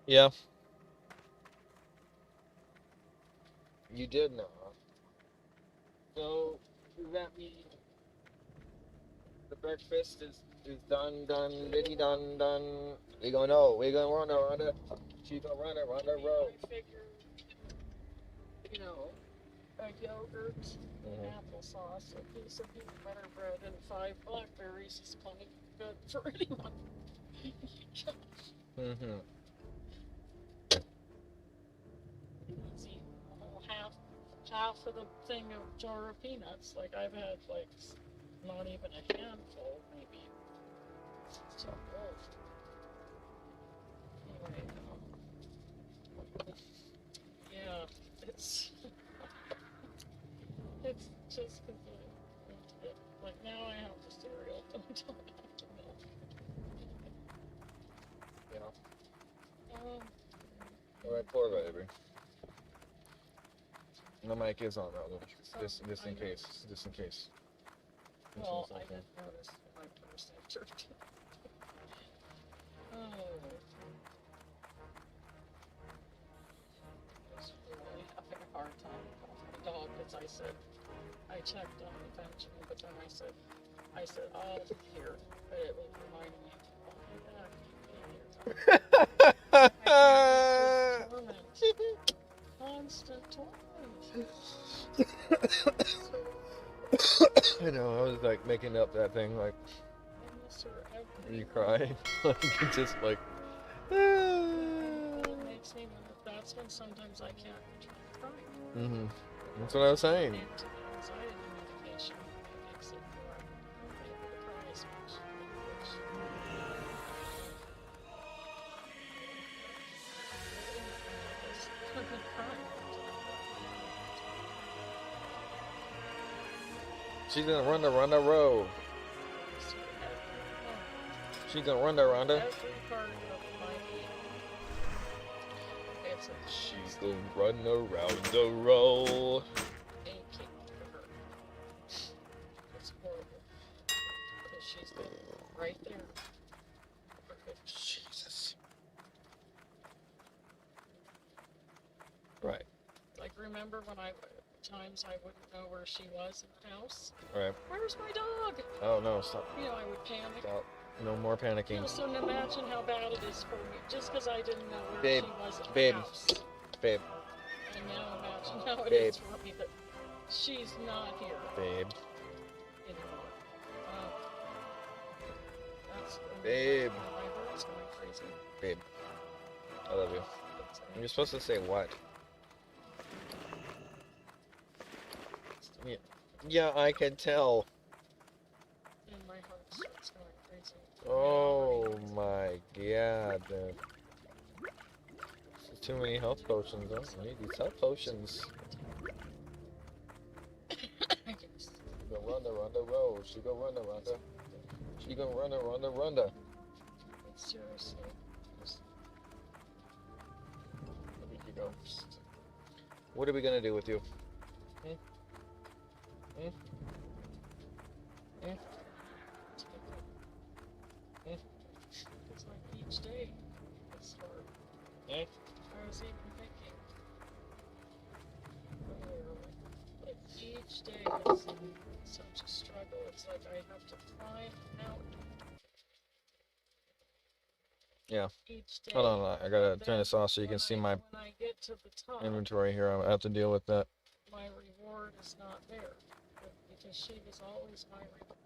Yeah. You did know. So, does that mean the breakfast is done, diddy done? We gonna know. We gonna run around it. She gonna run around the road. You know, a yogurt, applesauce, a piece of peanut butter bread, and 5 blackberries is plenty good for anyone. Mm-hmm. Easy. A whole half of the thing of jar of peanuts. Like I've had like not even a handful, maybe. It's so good. Anyway, yeah, it's just like now I have the cereal, but I don't have to milk. Yeah. All right, pour baby. The mic is on though. Just in case. Just in case. Well, I didn't notice when I first entered. Oh. I was really having a hard time with my dog because I checked on the Benjamin, but then I said, oh, here, but it was reminding me to call me back. I can't torment. Constant torment. I know, I was like making up that thing, like, you cry, like, it's just like, It makes me, that's when sometimes I can't cry. mm-hmm. That's what I was saying. Anxiety medication makes it more able to cry as much. She's gonna run the row. She's gonna run the Ronda. She's gonna run around the row. It's horrible. Because she's right there. Jesus. Right. Like, remember when times I wouldn't know where she was in the house? Right. Where's my dog? Oh no, stop. You know, I would panic. Stop. No more panicking. You know, so imagine how bad it is for me, just because I didn't know where she was in the house. Babe. And now imagine how it is for me that she's not here. Babe. Anymore. That's Babe. My heart's going crazy. Babe. I love you. You're supposed to say what? Yeah, I can tell. And my heart starts going crazy. Oh my god. Too many health potions. I need these health potions. She gonna run the road. She gonna run the. She gonna run the. Seriously. There you go. What are we gonna do with you? It's like each day it's hard. I was even thinking, like each day is such a struggle. It's like I have to climb out. Yeah. Each day. Hold on, I gotta turn this off so you can see my inventory here. I have to deal with that. My reward is not there because she was always my reward.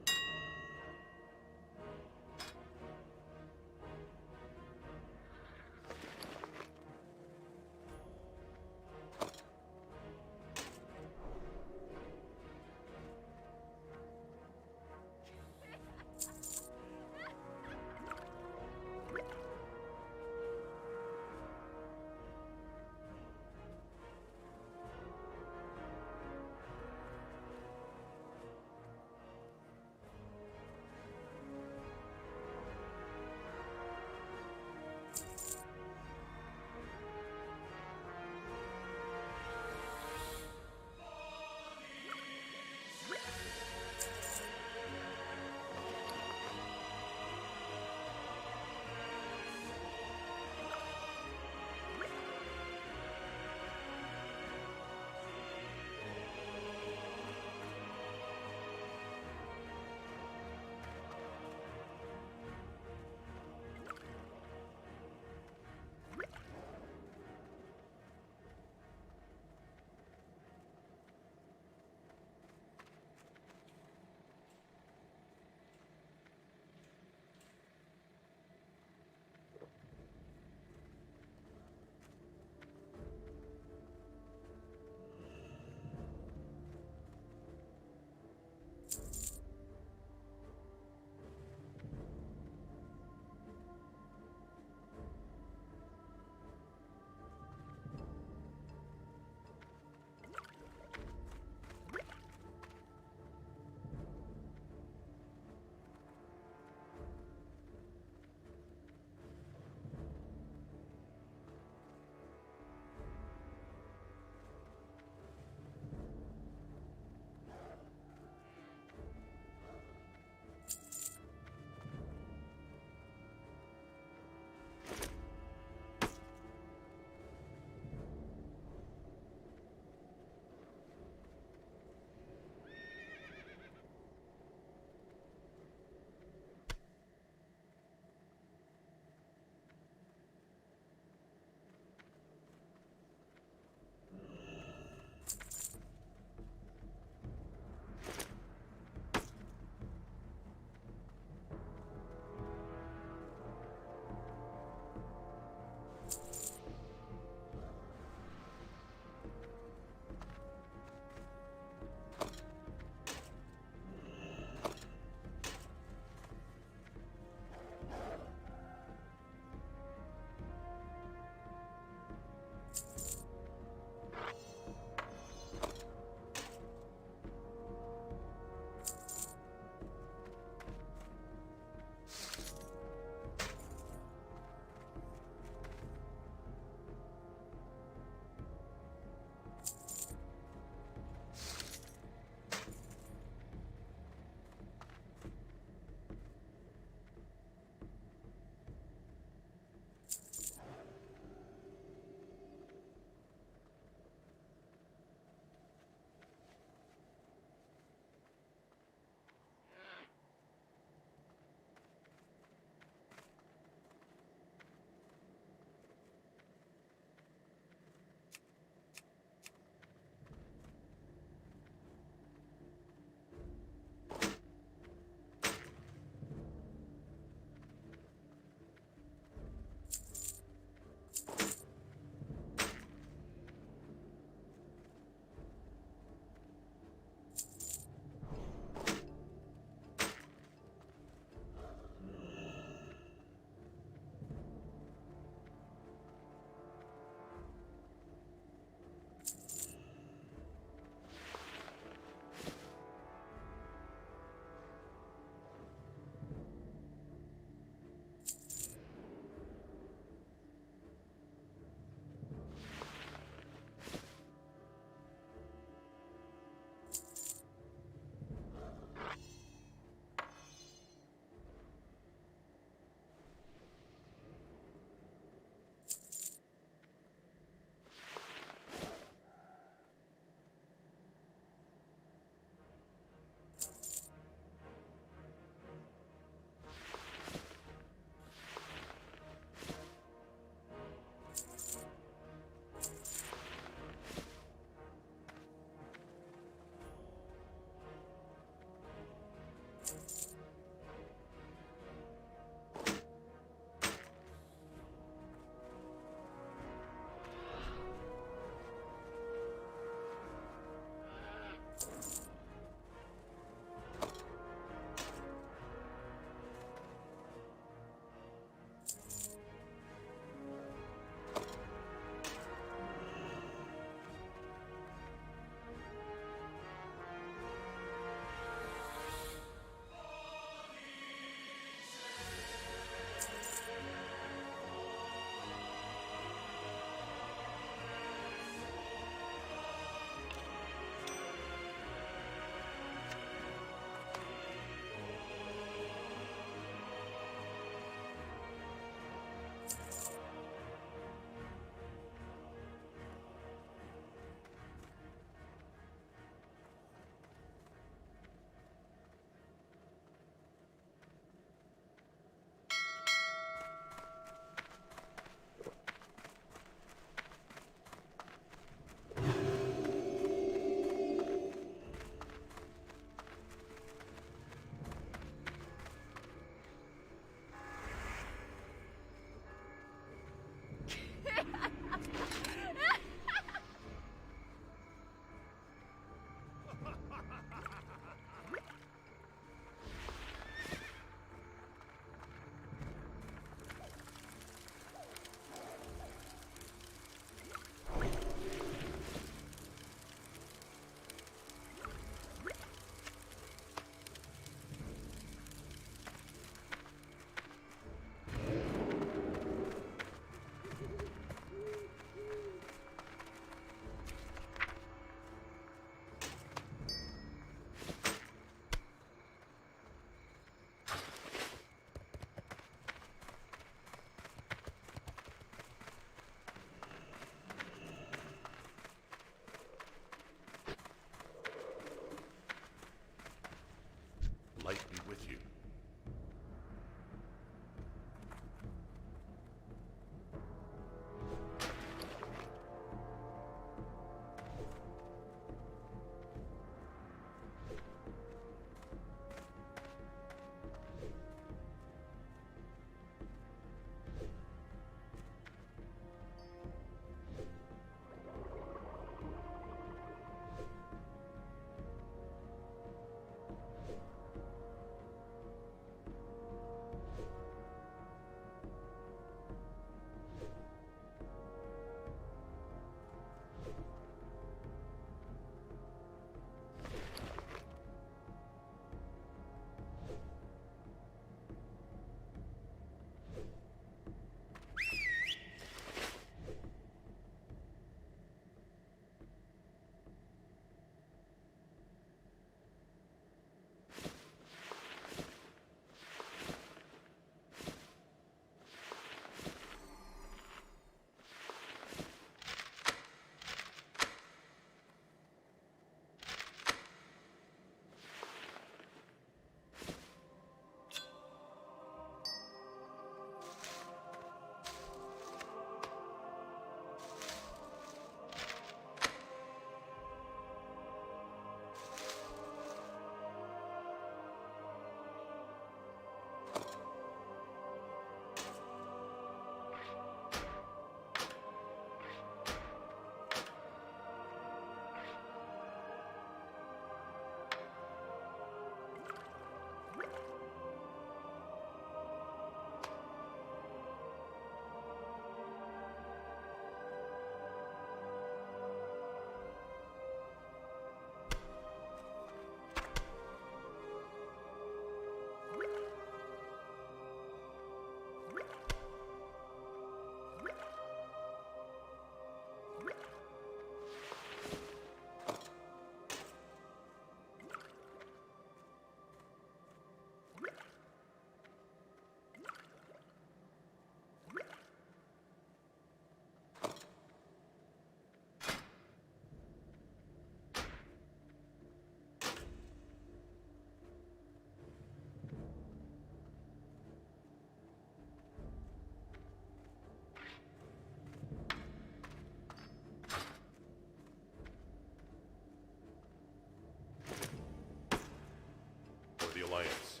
defiance.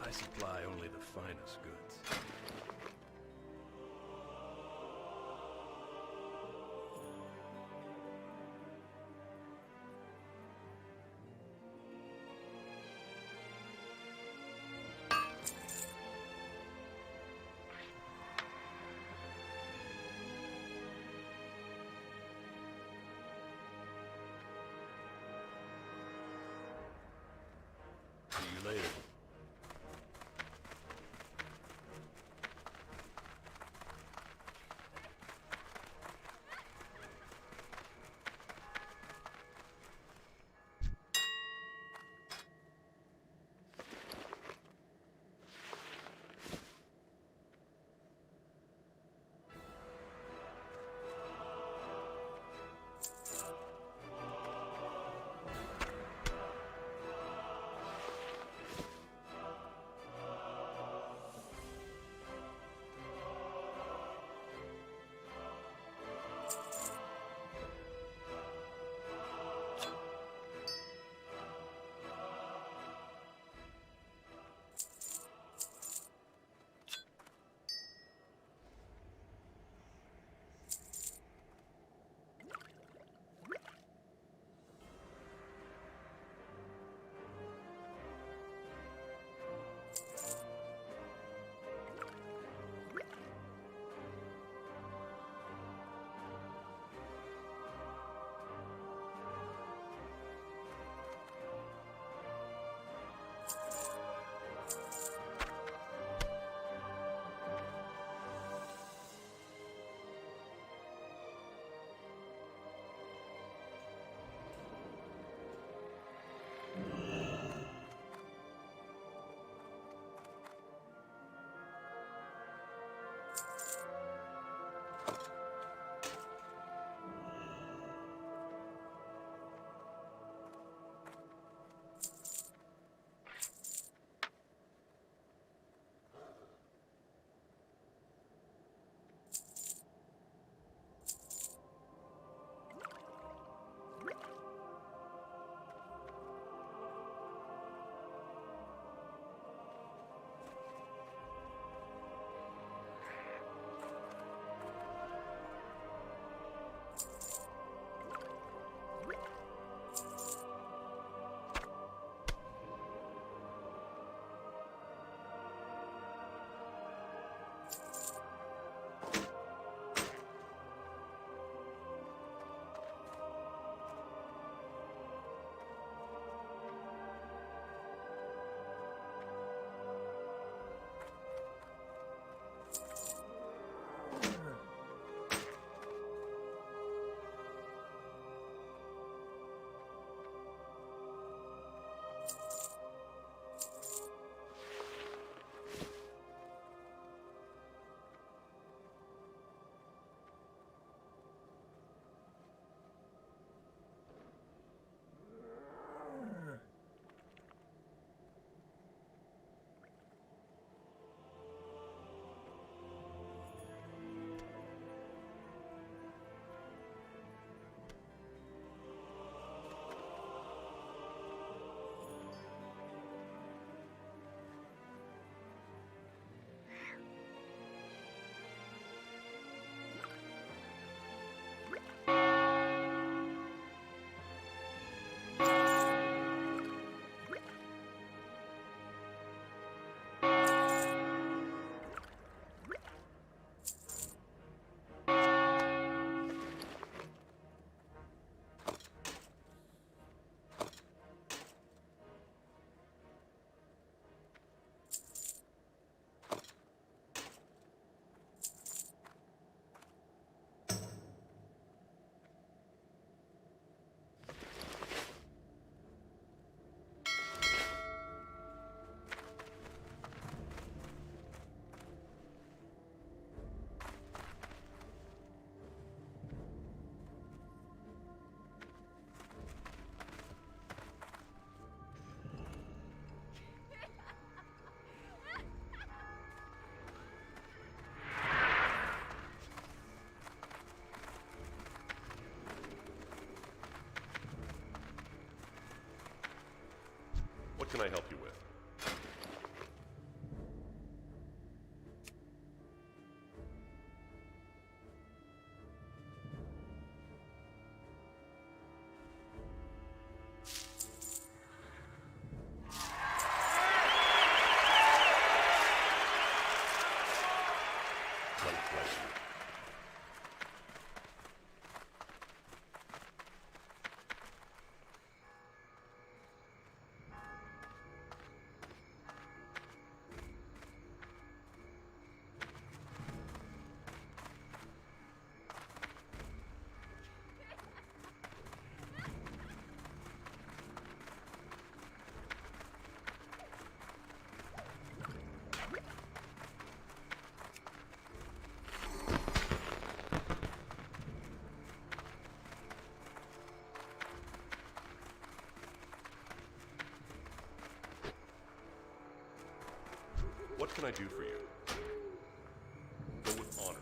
I supply only the finest goods. See you later. What can I help you with? What can I do for you? Go with honor.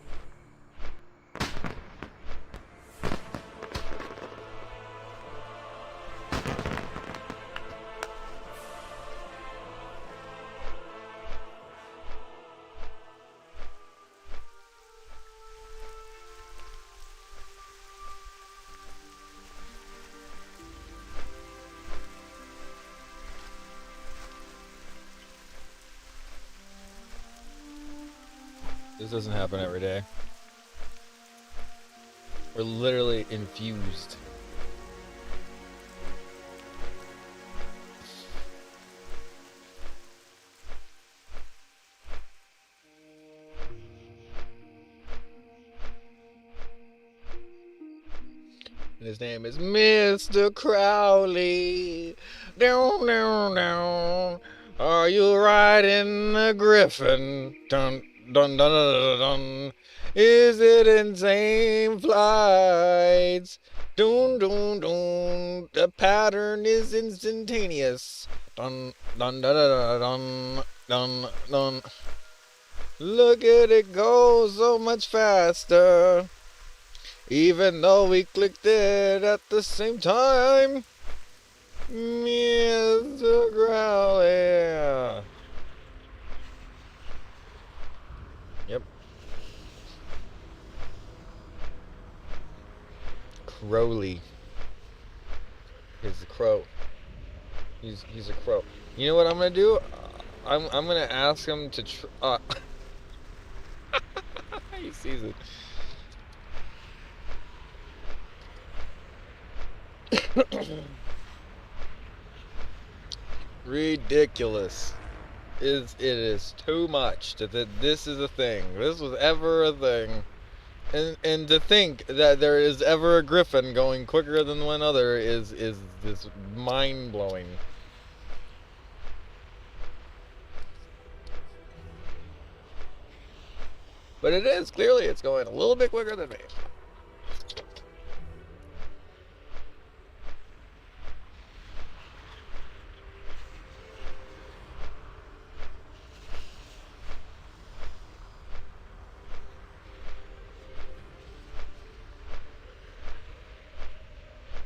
This doesn't happen every day. We're literally infused. And his name is Mr. Crowley. Down, down, down. Are you riding a griffin? Dun, dun, dun, dun, dun, dun. Is it insane flights? Dun, dun, dun. The pattern is instantaneous. Dun, dun, dun, dun, dun, dun, dun. Look at it go so much faster. Even though we clicked it at the same time. Mr. Crowley. Yep. Crowley. He's a crow. He's a crow. You know what I'm gonna do? I'm gonna ask him to he sees it. Ridiculous. It is too much that this is a thing. This was ever a thing. And to think that there is ever a griffin going quicker than one other is this mind blowing. But it is, clearly it's going a little bit quicker than me.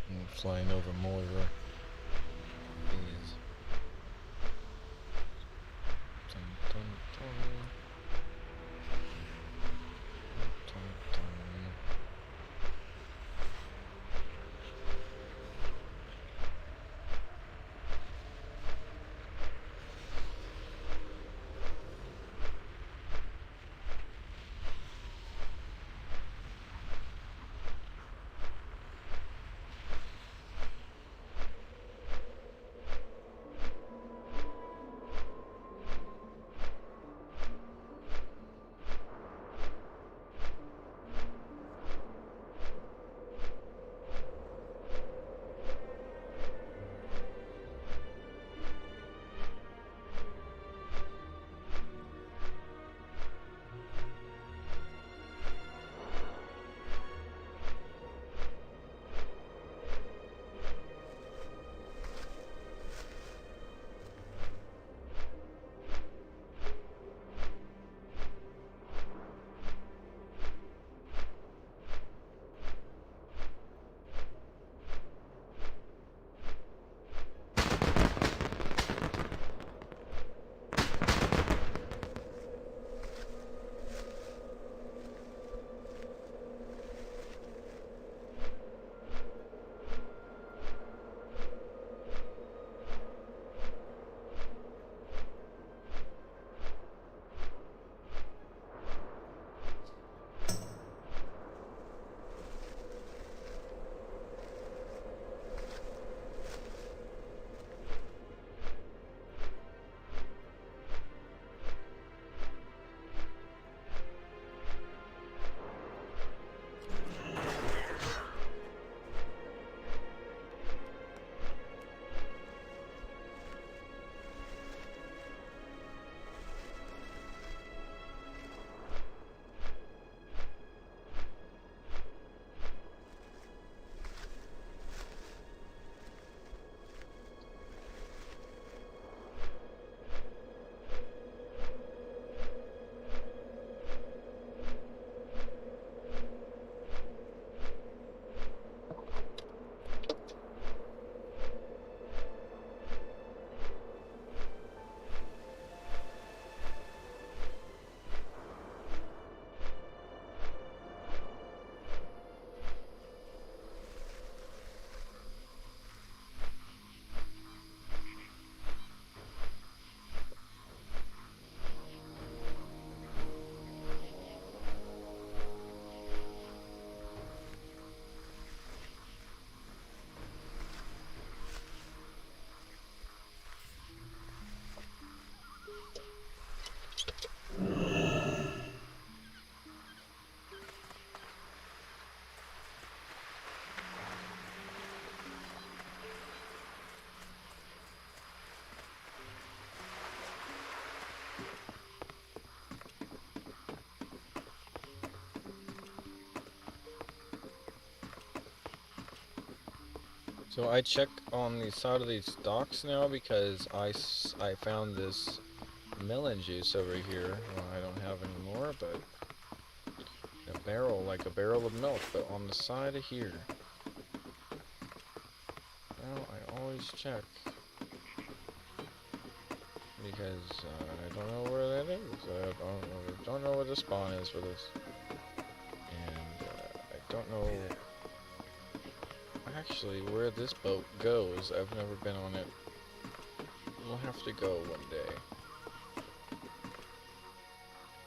I'm flying over Moira. Please. Dun, dun, dun. Dun, dun. So I check on the side of these docks now because I found this melon juice over here. Well, I don't have anymore, but a barrel, like a barrel of milk, but on the side of here. Well, I always check because I don't know where that is. I don't know where the spawn is for this, and I don't know actually where this boat goes. I've never been on it. We'll have to go one day.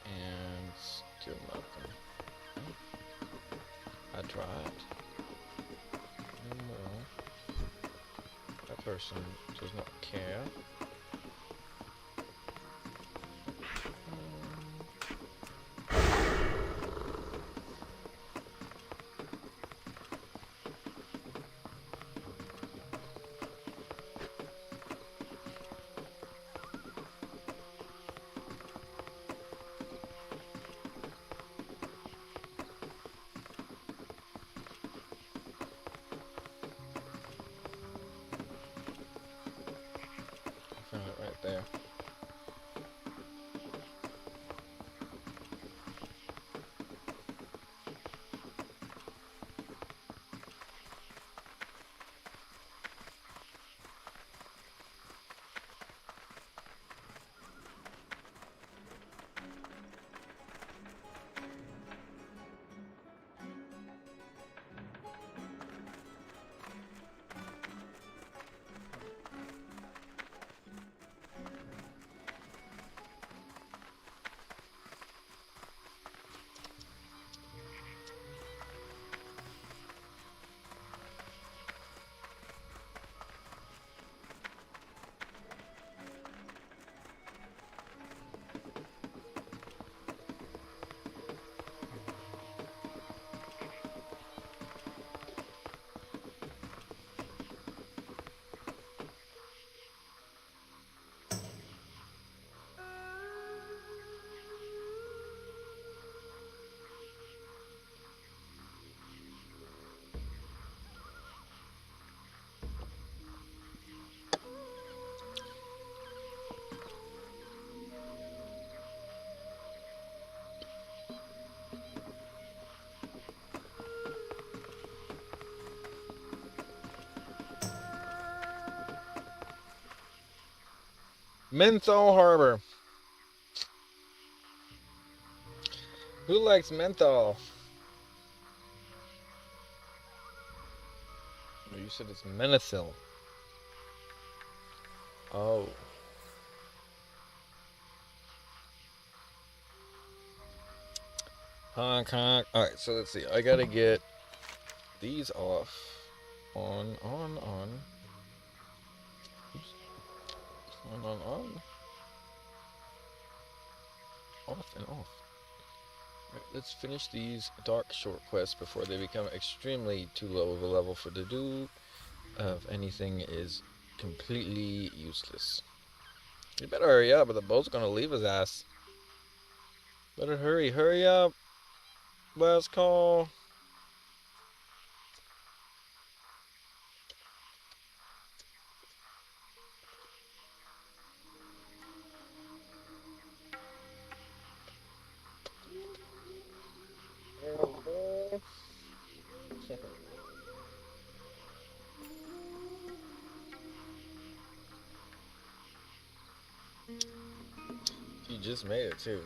And still nothing. I tried. No. That person does not care. I found it right there. Menthol Harbor. Who likes menthol? You said it's menthol. Oh. Honk honk. Alright, so let's see. I gotta get these off. On. Oops. On. Off and off. Right, let's finish these dark short quests before they become extremely too low of a level for the do of anything is completely useless. You better hurry up, or the boat's gonna leave his ass. Better hurry up. Last call. You just made it too.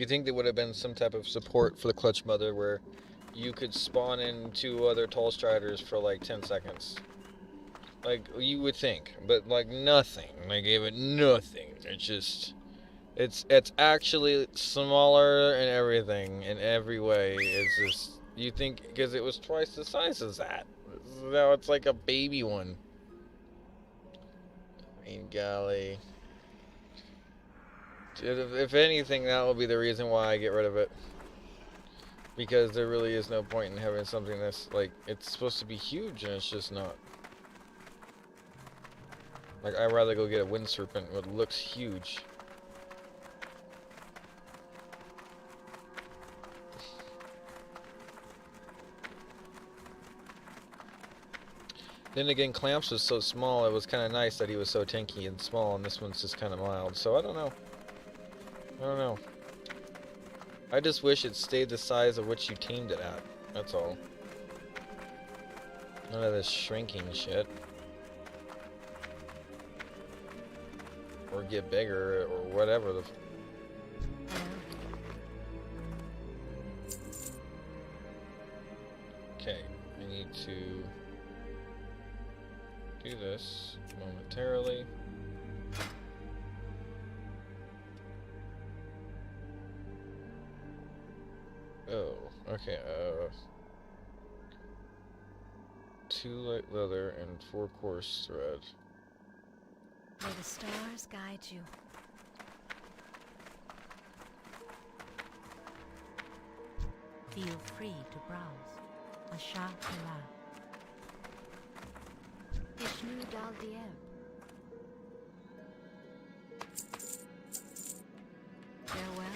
You think there would have been some type of support for the ClutchMother where you could spawn in 2 other tall striders for like 10 seconds? Like, you would think, but like nothing. They gave it nothing. It's just, it's actually smaller and everything in every way. It's just, you think, because it was twice the size as that. Now it's like a baby one. I mean, golly. If anything, that will be the reason why I get rid of it. Because there really is no point in having something that's, like, it's supposed to be huge and it's just not. Like, I'd rather go get a wind serpent that looks huge. Then again, Clamps was so small, it was kind of nice that he was so tanky and small, and this one's just kind of mild. So, I don't know. I don't know. I just wish it stayed the size of which you tamed it at. That's all. None of this shrinking shit. Or get bigger, or whatever the... Okay, I need to do this momentarily. Oh, okay, 2 light leather and 4 coarse thread. May the stars guide you. Feel free to browse. Asha Kala. Vishnu Dal Diem. Farewell.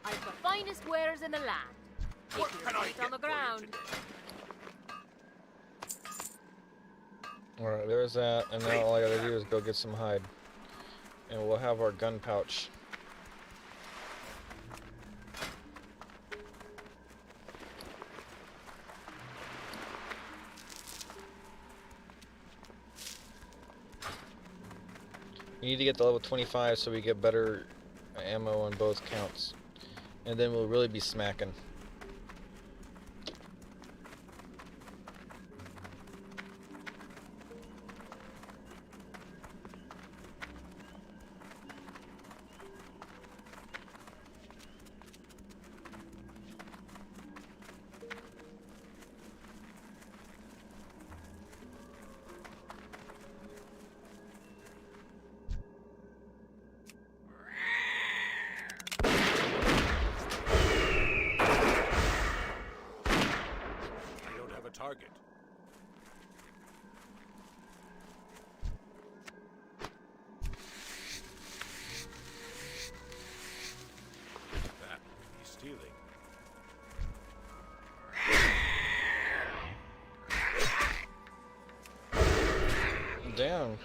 I've the finest wares in the land. What can I get on the ground? Alright, there's that, and now all I gotta do is go get some hide. And we'll have our gun pouch. We need to get to level 25 so we get better ammo on both counts. And then we'll really be smacking. Target. That he's stealing. Damn.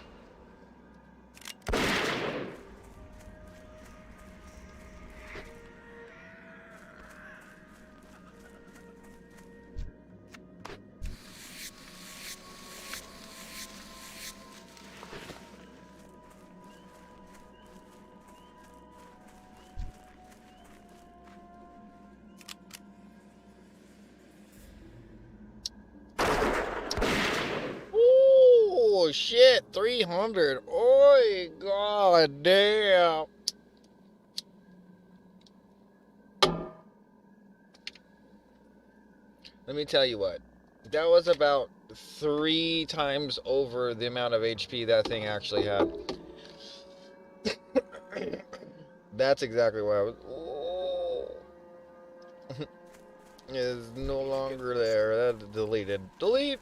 Oh shit, 300. Oi, god damn. Let me tell you what. That was about 3 times over the amount of HP that thing actually had. That's exactly why I was... Oh. It is no longer there. That's deleted. Delete!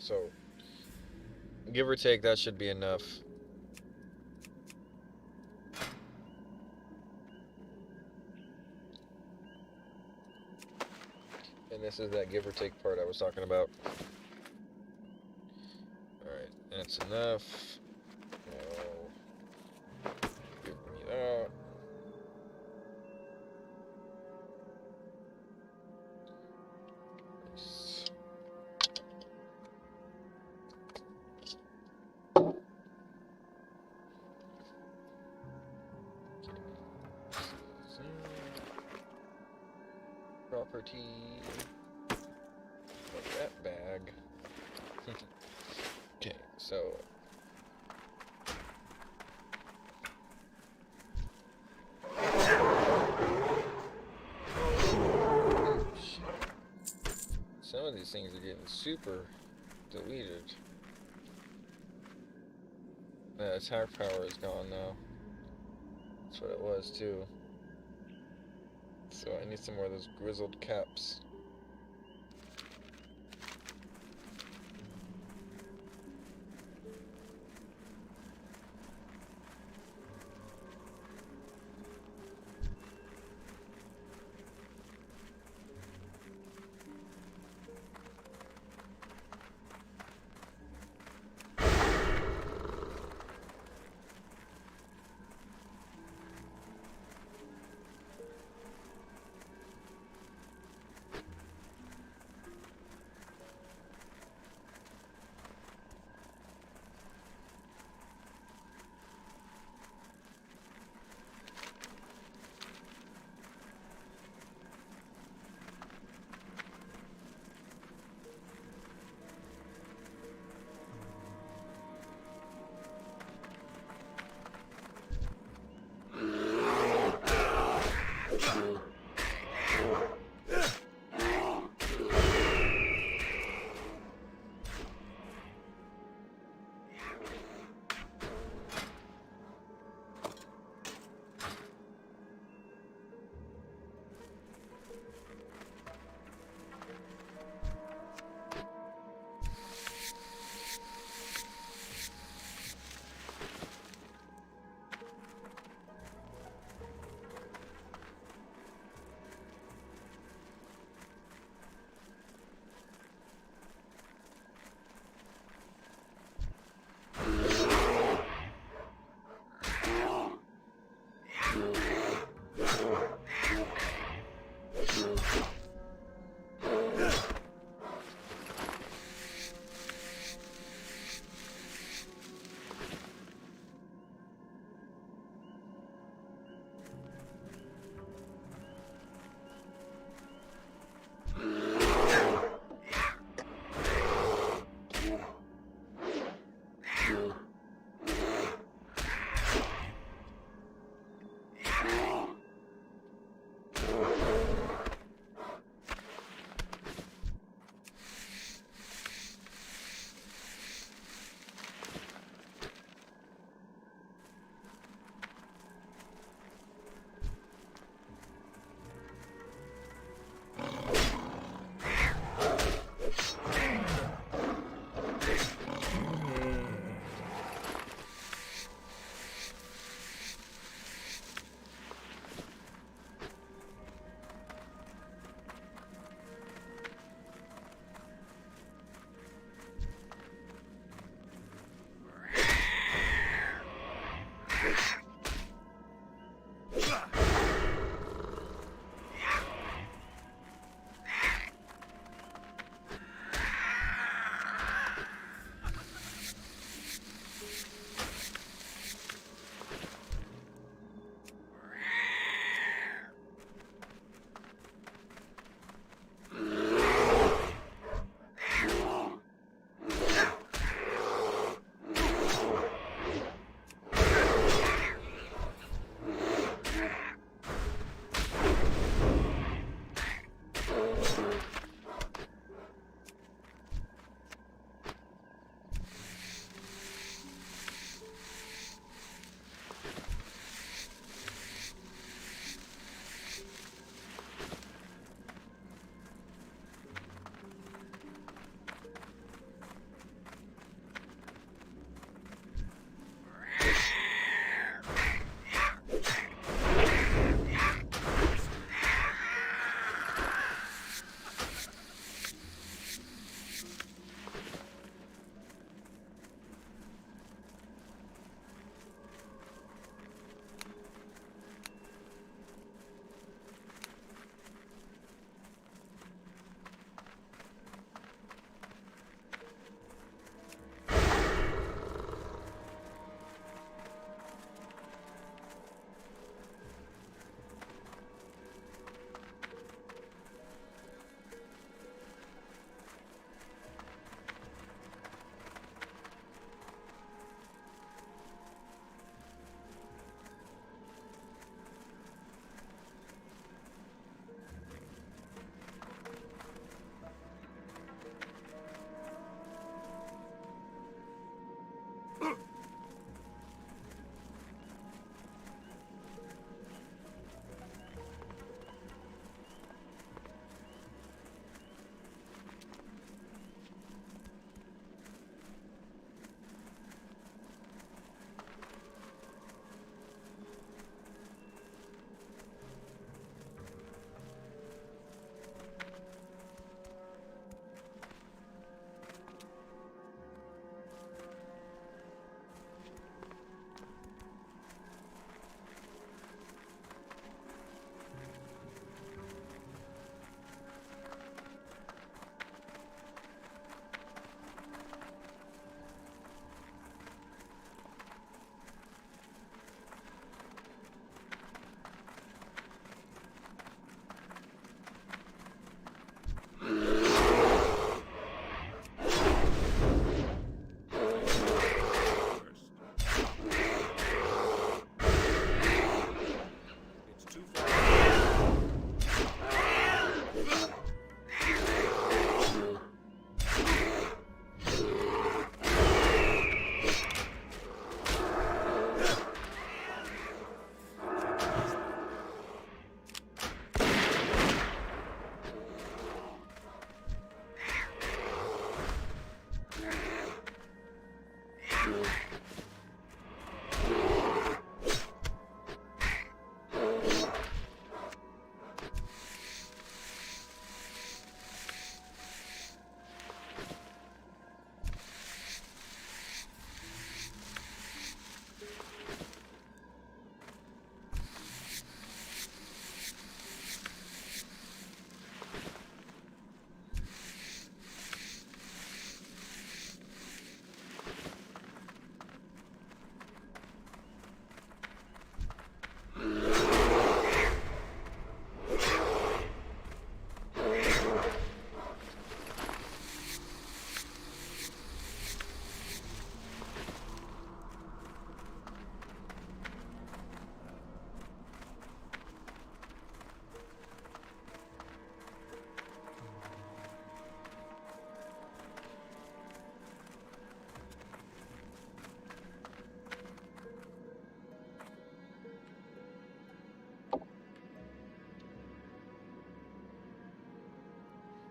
So, give or take, that should be enough. And this is that give or take part I was talking about. Alright, that's enough. Now, give me that. Nice. Property. That bag. Okay, so some of these things are getting super deleted. The attack power is gone now. That's what it was too. So I need some more of those grizzled caps.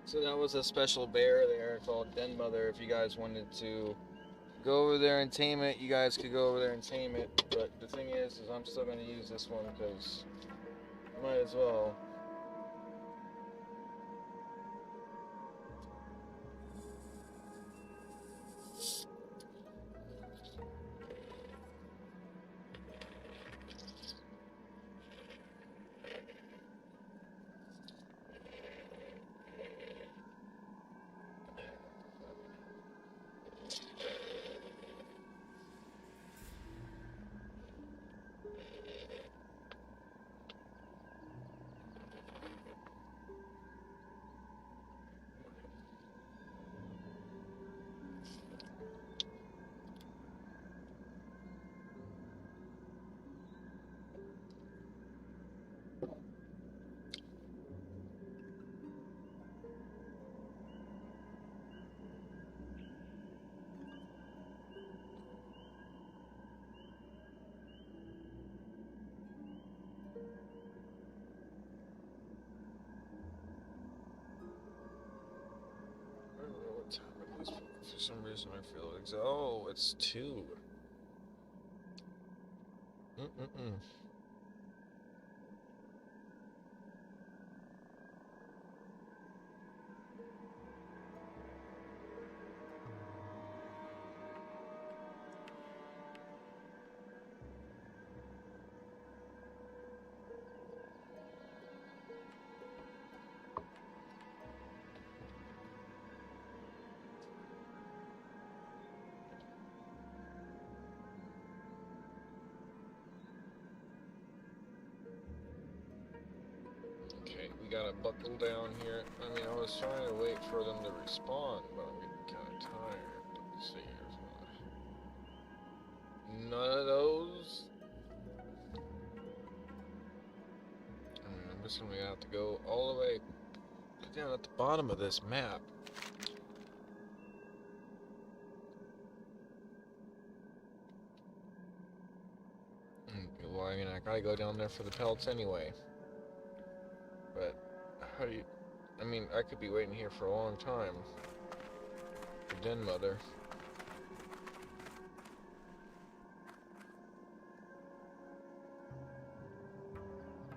So that was a special bear there called Den Mother. If you guys wanted to go over there and tame it, you guys could go over there and tame it. But the thing is I'm still going to use this one because I might as well. For some reason I feel like, oh, it's 2. Okay, we gotta buckle down here. I mean, I was trying to wait for them to respawn, but I'm getting kind of tired. Let's see, here's one. None of those. I mean, I'm just gonna have to go all the way down at the bottom of this map. Well, I mean, I gotta go down there for the pelts anyway. But how do you... I mean, I could be waiting here for a long time. For Den Mother.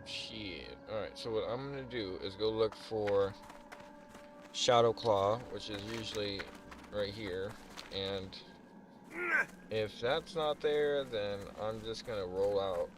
Shit. Alright, so what I'm gonna do is go look for Shadow Claw, which is usually right here. And if that's not there, then I'm just gonna roll out.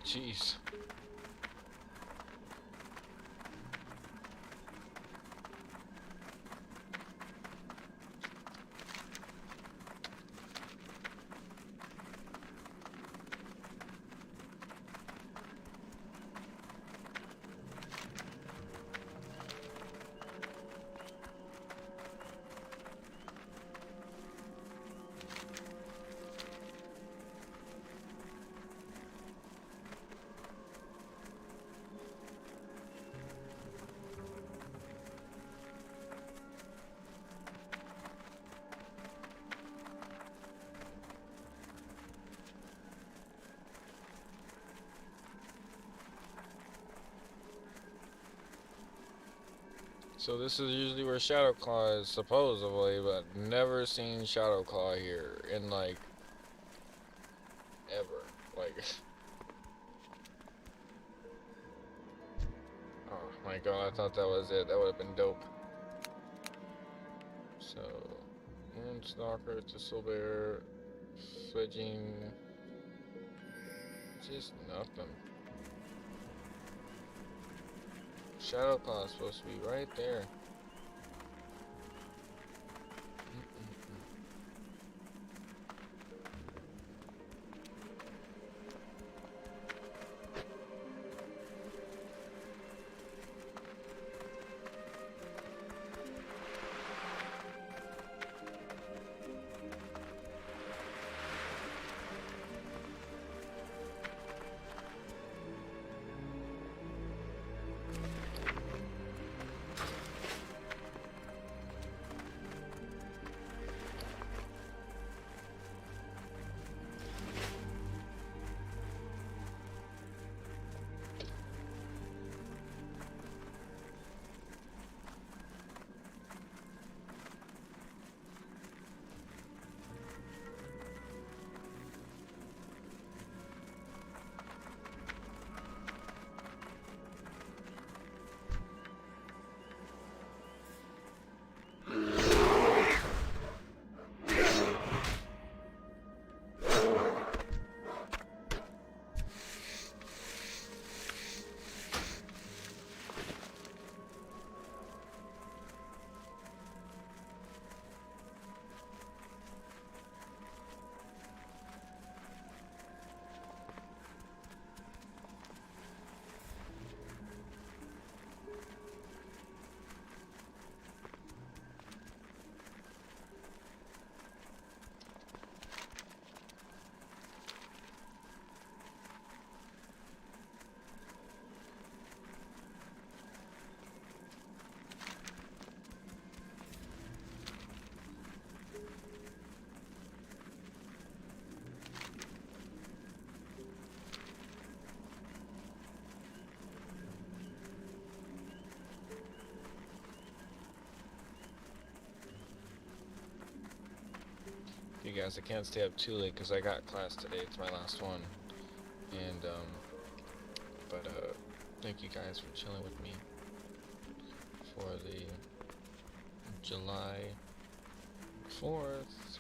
Jeez. So this is usually where Shadow Claw is supposedly, but never seen Shadow Claw here in like ever. Like oh my god, I thought that was it. That would have been dope. So Moonstalker, Thistlebear, Fledging, just nothing. Shadow Claw is supposed to be right there. You guys, I can't stay up too late because I got class today. It's my last one. And, thank you guys for chilling with me for the July 4th.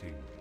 waiting.